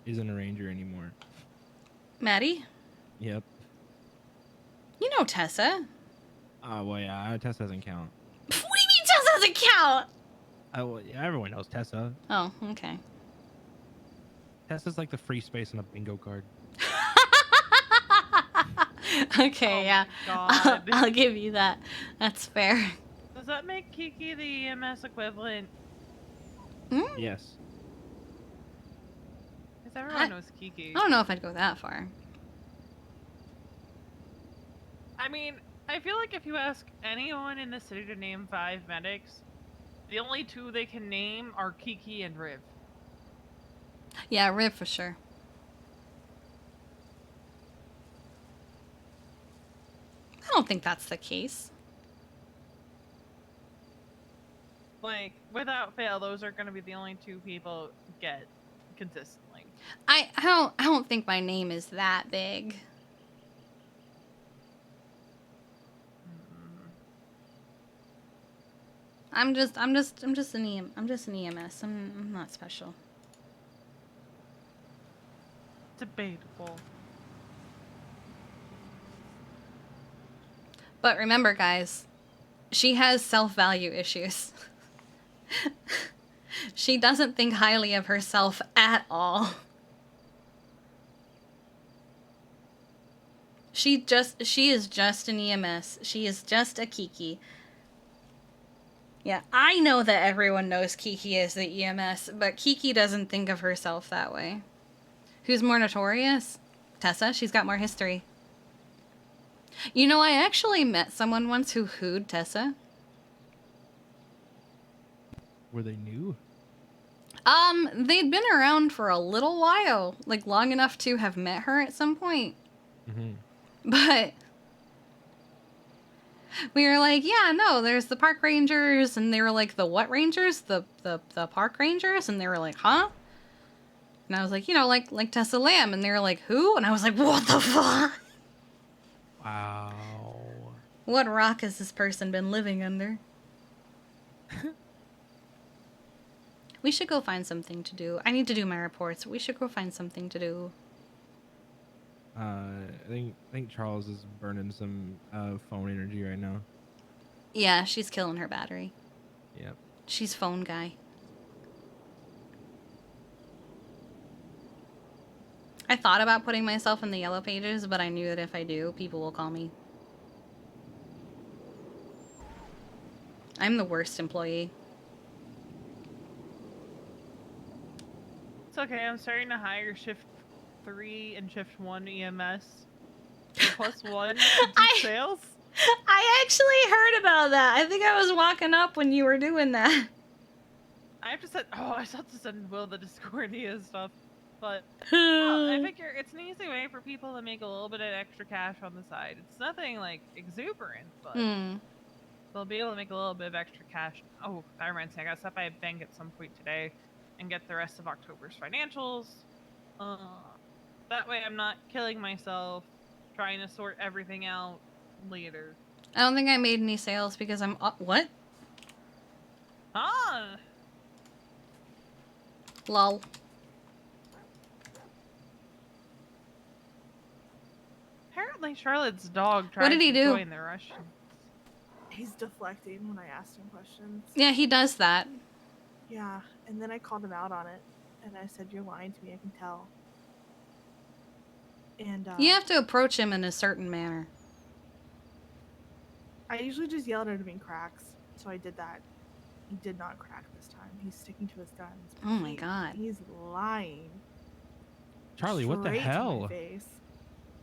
isn't a ranger anymore. Maddie? Yep. You know Tessa. Well, yeah, Tessa doesn't count. What do you mean Tessa doesn't count? Well, yeah, everyone knows Tessa. Oh, okay. Tessa's like the free space on a bingo card. Okay, yeah. I'll give you that. That's fair. Does that make Kiki the EMS equivalent? Yes. Because everyone knows Kiki. I don't know if I'd go that far. I mean, I feel like if you ask anyone in the city to name 5 medics, the only 2 they can name are Kiki and Riv. Yeah, Riv for sure. I don't think that's the case. Like, without fail, those are going to be the only 2 people get consistently. I don't think my name is that big. I'm just an EMS. I'm not special. Debatable. But remember, guys, she has self-value issues. She doesn't think highly of herself at all. She is just an EMS. She is just a Kiki. Yeah, I know that everyone knows Kiki is the EMS, but Kiki doesn't think of herself that way. Who's more notorious? Tessa. She's got more history. You know, I actually met someone once who hooed Tessa. Were they new? They'd been around for a little while, like long enough to have met her at some point. Mm-hmm. But we were like, yeah, no, there's the park rangers, and they were like, the what rangers? The park rangers? And they were like, huh? And I was like, you know, like Tessa Lamb, and they were like, who? And I was like, what the fuck? Wow. What rock has this person been living under? We should go find something to do. I need to do my reports. We should go find something to do. I think Charles is burning some phone energy right now. Yeah, she's killing her battery. Yep. She's phone guy. I thought about putting myself in the yellow pages, but I knew that if I do, people will call me. I'm the worst employee. It's okay, I'm starting to hire shift 3 and shift 1 EMS. Plus 1 to do sales. I actually heard about that. I think I was walking up when you were doing that. I have to send. Oh, I still have to send Will the Discordia stuff. But well, I figure it's an easy way for people to make a little bit of extra cash on the side. It's nothing like exuberant, but they'll be able to make a little bit of extra cash. Oh, that reminds me, I gotta stop by a bank at some point today and get the rest of October's financials. That way I'm not killing myself trying to sort everything out later. I don't think I made any sales because I'm what? Ah! Lol. Apparently Charlotte's dog tried What did he to do? join the Russians. He's deflecting when I asked him questions. Yeah, he does that. Yeah, and then I called him out on it, and I said, "You're lying to me. I can tell." And You have to approach him in a certain manner. I usually just yelled at him in cracks, so I did that. He did not crack this time. He's sticking to his guns. Oh my god. He's lying. Charlie, what the straight to my hell? face.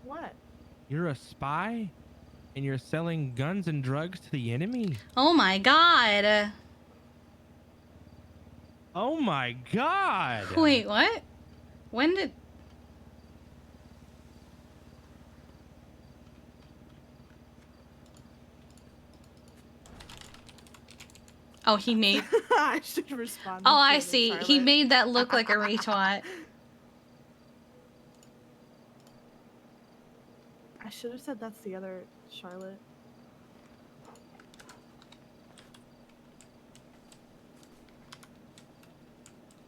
What? You're a spy? And you're selling guns and drugs to the enemy? Oh my god. Oh my god! Wait, what? When did... Oh, he made... I should respond. Oh, I see. He made that look like a retweet. I should have said that's the other Charlotte.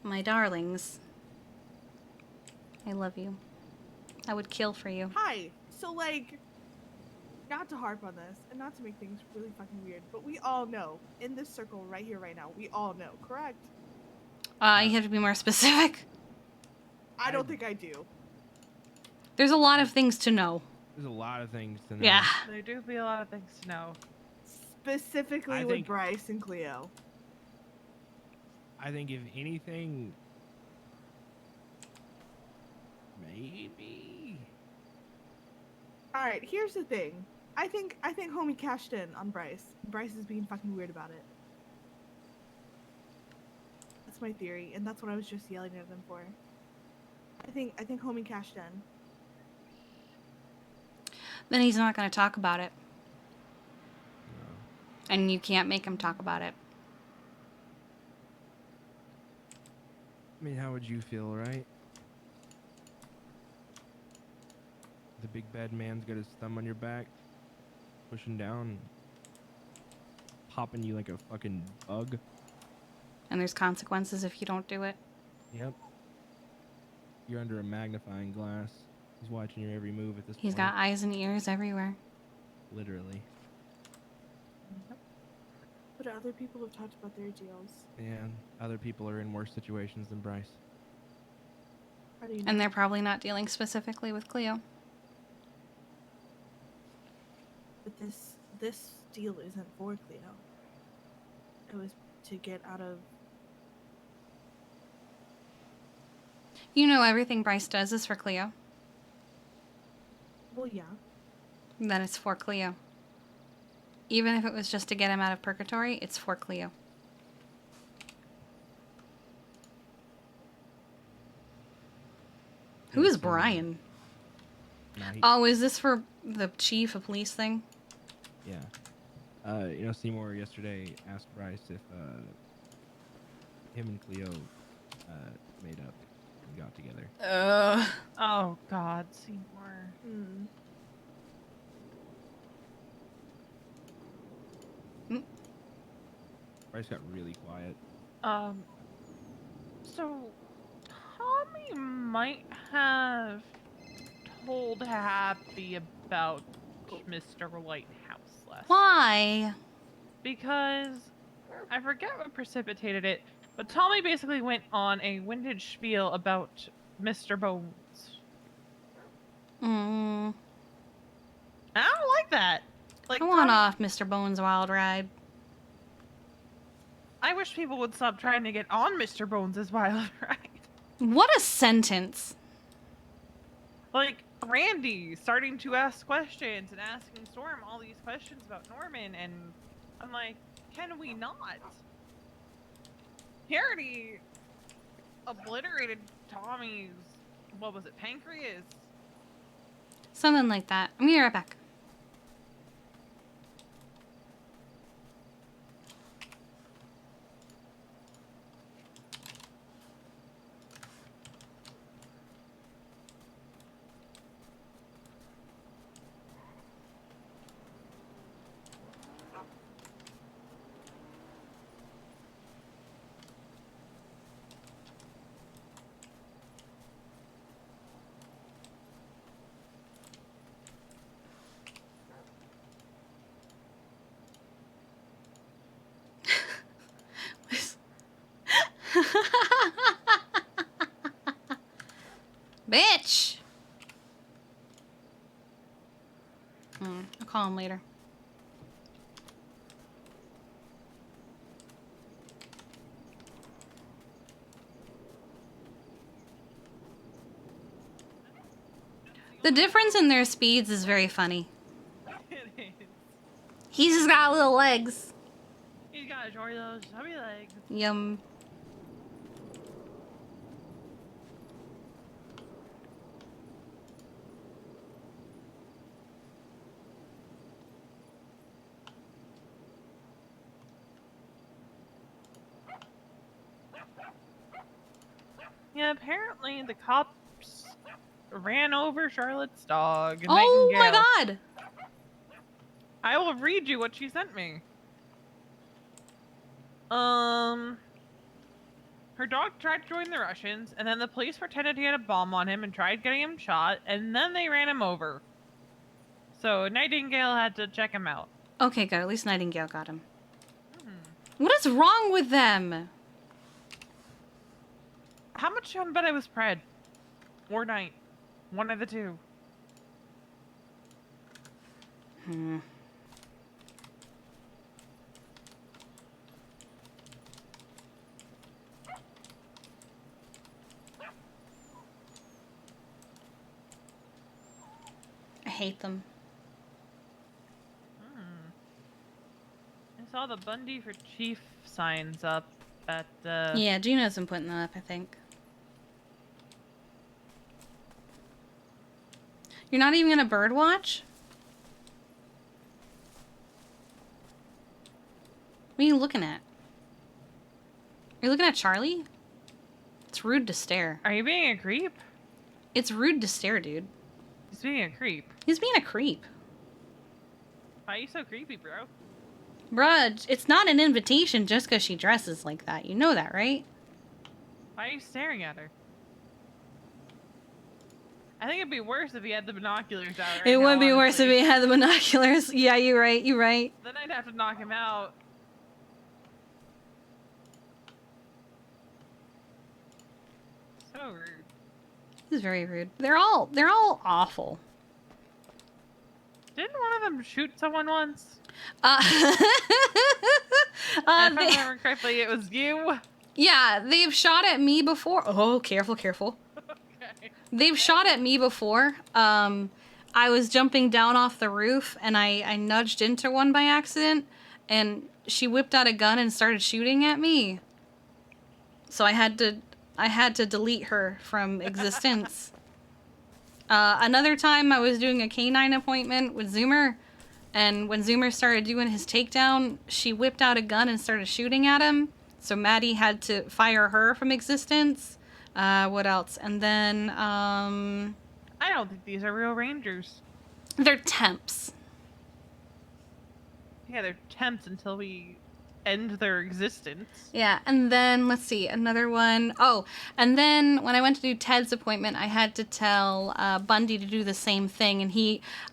My darlings. I love you. I would kill for you. Hi. So, like, not to harp on this and not to make things really fucking weird, but we all know in this circle right here, right now, we all know, correct? You have to be more specific. I don't think I do. There's a lot of things to know. There's a lot of things to know. Yeah. There do be a lot of things to know. Specifically with Bryce and Cleo. I think if anything, maybe. Alright, here's the thing. I think homie cashed in on Bryce. Bryce is being fucking weird about it. That's my theory, and that's what I was just yelling at him for. I think homie cashed in. Then he's not going to talk about it. And you can't make him talk about it. I mean, how would you feel, right? The big bad man's got his thumb on your back, pushing down, popping you like a fucking bug. And there's consequences if you don't do it. Yep. You're under a magnifying glass. He's watching your every move at this point. He's got eyes and ears everywhere. Literally. But other people have talked about their deals. And other people are in worse situations than Bryce. How do you know? And they're probably not dealing specifically with Cleo. But this deal isn't for Cleo. It was to get out of. You know everything Bryce does is for Cleo. Well, yeah. Then it's for Cleo. Even if it was just to get him out of purgatory, it's for Cleo. Who is Brian? Oh, is this for the chief of police thing? Yeah. You know, Seymour yesterday asked Bryce if him and Cleo made up and got together. Oh God, Seymour. Bryce got really quiet. So Tommy might have told Happy about Mr. Lighthouse last. Why? Because I forget what precipitated it, but Tommy basically went on a winded spiel about Mr. Bones. Mm. I don't like that. Like, I want off Mr. Bones' wild ride. I wish people would stop trying to get on Mr. Bones' wild ride. What a sentence. Like, Randy starting to ask questions and asking Storm all these questions about Norman, and I'm like, can we not? He already obliterated Tommy's, what was it, pancreas? Something like that. I'm gonna be right back. Bitch! I'll call him later. The difference in their speeds is very funny. It is. He's just got little legs. He's got a short those chubby legs. Yum. Yeah, apparently the cops ran over Charlotte's dog. Oh my Nightingale. god! I will read you what she sent me. Her dog tried to join the Russians, and then the police pretended he had a bomb on him and tried getting him shot, and then they ran him over. So Nightingale had to check him out. Okay, good. At least Nightingale got him. What is wrong with them? How much on bet it was Pred? Or Night? One of the two. I hate them. saw the Bundy for Chief signs up at Yeah, Gina's been putting that up, I think. You're not even gonna bird watch? What are you looking at? Are you looking at Charlie? It's rude to stare. Are you being a creep? It's rude to stare, dude. He's being a creep. He's being a creep. Why are you so creepy, bro? Bruh, it's not an invitation just because she dresses like that. You know that, right? Why are you staring at her? I think it'd be worse if he had the binoculars out right It now, would be worse if honestly. he had the binoculars. Yeah, you're right. You're right. Then I'd have to knock him out. So rude. This is very rude. They're all awful. Didn't one of them shoot someone once? If They- I remember correctly, it was you. Yeah, they've shot at me before. Oh, careful, careful. They've shot at me before. I was jumping down off the roof and I nudged into one by accident and she whipped out a gun and started shooting at me. So I had to delete her from existence. Another time I was doing a canine appointment with Zoomer, and when Zoomer started doing his takedown, she whipped out a gun and started shooting at him. So Maddie had to fire her from existence. What else? And then, I don't think these are real rangers. they're temps. Yeah, they're temps until we end their existence. Yeah, and then, let's see, another one. Oh, and then when I went to do Ted's appointment, I had to tell Bundy to do the same thing, and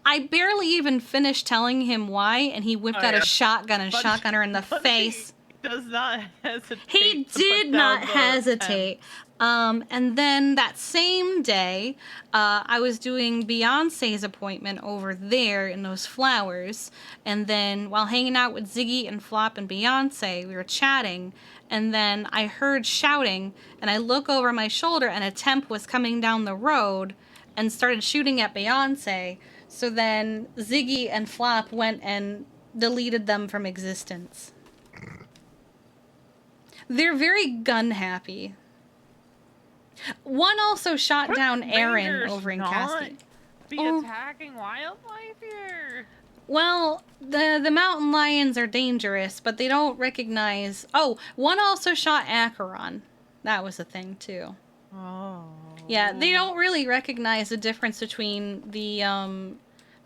I barely even finished telling him why, and he whipped out a shotgun and shotgun her in the face. Does not hesitate. He to did put not down the hesitate. And then that same day, I was doing Beyonce's appointment over there in those flowers. And then while hanging out with Ziggy and Flop and Beyonce, we were chatting. And then I heard shouting, and I look over my shoulder, and a temp was coming down the road and started shooting at Beyonce. So then Ziggy and Flop went and deleted them from existence. They're very gun happy. One also shot down Aaron Rangers over in not Cascade. Be Oh. attacking wildlife here. Well, the mountain lions are dangerous, but they don't recognize. Oh, one also shot Acheron. That was a thing too. Oh. Yeah, they don't really recognize the difference between the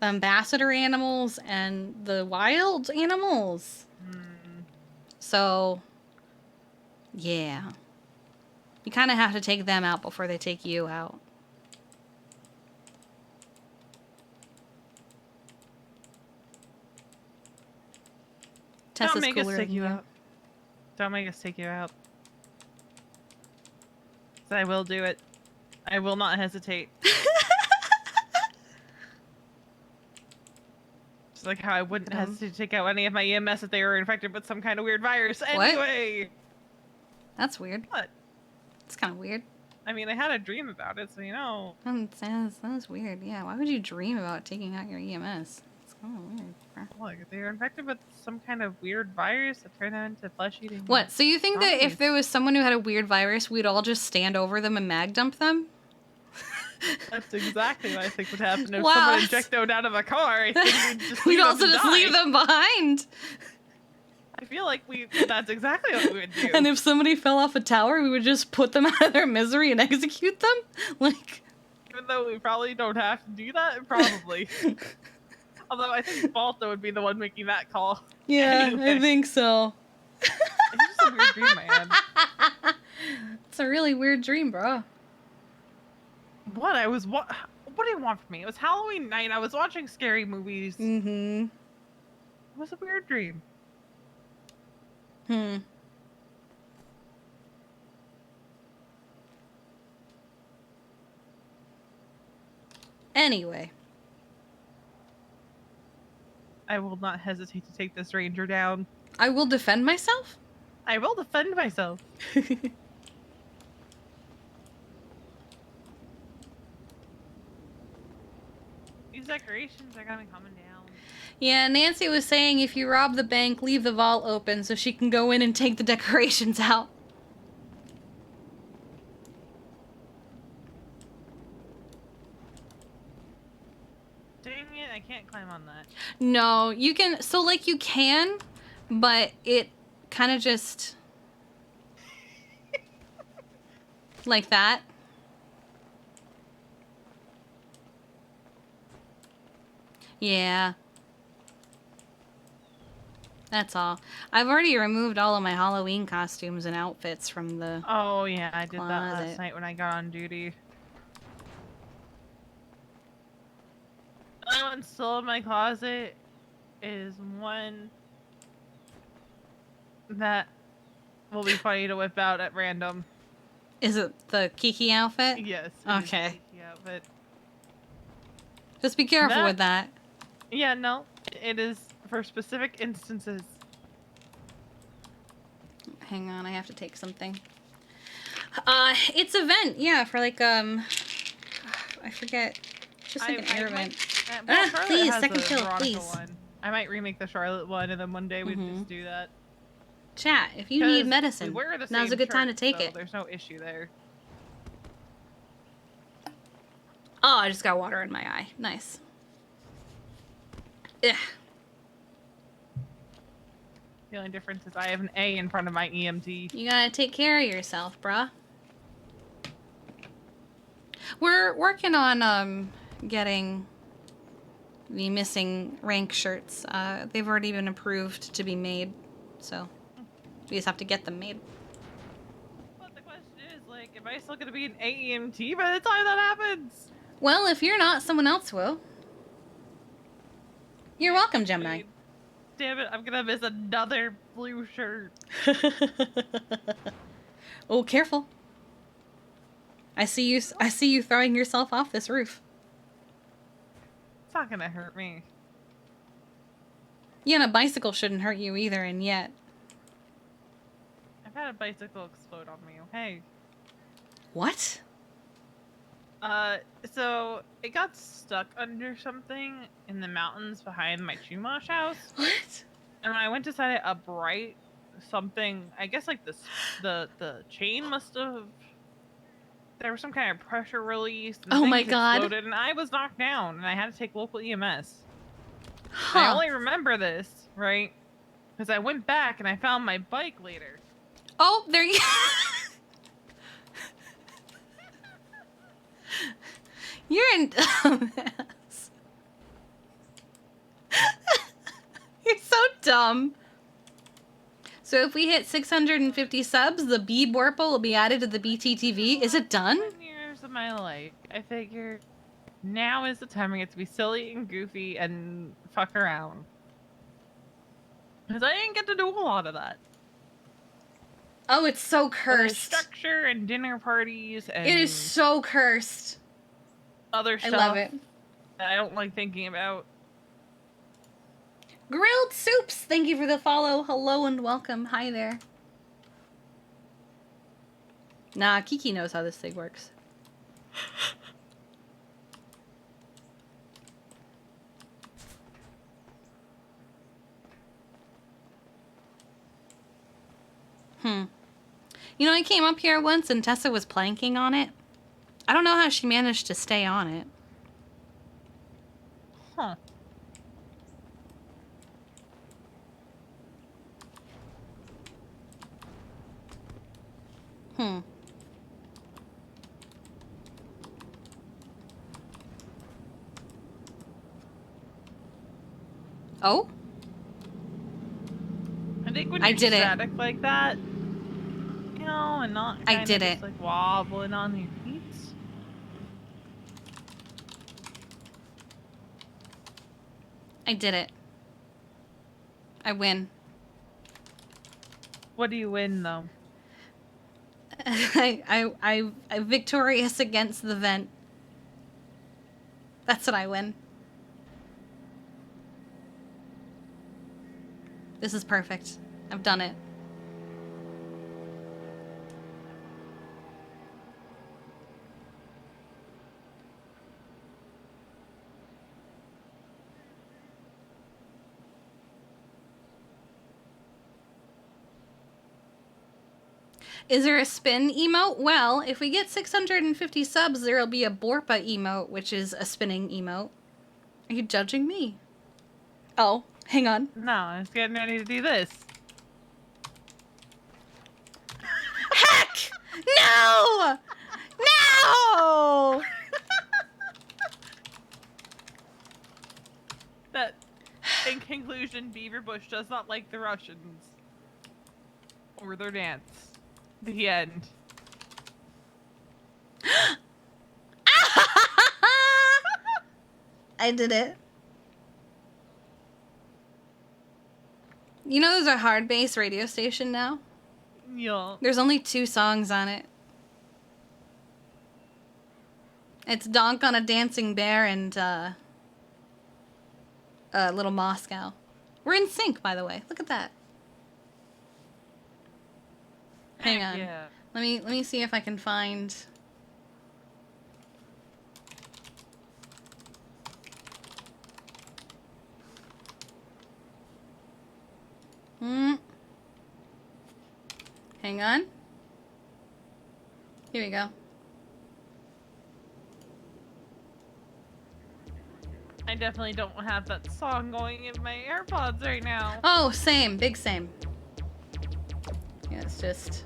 ambassador animals and the wild animals. So, yeah. You kind of have to take them out before they take you out. Tessa's Don't make us cooler take than you out. Don't make us take you out. 'Cause I will do it. I will not hesitate. Just like how I wouldn't hesitate to take out any of my EMS if they were infected with some kind of weird virus. What? Anyway. That's weird. What? It's kind of weird. I mean, I had a dream about it, so you know. That's weird. Yeah, why would you dream about taking out your EMS? It's kind of weird. Look, if they were infected with some kind of weird virus that turned them into flesh-eating. What? So you think that if zombies. there was someone who had a weird virus, we'd all just stand over them and mag dump them? That's exactly what I think would happen if Wow. someone injected out of a car. I think we'd just We'd leave also them to just die. leave them behind. I feel like that's exactly what we would do. And if somebody fell off a tower, we would just put them out of their misery and execute them? Like, Even though we probably don't have to do that, probably. Although I think Balto would be the one making that call. yeah, Anyway. I think so. It's just a weird dream I had. It's a really weird dream, bro. What? What do you want from me? It was Halloween night. I was watching scary movies. Mm-hmm. It was a weird dream. Anyway. I will not hesitate to take this ranger down. I will defend myself? I will defend myself. These decorations are gonna be coming down. Yeah, Nancy was saying if you rob the bank, leave the vault open so she can go in and take the decorations out. Dang it, I can't climb on that. No, you can, so like you can, but it kind of just... like that. Yeah. That's all. I've already removed all of my Halloween costumes and outfits from the Oh yeah, I did that closet. last night when I got on duty. The only one still in my closet is one that will be funny to whip out at random. Is it the Kiki outfit? Yes. Okay. Yeah, Just be careful with that. Yeah, no. It is for specific instances. Hang on, I have to take something. It's a vent, yeah, for like, I forget. Just like an air vent. Well, Ah, please, has second a kill, Veronica please. one. I might remake the Charlotte one, and then one day we just do that. Chat, if you need 'Cause medicine, we wear the now's a same good time to shirt, take so it. There's no issue there. Oh, I just got water in my eye. Nice. Ugh. The only difference is I have an A in front of my EMT. You gotta take care of yourself, bruh. We're working on getting the missing rank shirts. They've already been approved to be made, so we just have to get them made. But the question is, like, am I still gonna be an AEMT by the time that happens? Well, if you're not, someone else will. You're welcome, Gemini. Damn it, I'm gonna miss another blue shirt. Oh, careful. I see you throwing yourself off this roof. It's not gonna hurt me. Yeah, and a bicycle shouldn't hurt you either, and yet. I've had a bicycle explode on me, okay? What? So it got stuck under something in the mountains behind my Chumash house. What? And when I went to set it upright, something, I guess like the chain must have, there was some kind of pressure release. And Oh my things God. exploded, and I was knocked down, and I had to take local EMS. Huh. I only remember this, right? Because I went back and I found my bike later. Oh, there you You're in dumbass. You're so dumb. So if we hit 650 subs, the B Borple will be added to the BTTV. Is it done? 10 years of my life, I figure now is the time I get to be silly and goofy and fuck around. Because I didn't get to do a lot of that. Oh, it's so The cursed. structure and dinner parties and It is so cursed. other I stuff love it. that I don't like thinking about. Grilled Soups, thank you for the follow. Hello and welcome. Hi there. Nah, Kiki knows how this thing works. You know, I came up here once and Tessa was planking on it. I don't know how she managed to stay on it. Huh. Oh? I think when I you're did it. static like that, you know, and not I kinda did just, it. like wobbling on your feet. I did it. I win. What do you win though? I'm victorious against the vent. That's what I win. This is perfect. I've done it. Is there a spin emote? Well, if we get 650 subs, there'll be a Borpa emote, which is a spinning emote. Are you judging me? Oh, hang on. No, I was getting ready to do this. Heck! No! No! That, in conclusion, Beaverbush does not like the Russians. Or their dance. The end. I did it. You know there's a hard bass radio station now? Yeah. There's only 2 songs on it. It's Donk on a Dancing Bear and, Little Moscow. We're in sync, by the way. Look at that. Hang on. Yeah. Let me see if I can find... Hang on. Here we go. I definitely don't have that song going in my AirPods right now. Oh, same. Big same. Yeah, it's just...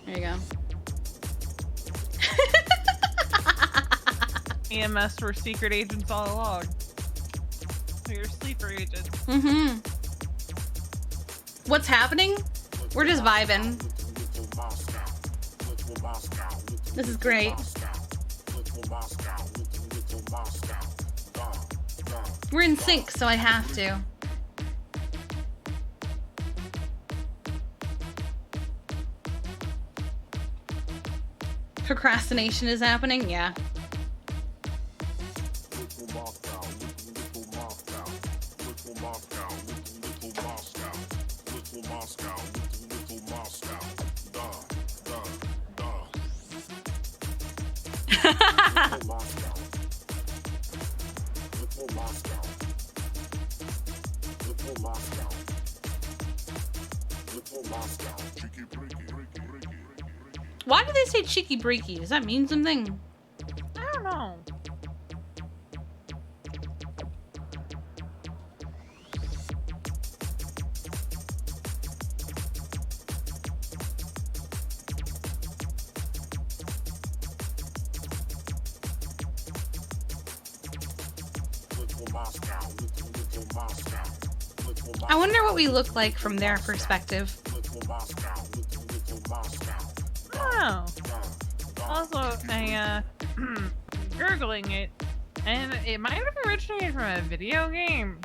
There you go. EMS were secret agents all along. They're sleeper agents. Mm-hmm. What's happening? We're just vibing. This is great. We're in sync, so I have to. Procrastination is happening? Yeah. Why do they say cheeky breaky? Does that mean something? I don't know. I wonder what we look like from their perspective. Oh. Also, I, Googling it, and it might have originated from a video game.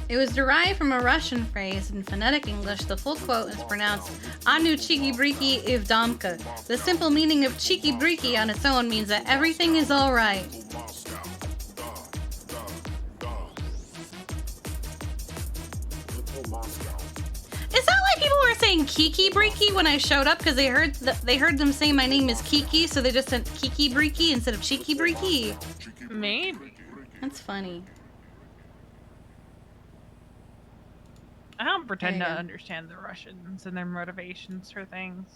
It was derived from a Russian phrase in phonetic English. The full quote is pronounced Anu cheeky breaky ivdamka. The simple meaning of cheeky breaky on its own means that everything is alright. Is that why people were saying Kiki breaky when I showed up? Because they heard them say my name is Kiki, so they just said Kiki breaky instead of cheeky breaky. Maybe. That's funny. I don't pretend to There you go. understand the Russians and their motivations for things.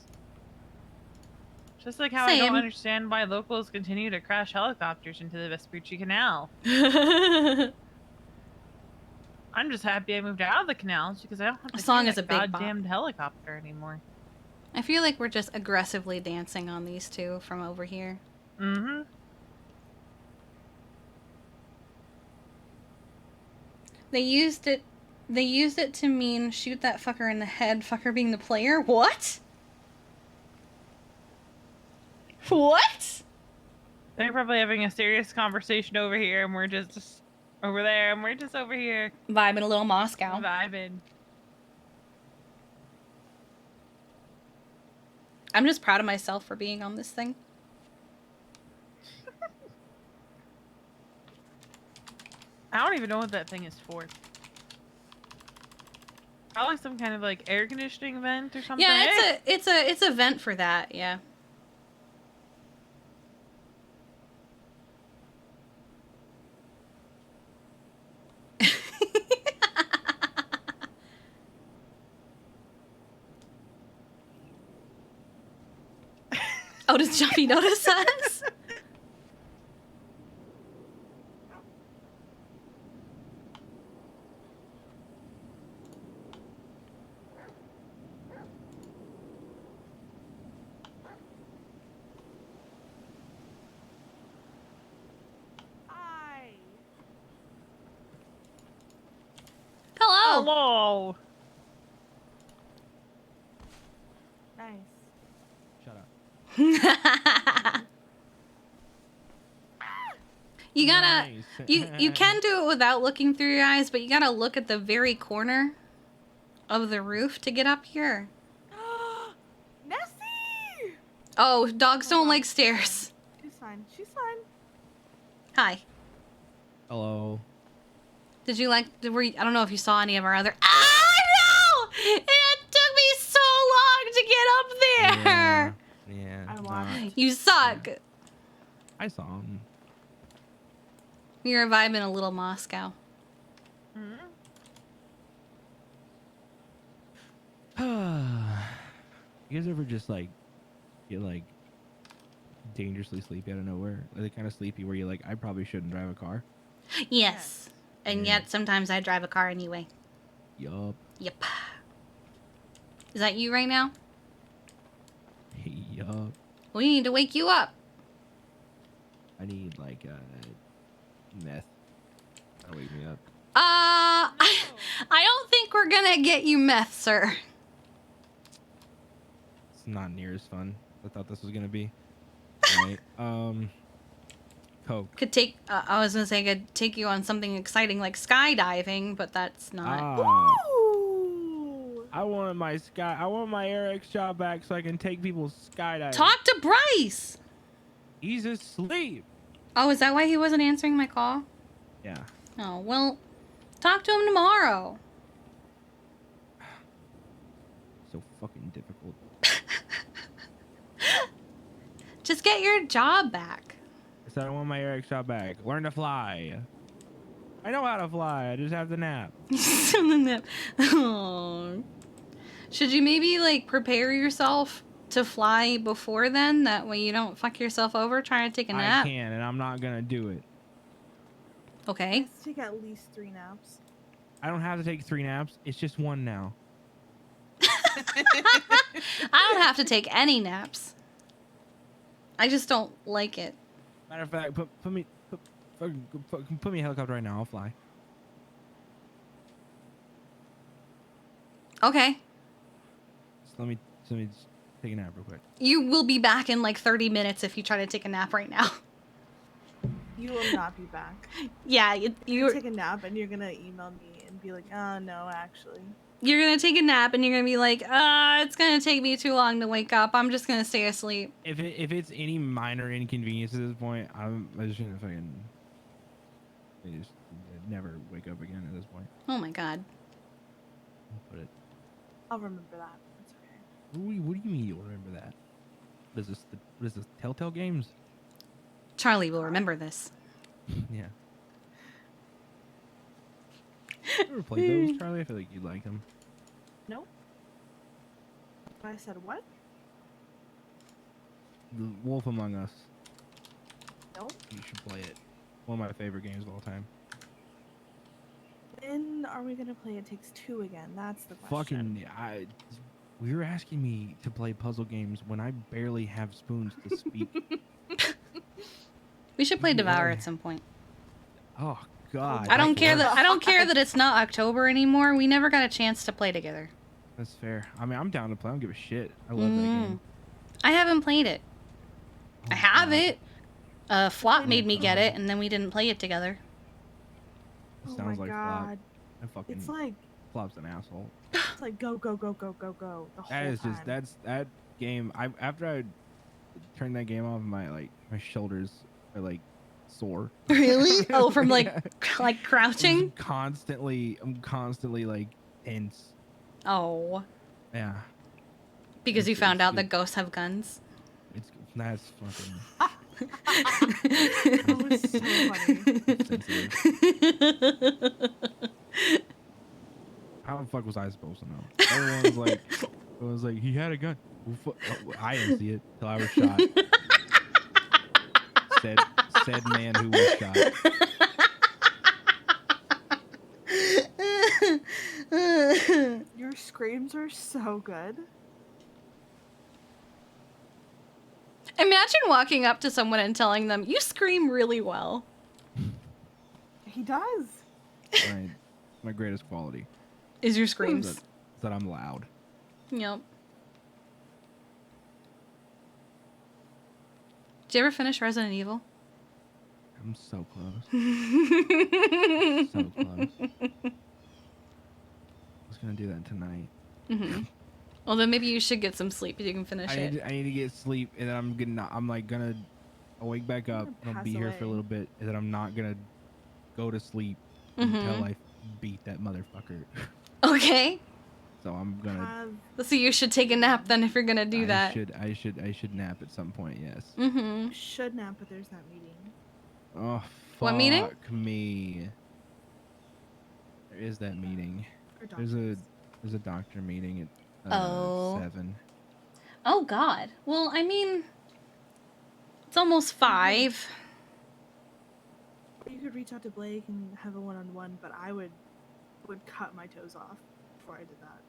Just like how I Same. don't understand why locals continue to crash helicopters into the Vespucci Canal. I'm just happy I moved out of the canals because I don't have to As long see as that a big bop. goddamn helicopter anymore. I feel like we're just aggressively dancing on these two from over here. Mm-hmm. They used it to mean shoot that fucker in the head, fucker being the player. What? What? They're probably having a serious conversation over here and we're just over there and we're just over here. Vibing a little Moscow. Vibing. I'm just proud of myself for being on this thing. I don't even know what that thing is for. Probably some kind of like air conditioning vent or something. Yeah, it's a vent for that, yeah. How does Jumpy notice us? Hello. Hello. Nice. Shut up. You gotta Nice. you can do it without looking through your eyes, but you gotta look at the very corner of the roof to get up here. Nessie! Oh, dogs don't like stairs. She's fine. She's fine. Hi. Hello. Did you like? I don't know if you saw any of our other. Ah no! It took me so long to get up there. Yeah. I watched. You suck. I saw him. You're vibing a little Moscow. You guys ever just like get like dangerously sleepy out of nowhere? Like kind of sleepy where you're like, I probably shouldn't drive a car. Yes. And yet sometimes I drive a car anyway. Yup. Yep. Is that you right now? Yup. We need to wake you up. I need like meth. That'll wake me up. I don't think we're gonna get you meth, sir. It's not near as fun as I thought this was gonna be. Right. Coke. Could take. I was gonna say could take you on something exciting like skydiving, but that's not. I want my Eric's job back so I can take people skydiving. Talk to Bryce. He's asleep. Oh, is that why he wasn't answering my call? Yeah. Oh well, talk to him tomorrow. So fucking difficult. Just get your job back. I said I want my Eric's job back. Learn to fly. I know how to fly. I just have to nap. Oh. Should you maybe like prepare yourself to fly before then? That way you don't fuck yourself over trying to take a nap. I can, and I'm not gonna do it. Okay. Let's take at least 3 naps. I don't have to take 3 naps. It's just 1 now. I don't have to take any naps. I just don't like it. Matter of fact, put me in a helicopter right now. I'll fly. Okay. Just let me just take a nap real quick. You will be back in like 30 minutes if you try to take a nap right now. You will not be back. Yeah, you take a nap and you're gonna email me and be like, oh no, actually. You're gonna take a nap and you're gonna be like, it's gonna take me too long to wake up. I'm just gonna stay asleep. If it's any minor inconvenience at this point, I'm just gonna fucking just never wake up again at this point. Oh my god. Put it. I'll remember that. It's okay. What do you mean you'll remember that? What is this? Telltale Games? Charlie will remember this. Yeah. You ever played those, Charlie? I feel like you'd like them. Nope. I said what? The Wolf Among Us. Nope. You should play it. One of my favorite games of all time. When are we gonna play It Takes Two again? That's the question. You're asking me to play puzzle games when I barely have spoons to speak. We should play Devour at some point. Oh God. I don't care that it's not October anymore. We never got a chance to play together. That's fair. I mean, I'm down to play. I don't give a shit. I love that game. I haven't played it. I have it. Flop made me get it, and then we didn't play it together. Sounds like Flop. God. I fucking It's like Flop's an asshole. it's like go the whole That is time. just that game. After I turned that game off, my shoulders are like sore. Really? Oh, from like crouching? I'm constantly like tense. Oh. Yeah. Because you found out that ghosts have guns. That's fucking. That was so funny. How the fuck was I supposed to know? Everyone's like, he had a gun. I didn't see it till I was shot. said man who was shot. Your screams are so good. Imagine walking up to someone and telling them, you scream really well. He does. My greatest quality. Is your screams. Is that I'm loud. Yep. Did you ever finish Resident Evil? I'm so close. So close. I was gonna do that tonight. Well, then maybe you should get some sleep if you can finish it. I need to get sleep, and then I'm like gonna wake back up. And I'll be here for a little bit, and then I'm not gonna go to sleep until I beat that motherfucker. Okay. So I'm gonna. So you should take a nap then if you're gonna do that. I should nap at some point. Yes. Should nap, but there's that meeting. Oh, fuck What meeting? Me. There is that meeting. There's a doctor meeting at 7. Oh God. Well, I mean, it's almost 5. You could reach out to Blake and have a one-on-one, but I would cut my toes off before I did that.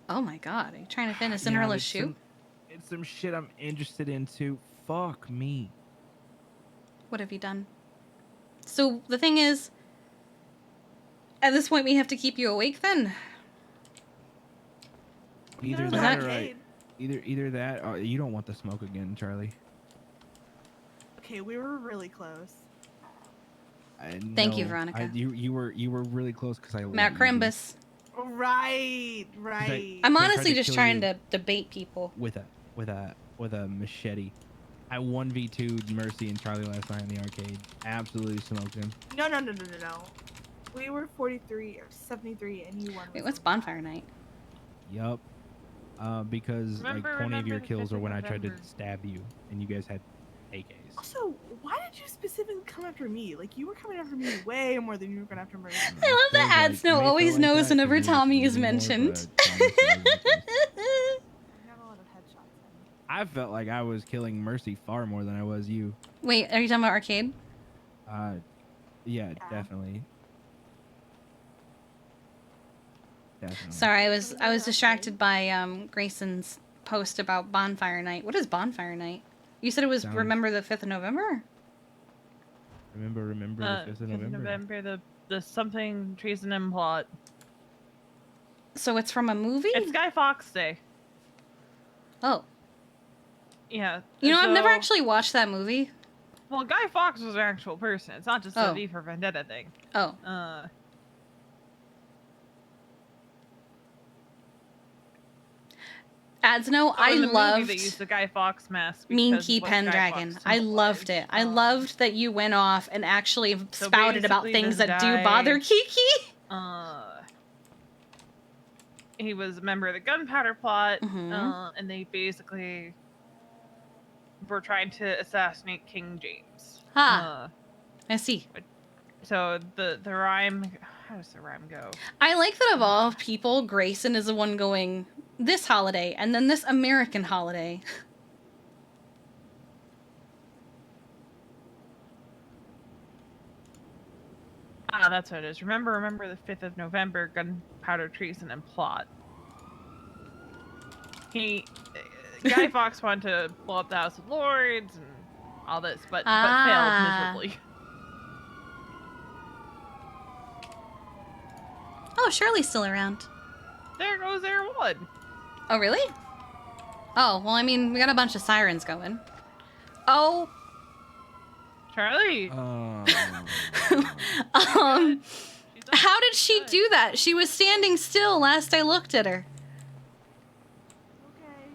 Oh my God. Are you trying to fit a Cinderella shoe? It's some shit I'm interested in too. Fuck me. What have you done? So the thing is, at this point, we have to keep you awake then. Either that or either that or you don't want the smoke again, Charlie. Okay, we were really close. Thank you, Veronica. You were really close because I. Matt Crimbus. Right. I'm honestly just trying to debate people with a machete. I 1v2'd Mercy and Charlie last night in the arcade. Absolutely smoked him. No. We were 43 or 73, and you won. Wait, what's Bonfire Night? Yup. Because like 20 of your kills are when I tried to stab you, and you guys had AKs. Also, why did you specifically come after me? Like, you were coming after me way more than you were going after Mercy. I love that AdSnow always knows whenever Tommy is mentioned. I felt like I was killing Mercy far more than I was you. Wait, are you talking about arcade? Yeah, definitely. Sorry, I was distracted by Grayson's post about Bonfire Night. What is Bonfire Night? You said it was remember the 5th of November? Remember the 5th of November? The something treason and plot. So it's from a movie? It's Guy Fawkes Day. Oh. Yeah. You know, I've never actually watched that movie. Well, Guy Fawkes was an actual person. It's not just a V for Vendetta thing. Oh. AdSnow, I loved they used the Guy Fawkes mask. Mean Key Pendragon. I loved it. I loved that you went off and actually spouted about things that do bother Kiki. He was a member of the Gunpowder Plot, and they basically were trying to assassinate King James. I see. So the rhyme, how does the rhyme go? I like that of all people, Grayson is the one going this holiday and then this American holiday. That's what it is. Remember the 5th of November, Gunpowder Treason and Plot. Guy Fawkes wanted to blow up the House of Lords and all this, but failed miserably. Oh, Shirley's still around. There goes their one. Oh, really? Oh, well, I mean, we got a bunch of sirens going. Oh. Charlie. How did she do that? She was standing still last I looked at her. Okay.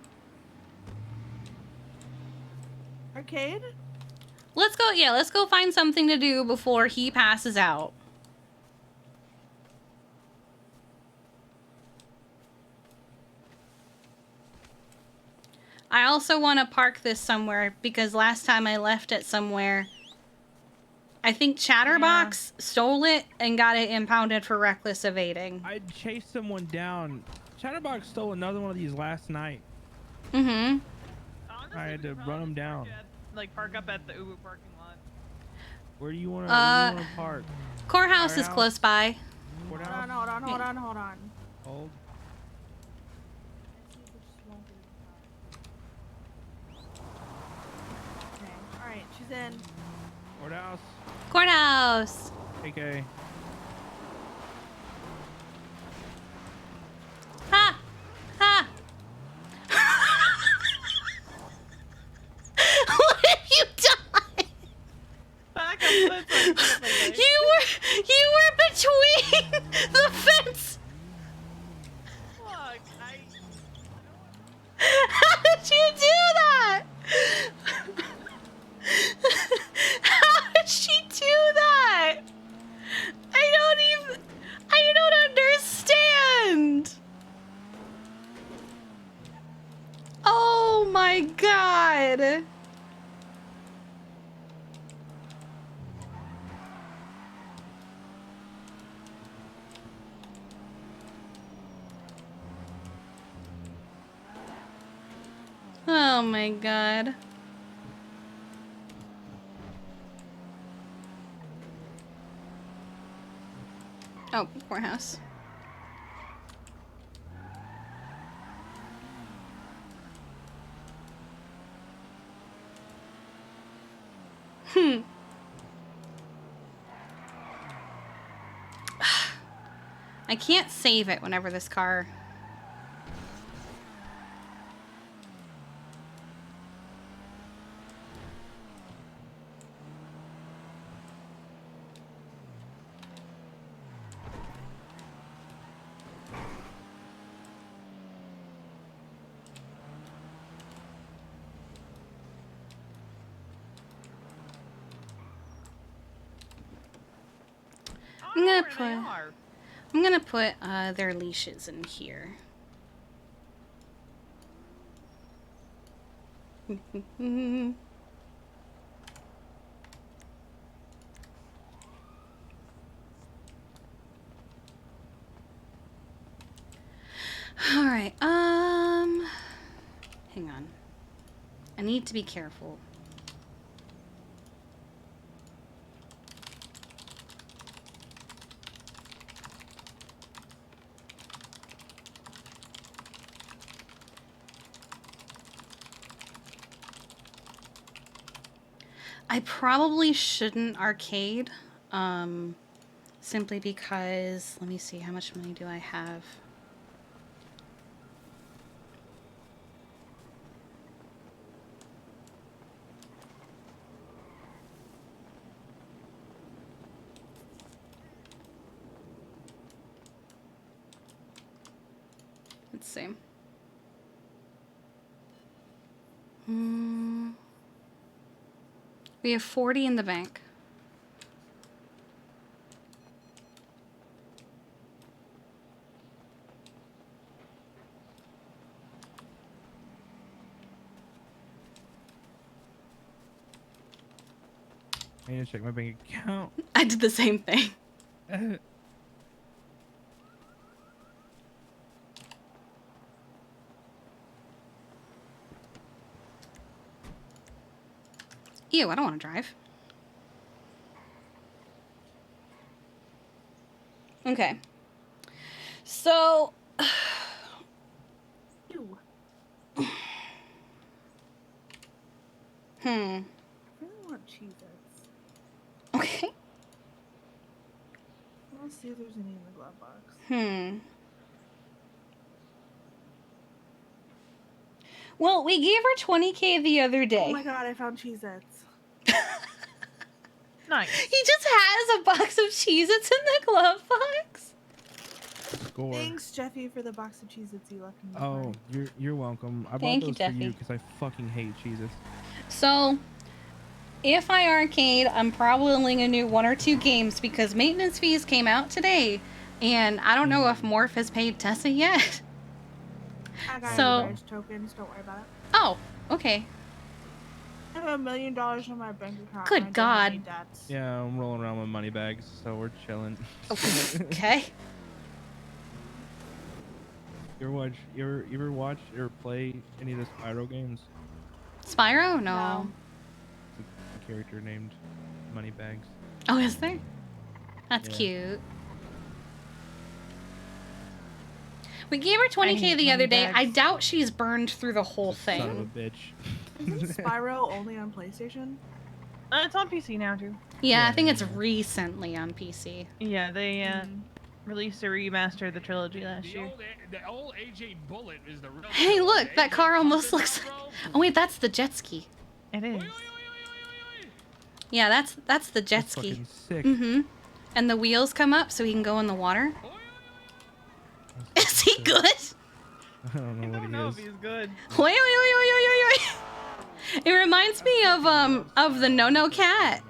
Arcade? Let's go find something to do before he passes out. I also want to park this somewhere because last time I left it somewhere, I think Chatterbox stole it and got it impounded for reckless evading. I chased someone down. Chatterbox stole another one of these last night. Mm-hmm. I had to run them down. Like park up at the Ubu parking lot. Where do you want to park? Courthouse is close by. Hold on. Hold. Okay. Alright, she's in. Courthouse. Courthouse. Okay. Ha! Ha! What have you done? Back up, You were between the fence. Look, How did you do that? How did she do that? I don't understand. Oh my god. Oh my god. Oh, courthouse. I can't save it whenever this car... I'm gonna put their leashes in here. All right. Hang on. I need to be careful. I probably shouldn't arcade, simply because, let me see, how much money do I have? Let's see. We have 40 in the bank. I need to check my bank account. I did the same thing. Ew, I don't want to drive. Okay. So... Ew. Hmm. I really want Cheez-Its. Okay. Let's see if there's any in the glove box. Well, we gave her 20K the other day. Oh my god, I found Cheez-Its. Nice. He just has a box of Cheez-Its in the glove box. Score. Thanks, Jeffy, for the box of Cheez-Its you left me. Oh, you're welcome. I Thank bought you, those for Jeffy. you because I fucking hate Cheez-Its. So, if I arcade, I'm probably only going to do 1 or 2 games because maintenance fees came out today. And I don't know if Morph has paid Tessa yet. I got So- you guys tokens, don't worry about it. Oh, okay. I have $1 million in my bank account. Good and I don't have any God. debts. Yeah, I'm rolling around with money bags, so we're chilling. Okay. You ever watch or play any of the Spyro games? Spyro? No. It's a character named Moneybags. Oh, is there? That's Yeah. cute. We gave her 20K the other day. I doubt she's burned through the whole thing. Son of a bitch. Isn't Spyro only on PlayStation? It's on PC now too. Yeah, I think it's recently on PC. Yeah, they released a remaster of the trilogy last year. The old AJ Bullet is the real. Hey, look, that car almost looks like. Oh wait, that's the jet ski. It is. Yeah, that's the jet That's ski. fucking sick. Mm-hmm. And the wheels come up so he can go in the water. Is he good? I don't know what he is. He's good. Wait. It reminds me of the No Cat.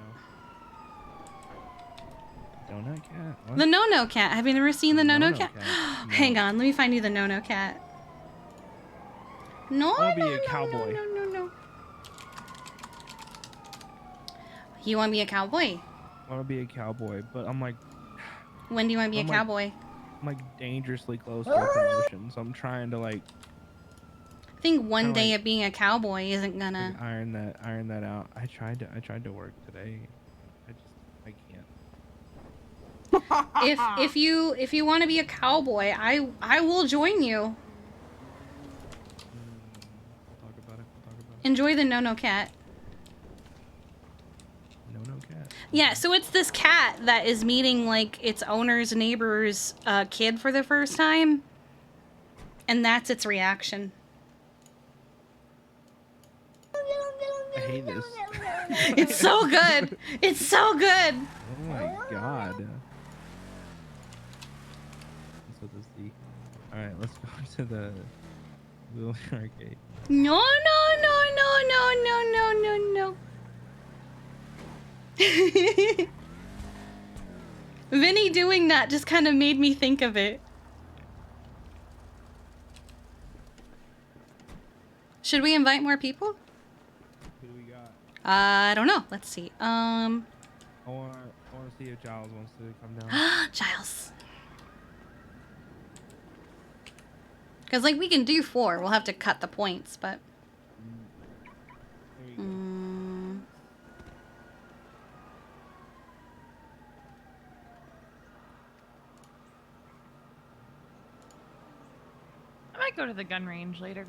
Donut cat? What? The No Cat. Have you never seen the No Cat? Cat. Hang on, let me find you the No Cat. No, I wanna be a cowboy. No. You want to be a cowboy? I want to be a cowboy, but I'm like, When do you want to be a cowboy? I'm like dangerously close to a promotion, so I'm trying to like I think one kinda day like- of being a cowboy isn't gonna. iron that out. I tried to work today. I can't. If you want to be a cowboy, I will join you. Talk about it. Enjoy the No Cat. No cat. Yeah, so it's this cat that is meeting like its owner's neighbor's kid for the first time, and that's its reaction. I hate this. It's so good. It's so good. Oh my god. So this the. All right, let's go to the little arcade. No. Vinny doing that just kind of made me think of it. Should we invite more people? Who do we got? I don't know. Let's see. I want to see if Giles wants to come down. Giles. Because, like, we can do 4. We'll have to cut the points, but... I might go to the gun range later.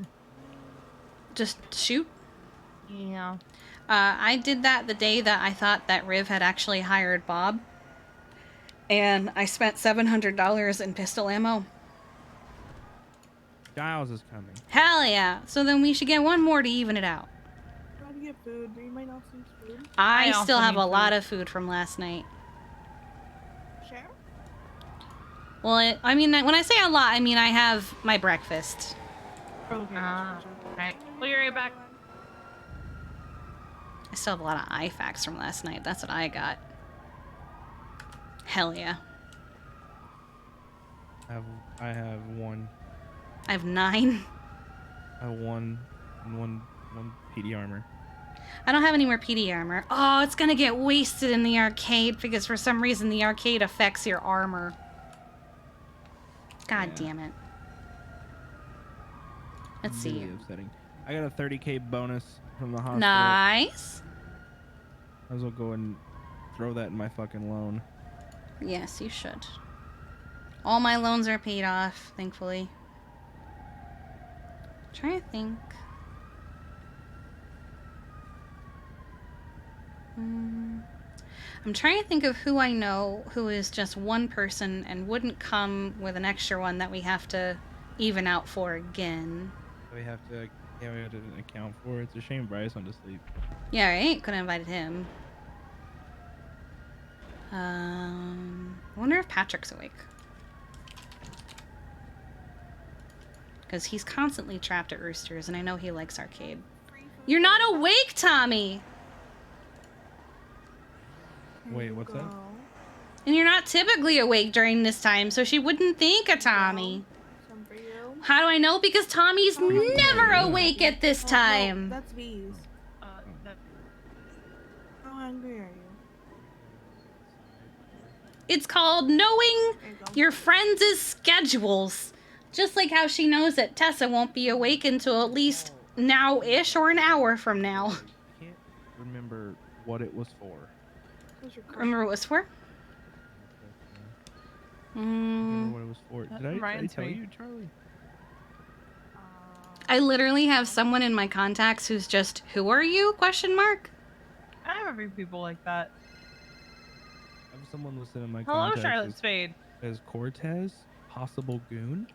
Just shoot? Yeah. I did that the day that I thought that Riv had actually hired Bob. And I spent $700 in pistol ammo. Giles is coming. Hell yeah. So then we should get one more to even it out. Try to get food. You might also use food. I also still have need a lot food. of food from last night. Share? Well, I mean, when I say a lot, I mean I have my breakfast. Okay. Right. We'll be right back. I still have a lot of IFACs from last night. That's what I got. Hell yeah. I have one. I have 9. I have one PD armor. I don't have any more PD armor. Oh, it's gonna get wasted in the arcade because for some reason the arcade affects your armor. God damn it. Let's see. Really upsetting. I got a 30K bonus from the hospital. Nice. I was gonna go and throw that in my fucking loan. Yes, you should. All my loans are paid off, thankfully. Trying to think. I'm trying to think of who I know who is just one person and wouldn't come with an extra one that we have to even out for again. We have to account for it. It's a shame Bryce went to sleep. Yeah, right? Could have invited him. I wonder if Patrick's awake. Because he's constantly trapped at Roosters, and I know he likes arcade. You're not awake, Tommy! Wait, what's that? And you're not typically awake during this time, so she wouldn't think of Tommy. Some for you. How do I know? Because Tommy's never awake at this time. No, that's V's. How hungry are you? It's called knowing your friends' schedules. Just like how she knows that Tessa won't be awake until at least now-ish or an hour from now. I can't remember what it was for. Remember what it was for? Remember what it was for. Did I tell you, Charlie? I literally have someone in my contacts who's just, who are you? Question mark. I have a few people like that. I have someone listed in my Hello, contacts Charlotte Spade. as Cortez, possible goon.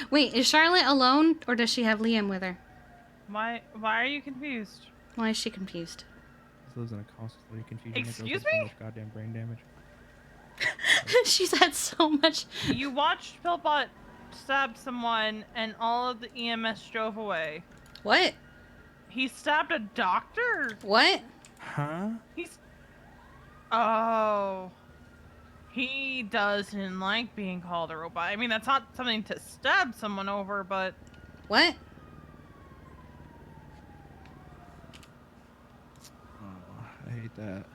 Wait, is Charlotte alone or does she have Liam with her? Why are you confused? Why is she confused? This lives in a constantly confusion. Excuse So me? much goddamn brain damage. She's had so much. You watched Pillbot stab someone and all of the EMS drove away. What? He stabbed a doctor? What? Huh? Oh. He doesn't like being called a robot. I mean, that's not something to stab someone over, but... What? Oh, I hate that.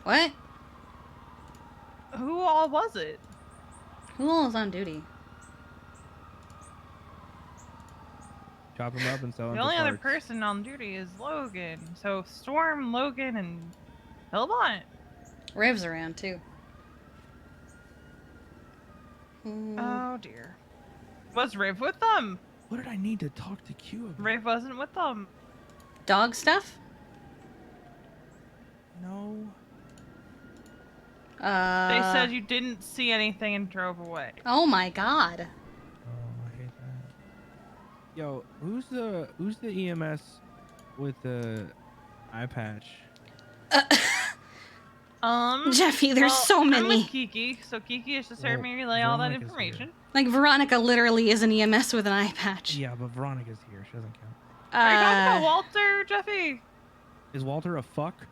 What? Who all was it? Who all is on duty? Chop him up and sell him The for only other parts. person on duty is Logan. So Storm, Logan, and Pillbot. Riv's around too. Oh dear. Was Riv with them? What did I need to talk to Q about? Riv wasn't with them. Dog stuff? No. They said you didn't see anything and drove away. Oh my god. Oh, I hate that. Yo, who's the EMS with the eye patch? Jeffy, there's so I'm many. with Kiki, so Kiki has just heard me relay all that Veronica's information. Like Veronica literally is an EMS with an eye patch. Yeah, but Veronica's here. She doesn't count. Are you talking about Walter, Jeffy? Is Walter a fuck?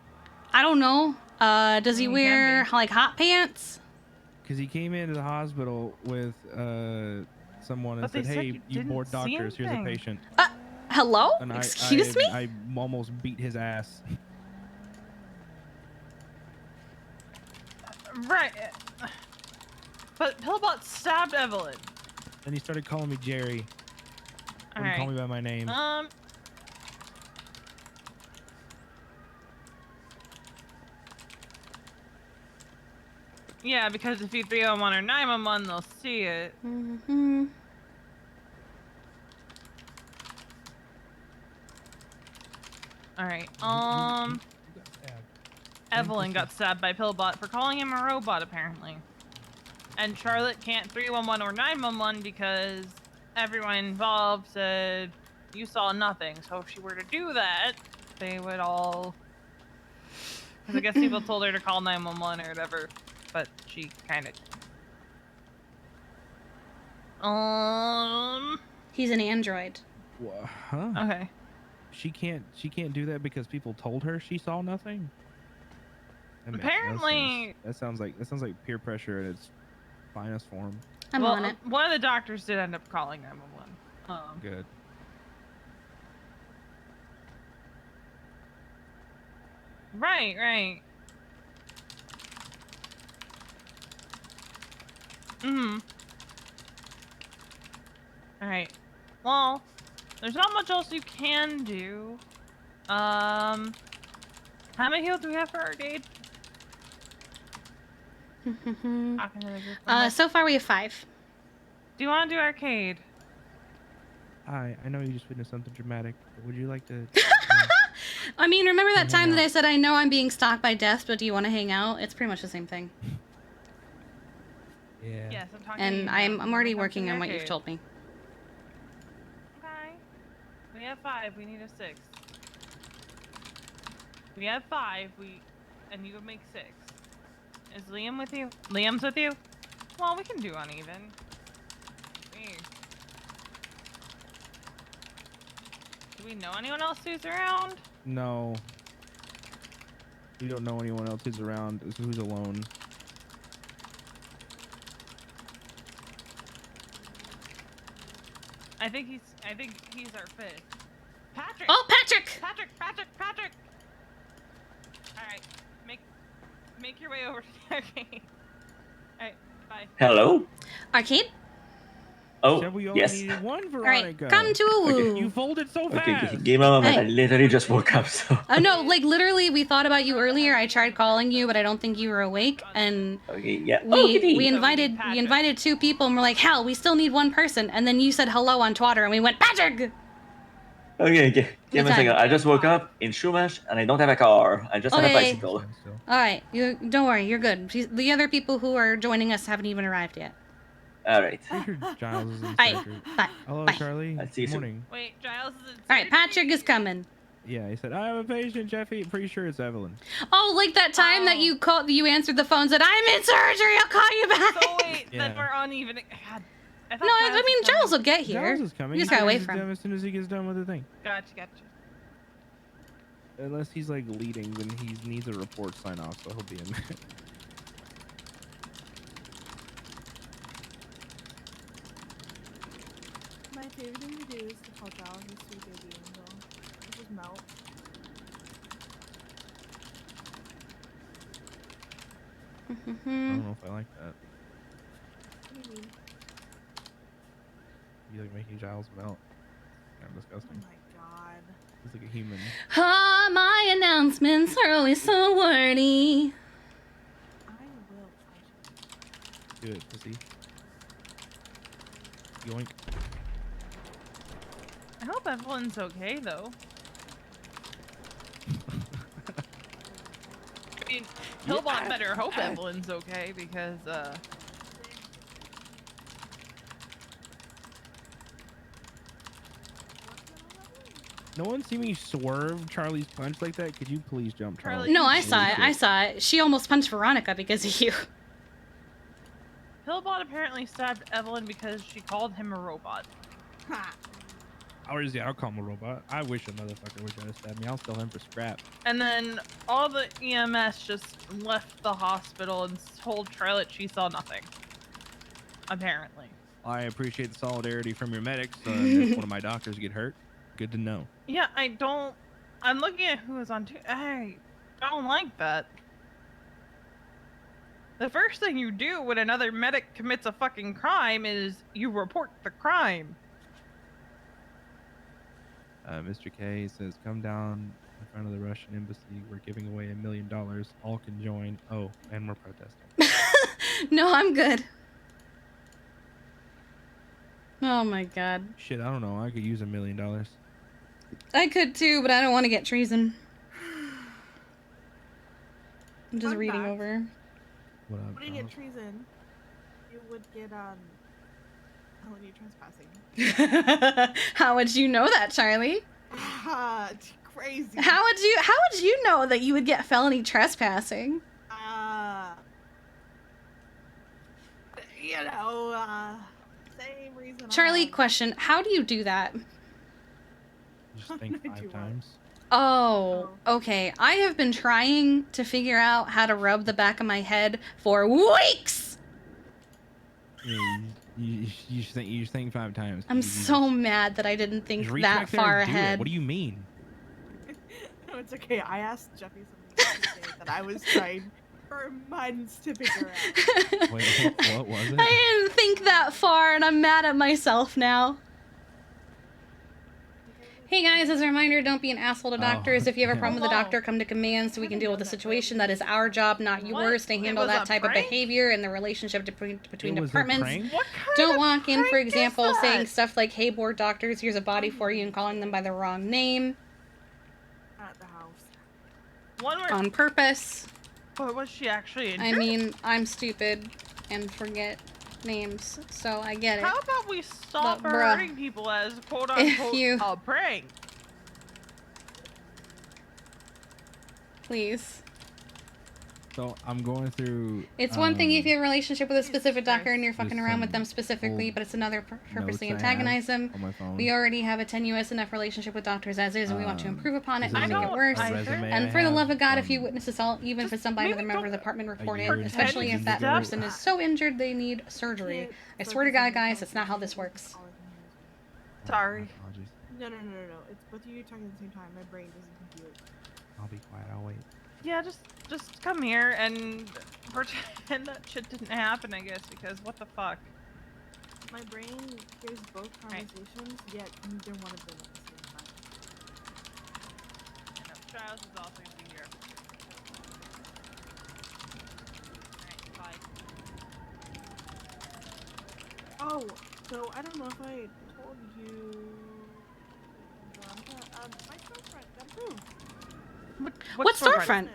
I don't know. Does he wear like hot pants? Because he came into the hospital with someone and But they said, said "Hey, you you bored didn't see doctors. Here's a anything." patient." Hello? And Excuse me? I almost beat his ass. Right. But Pillbot stabbed Evelyn. And he started calling me Jerry. All Wouldn't call right. me by my name. Yeah, because if you 311 or 911, they'll see it. Mm-hmm. All right. Evelyn got stabbed by Pillbot for calling him a robot, apparently. And Charlotte can't 311 or 911 because everyone involved said you saw nothing. So if she were to do that, they would all... Because I guess people told her to call 911 or whatever, but she kind of... He's an android. Huh? Okay. She can't do that because people told her she saw nothing. I mean, Apparently... that sounds like peer pressure in its finest form. I'm on it. One of the doctors did end up calling 911. Good. Right. Alright. Well, there's not much else you can do. How many heals do we have for Arcade? So far we have 5. Do you want to do Arcade? Hi, I know you just witnessed something dramatic, but would you like to... I mean, remember that time that I said I know I'm being stalked by death, but do you want to hang out? It's pretty much the same thing. Yeah. Yes, I'm talking to you And now. I'm already Come to working the on what you've arcade. told me. Okay. We have 5. We need a 6. We have 5. And you would make 6. Is Liam with you? Liam's with you? Well, we can do uneven. Weird. Do we know anyone else who's around? No. We don't know anyone else who's around, who's alone. I think he's our 5th. Patrick! Oh, Patrick! Patrick! Alright. Make your way over to the arcade. Alright, bye. Hello? Arcade? Oh, Said we only yes. needed one, All right, Veronica. come to a woo. You folded so fast. Okay, give me a moment. Hey. I literally just woke up, so. No, like literally, we thought about you earlier. I tried calling you, but I don't think you were awake. And Okay, yeah. we invited 2 people, and we're like, hell, we still need 1 person. And then you said hello on Twitter, and we went, Patrick. Okay, give me a second. I just woke up in Shumash, and I don't have a car. I just have a bicycle. All right, don't worry, you're good. The other people who are joining us haven't even arrived yet. All right. Giles is in Bye. surgery. Bye. Hello, Bye. Charlie. see you soon. Morning. Wait, Giles is in All right, Patrick is coming. Yeah, he said, I have a patient, Jeffy. Pretty sure it's Evelyn. Oh, like that time that you answered the phone, said, I'm in surgery, I'll call you back. So wait, then we're on even. God, No, I mean, Giles will get here. Giles is coming. You just gotta wait He's for done him. as soon as he gets done with the thing. Gotcha. Unless he's like leading, then he needs a report sign off, so he'll be in. My favorite thing to do is to call Giles and see what they're doing, though. It just melt. I don't know if I like that. What do you mean? You like making Giles melt. Kind of disgusting. Oh my god. He's like a human. Ah, my announcements are always so wordy. I will punch you. Good, pussy. Yoink. I hope Evelyn's okay though. I mean, Hillbot better hope Evelyn's okay because No one see me swerve Charlie's punch like that? Could you please jump, Charlie? No, I saw it. I saw it. She almost punched Veronica because of you. Hillbot apparently stabbed Evelyn because she called him a robot. I'll call him a robot. I wish a motherfucker would try to stab me. I'll sell him for scrap. And then all the EMS just left the hospital and told Charlotte she saw nothing. Apparently. I appreciate the solidarity from your medics. If one of my doctors get hurt, good to know. Yeah, I'm looking at who is on I don't like that. The first thing you do when another medic commits a fucking crime is you report the crime. Mr. K says, come down in front of the Russian embassy. We're giving away $1 million. All can join. Oh, and we're protesting. No, I'm good. Oh my god. Shit, I don't know. I could use $1 million. I could too, but I don't want to get treason. I'm just reading over. What up, What do you get treason? You would get felony trespassing. How would you know that, Charlie? Crazy. How would you know that you would get felony trespassing? Same reason. Charlie, question: how do you do that? Just think 5 times. Oh, okay. I have been trying to figure out how to rub the back of my head for weeks. Yeah, you think 5 times. I'm so mad that I didn't think Just reach that back there far and do it. ahead. What do you mean? No, it's okay. I asked Jeffy something yesterday that I was trying for months to figure out. Wait, what was it? I didn't think that far, and I'm mad at myself now. Hey guys, as a reminder, don't be an asshole to doctors. If you have a problem with the doctor, come to command so we can deal with the situation. That is our job, not yours, to handle that type of behavior and the relationship between departments. Don't walk in, for example, saying stuff like, hey, bored doctors, here's a body for you, and calling them by the wrong name. At the house. On purpose. But was she actually injured? I mean, I'm stupid and forget names, so I get it. How about we stop But, bruh, hurting people as quote unquote a prank? Please. So I'm going through. It's one thing if you have a relationship with a specific doctor and you're fucking around with them specifically, but it's another purposely antagonize them. We already have a tenuous enough relationship with doctors as is, and we want to improve upon it, not make it worse. And for the love of God, if you witness assault, even if it's done by another member of the department, report it, especially if that person is so injured they need surgery. I swear to God, guys, that's not how this works. Sorry. No. It's both of you talking at the same time. My brain doesn't compute. I'll be quiet. I'll wait. Yeah, just come here and pretend that shit didn't happen, I guess, because what the fuck? My brain hears both conversations, yet neither one of them at the same time. Charles is also going to be here. Alright, bye. Oh, so I don't know if I told you. My storefront got approved. What storefront?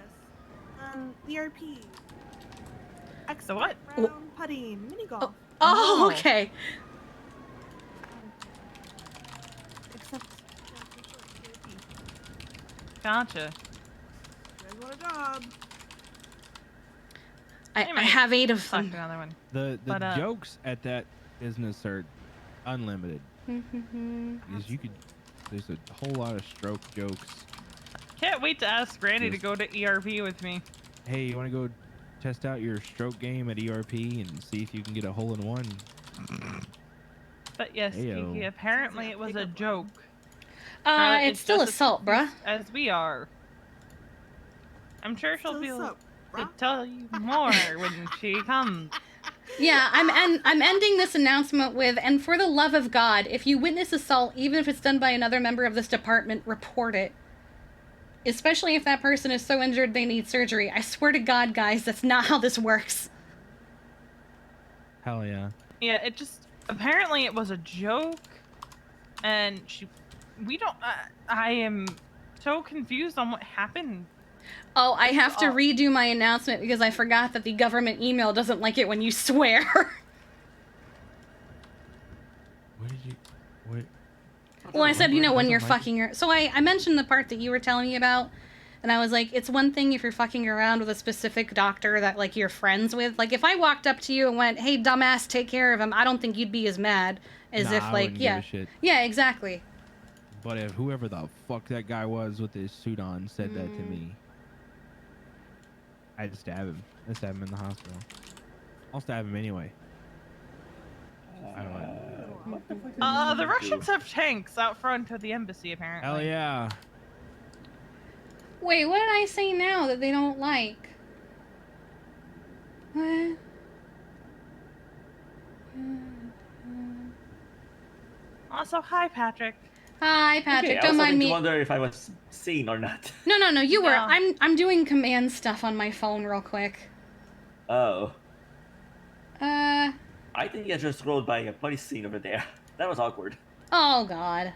ERP. The what? Round putting, mini golf. Oh, okay. Except Gotcha. you guys want a job? I have 8 of them. Another one. The jokes at that business are unlimited. Because you could, there's a whole lot of stroke jokes. Can't wait to ask Randy to go to ERP with me. Hey, you want to go test out your stroke game at ERP and see if you can get a hole-in-one? But yes, Heyo. Kiki, apparently it was a joke. It's still just assault, bruh. As we are. I'm sure she'll be able to tell you more when she comes. Yeah, I'm ending this announcement with, and for the love of God, if you witness assault, even if it's done by another member of this department, report it. Especially if that person is so injured they need surgery. I swear to God, guys, that's not how this works. Hell yeah. Yeah, it just, apparently it was a joke, and we don't, I am so confused on what happened. Oh, I have to redo my announcement because I forgot that the government email doesn't like it when you swear. What did you... What? Well, I said, you know, when you're fucking her. So I mentioned the part that you were telling me about, and I was like, it's one thing if you're fucking around with a specific doctor that, like, you're friends with. Like, if I walked up to you and went, hey, dumbass, take care of him, I don't think you'd be as mad as if, I like, wouldn't yeah. give a shit. Yeah, exactly. But if whoever the fuck that guy was with his suit on said that to me, I'd stab him. I'd stab him in the hospital. I'll stab him anyway. I don't know. The Russians have tanks out front of the embassy, apparently. Hell yeah. Wait, what did I say now that they don't like? What? Also, hi, Patrick. Hi, Patrick. Okay, Don't mind me. I wonder if I was seen or not. No, you were. I'm doing command stuff on my phone real quick. Oh. I think I just rolled by a police scene over there. That was awkward. Oh, God.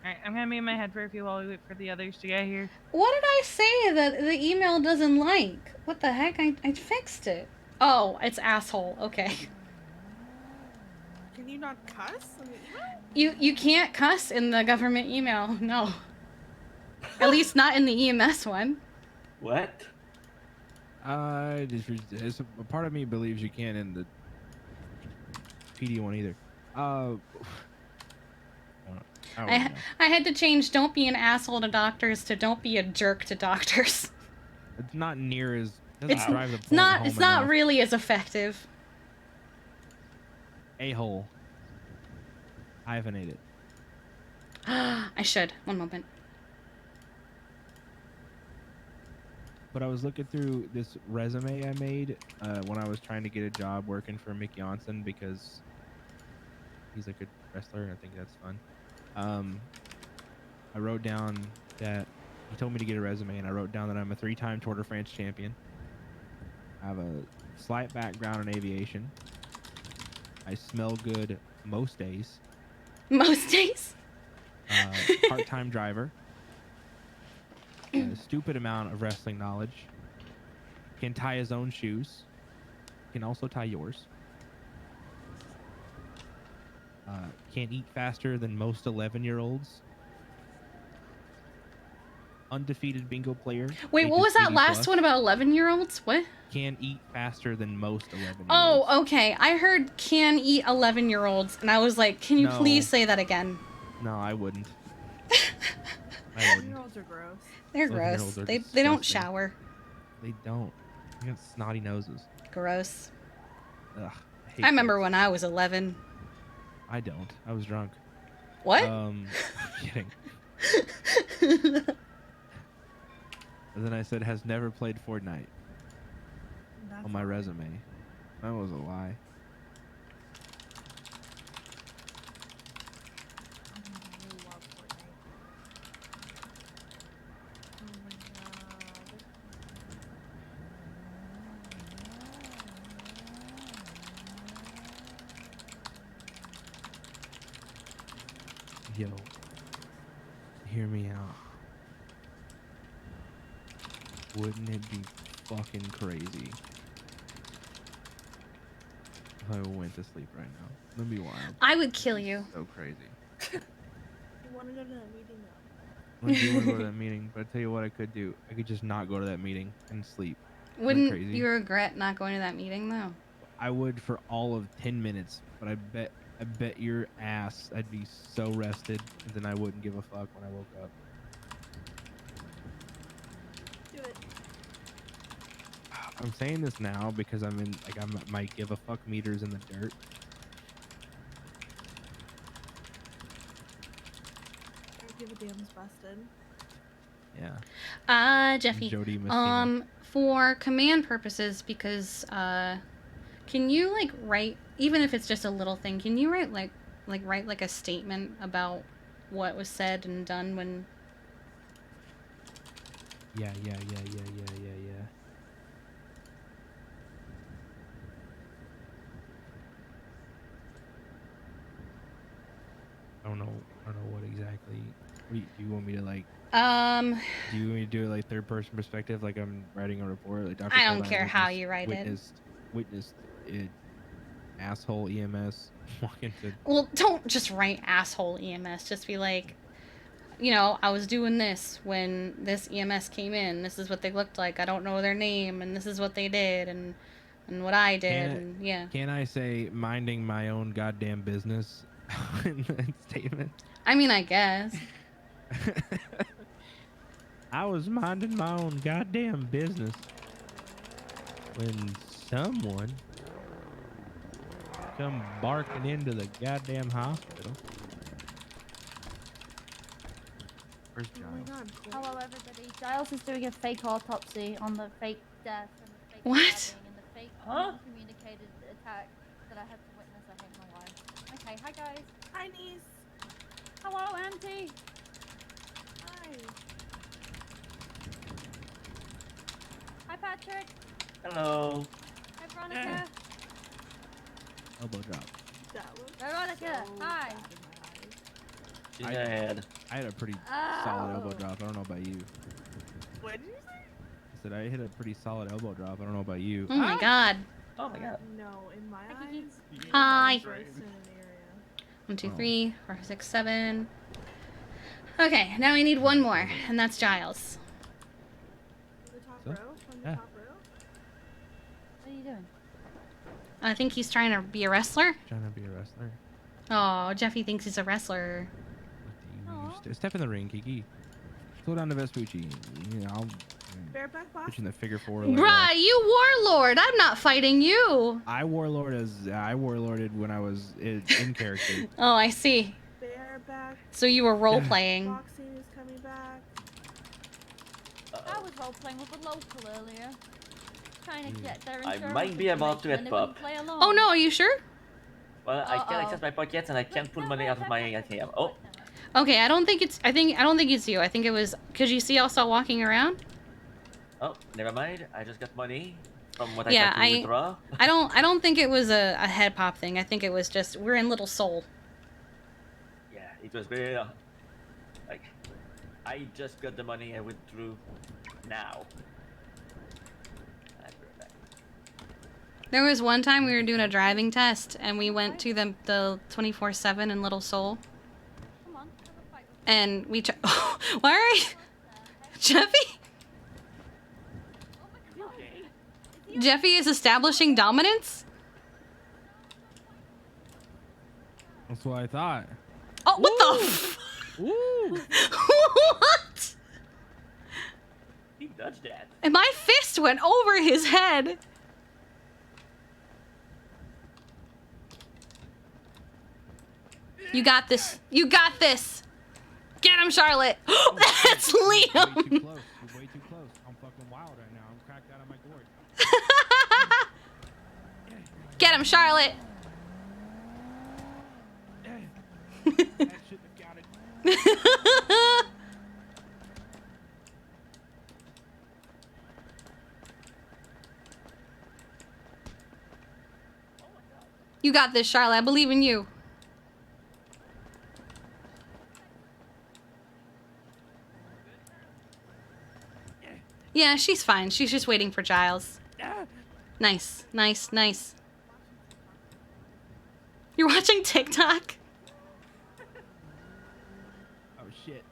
Alright, I'm gonna be in my head for a few while we wait for the others to get here. What did I say that the email doesn't like? What the heck? I fixed it. Oh, it's asshole. Okay. Can you not cuss in the email? You can't cuss in the government email. No. At least not in the EMS one. What? A part of me believes you can't in the PT1 either. I had to change "don't be an asshole to doctors" to "don't be a jerk to doctors." It's not near as. It's drive the it's point not. home It's not enough. really as effective. A-hole. Hyphenated. I should. One moment. But I was looking through this resume I made when I was trying to get a job working for Mick Janssen because he's a good wrestler and I think that's fun. I wrote down that he told me to get a resume and I wrote down that I'm a 3-time Tour de France champion. I have a slight background in aviation. I smell good most days. Most days? Part-time driver. A stupid amount of wrestling knowledge. Can tie his own shoes. Can also tie yours. Can't eat faster than most 11-year-olds. Undefeated bingo player. Wait, what was that last one about 11-year-olds? What? Can eat faster than most 11-year-olds. Oh, okay. I heard can eat 11-year-olds, and I was like, can you No. please say that again? No, I wouldn't. 11-year-olds are gross. They're 11-year-olds gross. are They don't disgusting. shower. They don't. They got snotty noses. Gross. Ugh, hate I remember when I was 11. I don't. I was drunk. What? Kidding. And then I said has never played Fortnite on my resume. That was a lie. Yo, hear me out. Wouldn't it be fucking crazy if I went to sleep right now? That'd be wild. I would kill you. So crazy. You want to go to that meeting though? I do want to go to that meeting, but I tell you what I could do. I could just not go to that meeting and sleep. Isn't that Wouldn't crazy? you regret not going to that meeting though? I would for all of 10 minutes, but I bet your ass I'd be so rested, and then I wouldn't give a fuck when I woke up. Do it. I'm saying this now because my give a fuck meter's in the dirt. Or give a damn's busted. Yeah. Jeffy. Jody Messina. For command purposes, because can you like write, even if it's just a little thing, can you write write a statement about what was said and done when? Yeah. I don't know what exactly. Do you want me to like? Do you want me to do it like third person perspective, like I'm writing a report? Like Dr. I don't Feldine care how you write witnessed it. Asshole EMS walk into. Well, don't just write asshole EMS. Just be like, I was doing this when this EMS came in. This is what they looked like. I don't know their name, and this is what they did, and what I did, Can I say minding my own goddamn business in that statement? I mean, I guess. I was minding my own goddamn business when someone come barking into the goddamn hospital. Where's Giles? Oh my god. Hello, everybody. Giles is doing a fake autopsy on the fake death and the fake What? stabbing and the fake uncommunicated attack that I had to witness. I hate my life. Okay, hi guys. Hi, niece. Hello, auntie. Hi. Hi, Patrick. Hello. Hi, Veronica. Elbow drop. Veronica, hi. I had a pretty solid elbow drop. I don't know about you. What did you say? I said I hit a pretty solid elbow drop. I don't know about you. Oh my god. Oh my god. No, in my eyes. Hi. Burst in an area. 1, 2, 3, 4, 5, 6, 7. Okay, now we need one more, and that's Giles. The top So? row? From the Yeah. top row? What are you doing? I think he's trying to be a wrestler. Trying to be a wrestler. Oh, Jeffy thinks he's a wrestler. Step in the ring, Kiki. Throw down the Vespucci. I'll Bareback box? put you in the figure four. Bruh, you warlord! I'm not fighting you! I warlorded when I was in character. Oh, I see. Bareback. So you were role-playing. Boxing is coming back. I was role playing with a local earlier. Trying to get their I insurance might be about to information and get they wouldn't popped. play along. Oh no, are you sure? Well, I can't access my pockets and I can't pull money out of my ATM. Oh. Okay, I don't think it's you. I think it was because you see us all walking around. Oh, never mind. I just got money from what Yeah, I tried to withdraw. I don't think it was a head pop thing. I think it was just we're in Little Seoul. Yeah, it was very like I just got the money I withdrew now. There was one time we were doing a driving test and we went to the 24/7 in Little Seoul. And we why are you Jeffy? Jeffy is establishing dominance? That's what I thought. Oh, what the f- What? He dodged that. And my fist went over his head. You got this. You got this. Get him, Charlotte. That's Liam. Way too close. You're way too close. I'm fucking wild right now. I'm cracked out of my gourd. Get him, Charlotte. I shouldn't have got it. You got this, Charlotte. I believe in you. Yeah, she's fine. She's just waiting for Giles. Nice, nice, nice. You're watching TikTok? Oh shit.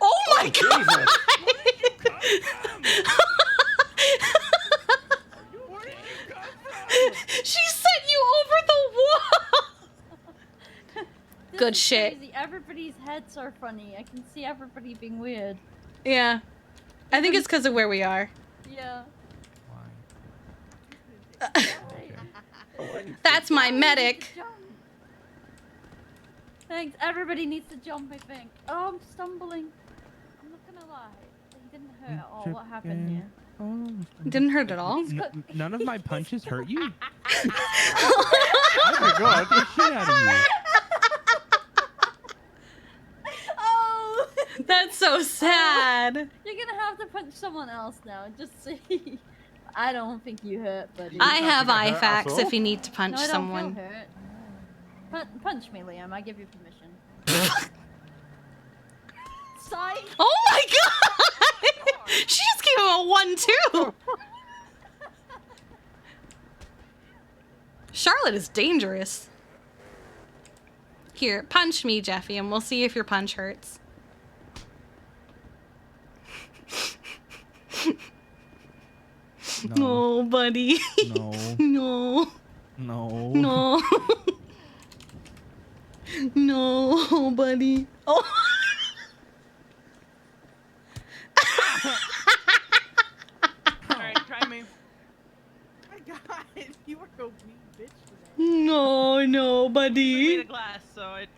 Oh my god! She sent you over the wall! This Good is shit. Crazy. Everybody's heads are funny. I can see everybody being weird. Yeah. I think it's because of where we are. Yeah. That's my medic. Thanks. Everybody needs to jump, I think. Oh, I'm stumbling. I'm not gonna lie. It didn't hurt at all. What happened here? Didn't hurt at all. None of my punches hurt you? Oh my god. Get the shit out of you. Oh! That's so sad. You're gonna have to punch someone else now. Just see. I don't think you hurt, buddy. I have IFAX if you need to punch no, I don't someone. Feel hurt. Punch me, Liam. I give you permission. Psych! Oh my god! She just gave him a 1-2. Charlotte is dangerous. Here, punch me, Jeffy, and we'll see if your punch hurts. No, buddy. No. No. No. No. No, buddy. Oh. Alright, try me. Oh my god, you were a wee bitch today. No, no, I buddy. made a glass, so it.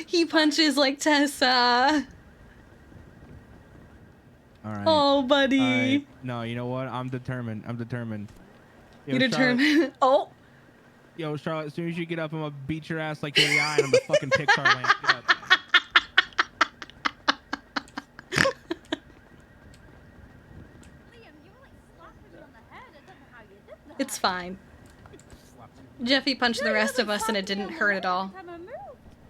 He punches like Tessa. All right. Oh, buddy. All right. No, you know what? I'm determined. I'm determined. You determined. Oh. Yo, Charlotte, as soon as you get up, I'm gonna beat your ass like you're the eye and I'm the fucking Pixar lamp. Get up. It's fine. Jeffy punched the rest of us and it didn't hurt at all.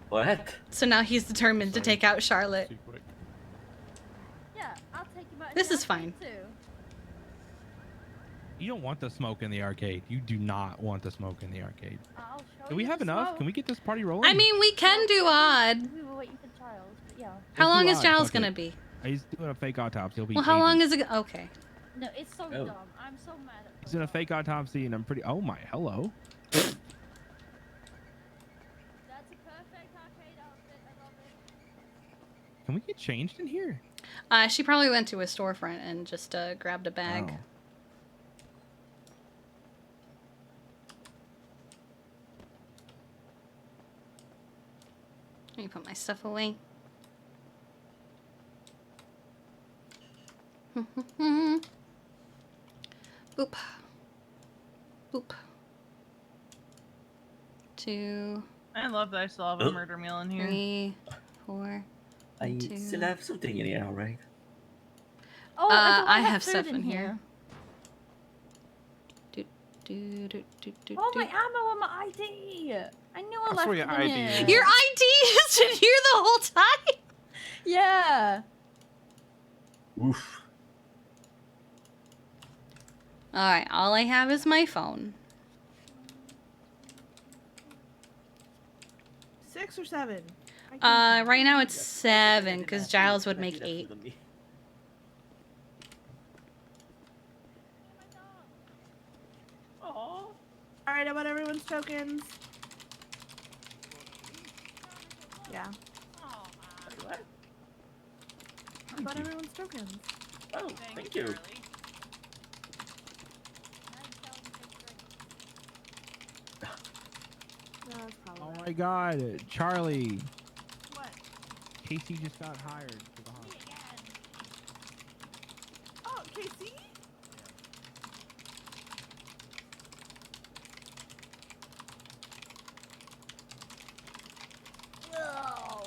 What? So now he's determined to take out Charlotte. Yeah, I'll take you out. This is fine. Too. You don't want the smoke in the arcade. You do not want the smoke in the arcade. I'll show Do we you have the enough? smoke. Can we get this party rolling? I mean, we can do odd. We were waiting for Giles, but yeah. How Let's long do is odd, Giles fuck gonna it. be? He's doing a fake autopsy. He'll be Well, how 80. long is it? Okay. No, it's so Oh. dumb. I'm so mad at He's in a fake autopsy, and I'm pretty. Oh my, hello. That's a perfect arcade outfit. I love it. Can we get changed in here? She probably went to a storefront and just grabbed a bag. Oh. Let me put my stuff away. Boop. Boop. 2. I love that I still have a murder meal in here. 3, 4. I 2. still have something in here, right? Oh, I have food stuff in here. Oh, my ammo and my ID. I knew I That's left where it your in ID here. is. Your ID has been here the whole time? Yeah. Oof. Alright, all I have is my phone. 6 or 7? Right now it's 7, because Giles would make 8. All right, about everyone's tokens. Yeah. What? About everyone's tokens. Oh, thank you. No, that's probably Oh right. my God, Charlie. What? Casey just got hired to the hospital. Oh, Casey? Oh.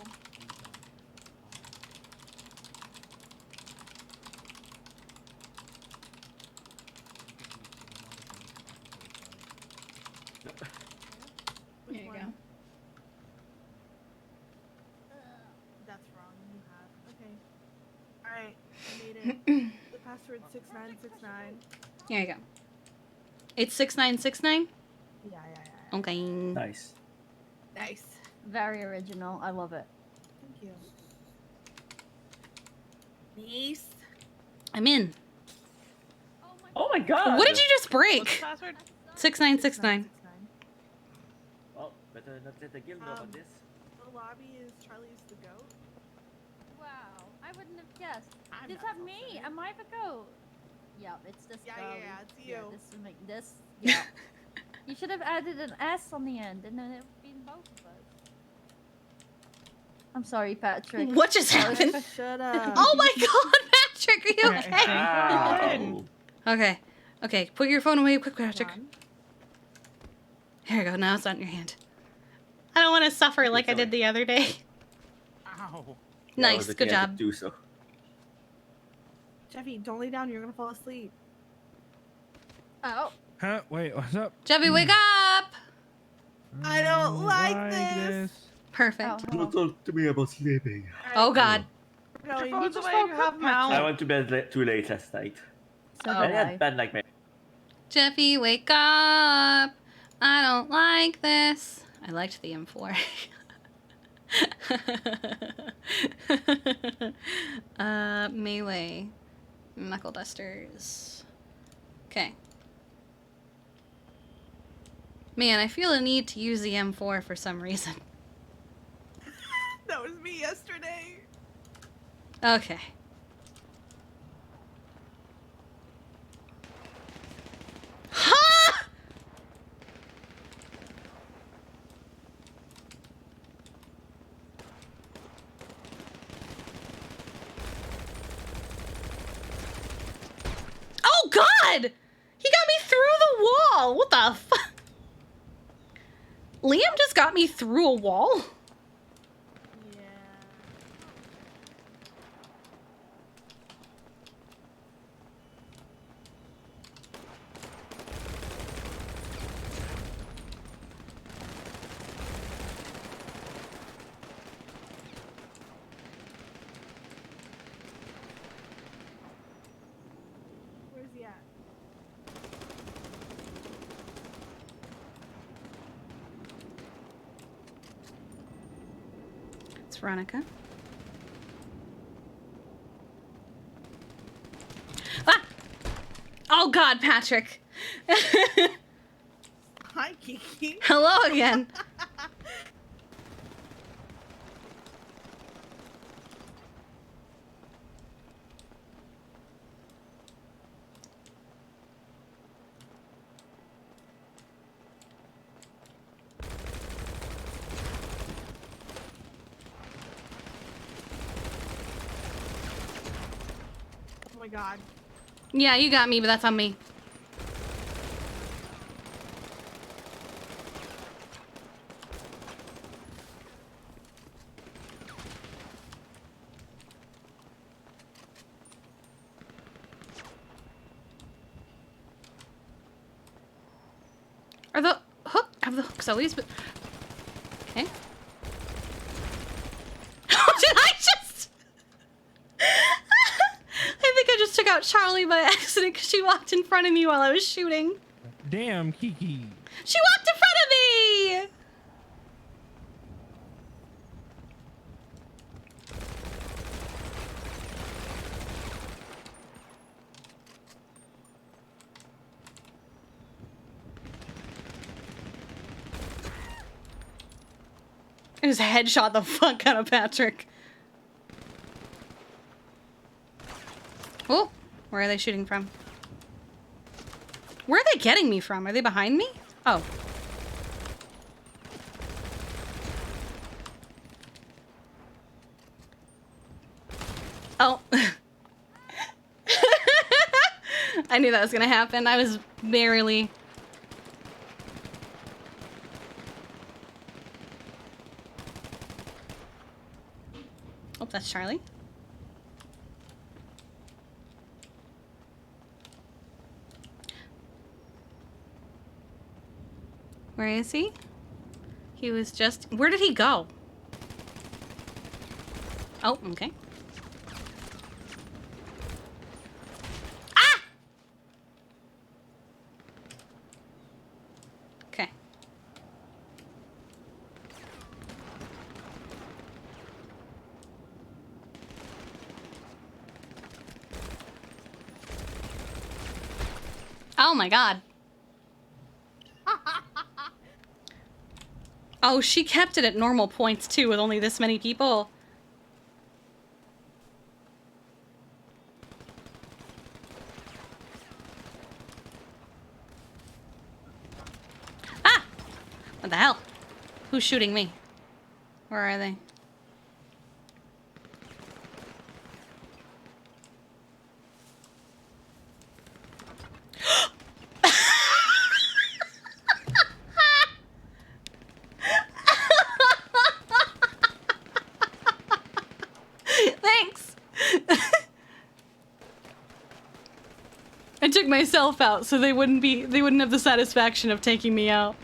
Alright, I made it. The password 6969. Here you go. It's 6969? Yeah. Okay. Nice. Nice. Very original. I love it. Thank you. Nice. I'm in. Oh my god! What did you just break? What's the password? 6969. Well, better not let the guild know about this. The lobby is Charlie's the goat. Wow. I wouldn't have guessed. Does that me? Am I the goat? Yeah, it's this Yeah, girl. it's you. Yeah, this is like this. Yeah. You should have added an S on the end, and then it would be both of us. I'm sorry, Patrick. What just happened? Shut up. Oh my god, Patrick, are you okay? Wow. Okay. Okay, put your phone away quick, Patrick. Here you go, now it's on your hand. I don't want to suffer like I did the other day. Ow. Nice, good job. Do so. Jeffy, don't lay down. You're gonna fall asleep. Oh. Huh? Wait, what's up? Jeffy, wake up! I don't like this. Perfect. Don't talk to me about sleeping. Oh god. No, you phone's just away, woke you up, have them out. I went to bed too late last night. So I did had I. bad nightmare. Jeffy, wake up! I don't like this. I liked the M4. Melee. Knuckle dusters. Okay. Man, I feel a need to use the M4 for some reason. That was me yesterday. Okay. Ha! Oh god! He got me through the wall! What the fuck? Liam just got me through a wall? Where's he at? It's Veronica. Ah! Oh god, Patrick. Hi, Kiki. Hello again. Oh my god. Yeah, you got me, but that's on me. Have the hooks always been... Okay. Oh, did I just... I think I just took out Charlie by accident because she walked in front of me while I was shooting. Damn, Kiki. She walked in front of me! I just headshot the fuck out of Patrick. Oh, where are they shooting from? Where are they getting me from? Are they behind me? Oh. Oh. I knew that was gonna happen. I was barely... Oh, that's Charlie. Where is he? He was just... Where did he go? Oh, okay. Oh my god. Oh, she kept it at normal points too with only this many people. Ah! What the hell? Who's shooting me? Where are they? Thanks. I took myself out so they wouldn't have the satisfaction of taking me out.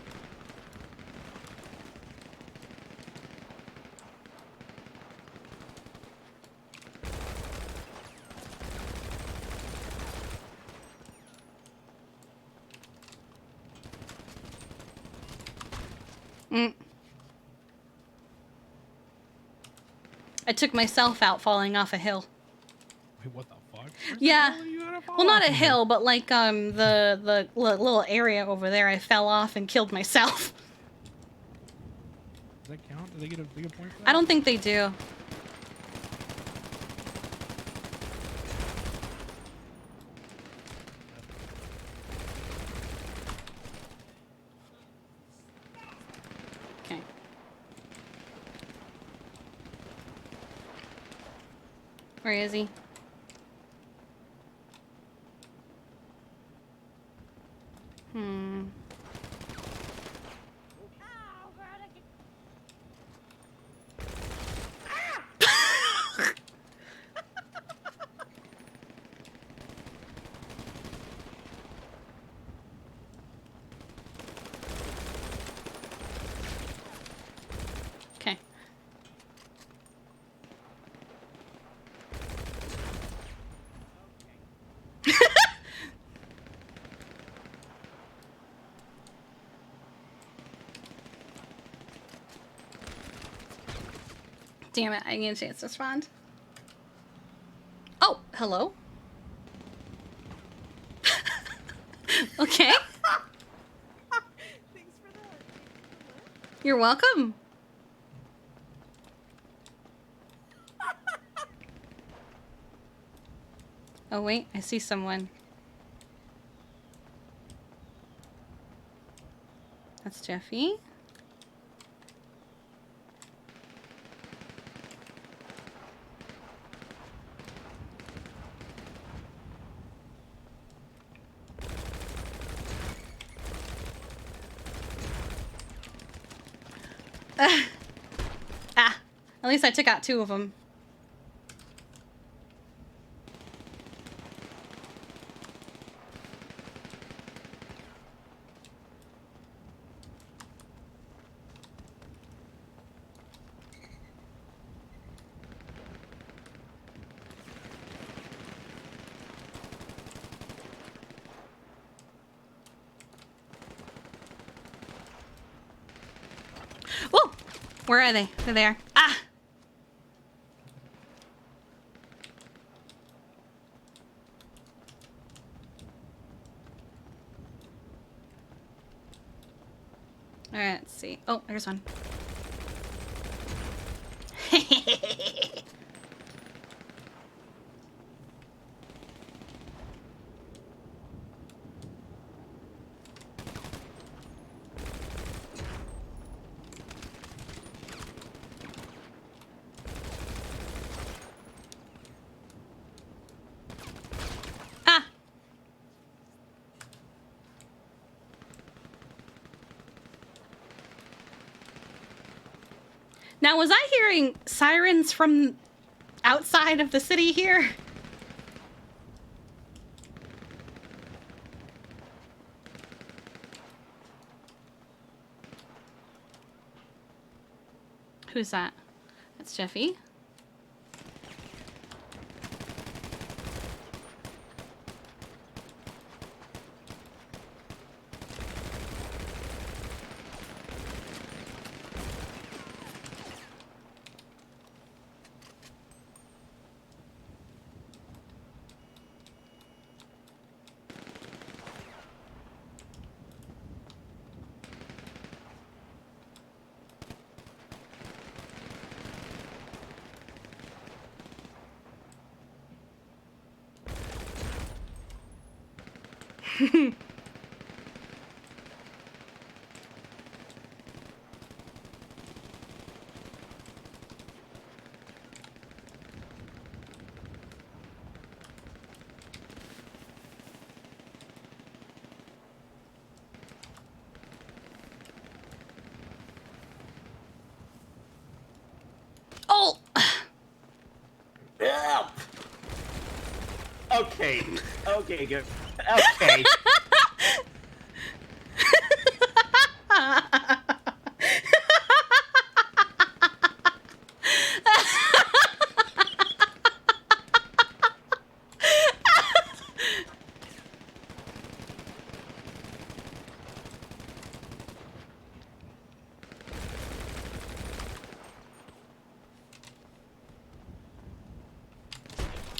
I took myself out falling off a hill. Wait, what the fuck? Yeah. Well, not a hill, but like the little area over there. I fell off and killed myself. Does that count? Do they get a point for that? I don't think they do. Okay. Where is he? Okay. Damn it, I didn't get a chance to respond. Oh, hello. Okay. Thanks for that. You're welcome. Oh wait, I see someone. That's Jeffy. Ah, at least I took out 2 of them. Whoa! Where are they? They're there. Ah! Alright, let's see. Oh, there's one. Now, was I hearing sirens from outside of the city here? Who's that? That's Jeffy. Oh! Ugh. Okay. Okay, good. Okay.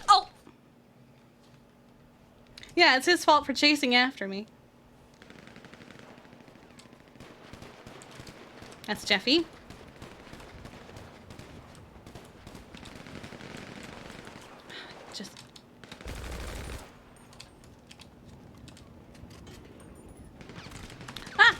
Oh! Yeah, it's his fault for chasing after me. That's Jeffy. Just... Ah!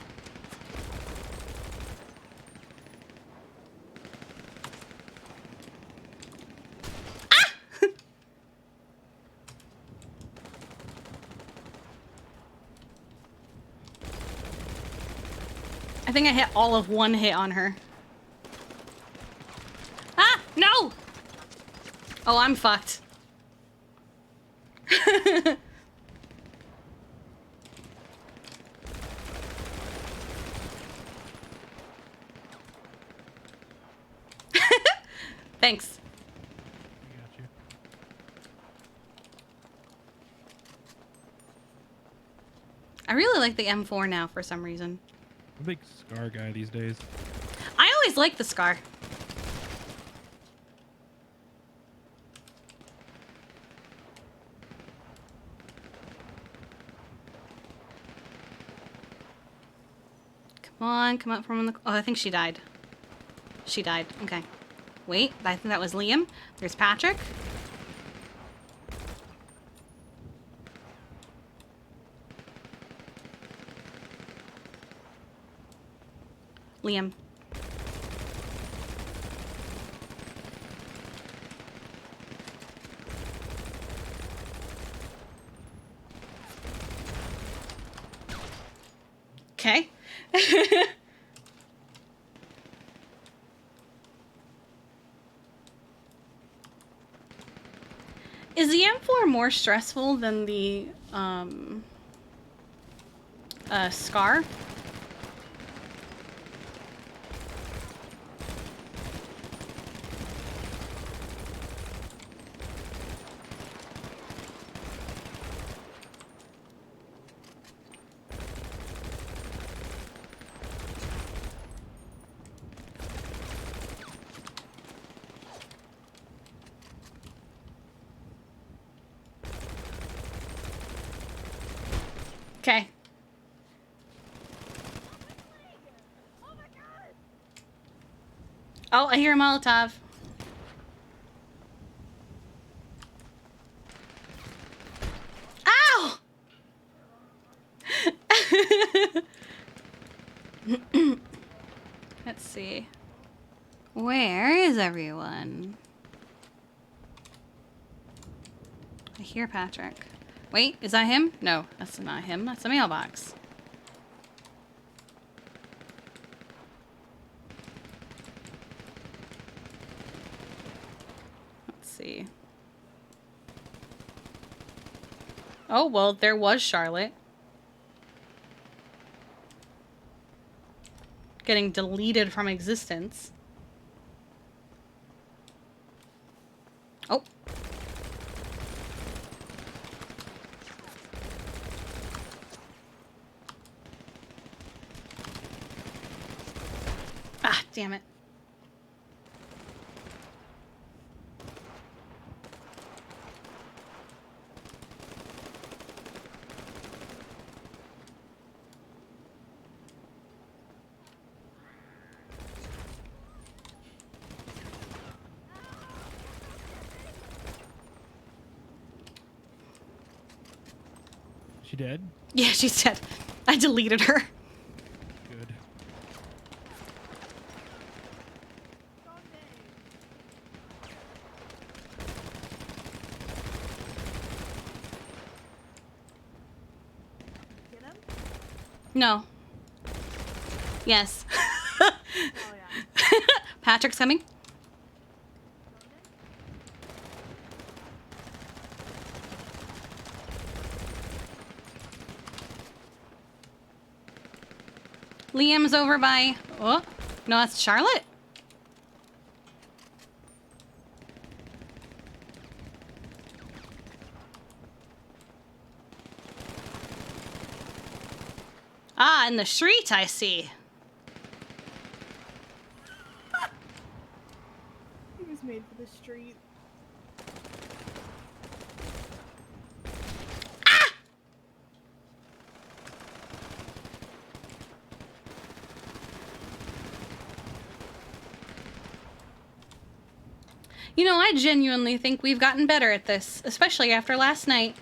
I think I hit all of one hit on her. Ah! No! Oh, I'm fucked. Thanks. I really like the M4 now for some reason. I'm a big Scar guy these days. I always like the Scar. Come on, come up from the... Oh, I think she died. She died. Okay. Wait, I think that was Liam. There's Patrick. Liam. Okay. Is the M4 more stressful than the Scar? Okay. Oh, I hear a Molotov. Ow! Let's see. Where is everyone? I hear Patrick. Wait, is that him? No, that's not him. That's a mailbox. Let's see. Oh, well, there was Charlotte. Getting deleted from existence. Oh. Ah, damn it. she dead? Yeah, she's dead. I deleted her. Good. Get him? No. Yes. Oh yeah. Patrick's coming. Liam's over by... Oh, no, that's Charlotte? Ah, in the street, I see. He was made for the street. You know, I genuinely think we've gotten better at this, especially after last night.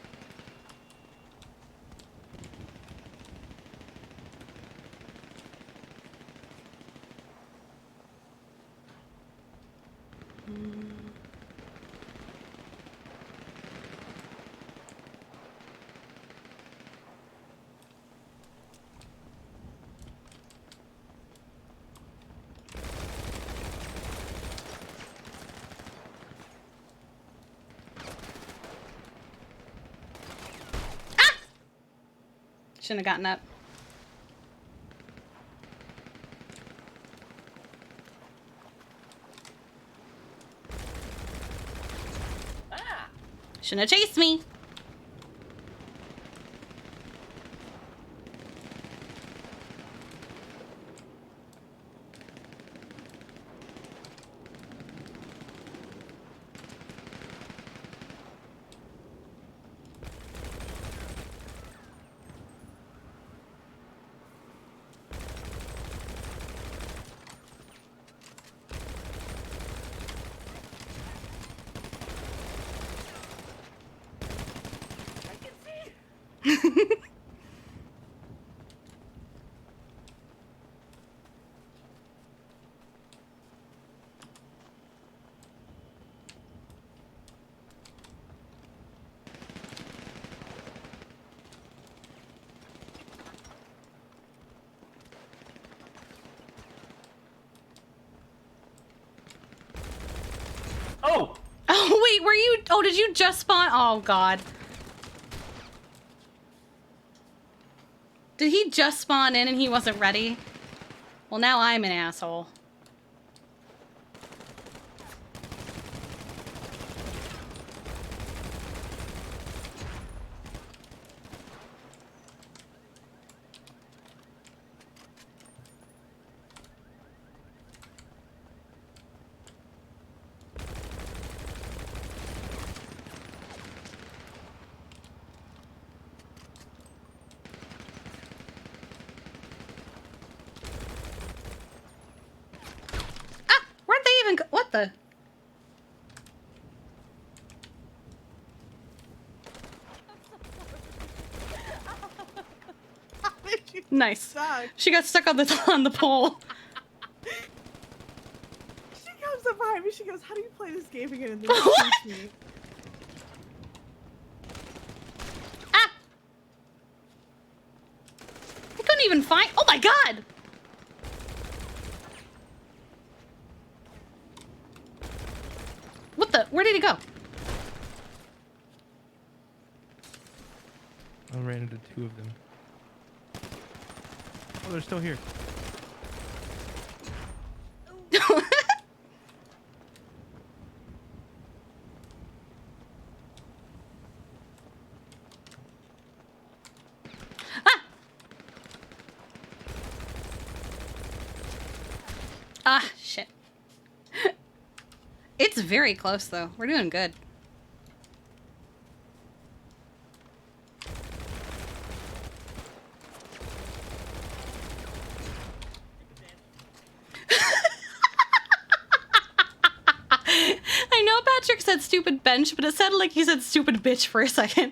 Shouldn't have gotten up. Shouldn't have chased me. Oh! Oh, wait, were you... Oh, did you just spawn? Oh, God. Did he just spawn in and he wasn't ready? Well, now I'm an asshole. Where'd they even go? What the? Nice. Stuck. She got stuck on the pole. She comes up behind me. She goes, "How do you play this game again?" And then she shoots me. I couldn't even find. Oh my God! What the? Where did he go? I ran into two of them. Oh, they're still here. Ah, shit. It's very close, though. We're doing good. I know Patrick said stupid bench, but it sounded like he said stupid bitch for a second.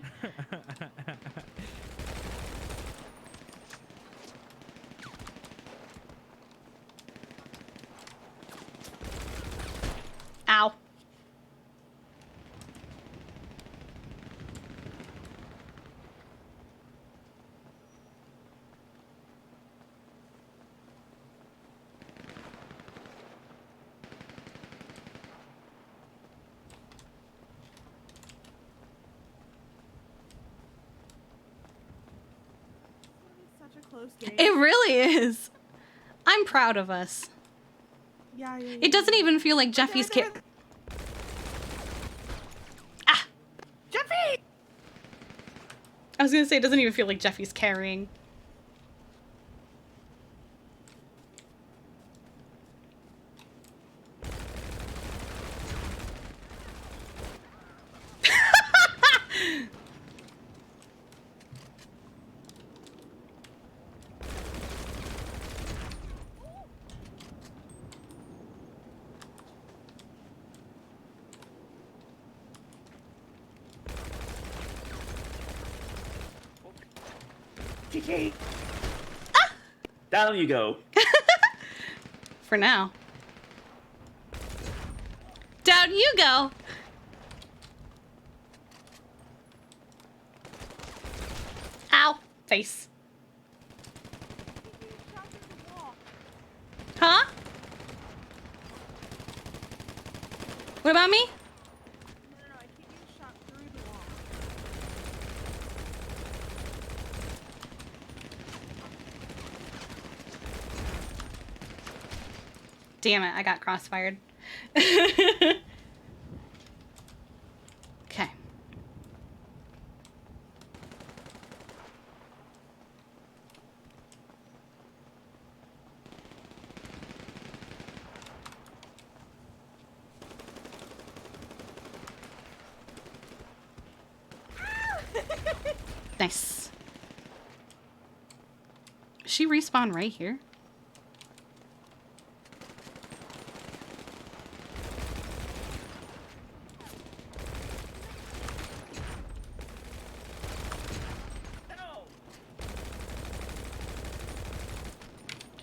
close game. It really is. I'm proud of us. Yeah. It doesn't even feel like Jeffy's Jeffy! I was gonna say, it doesn't even feel like Jeffy's carrying. Kiki! Down you go. For now. Down you go! Ow! Face. Huh? What about me? No, I keep getting shot through the wall. Damn it, I got crossfired. Okay. Nice. She respawn right here?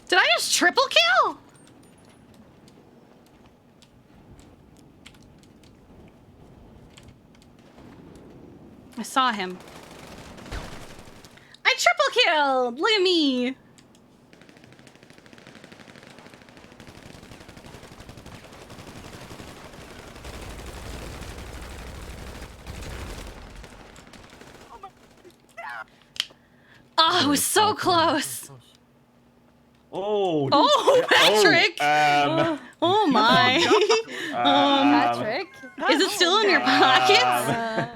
Did I just triple kill? I saw him. I triple killed! Look at me! Oh, it was so close! Oh. Oh, Patrick! Oh my. Patrick? Is it still in your pockets?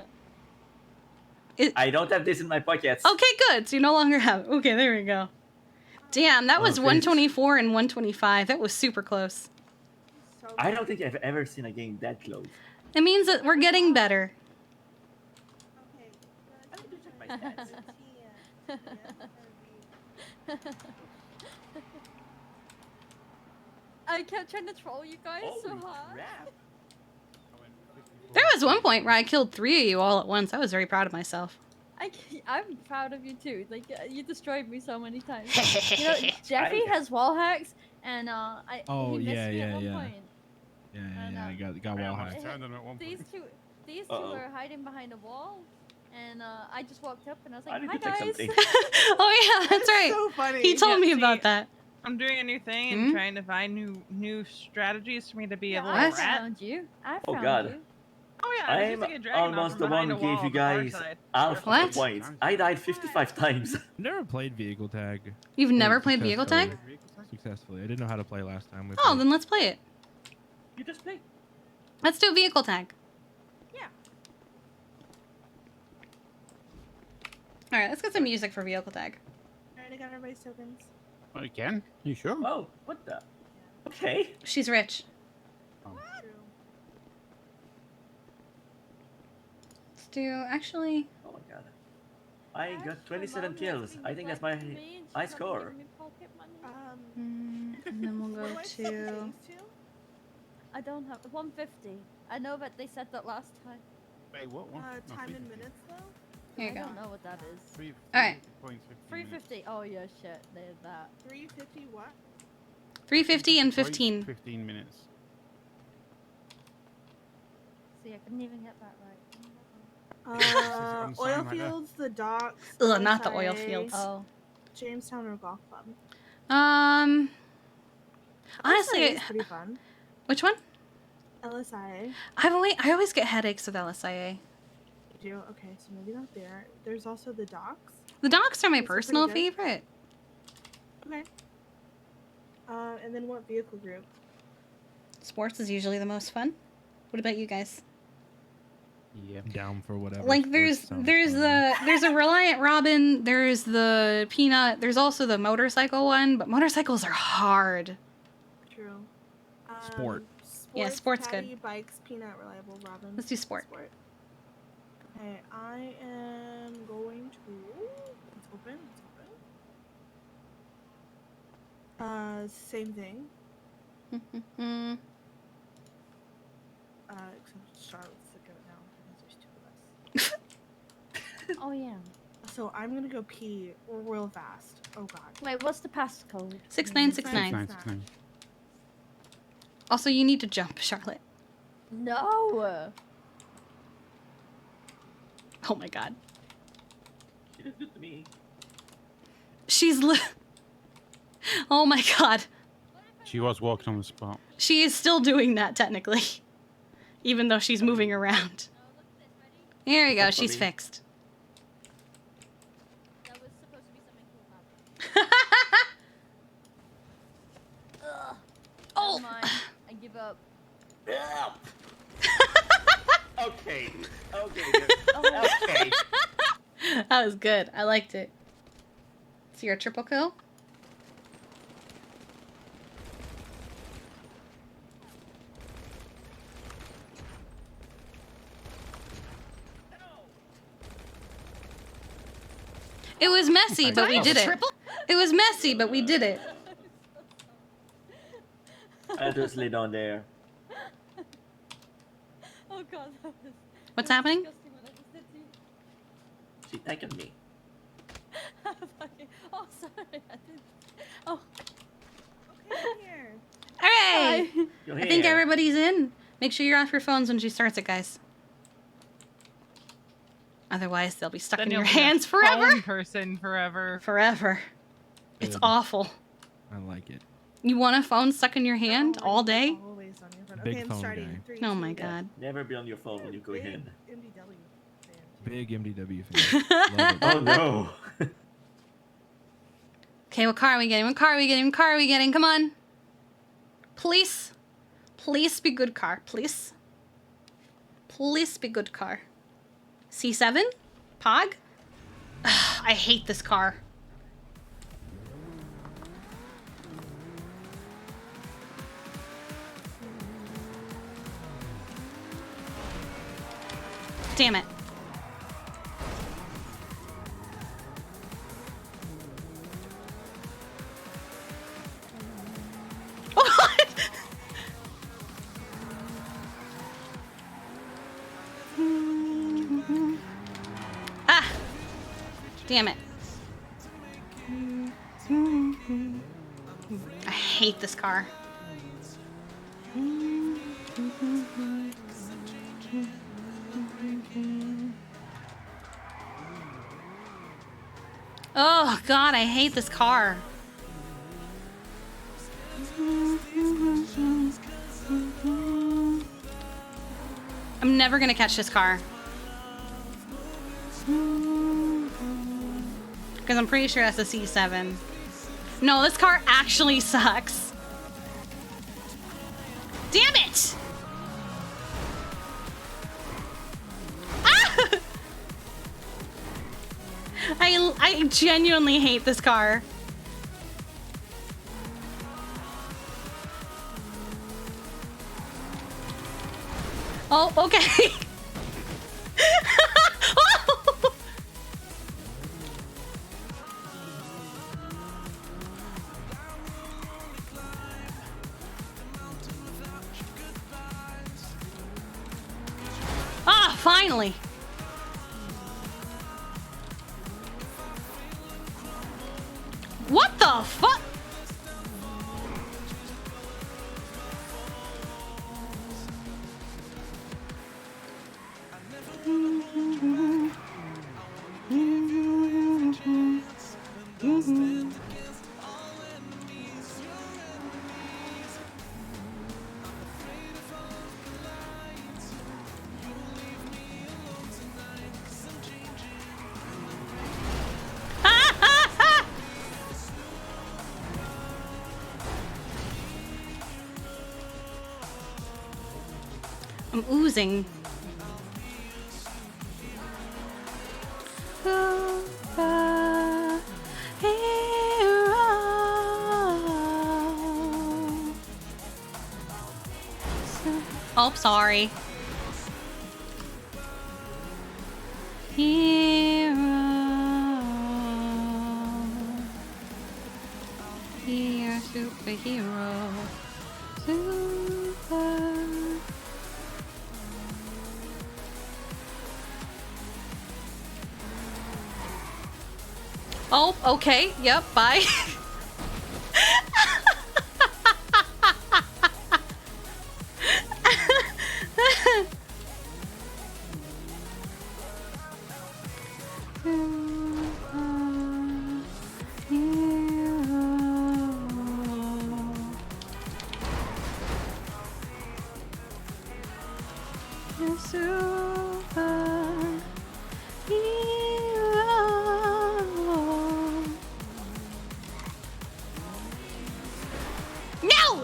I don't have this in my pockets. Okay, good. So you no longer have it. Okay, there we go. Damn, that was 124 and 125. That was super close. I don't think I've ever seen a game that close. It means that we're getting better. I kept trying to troll you guys so hard. There was one point where I killed 3 of you all at once. I was very proud of myself. I'm proud of you too. Like you destroyed me so many times. You know, Jeffy has wall hacks, and Oh, he missed yeah, me at yeah, one yeah. point. Yeah, I got wall hacked. These two were hiding behind a wall, and I just walked up and I was like, "Hi guys." Oh yeah, that's right. So funny. He told Yeah, me see, about that. I'm doing a new thing and trying to find new strategies for me to be a little I rat. found you. I Oh found God. you. Oh yeah, I was I'm just like a dragon almost off the from one behind who a gave wall you on the far guys side. half What? the points. I died 55 times. Never played vehicle tag. You've never played vehicle tag? Successfully. I didn't know how to play last time. We Oh, played. then let's play it. You just play. Let's do vehicle tag. Yeah. All right, let's get some music for vehicle tag. Alright, I got everybody's tokens. Oh, you can? You sure? Oh, what the? Okay. She's rich. Let's do actually. Oh my God. I got 27 kills. I think that's my high score. And then we'll go to. I don't have 150. I know that they said that last time. Wait, what? Time in minutes though? Here you I go. don't know what that is. All right. 350. Oh yeah, shit. They did that. 350 what? 350 and 15. 15 minutes. See, I couldn't even get that right. Oil fields, the docks. Ugh, not the oil LSIA, fields. Oh. Jamestown or golf club. Honestly, LSIA is pretty fun. which one? LSIA. I always get headaches with LSIA. You do? Okay, so maybe not there. There's also the docks. The docks are my Those are pretty personal good. favorite. Okay. And then what vehicle group? Sports is usually the most fun. What about you guys? Yep. Down for whatever. Like there's a Reliant Robin, there's the Peanut, there's also the motorcycle one, but motorcycles are hard. True. Sport. Yeah, sport's Caddy, good. Bikes, Peanut, Reliable, Robin. Let's do sport. Okay, I am going to. It's open. Same thing. Except Charlotte's sick of it now because there's 2 of us. Oh yeah. So I'm gonna go pee real fast. Oh god. Wait, what's the passcode? 6969. Also, you need to jump, Charlotte. No. Oh my god. She did good to me. Oh my god. She was walking on the spot. She is still doing that technically. Even though she's moving around. Here we go, she's fixed. That was supposed to be something cool. Ugh. Oh! Never mind. I give up. Okay. Okay. That was good. I liked it. So you're a triple kill? It was messy, but we did it. It was messy, but we did it. I just lay down there. Oh god, that was. What's happening? She tagged me. Oh, sorry. I didn't. Oh. Okay, I'm here. Hooray! You're I think here. everybody's in. Make sure you're off your phones when she starts it, guys. Otherwise, they'll be stuck Then in your you'll be a hands forever. phone person forever. Forever. It's awful. I like it. You want a phone stuck in your hand all day? Always on your phone. Big Okay, I'm phone starting. guy. 3, Oh 2, my 1. god. Never be on your phone when you go in. MDW. Big MDW fan. Love it. Oh no. Okay, what car are we getting? What car are we getting? What car are we getting? Come on. Please. Please be good car. Please. Please be good car. C7? Pog? Ugh, I hate this car. Damn it. Ah! Damn it. I hate this car. Oh god, I hate this car. I'm never gonna catch this car. Because I'm pretty sure that's a C7. No, this car actually sucks. Damn it! Ah! I genuinely hate this car. Oh, okay. Ah, finally. What the fuck? I'm oozing. Oh, sorry. Hero. You're a superhero. Super. Oh, okay. Yep, bye. No!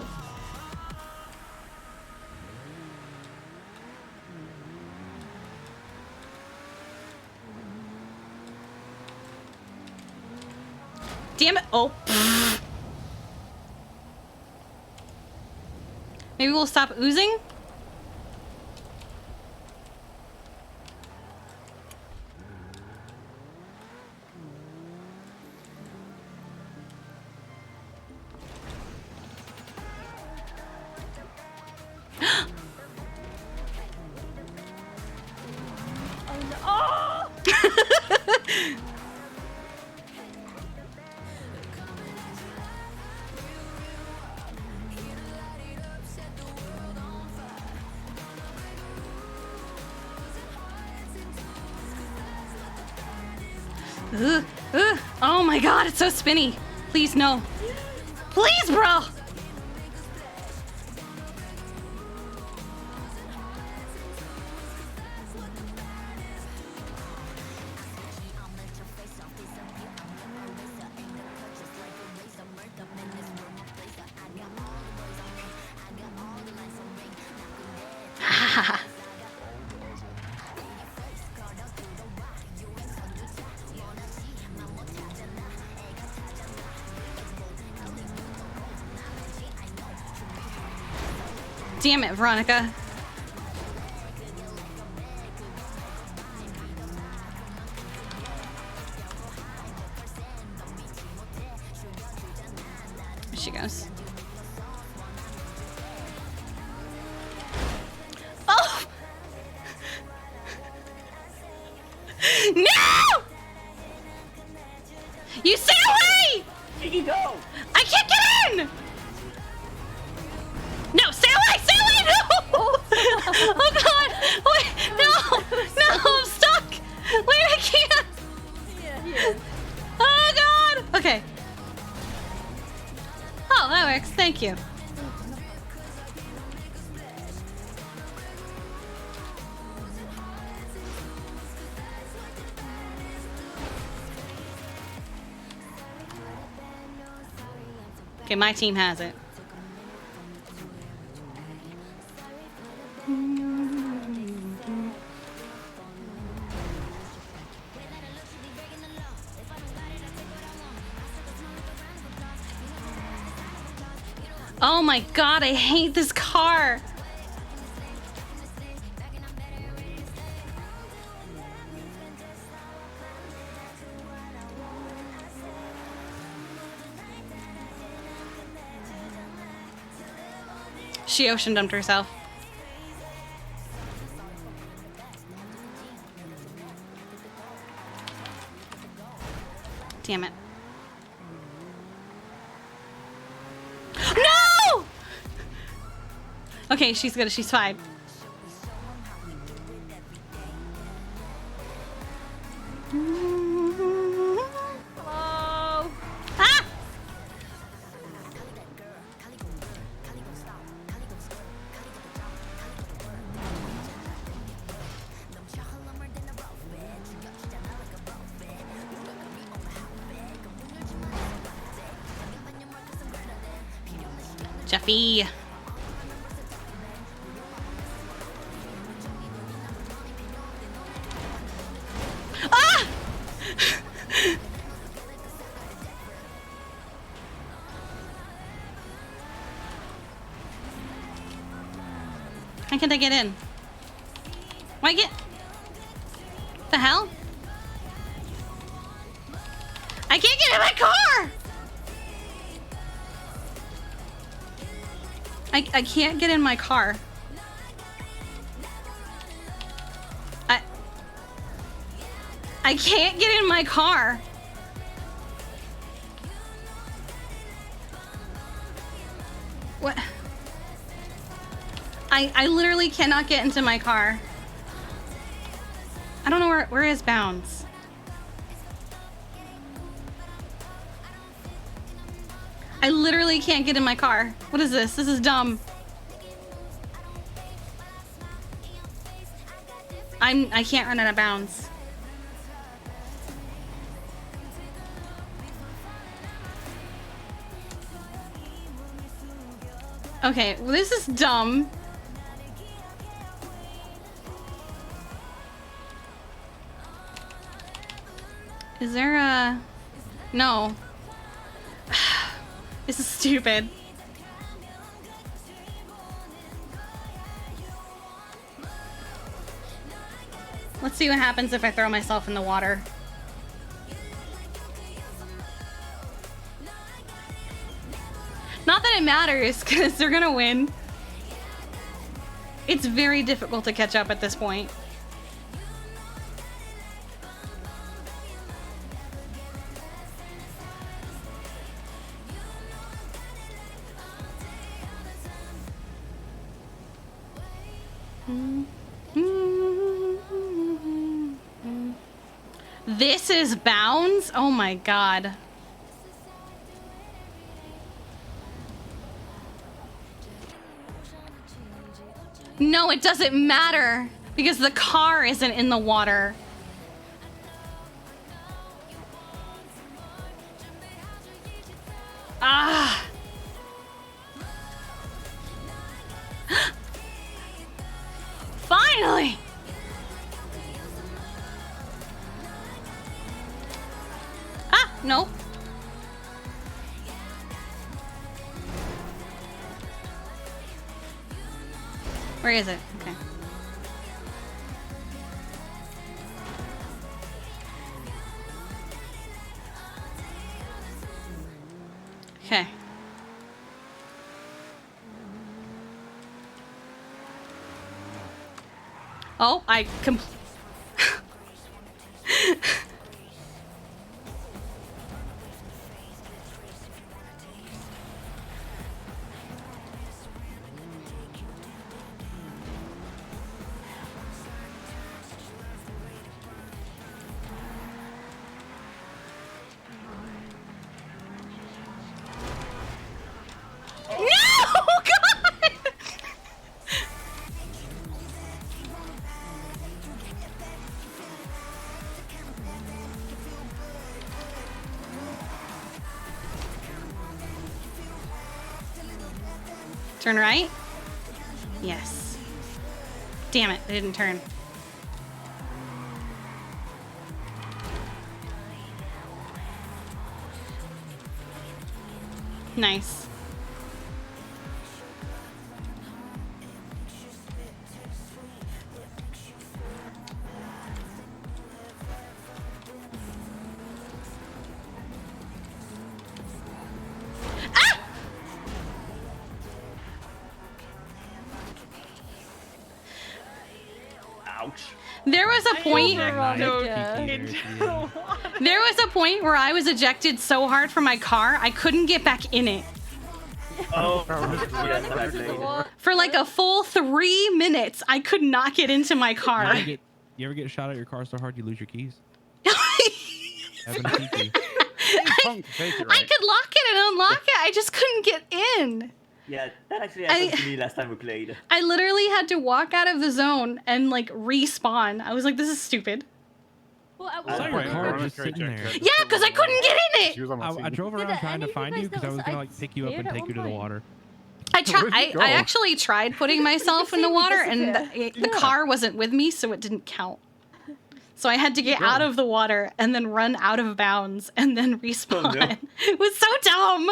Damn it. Oh. Maybe we'll stop oozing? Oh my god, it's so spinny. Please, no. Please, bro! Damn it, Veronica. There she goes. Oh! No! You stay away! Kiki, go! I can't get in! No, stay away! Stay away! No! Oh god! Wait! No! No! I'm stuck! Wait, I can't! Yeah. Oh god! Okay. Oh, that works. Thank you. Okay, my team has it. Oh my god, I hate this car. She ocean dumped herself. Damn it. No! Okay, she's good. She's fine. Hello. Ah! Jeffy. Why can't I get in? Why get... The hell? I can't get in my car! I can't get in my car. I can't get in my car. What? I literally cannot get into my car. I don't know where is Bounds. I literally can't get in my car. What is this? This is dumb. I can't run out of bounds. Okay, well, this is dumb. Is there a... No. This is stupid. Let's see what happens if I throw myself in the water. Not that it matters, because they're gonna win. It's very difficult to catch up at this point. This is Bounds? Oh my god. No, it doesn't matter because the car isn't in the water. Ah. Finally. Ah, nope. Where is it? Okay. Okay. Oh, turn right? Yes. Damn it, it didn't turn. Nice. There was a point. There was a point where I was ejected so hard from my car I couldn't get back in it. Oh, For like a full 3 minutes, I could not get into my car. You ever get shot at your car so hard you lose your keys? I could lock it and unlock it. I just couldn't get in. Yeah, that actually happened to me last time we played. I literally had to walk out of the zone and like respawn. I was like, this is stupid. Well, I saw your car just sitting there. Yeah, because I couldn't get in it. I drove around trying to find you because I was gonna like pick you up and take you to the water. I actually tried putting myself in the water and the car wasn't with me, so it didn't count. So I had to get out of the water and then run out of bounds and then respawn. Oh, no. It was so dumb.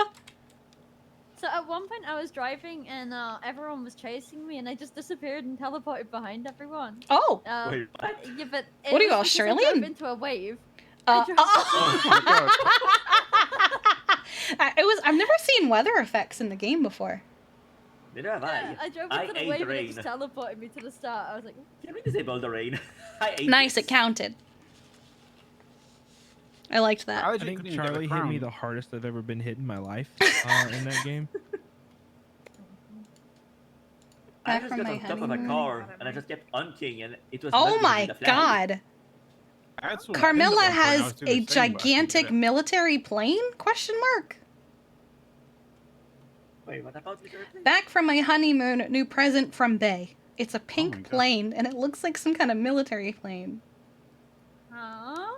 So at one point I was driving and everyone was chasing me and I just disappeared and teleported behind everyone. Oh. Wait, what? Yeah, but it What are you, was because I drove Australian? into a wave. I've never seen weather effects in the game before. Neither have I. I drove I into the ate wave the and it rain. just teleported me to the start. I was like, Can we disable the rain? I ate Nice, it. it counted. I liked that. I think Charlie hit me the hardest I've ever been hit in my life in that game. I Back just from got my on top of a honeymoon. car and I just kept unking and it was. Oh not my moving the flag. god. That's what Carmilla I ended up has when I was doing a the thing, but I couldn't gigantic get it. military plane? Question mark. Wait, what about the Dorothy? Back from my honeymoon, new present from Bay. It's a my pink God. plane, and it looks like some kind of military plane. huh?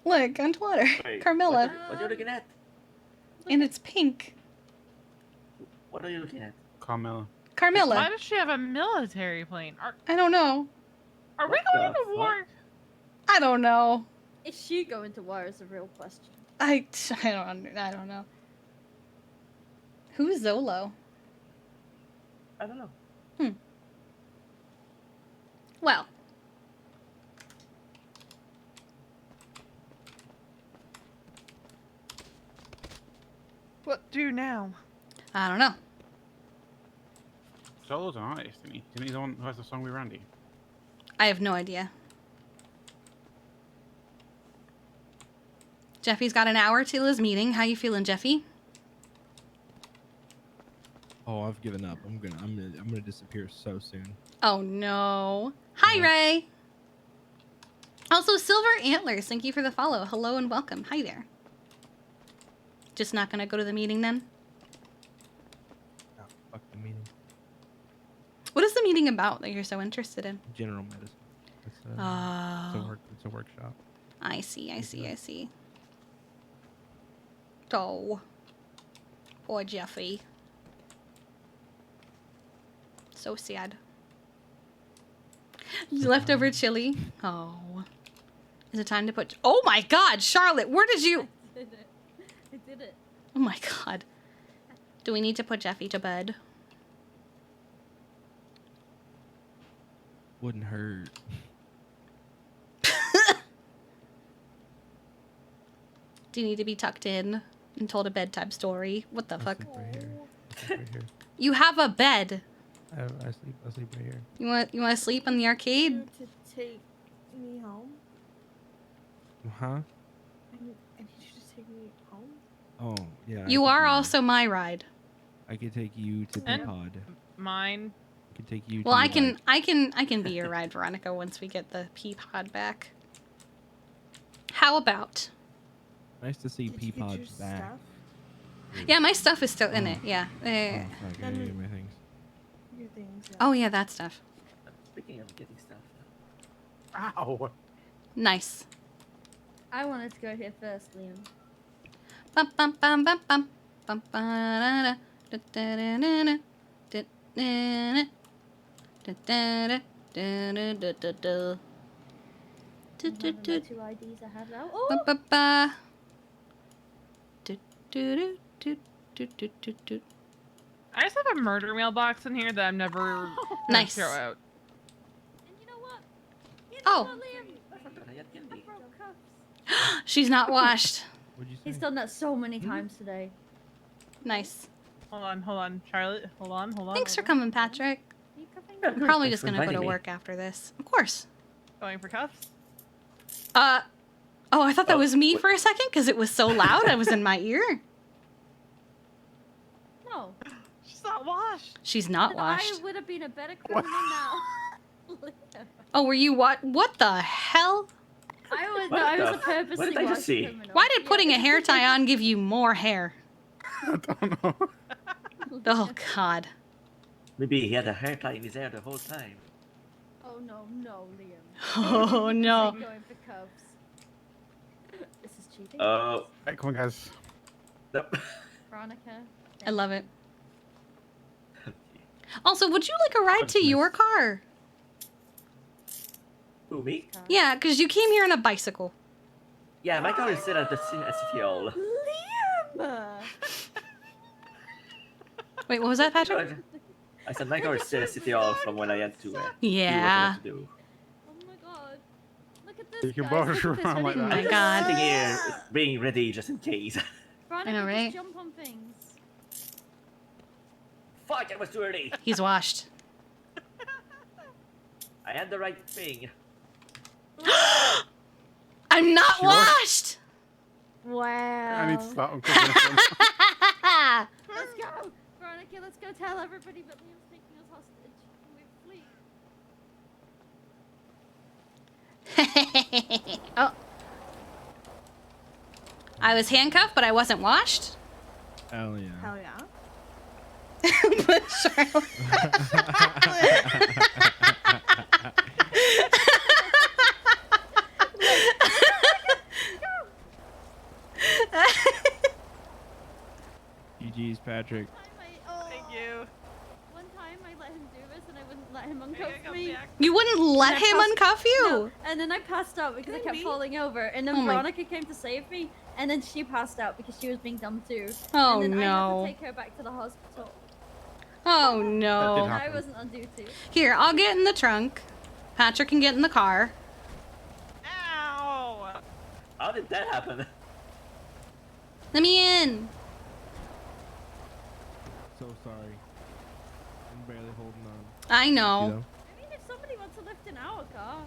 Look, on Twitter. Wait, Carmilla. What are you looking at? And it's pink. What are you looking at? Carmilla. Carmilla. Why does she have a military plane? I don't know. Are we What going the to war? I don't know. Is she going to war is a real question. I don't know. Who's Zolo? I don't know. Well. What do now? I don't know. Solo's an artist, isn't he? Isn't he the one who has the song with Randy? I have no idea. Jeffy's got an hour till his meeting. How you feeling, Jeffy? Oh, I've given up. I'm gonna disappear so soon. Oh no. Hi, Ray. Also, Silver Antlers, thank you for the follow. Hello and welcome. Hi there. Just not gonna go to the meeting then? Oh, fuck the meeting. What is the meeting about that you're so interested in? General medicine. It's a, Oh. it's a workshop. I see. Oh. Poor Jeffy. So sad. Leftover chili. Oh. Is it time to put... Oh my god, Charlotte, where did you... I did it. Oh my god. Do we need to put Jeffy to bed? Wouldn't hurt. Do you need to be tucked in and told a bedtime story? What the fuck? Sleep right here. I sleep right here. You have a bed. I sleep right here. You want to sleep in the arcade? To take me home. Huh? I need you to take me home. Oh, yeah. You are also my ride. I could take you to And- Peapod. Mine. I could take you. Well, to I your can be your ride, Veronica, once we get the Peapod back. How about? Nice to see Did you get your Peapod's back. stuff? Yeah, my stuff is still in it. Yeah. Oh, fuck, I gotta get my things. Your things. Yeah. Oh yeah, that stuff. Speaking of getting stuff. Ow! Nice. I wanted to go here first, Liam. Bum bum bum bum bum bum ba da da da da da da da da da da da da. One of the two IDs I have now. Oh! Ba ba ba. Do do do do do do do. I just have a murder mailbox in here that I'm never gonna Nice. throw out. And you know what? Oh. She's not washed. What'd you say? He's done that so many times today. Nice. Hold on, Charlotte. Hold on. Thanks for coming, Patrick. I'm probably just gonna go to work after this. Of course. Going for cuffs? Oh, I thought that was me for a second because it was so loud. I was in my ear. No. She's not washed. She's not Then washed. I would have been a better criminal now. Oh, were you what? What the hell? I was a purposely What did I just washed see? criminal. Why did putting a hair tie on give you more hair? I don't know. Oh God. Maybe he had a hair tie in his hair the whole time. Oh no, Liam. Oh no. Going for cuffs. This is cheating. Oh. Hey, come on, guys. Nope. Veronica. I love it. Also, would you like a ride to your car? Who, me? Yeah, because you came here on a bicycle. Yeah, my car is still at the city hall. Liam! Wait, what was that, Patrick? I said my car is City Hall from when I had to Yeah. do what I had to do. Oh my god. Look at this. You can guys. both Look at this. around like Ready? Oh my I'm god. sitting here being ready just in case. Veronica, I know, right? just jump on things. Fuck, I was too early. He's washed. I had the right thing. I'm not She was- washed! Wow. I need to start uncovering this one. Let's go, Veronica. Let's go tell everybody that Liam's taking us hostage. We flee. Oh. I was handcuffed, but I wasn't washed? Hell yeah. Hell yeah. But Charlotte. GG's, Patrick. Thank you. One time I let him do this and I wouldn't let him uncuff me. You wouldn't let And I him passed- uncuff you? No, and then I passed out because I kept falling over. And then Oh my- Veronica came to save me, and then she passed out because she was being dumb too. Oh, and then I had no. to take her back to the hospital. Oh And no. I wasn't on duty. Here, I'll get in the trunk. Patrick can get in the car. Ow! How did that happen? Let me in. So sorry. I'm barely holding on. I know. You know? I mean, if somebody wants to lift in our car.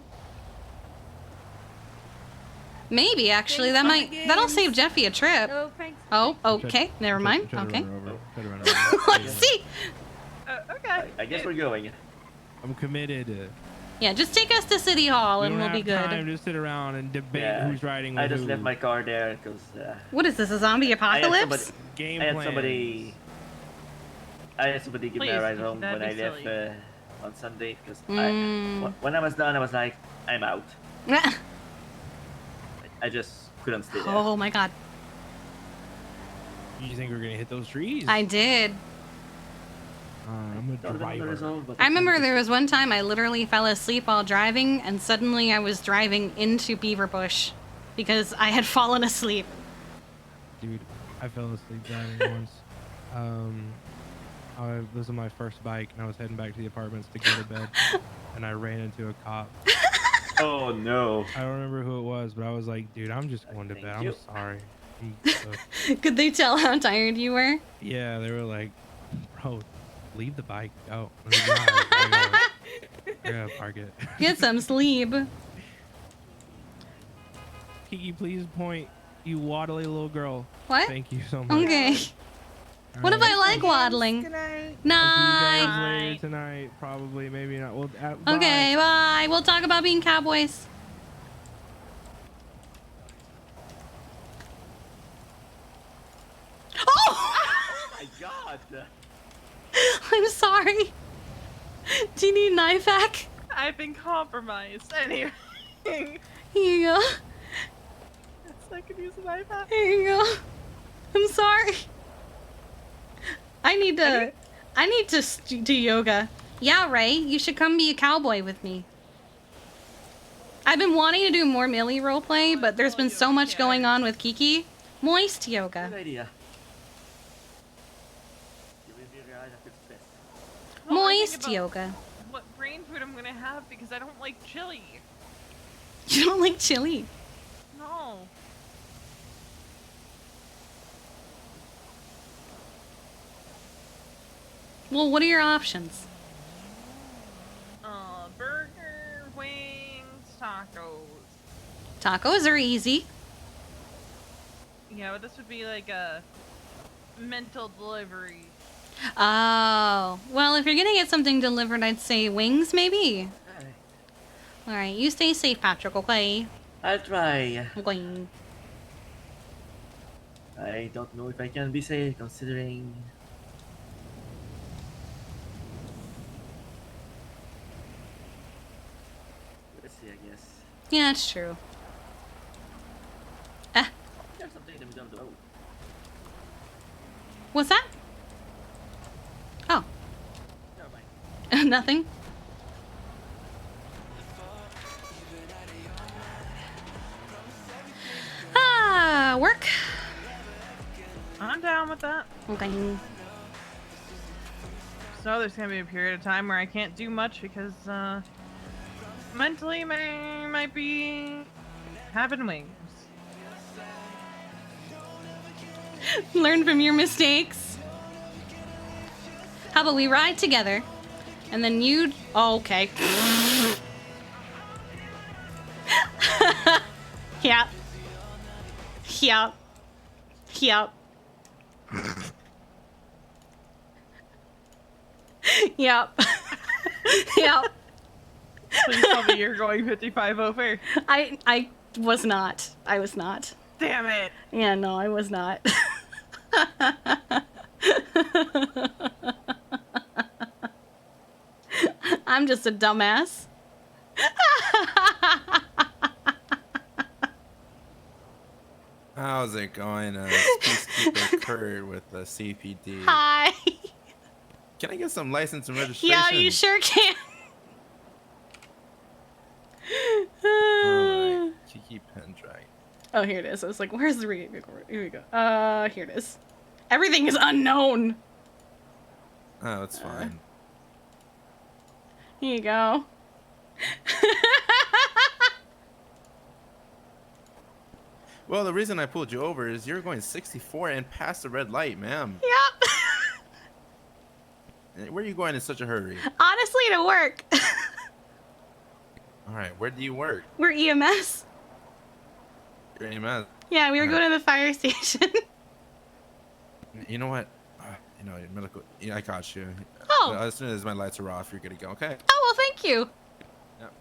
Maybe actually Thanks, that'll games. save Jeffy a trip. Oh, thanks. Oh, okay. Never mind. Try to Okay. run her over. Try to run her over. Let's see. Okay. I guess we're going. I'm committed. Yeah, just take us to City Hall We and don't we'll be have good. time to sit around and debate Yeah. who's riding with I just who. left my car there because What is this, a zombie apocalypse? Game I had plan. somebody give me a Please, ride home that'd when I be left silly. on Sunday because Mm. when I was done I was like I'm out. I just couldn't stay there. Oh my god. You think we're gonna hit those trees? I did. I'm a Don't remember the driver. result, but I remember there was one time I literally fell asleep while driving and suddenly I was driving into Beaverbush because I had fallen asleep. Dude, I fell asleep driving once. I was on my first bike and I was heading back to the apartments to go to bed, and I ran into a cop. Oh no! I don't remember who it was, but I was like, dude, I'm just going to bed. you. I'm sorry. Could they tell how tired you were? Yeah, they were like, bro, leave the bike. Go. Let me drive. I gotta park it. Get some sleep. Kiki, please point. You waddly little girl. What? Thank you so much. Okay. What if I like waddling? I'll see you Night. guys later tonight. Probably, maybe not. Well, Okay, bye. We'll talk about being cowboys. Oh! Oh my god! I'm sorry. Do you need an IFAC? I've been compromised. Anyway. Here you go. Yes, I could use an iPad. Here you go. I'm sorry. I need to do yoga. Yeah, Ray, you should come be a cowboy with me. I've been wanting to do more Millie roleplay, but there's been so much going on with Kiki. Moist yoga. Good idea. You will be right after this. Well, I think Moist about yoga. What brain food I'm gonna have because I don't like chili. You don't like chili? No. Well, what are your options? Burger, wings, tacos. Tacos are easy. Yeah, but this would be like a mental delivery. Oh, well, if you're gonna get something delivered, I'd say wings, maybe. All right, you stay safe, Patrick. Okay. I'll try. Okay. I don't know if I can be safe considering. Let's see, I guess. Yeah, it's true. There's something in the middle of the road. What's that? Oh. Never mind. Nothing. Work. I'm down with that. Okay. snow, there's gonna be a period of time where I can't do much because mentally I might be having wings. Learn from your mistakes. How about we ride together, and then you? Oh, okay. Yep. Yep. Yep. Yep. Yep. Please tell me you're going 55 over. I was not. I was not. Damn it. Yeah, no, I was not. I'm just a dumbass. How's it going, Peacekeeper Kurt with the CPD? Hi. Can I get some license and registration? Yeah, you sure can. Alright, Kiki Pendragon. Oh, here it is. I was like, where's the reading? Here we go. Here it is. Everything is unknown. Oh, that's fine. Here you go. Well, the reason I pulled you over is you're going 64 and past the red light, ma'am. Yep. Where are you going in such a hurry? Honestly, to work. All right, where do you work? We're EMS. You're EMS. Yeah, we were going to the fire station. You know what? You know, medical. Yeah, I got you. Oh. As soon as my lights are off, you're good to go. Okay. Oh, well, thank you. Yep.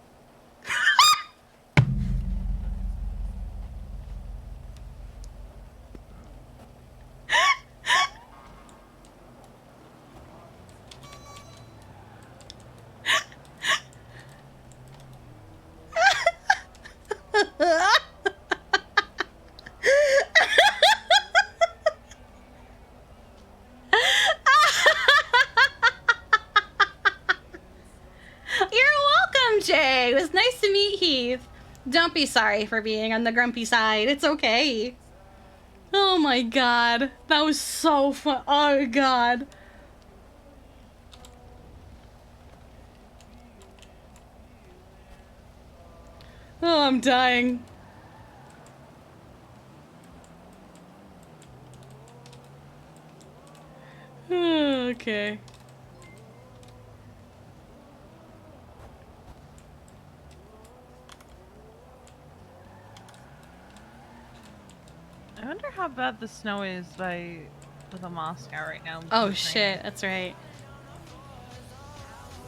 Jay. It was nice to meet Heath. Don't be sorry for being on the grumpy side. It's okay. Oh my god. That was so fun. Oh my god. Oh, I'm dying. Okay. I wonder how bad the snow is by the Moscow right now. Oh shit, that's right.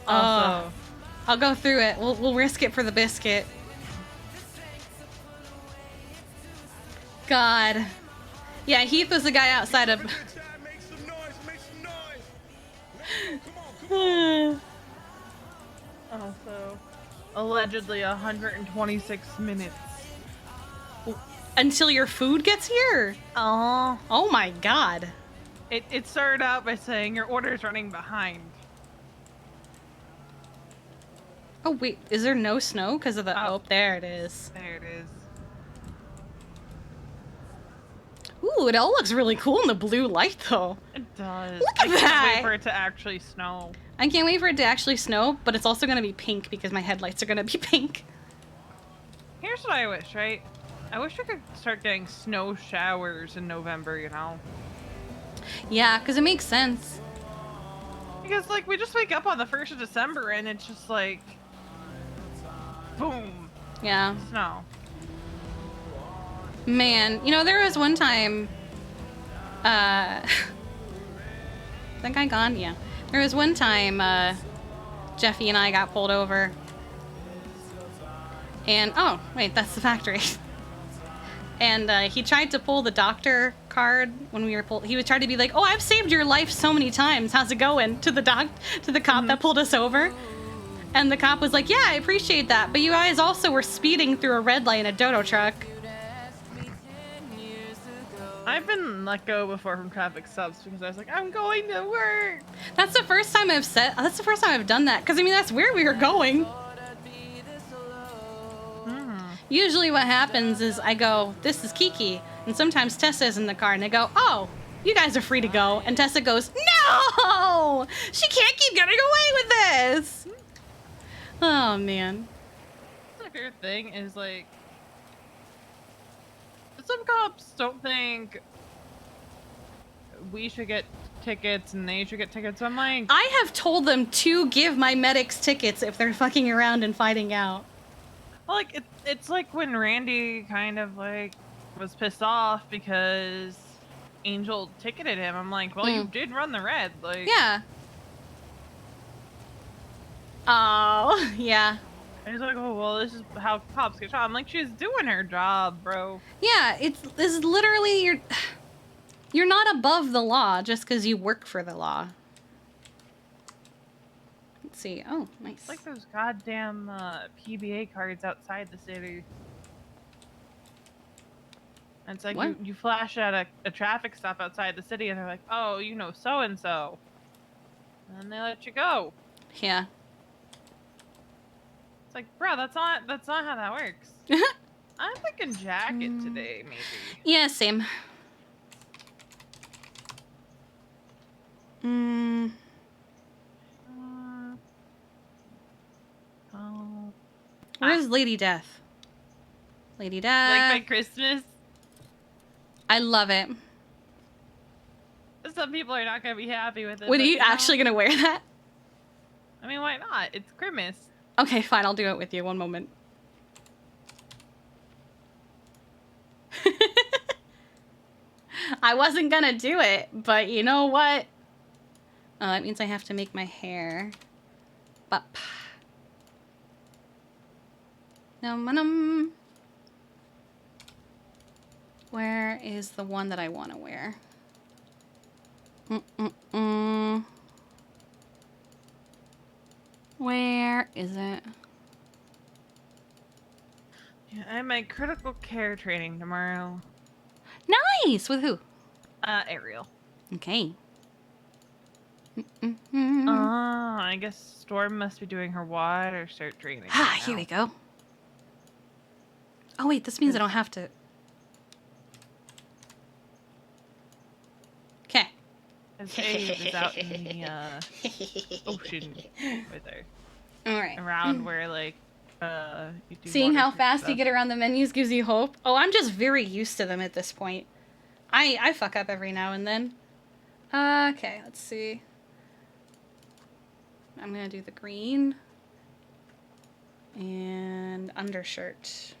Also, I'll go through it. We'll risk it for the biscuit. God. Yeah, Heath was the guy outside of. also, allegedly 126 minutes. Until your food gets here? Oh my god. It started out by saying your order's running behind. Oh wait, is there no snow because of the? Oh, there it is. There it is. Ooh, it all looks really cool in the blue light though. It does. Look at I can't that. wait for it to actually snow. I can't wait for it to actually snow, but it's also gonna be pink because my headlights are gonna be pink. Here's what I wish, right? I wish we could start getting snow showers in November, you know? Yeah, because it makes sense. Because, like, we just wake up on the 1st of December and it's just like, boom. Yeah. Snow. Man, you know, there was one time, is that guy gone? Yeah. There was one time, Jeffy and I got pulled over. And, oh, wait, that's the factory. And he tried to pull the doctor card when we were pulled. He was trying to be like, "Oh, I've saved your life so many times. How's it going?" To the cop that pulled us over. And the cop was like, "Yeah, I appreciate that, but you guys also were speeding through a red light in a dodo truck." I've been let go before from traffic stops because I was like, I'm going to work. That's the first time I've done that. Because I mean, that's where we were going. Usually what happens is I go, "This is Kiki," and sometimes Tessa's in the car, and I go, "Oh, you guys are free to go," and Tessa goes, "No!" No! She can't keep getting away with this! Oh, man. My favorite thing is, like, some cops don't think we should get tickets and they should get tickets. So I'm like, I have told them to give my medics tickets if they're fucking around and fighting out. well, like, it's like when Randy kind of, like, was pissed off because Angel ticketed him. I'm like, well, you did run the red. Like, Yeah. Oh, yeah. And he's like, oh, well, this is how cops get shot. I'm like, she's doing her job, bro. Yeah, this is literally you're not above the law just because you work for the law. Let's see. Oh, nice. It's like those goddamn PBA cards outside the city. And it's like you flash at a traffic stop outside the city and they're like, oh, you know so-and-so. And then they let you go. Yeah. It's like, bro, that's not how that works. I'm thinking jacket today, maybe. Yeah, same. Where's Lady Death? Lady Death. Like my Christmas. I love it. Some people are not gonna be happy with it. Wait, are but, you actually gonna wear that? I mean, why not? It's Christmas. Okay, fine. I'll do it with you. One moment. I wasn't gonna do it, but you know what? Oh, that means I have to make my hair up. Num. Where is the one that I want to wear? Where is it? Yeah, I have my critical care training tomorrow. Nice! With who? Ariel. Okay. I guess Storm must be doing her water start training. Ah, here we go. Oh wait, this means I don't have to. Okay. As Abe is out in the ocean right there. Alright. Around where, like, you do Seeing water how sports fast stuff. you get around the menus gives you hope. Oh, I'm just very used to them at this point. I fuck up every now and then. Okay, let's see. I'm gonna do the green. And undershirt.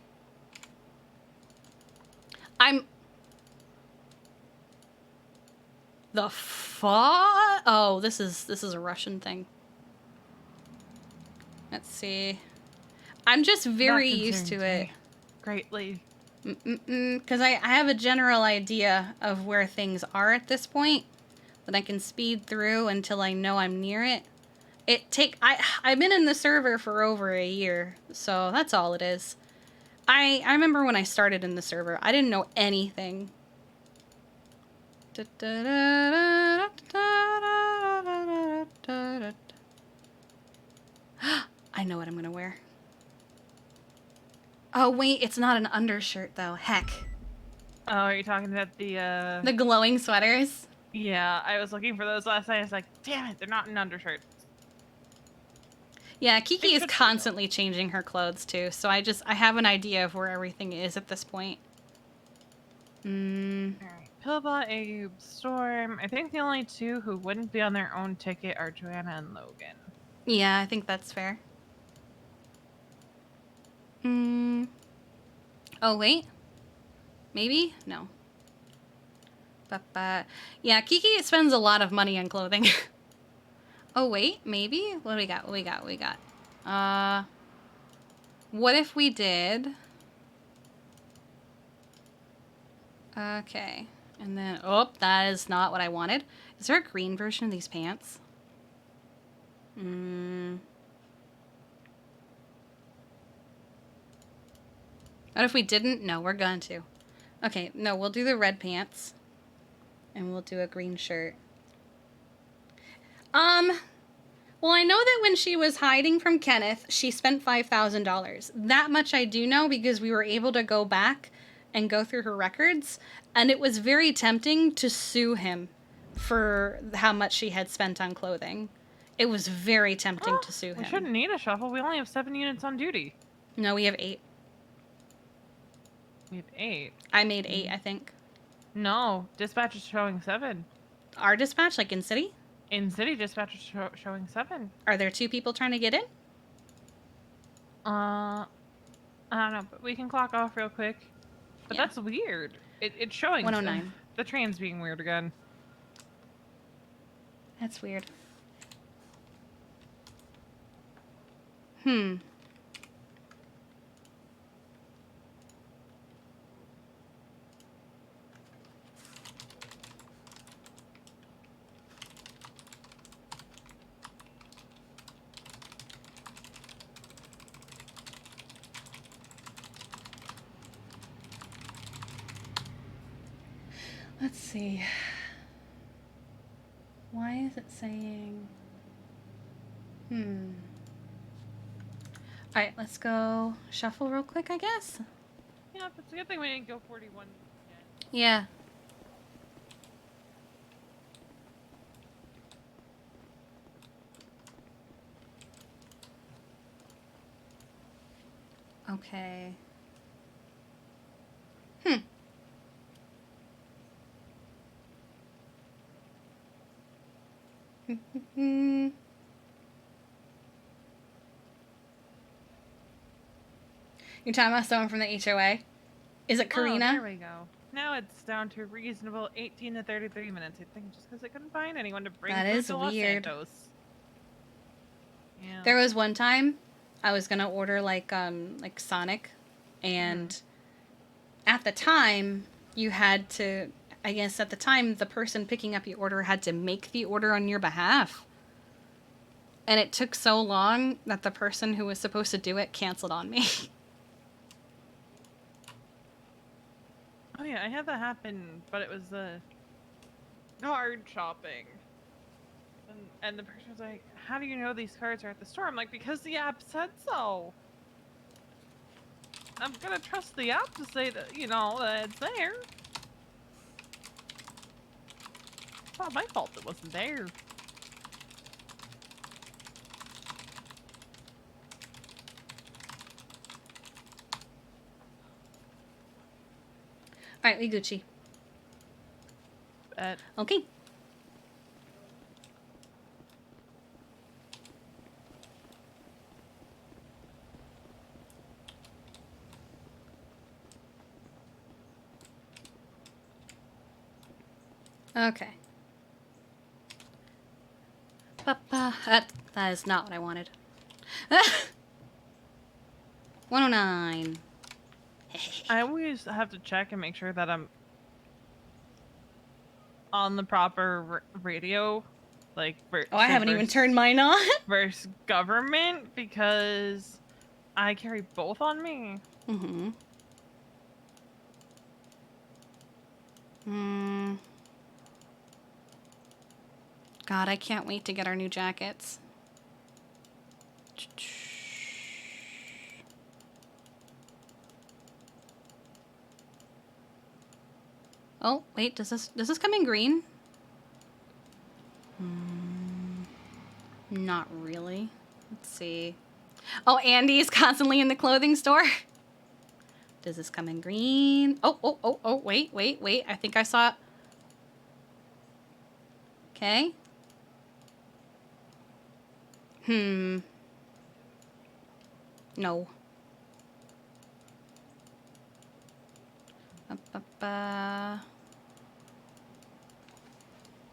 The fuck? Oh, this is a Russian thing. Let's see. I'm just very used to it. Greatly. Because I have a general idea of where things are at this point that I can speed through until I know I'm near it. I've been in the server for over a year, so that's all it is. I remember when I started in the server, I didn't know anything. I know what I'm gonna wear. Oh wait, it's not an undershirt though. Heck. Oh, are you talking about the glowing sweaters? Yeah, I was looking for those last night. I was like, damn it, they're not an undershirt. Yeah, Kiki is constantly changing her clothes too, so I have an idea of where everything is at this point. Alright, Pillbot, Abe, Storm. I think the only two who wouldn't be on their own ticket are Johanna and Logan. Yeah, I think that's fair. Oh, wait. Maybe? No. Yeah, Kiki spends a lot of money on clothing. Oh, wait. Maybe? What do we got? What we got? What if we did... Okay. And then... Oh, that is not what I wanted. Is there a green version of these pants? What if we didn't? No, we're going to. Okay, no, we'll do the red pants. And we'll do a green shirt. Well, I know that when she was hiding from Kenneth, she spent $5,000. That much I do know because we were able to go back and go through her records. And it was very tempting to sue him for how much she had spent on clothing. It was very tempting to sue him. We shouldn't need a shuffle. We only have 7 units on duty. No, we have 8. We have 8. I made 8, I think. No, dispatch is showing 7. Our dispatch, like in city? In city, dispatch is showing 7. Are there 2 people trying to get in? I don't know, but we can clock off real quick. But that's weird. It's showing 109. The train's being weird again. That's weird. Let's see. Why is it saying... Alright, let's go shuffle real quick, I guess. Yeah, but it's a good thing we didn't go 41 yet. Yeah. Okay. You're talking about someone from the HOA? Is it Karina? Oh, there we go. Now it's down to reasonable 18 to 33 minutes, I think, just because I couldn't find anyone to bring That food is to Los weird. Santos. Yeah. There was one time I was gonna order like Sonic, and at the time you had to, I guess at the time the person picking up your order had to make the order on your behalf. And it took so long that the person who was supposed to do it canceled on me. Oh yeah, I had that happen, but it was card shopping. And the person was like, how do you know these cards are at the store? I'm like, because the app said so. I'm gonna trust the app to say that, that it's there. It's not my fault it wasn't there. Alright, we Gucci. Okay. Okay. That is not what I wanted. 109. I always have to check and make sure that I'm on the proper radio, like. I haven't even turned mine on. Versus government, because I carry both on me. God, I can't wait to get our new jackets. Oh, wait, does this come in green? Not really. Let's see. Oh, Andy's constantly in the clothing store. Does this come in green? Oh, wait. I think I saw it. Okay. No.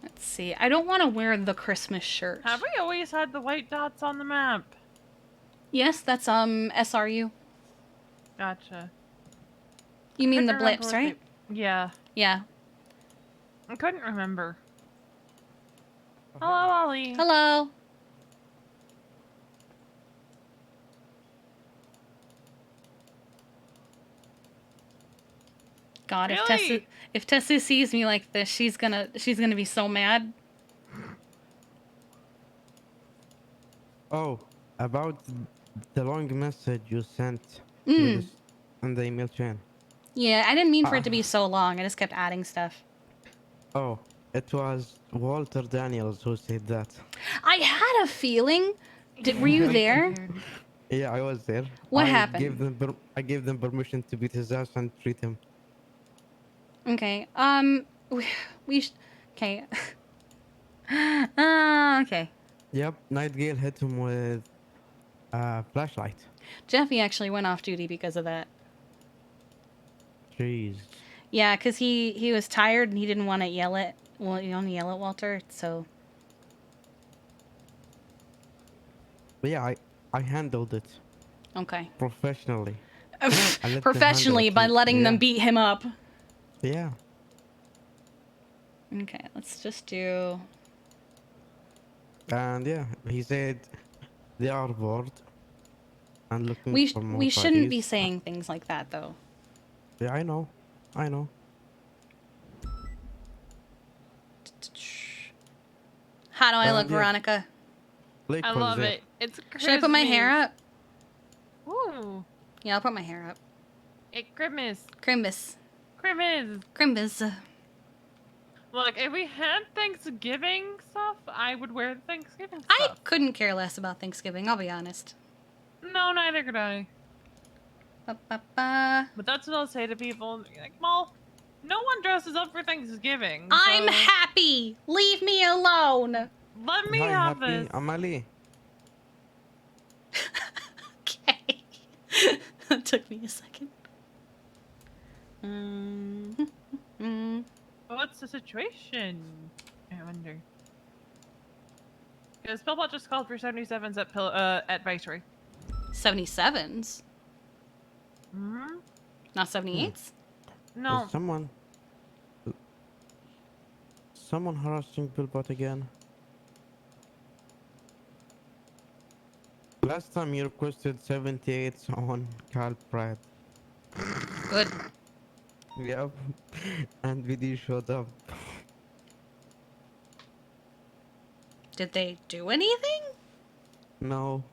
Let's see. I don't want to wear the Christmas shirt. Have we always had the white dots on the map? Yes, that's SRU. Gotcha. You mean the Couldn't remember blips, what right? Yeah. Yeah. I couldn't remember. Hello, Ollie. Hello. God, Really? if Tessa sees me like this, she's gonna be so mad. Oh, about the long message you sent on the email chain. Yeah, I didn't mean for it to be so long. I just kept adding stuff. Oh, It was Walter Daniels who said that. I had a feeling. Were you there? Yeah, I was there. What I happened? I gave them permission to beat his ass and treat him. Okay. Okay. Okay. Yep, Nightingale hit him with a flashlight. Jeffy actually went off duty because of that. Jeez. Yeah, because he was tired and he didn't want to yell at Walter, so. But yeah, I handled it. Okay. Professionally. I let them Professionally handle by it. letting them Yeah. beat him up. Yeah. Okay, let's just do. And yeah, he said they are bored and looking We for more we shouldn't be parties. saying things like that though. Yeah, I know. I know. How do I look, yeah. Veronica? Blake I was love there. it. It's Christmas. Should I put my hair up? Ooh. Yeah, I'll put my hair up. Christmas. Crimbus. Christmas. Crimbus. Look, if we had Thanksgiving stuff, I would wear the Thanksgiving I stuff. couldn't care less about Thanksgiving, I'll be honest. No, neither could I. Ba-ba-ba. But that's what I'll say to people. Like, well, no one dresses up for Thanksgiving. I'm so happy! Leave me alone! Let me Hi, have happy this. Amalie. Okay. That took me a second. What's the situation? I wonder. Yeah, Spellbot just called for 77s at Viceroy. 77s? Hmm? Not 78s? No. Is someone harassing Billbot again? Last time you requested 78s on Cal Pratt. Good. Yep. And VD showed up. Did they do anything? No.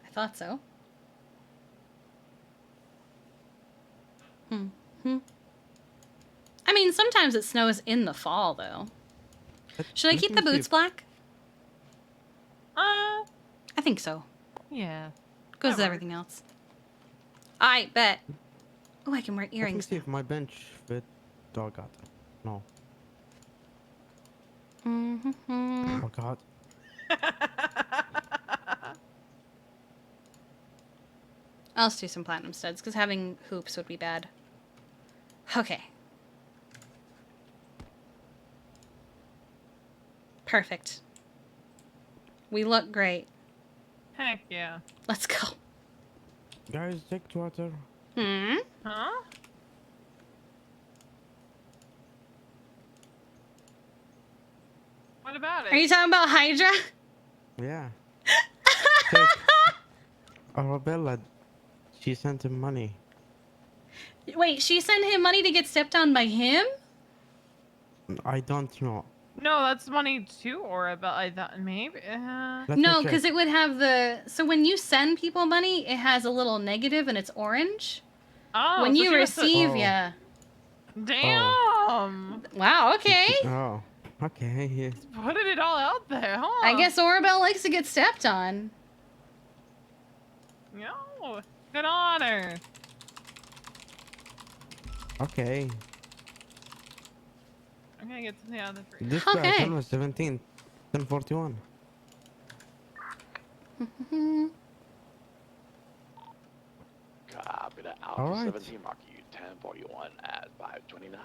I thought so. I mean, sometimes it snows in the fall, though. Should I keep the boots black? I think so. Yeah. Goes that with everything else. I bet. Oh, I can wear Let me earrings see if my bench fit. Oh god. No. now. Oh god. I'll just do some platinum studs, because having hoops would be bad. Okay. Perfect. We look great. Heck yeah. Let's go. Guys, take water. Hmm? Huh? What about it? Are you talking about Hydra? Yeah. Check. Arabella, she sent him money. Wait, she sent him money to get stepped on by him? I don't know. No, that's money too, Aura, but I thought maybe. No, because it would have the... So when you send people money, it has a little negative and it's orange. Oh, when so you she must have- receive, yeah. Damn! Wow, okay. Oh, okay. Yeah. Putting it all out there, huh? I guess Orabelle likes to get stepped on. No, good on her. Okay. I'm gonna get something out of the fridge. This guy was 17. 1041. Copy that. All Alpha right. 17, mark you 1041 at 529.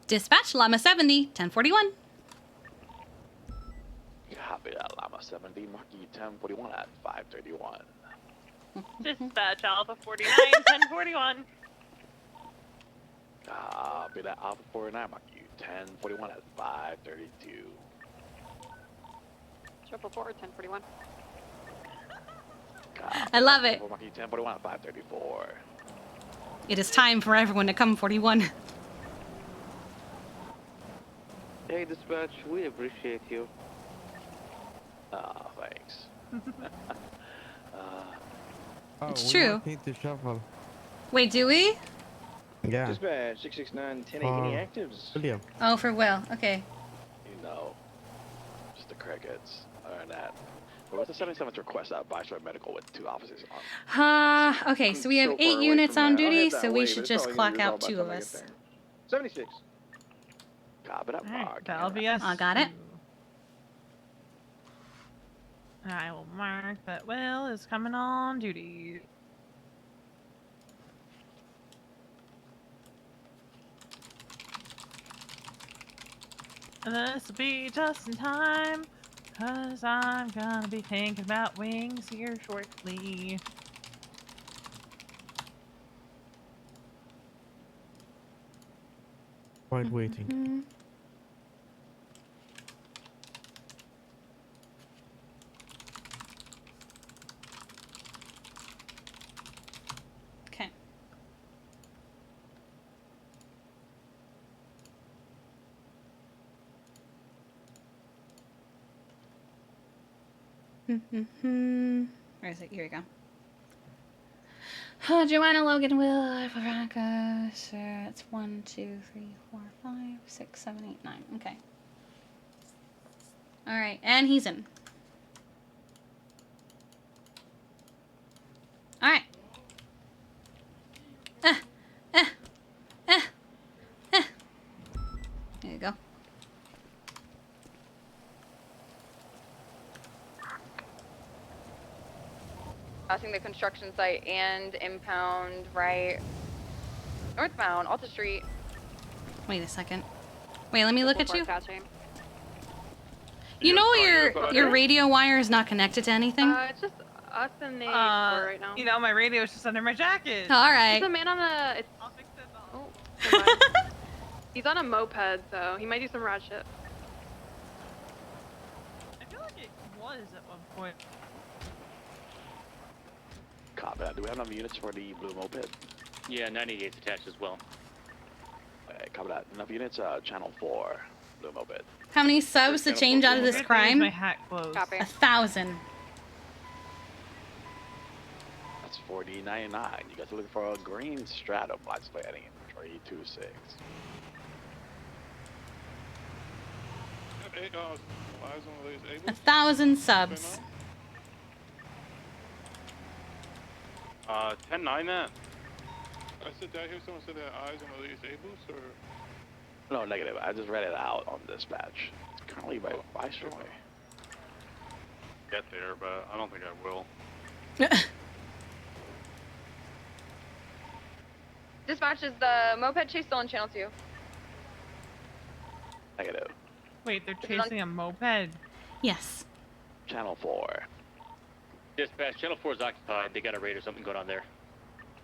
Dispatch, Llama 70, 1041. Copy that. Llama 70, mark you 1041 at 531. Dispatch Alpha 49, 1041. Copy that. Alpha 49, mark you 1041 at 532. Triple 4, 1041. I love it. Mark you 1041 at 534. It is time for everyone to come 41. Hey, dispatch, we appreciate you. Thanks. It's we true. might need to shuffle. Wait, do we? Yeah. Dispatch 669 10 any actives? William. Oh, for Will. Okay. You know, just the crickets. Other than that. But what's the 77th request out by medical with 2 officers on? Okay, so we have 8 units on duty, so we should just clock out 2 of us. 76. God, but I'm Alright, that'll be us. I got it. I will mark that Will is coming on duty. This will be just in time, cause I'm gonna be thinking about wings here shortly. While waiting. Okay. Where is it? Here we go. Johanna, Logan, Will, Veronica. So it's 1, 2, 3, 4, 5, 6, 7, 8, 9. Okay. All right, and he's in. All right. There you go. Passing the construction site and impound right northbound, Alta Street. Wait a second. Wait, let me look at you. Catching. You know your radio wire is not connected to anything? It's just us and the Explorer right now. You know, my radio is just under my jacket. All right. There's a man on a. I'll fix it. Oh, never mind. He's on a moped, so he might do some rad shit. I feel like it was at one point. Copy that. Do we have enough units for the blue moped? Yeah, 98's attached as well. Alright, copy that. Enough units, channel 4, blue moped. How many subs to change out of this crime? My hat closed. 1,000. That's 40.99. You guys are looking for a green stratum lights planning 326. 1,000 subs. 10-9 that. I said, did I hear someone say they had eyes on the disabled, or? No, negative. I just read it out on dispatch. It's currently by Viceroy. Get there, but I don't think I will. Dispatch, is the moped chase still on channel 2? Negative. Wait, they're chasing a moped? Yes. Channel 4. Dispatch, channel 4 is occupied. They got a raid or something going on there.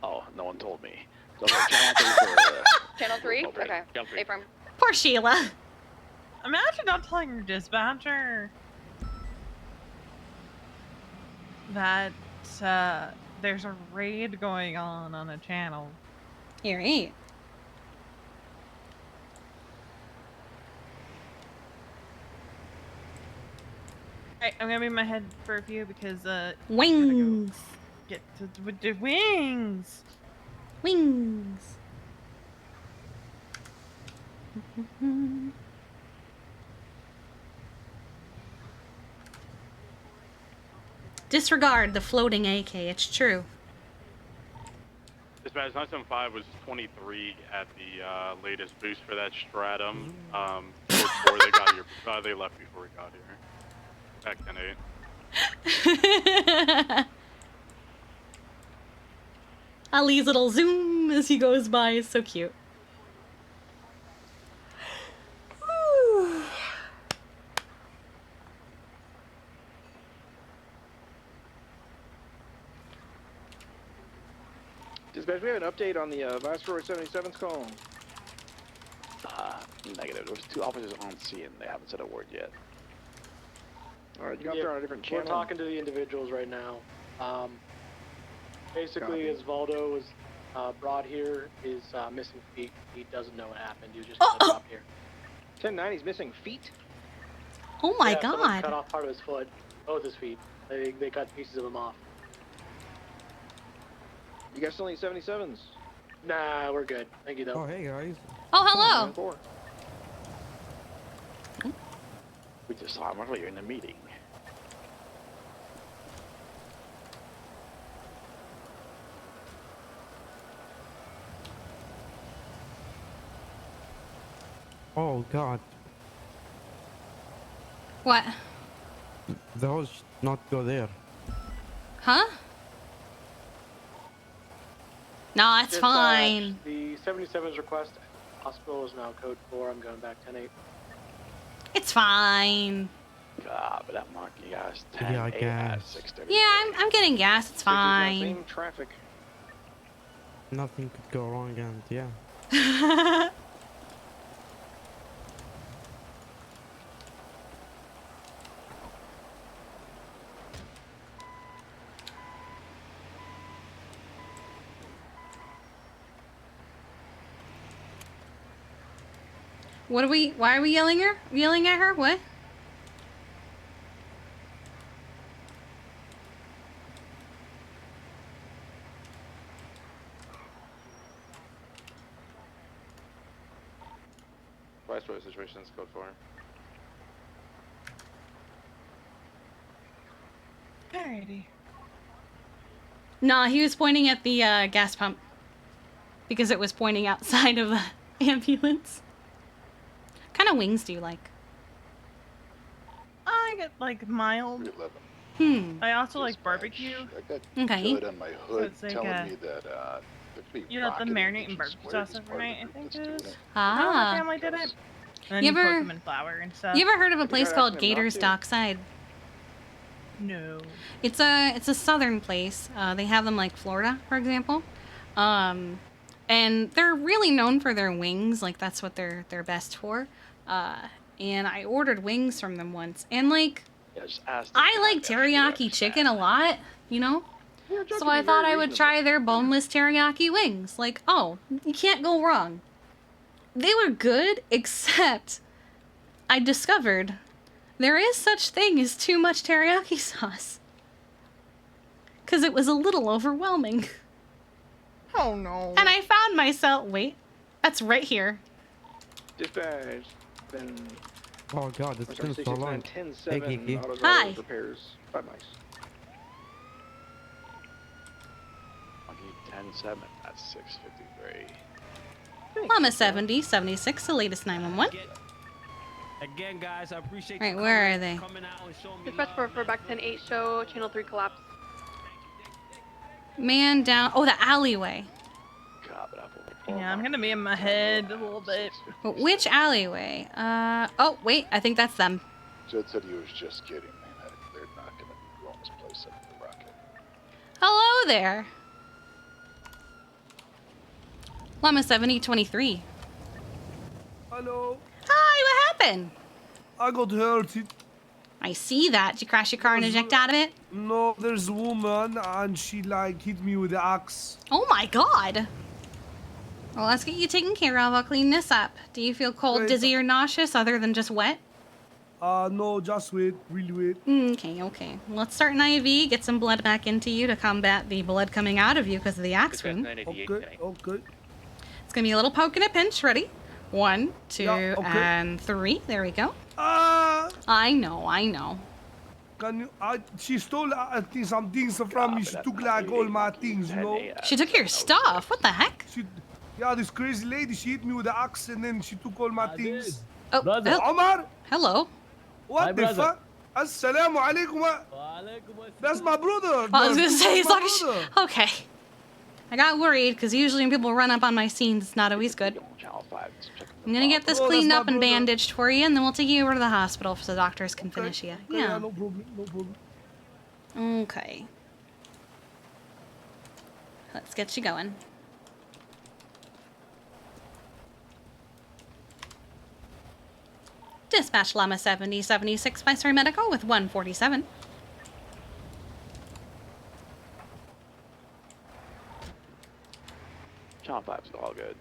Oh, no one told me. So channel 3 for, Channel 3? moped. Okay. Channel 3. A-frame. Poor Sheila. Imagine not telling your dispatcher that there's a raid going on a channel. You're right. Alright, I'm gonna be in my head for a few because Wings. Get to with the wings. Wings. Disregard the floating AK. It's true. Dispatch 975 was 23 at the latest boost for that stratum. Before they got here, they left before we got here. Back 10-8. Ali's little zoom as he goes by is so cute. Dispatch, we have an update on the Viceroy 77's call. Negative. There was 2 officers on scene. They haven't said a word yet. Alright, you got there on a different channel. We're talking to the individuals right now. Basically, as Valdo was brought here, is missing feet. He doesn't know what happened. He was just dropped here. 10-9, he's missing feet? Oh my someone god. cut off part of his foot, both his feet. They cut pieces of him off. You guys still need 77s? Nah, we're good. Thank you, though. Oh, hey, guys. Oh, hello. We just saw him earlier in the meeting. Oh, God. What? The hose should not go there. Huh? No, it's Dispatch, fine. The 77's request. Hospital is now code 4. I'm going back 10-8. It's fine. God, but that monkey gas 10 Yeah, I at guess. 6:30. Yeah, I'm getting gas. It's fine. Same traffic. Nothing could go wrong, and yeah. What are we? Why are we yelling at her? What? Viceroy situations, code 4. Alrighty. Nah, he was pointing at the gas pump because it was pointing outside of the ambulance. What kind of wings do you like? I get like mild. I also like barbecue. Okay. Good on my So hood it's like telling me that there could be you let them rocket marinate in engine barbecue squared sauce as part of overnight, the I group think that's it doing is. it. How my Ah. family did it. And then You you cook ever- them in flour and stuff. You ever heard of a place tried called asking him not Gators to? Dockside? No. It's a southern place. They have them like Florida, for example. And they're really known for their wings. Like that's what they're best for. And I ordered wings from them once, and like Yeah, just ask them I to like not be extra teriyaki chicken a lot, you know. So I thought I would try their boneless teriyaki wings. Like, oh, you can't go wrong. They were good, except I discovered there is such thing as too much teriyaki sauce. Because it was a little overwhelming. Oh no. And I found myself, wait, that's right here. Dispatch. Been Oh, God, it's been so long. 10-7 Hey, Kiki. auto Hi. repairs. 5 mics. Monkey 10-7 at 6:53. Llama 70, 76, the latest 911. Again, guys, I appreciate Right, you where are they? coming out and showing me Dispatch love, for back 10-8 show, channel 3 collapse. Man down, oh, the alleyway. Yeah, I'm gonna be in my head a little bit. But which alleyway? Oh, wait, I think that's them. Jed said he was just kidding, man. They're not going to be blowing this place up with a rocket. Hello there. Llama 7023. Hello. Hi, what happened? I got hurted. I see that. Did you crash your car and eject out of it? No, there's a woman and she like hit me with the axe. Oh my god. Well, let's get you taken care of. I'll clean this up. Do you feel cold, Wait. dizzy, or nauseous other than just wet? No, just wait, really wait. Okay. Let's start an IV, get some blood back into you to combat the blood coming out of you because of the axe wound. Okay. It's gonna be a little poke and a pinch. Ready? 1, 2, Yeah, okay. and 3. There we go. I know. Can you? She stole some things from me. She took like all my things, you know. She took your stuff. What the heck? Yeah, this crazy lady. She hit me with the axe and then she took all my things. Oh, brother. Omar. Hello. What Hi, the brother. fuck? Assalamu alaikum. That's my brother. I was gonna say, as That's my long as brother. okay. I got worried because usually when people run up on my scenes, it's not always good. I'm gonna get this Oh, cleaned that's up my and brother. bandaged for you, and then we'll take you over to the hospital so the doctors can finish you. Okay, Yeah. no problem, no problem. Okay. Let's get you going. Dispatch Llama 7076 Viceroy Medical with 147. Channel 5's all good.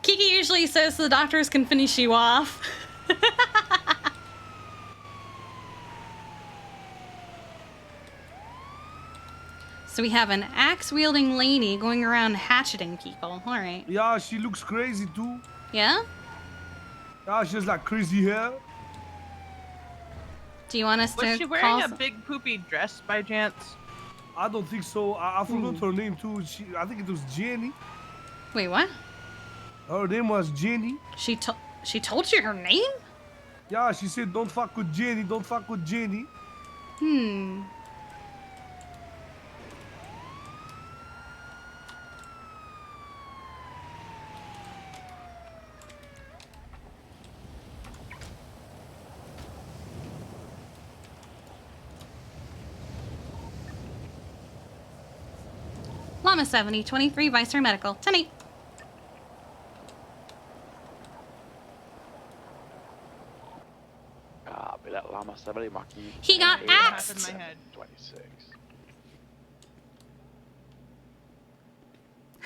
Kiki usually says the doctors can finish you off. So we have an axe-wielding lady going around hatcheting people. All right. Yeah, she looks crazy too. Yeah? Yeah, she has like crazy hair. Do you want us Was to she call wearing a some- big poopy dress by chance? I don't think so. I forgot her name too. I think it was Jenny. Wait, what? Her name was Jenny. She told you her name? Yeah, she said, "Don't fuck with Jenny. Don't fuck with Jenny." Hmm. Llama 70, 23, Vicer Medical. 10-8. Copy that Llama 70 marking. He got axed. 26.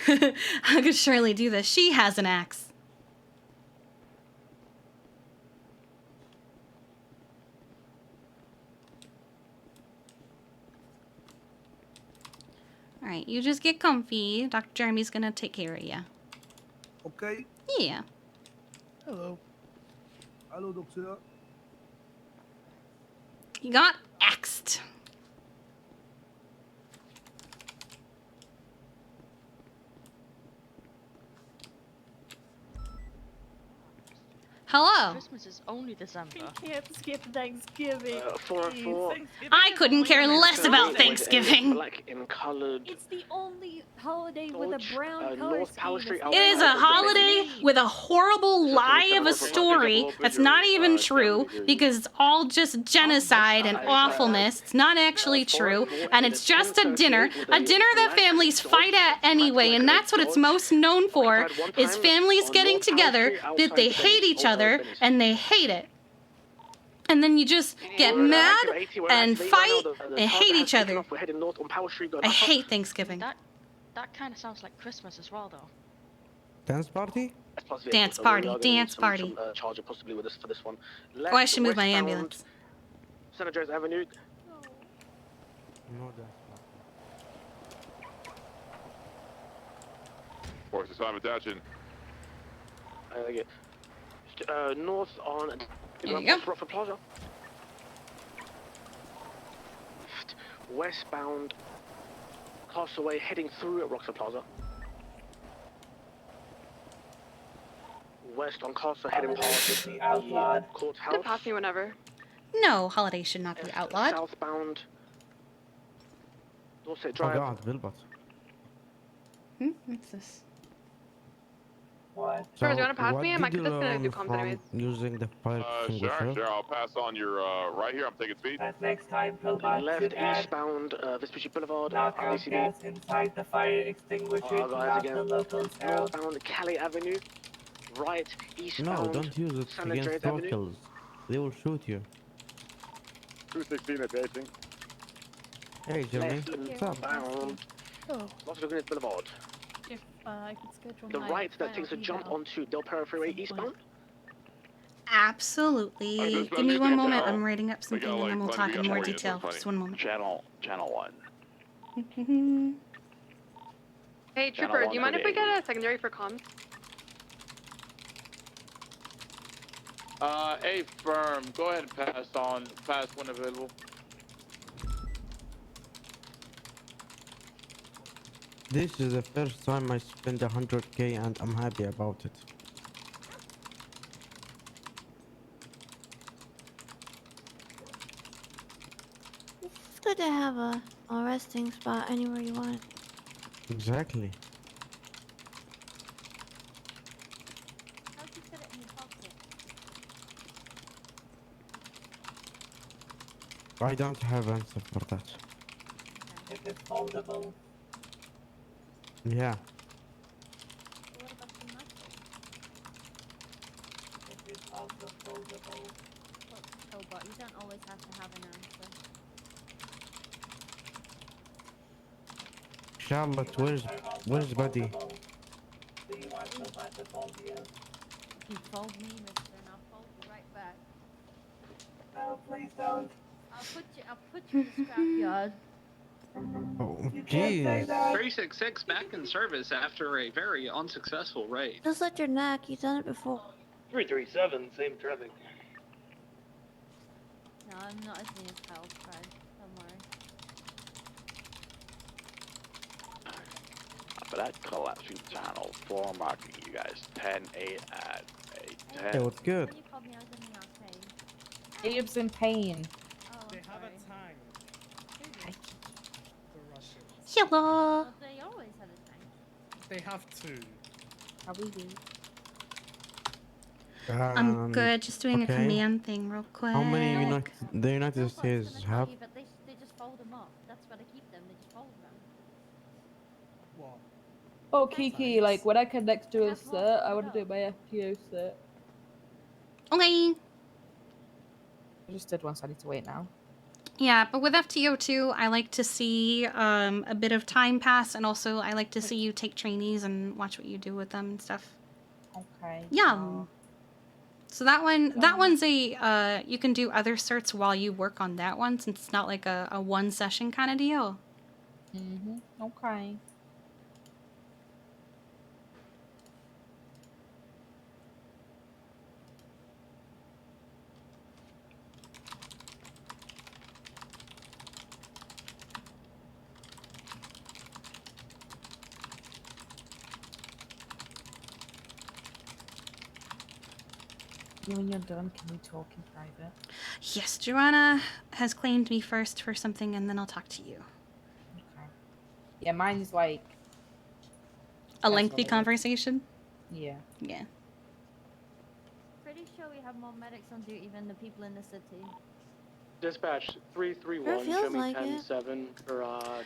I could surely do this. She has an axe. Alright, you just get comfy. Dr. Jeremy's gonna take care of you. Okay. Yeah. Hello. Hello, doctor. You got axed. Hello. Christmas is only December. We can't skip Thanksgiving. 404. I couldn't care less about Thanksgiving. Black in colored. It's the only holiday with a brown color North Power scheme. Street It is a holiday with a horrible lie of a story that's not even true because it's all just genocide and awfulness. It's not actually true, and it's just a dinner that families fight at anyway, and that's what it's most known for, is families getting together that they hate each other and they hate it. And then you just get mad and fight and hate each other. I hate Thanksgiving. That kind of sounds like Christmas as well, though. Dance party? Dance party, dance party. Charger possibly with this for this one. Oh, I should move my ambulance. San Andreas Avenue. No dance Forces time attention. North on There you go. Rockford Plaza. Westbound Castaway heading through at Rockford Plaza. West on Castle heading past the courthouse. Could pass me whenever. No, holiday should not be outlawed. Southbound Dorset Oh Drive. god, Wilbot. What's this? Trevor, do you want to pass what me? I'm did actually you just gonna do learn comms from anyways. using the fire extinguisher? Sure, I'll pass on your right here. I'm taking speed. Left eastbound Vespucci Boulevard. RCB. Inside the fire extinguisher. Guys again. Northbound Cali Avenue. Right eastbound. No, don't use it San against Andreas Avenue. locals. They will shoot you. 216 advancing. Hey, Jimmy. Left bound. Los Lagunas Boulevard. If I could schedule The my right that final takes a jump eval. onto Del Perro Freeway eastbound. Absolutely. Give me one moment. I'm writing up something and then we'll talk in more detail. Just one moment. Channel 1. Hey, Trooper, do you mind if we get a secondary for comms? A firm. Go ahead and pass when available. This is the first time I spend 100k and I'm happy about it. It's good to have a resting spot anywhere you want. Exactly. How'd you fit it in your pocket? I don't have answer for that. If it's foldable. Yeah. What about the knuckles? If it's also foldable. Oh, but you don't always have to have an answer. Charlotte, where's Buddy? Do you want somebody to fold you? You fold me, mister, and I'll fold you right back. No, please don't. I'll put you in the scrapyard. Oh, You can't say jeez. that. 366 back in service after a very unsuccessful raid. Just let your neck. You've done it before. 337, same traffic. No, I'm not as near as hell, Fred. Don't worry. But that collapse channel for marking you guys 10-8 at 8-10. Hey, what's good? When you called me, I was in the arcade. Abe's in pain. Oh, They I'm have sorry. a tank. The Russians. Hello. But they always had a tank. They have two. How we do? I'm good. Just doing okay. a command thing real quick. How many the United Robots States gonna have? tell you, but they just fold them up. That's where they keep them. They just fold them. What? Oh, Kiki, like when I connect to a cert, I want to do my FTO cert. Okay. I just did one, so I need to wait now. Yeah, but with FTO2, I like to see a bit of time pass, and also I like to see you take trainees and watch what you do with them and stuff. Okay. Yeah. So that one's a you can do other certs while you work on that one, since it's not like a one session kind of deal. Okay. When you're done, can we talk in private? Yes, Johanna has claimed me first for something, and then I'll talk to you. Okay. Yeah, mine's like A lengthy conversation? Yeah. Yeah. Pretty sure we have more medics on duty than the people in the city. Dispatch 331, Sure feels show me like 10-7 for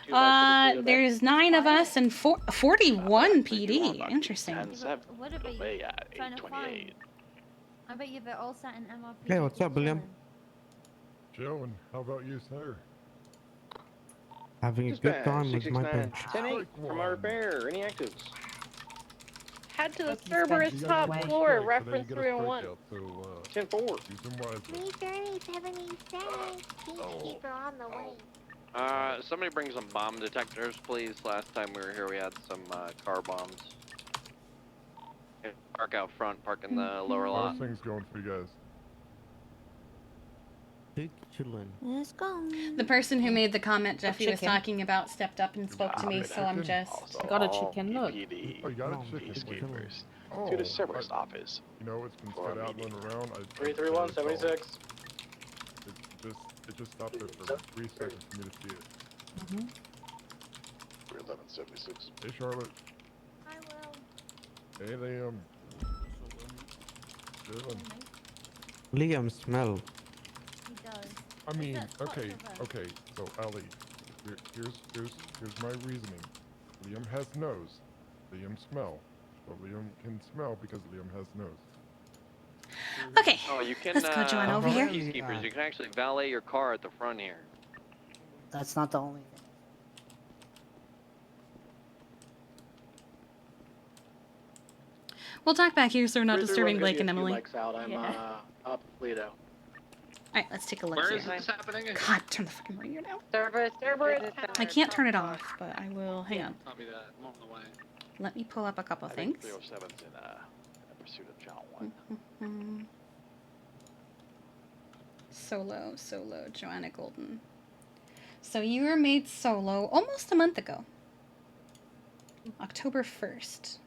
2 lights. There's 9 of us and 41 PD. Interesting. What about you trying to find? I bet you they're all sat in MRP. Hey, what's up, William? Chilling. How about you, sir? Having a good time with my bench. 10-8 from our repair. Any actives? Head to the Cerberus top floor, reference 301. 10-4. 33077, Peacekeeper on the way. Somebody bring some bomb detectors, please. Last time we were here, we had some car bombs. Park out front, park in the lower lot. How's things going for you guys? Big chillin'. Let's go. The person who made the comment Jeffy was chicken. talking about stepped up and spoke to me, so I'm just... I got a chicken, look. Oh, you got a chicken. Peacekeepers. Oh, To the Cerberus office. You know, it's been spread out and run around. 331, 76. It just stopped there for 3 seconds for me to see it. 31176. Hey, Charlotte. I will. Hey, Liam. Chillin'. Liam smell. He does. I mean, That's okay, what's okay. So, Ali, here's my reasoning. Liam has nose. Liam smell. But Liam can smell because Liam has nose. Okay, Oh, you can, let's go Joanna over here. Peacekeepers, you can actually valet your car at the front here. That's not the only thing. We'll talk back here so we're not disturbing Blake and Emily. Out. I'm up Lido. Alright, let's take a look Where here. is this happening? God, turn the fucking radio down. Cerberus. I can't turn it off, but I will. Hang on. Copy that. I'm on the way. Let me pull up a couple I think things. 307's in pursuit of Channel 1. Solo, Joanna Golden. So you were made solo almost a month ago. October 1st.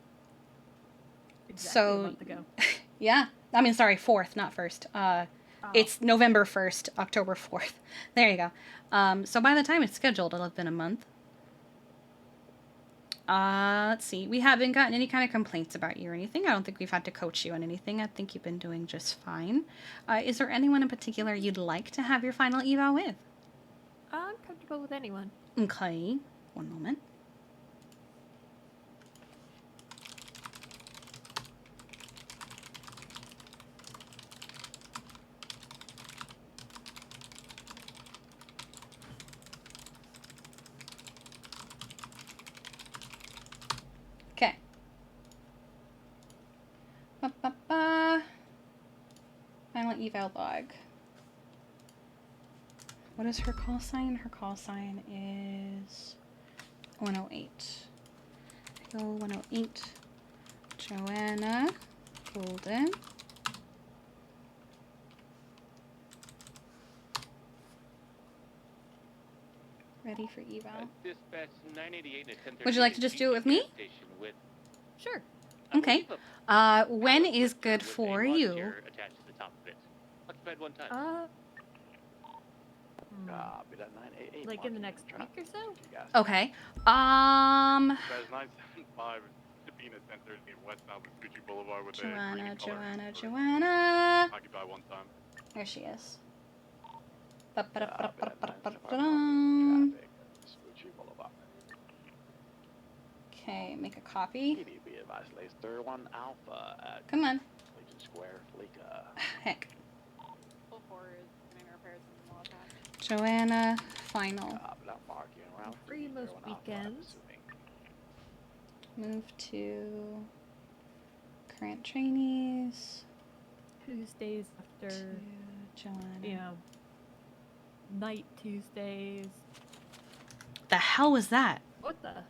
Exactly a So, month ago. yeah. I mean, sorry, 4th, not 1st. It's November 1st, October 4th. There you go. So by the time it's scheduled, it'll have been a month. Let's see. We haven't gotten any kind of complaints about you or anything. I don't think we've had to coach you on anything. I think you've been doing just fine. Is there anyone in particular you'd like to have your final eval with? I'm comfortable with anyone. Okay. One moment. Okay. Final eval log. What is her call sign? Her call sign is 108. Go 108. Johanna Golden. Ready for eval. Dispatch 988 at 10:30. Would you like to just do it with me? Sure. Okay. When is good for you? Attached to the top of it. Occupied one time. Be that 988. Like in the next week or so? Okay. Dispatch 975 Sabina 1030 westbound Vespucci Boulevard with Johanna. Occupy one time. There she is. Okay, make a copy. Come on. Heck. Johanna, final. Free most weekends. Move to current trainees. Tuesdays after, Johanna. Night Tuesdays. The hell was that? What the?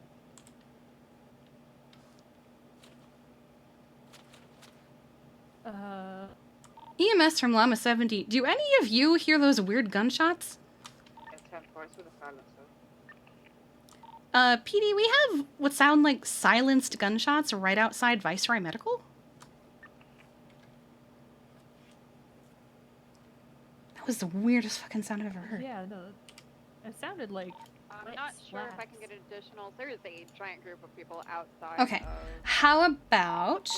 EMS from Llama 70. Do any of you hear those weird gunshots? PD, we have what sound like silenced gunshots right outside Viceroy Medical. That was the weirdest fucking sound I've ever heard. Yeah, no. It sounded like. I'm not sure if I can get additional. There is a giant group of people outside. Okay. How about...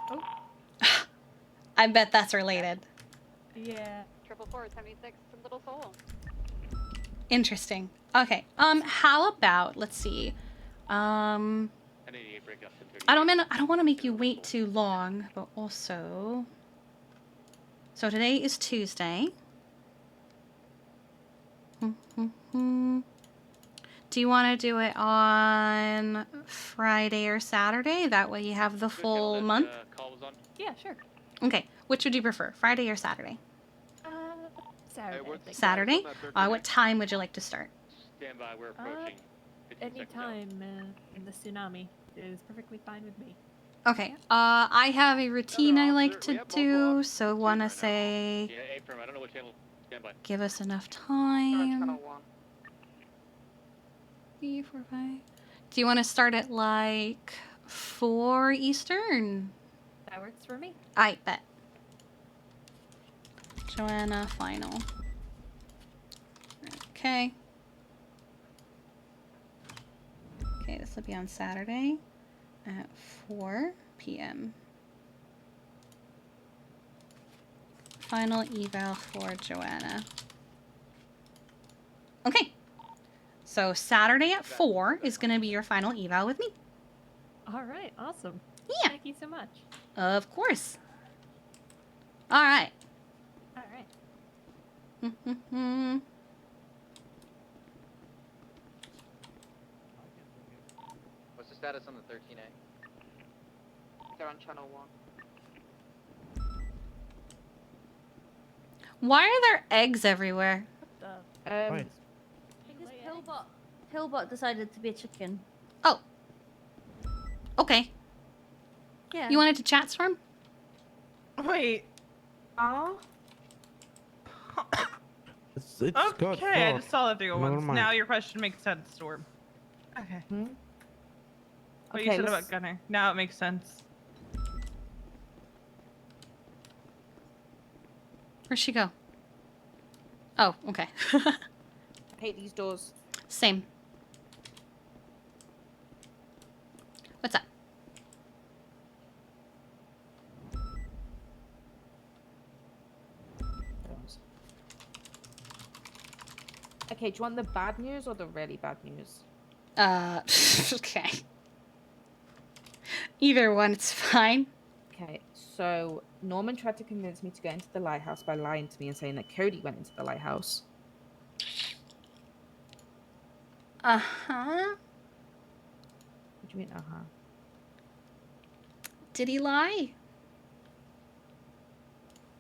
Oh. I bet that's related. Yeah. 444-76, Little Soul. Interesting. Okay. How about, let's see. I don't want to make you wait too long, but also... So today is Tuesday. Do you want to do it on Friday or Saturday? That way you have the full month? Yeah, sure. Okay. Which would you prefer, Friday or Saturday? Saturday. Saturday? What time would you like to start? Stand by, we're approaching. Any time in the tsunami is perfectly fine with me. Okay. I have a routine I like to do, so want to say... Yeah, A-firm, I don't know what channel. Stand by. Give us enough time. 3, 4, 5. Do you want to start at like 4 Eastern? That works for me. I bet. Johanna, final. Okay. Okay, this will be on Saturday at 4 p.m. Final eval for Johanna. Okay. So Saturday at 4 is going to be your final eval with me. All right, awesome. Yeah. Thank you so much. Of course. All right. All right. What's the status on the 13A? They're on channel 1. Why are there eggs everywhere? Right. Because Pillbot decided to be a chicken. Oh. Okay. Yeah. You wanted to chat, Storm? Wait. Oh. It's got Okay, I far. just saw that thing Never once. mind. Now your question makes sense, Storm. Okay. What you Okay, said let's- about Gunner. Now it makes sense. Where'd she go? Oh, okay. I hate these doors. Same. What's up? Okay, do you want the bad news or the really bad news? Okay. Either one, it's fine. Okay, so Norman tried to convince me to go into the lighthouse by lying to me and saying that Cody went into the lighthouse. Uh-huh. What do you mean, uh-huh? Did he lie?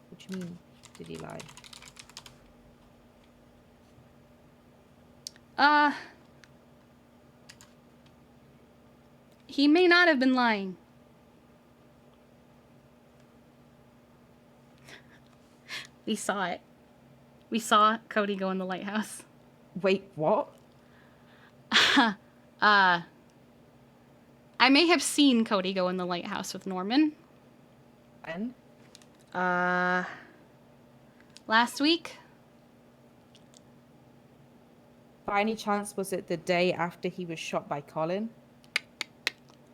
What do you mean, did he lie? He may not have been lying. We saw it. We saw Cody go in the lighthouse. Wait, what? I may have seen Cody go in the lighthouse with Norman. When? Last week? By any chance, was it the day after he was shot by Colin?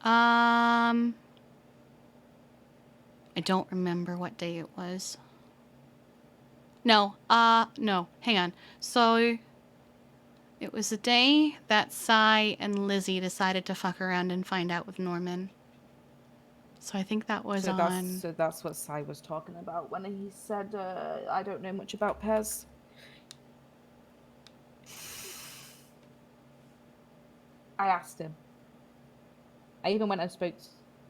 I don't remember what day it was. No, no, hang on. So, it was the day that Cy and Lizzie decided to fuck around and find out with Norman. So I think that was on... So that's what Cy was talking about when he said, I don't know much about Pez. I asked him. I even went and spoke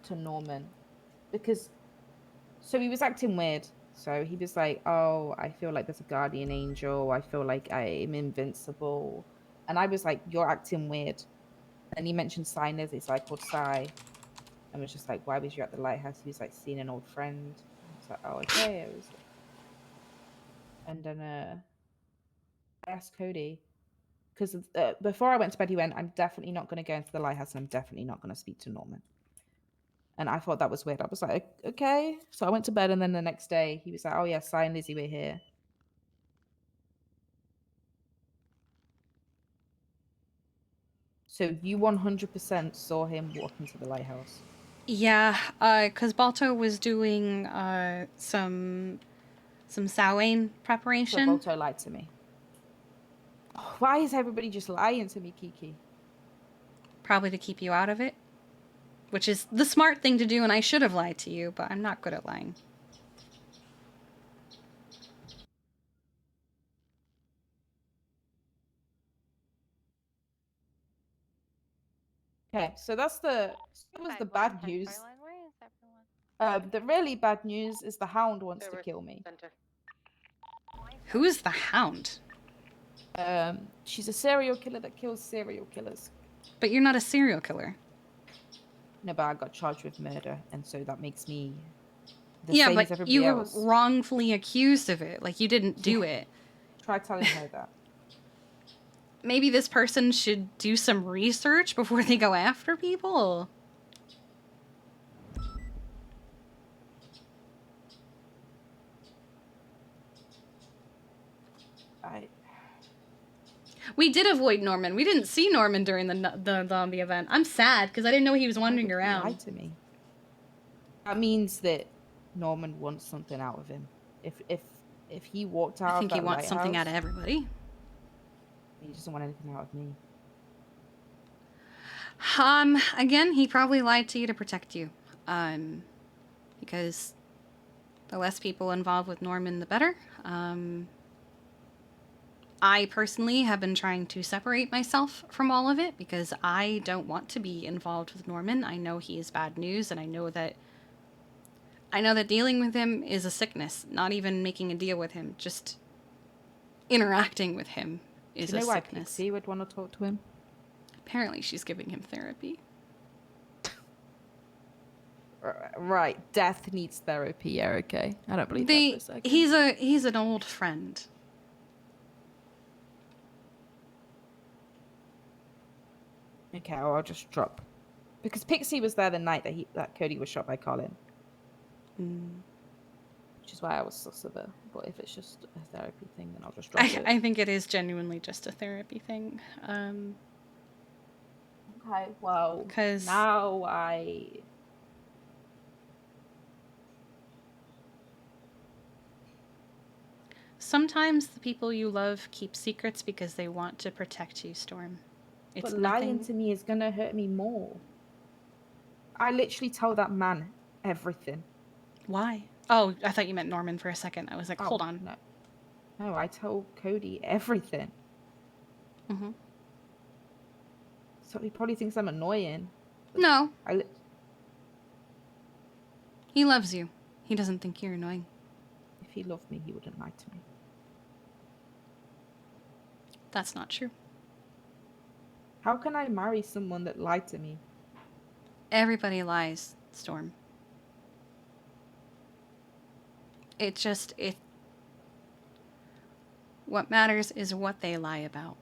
to Norman. Because... So he was acting weird. So he was like, oh, I feel like there's a guardian angel. I feel like I'm invincible. And I was like, you're acting weird. And he mentioned Cy Nessie, it's like called Cy. And was just like, why was you at the lighthouse? He was like, seeing an old friend. I was like, oh, okay. And then I asked Cody, because before I went to bed, he went, I'm definitely not going to go into the lighthouse and I'm definitely not going to speak to Norman. And I thought that was weird. I was like, okay. So I went to bed and then the next day he was like, oh yeah, Cy and Lizzie were here. So you 100% saw him walk into the lighthouse? Yeah, because Balto was doing some Samhain preparation. So Balto lied to me. Oh, why is everybody just lying to me, Kiki? Probably to keep you out of it. Which is the smart thing to do, and I should have lied to you, but I'm not good at lying. Okay, so that was the bad news. The really bad news is the Hound wants to kill me. Who is the Hound? She's a serial killer that kills serial killers. But you're not a serial killer. No, but I got charged with murder, and so that makes me the yeah, same as but everybody you were else. wrongfully accused of it. Like, you didn't do it. Try telling her that. Maybe this person should do some research before they go after people. We did avoid Norman. We didn't see Norman during the zombie event. I'm sad because I didn't know he was wandering around. Lied to me. That means that Norman wants something out of him. If he walked out, I think of he that wants something out of lighthouse, everybody. He doesn't want anything out of me. Again, he probably lied to you to protect you. Because the less people involved with Norman, the better. I personally have been trying to separate myself from all of it because I don't want to be involved with Norman. I know he is bad news, and I know that dealing with him is a sickness. Not even making a deal with him, just interacting with him is a sickness. Do you know why Pixie would want to talk to him? Apparently, she's giving him therapy. Right, death needs therapy. Yeah, okay. I don't believe that for a second. He's an old friend. Okay, well, I'll just drop. Because Pixie was there the night that Cody was shot by Colin. Which is why I was sus of her. But if it's just a therapy thing, then I'll just drop it. I think it is genuinely just a therapy thing. Okay, well, because now sometimes the people you love keep secrets because they want to protect you, Storm. It's but lying to me is gonna hurt me more. I literally tell that man everything. Why? Oh, I thought you meant Norman for a second. I was like, hold on. No, I tell Cody everything. Mm-hmm. So he probably thinks I'm annoying. No. He loves you. He doesn't think you're annoying. If he loved me, he wouldn't lie to me. That's not true. How can I marry someone that lied to me? Everybody lies, Storm. What matters is what they lie about.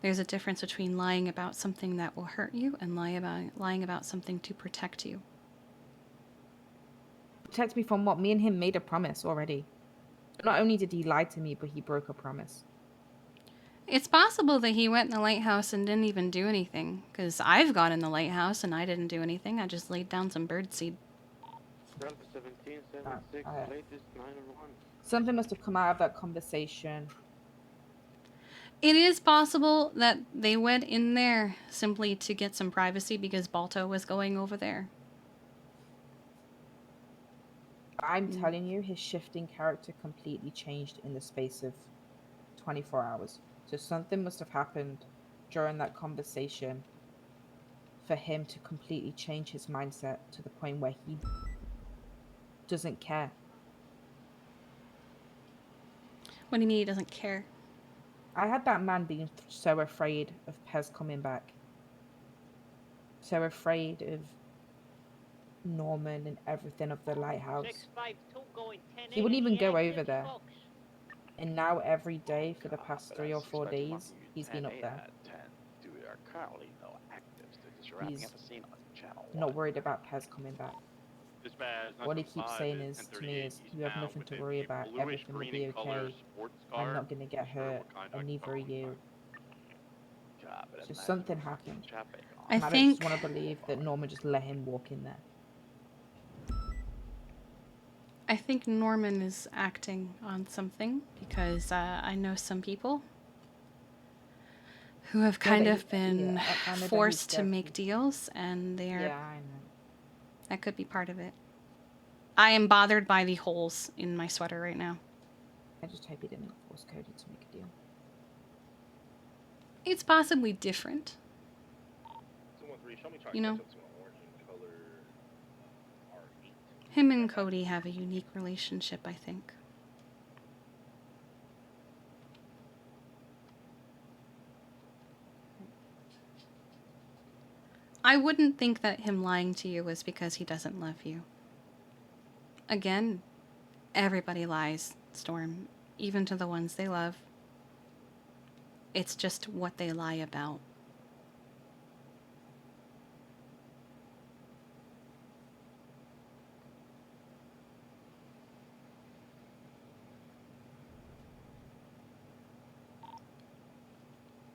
There's a difference between lying about something that will hurt you and lying about something to protect you. Protect me from what? Me and him made a promise already. Not only did he lie to me, but he broke a promise. It's possible that he went in the lighthouse and didn't even do anything. Because I've gone in the lighthouse and I didn't do anything. I just laid down some birdseed. Something must have come out of that conversation. It is possible that they went in there simply to get some privacy because Balto was going over there. I'm telling you, his shifting character completely changed in the space of 24 hours. So something must have happened during that conversation for him to completely change his mindset to the point where he doesn't care. What do you mean he doesn't care? I had that man being so afraid of Pez coming back. So afraid of Norman and everything of the lighthouse. He wouldn't even go over there. And now every day for the past 3 or 4 days, he's been up there. He's not worried about Pez coming back. What he keeps saying is to me is, you have nothing to worry about, everything will be okay, I'm not going to get hurt, and neither are you. So something happened. I just want to believe that Norman just let him walk in there. I think Norman is acting on something because I know some people who have kind of been forced to make deals, and they're... Yeah, I know. That could be part of it. I am bothered by the holes in my sweater right now. I just hope he didn't force Cody to make a deal. It's possibly different. You know? Him and Cody have a unique relationship, I think. I wouldn't think that him lying to you was because he doesn't love you. Again, everybody lies, Storm, even to the ones they love. It's just what they lie about.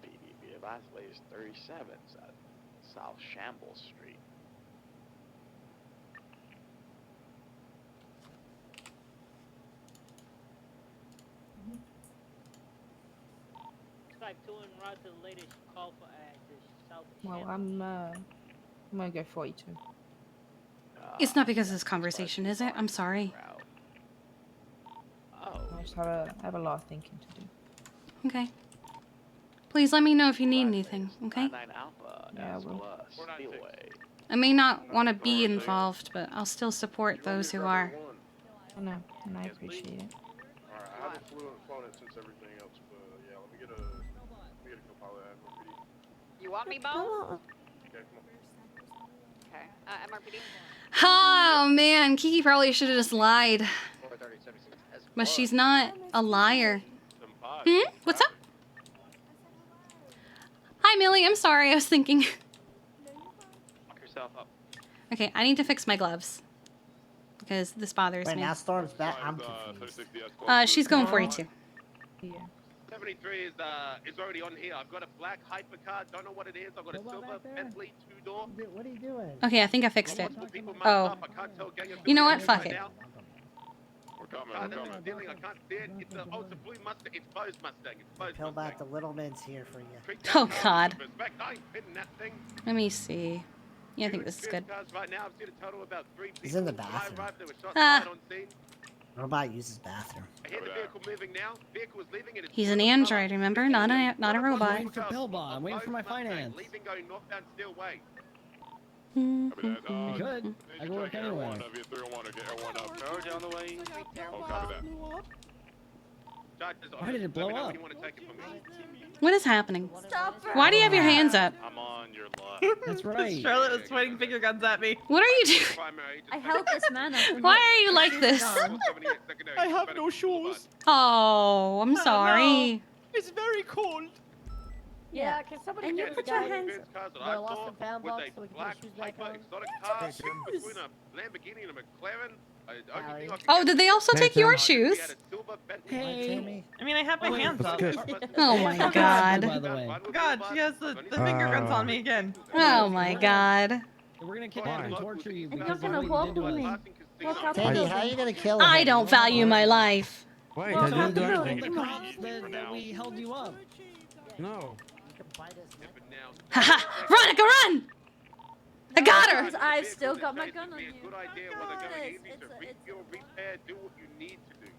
PDB of Isolated 37 South Shambles Street. Skype 2 and route to the latest call for South Well, Shambles. I'm gonna go 42. It's not because of this conversation, is it? I'm sorry. I just have a lot of thinking to do. Okay. Please let me know if you need anything, okay? Yeah, I will. I may not want to be involved, but I'll still support those who are. I know, and I appreciate it. Alright, I haven't flown it since everything else, but yeah, let me get a co-pilot MRPD. You want me, Bo? Okay, come on. Okay. MRPD? Oh man, Kiki probably should have just lied. But she's not a liar. What's up? Hi Millie, I'm sorry, I was thinking. Lock yourself up. Okay, I need to fix my gloves. Because this bothers Wait, me. now Storm's back. I'm confused. She's going 42. Yeah. 73 is already on here. I've got a black hypercar. Don't know what it is. I've got a silver Bentley 2-door. What are you doing? Okay, I think I fixed it. Oh. You know what? Fuck it. We're coming. I can't see it. It's a blue Mustang. It's Bo's Mustang. It's Bo's Pillbat, Mustang. the little man's here for you. Oh god. I ain't pinning that thing. Let me see. Yeah, I think this is good. Right now, I've seen a total of about 3 people. He's in the bathroom. Ah. Robot uses bathroom. I hear the vehicle moving now. Vehicle was leaving and it's He's an android, remember? Not a robot. I'm waiting for Pillbot. I'm waiting for my finance. Leaving going northbound Steel Way. Mm-hmm. You could. I can work anywhere. Down the way. Oh, copy that. Why did it blow up? What is happening? Stop her. Why do you have your hands up? I'm on your left. That's right. Charlotte was pointing finger guns at me. What are you doing? I held this man up. Why are you like this? I have no shoes. Oh, I'm sorry. It's very cold. Yeah, can somebody and you put your hands up. I lost the pound box so we can get shoes back on. Between a Lamborghini and a McLaren. Oh, did they also take your shoes? Hey. I mean, I have my hands up. Oh my god. By the way. God, she has the finger guns on me again. Oh my god. We're gonna kidnap and torture you And because you're of gonna what you walk did to with us. me. Walk out Teddy, the how are you gonna kill him? I don't value my life. Wait, Well, I didn't do no, anything. come on. That we held you up. No. Haha! Veronica, run! I got her! Because I've still got my gun on you. Good idea when they're going easy to refuel, repair, do what you need to do.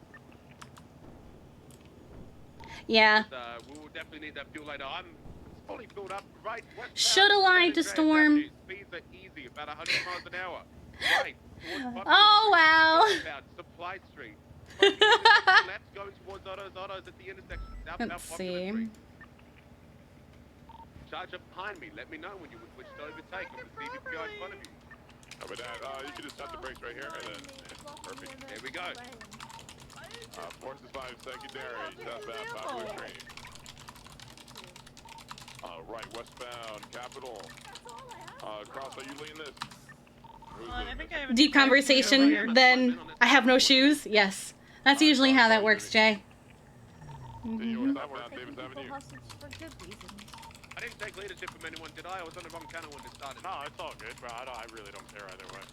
Yeah. We will definitely need that fuel later. I'm fully filled up right. Should have lied to Storm. Speeds are easy, about 100 miles an hour. Right. Oh wow. About Supply Street. Left going towards Otto's at the intersection. Let's see. Charge up behind me. Let me know when you would wish to overtake. I'm the CBPI in front of you. With that, you can just stop the brakes right here, and then perfect. There we go. Forces 5 secondary, southbound, popular train. Right, westbound, Capital. Cross, are you leading this? I think I have a Deep conversation, then I have no shoes? Yes. That's usually how that works, Jay. Southbound, Davis Avenue. I didn't take leadership from anyone, did I? I was on the wrong channel when it started. No, it's all good, bro. I really don't care either way.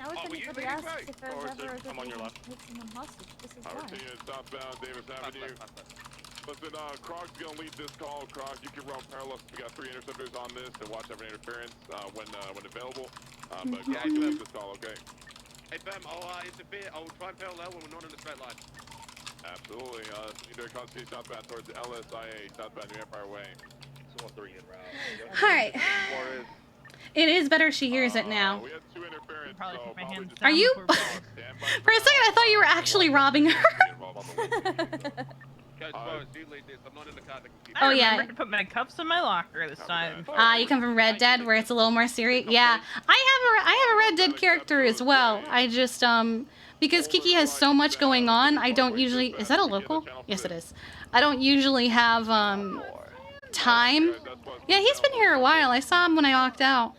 Now if anybody asks if there's ever a good I'm on your left. take someone hostage, this is why. Southbound, Davis Avenue. Listen, Croc's gonna lead this call. Croc, you can run parallel. We got 3 interceptors on this to watch every interference when available. But Croc can have this call, okay? Hey, fam, I'll interfere. I'll try and parallel when we're not in the straight line. Absolutely. Either Constitution southbound towards the LSIA, southbound New Empire Way. 3 en route. Alright. It is better she hears it now. We had 2 interference, Probably put my hands Are down you? before- For a second, I thought you were actually robbing her. You lead this. I'm not in the car that can keep Oh, I yeah. remember to put my cups in my locker this time. You come from Red Dead, where it's a little more serious. Yeah, I have a Red Dead character as well. I just because Kiki has so much going on, I don't usually. Is that a local? Yes, it is. I don't usually have time. Yeah, he's been here a while. I saw him when I walked out.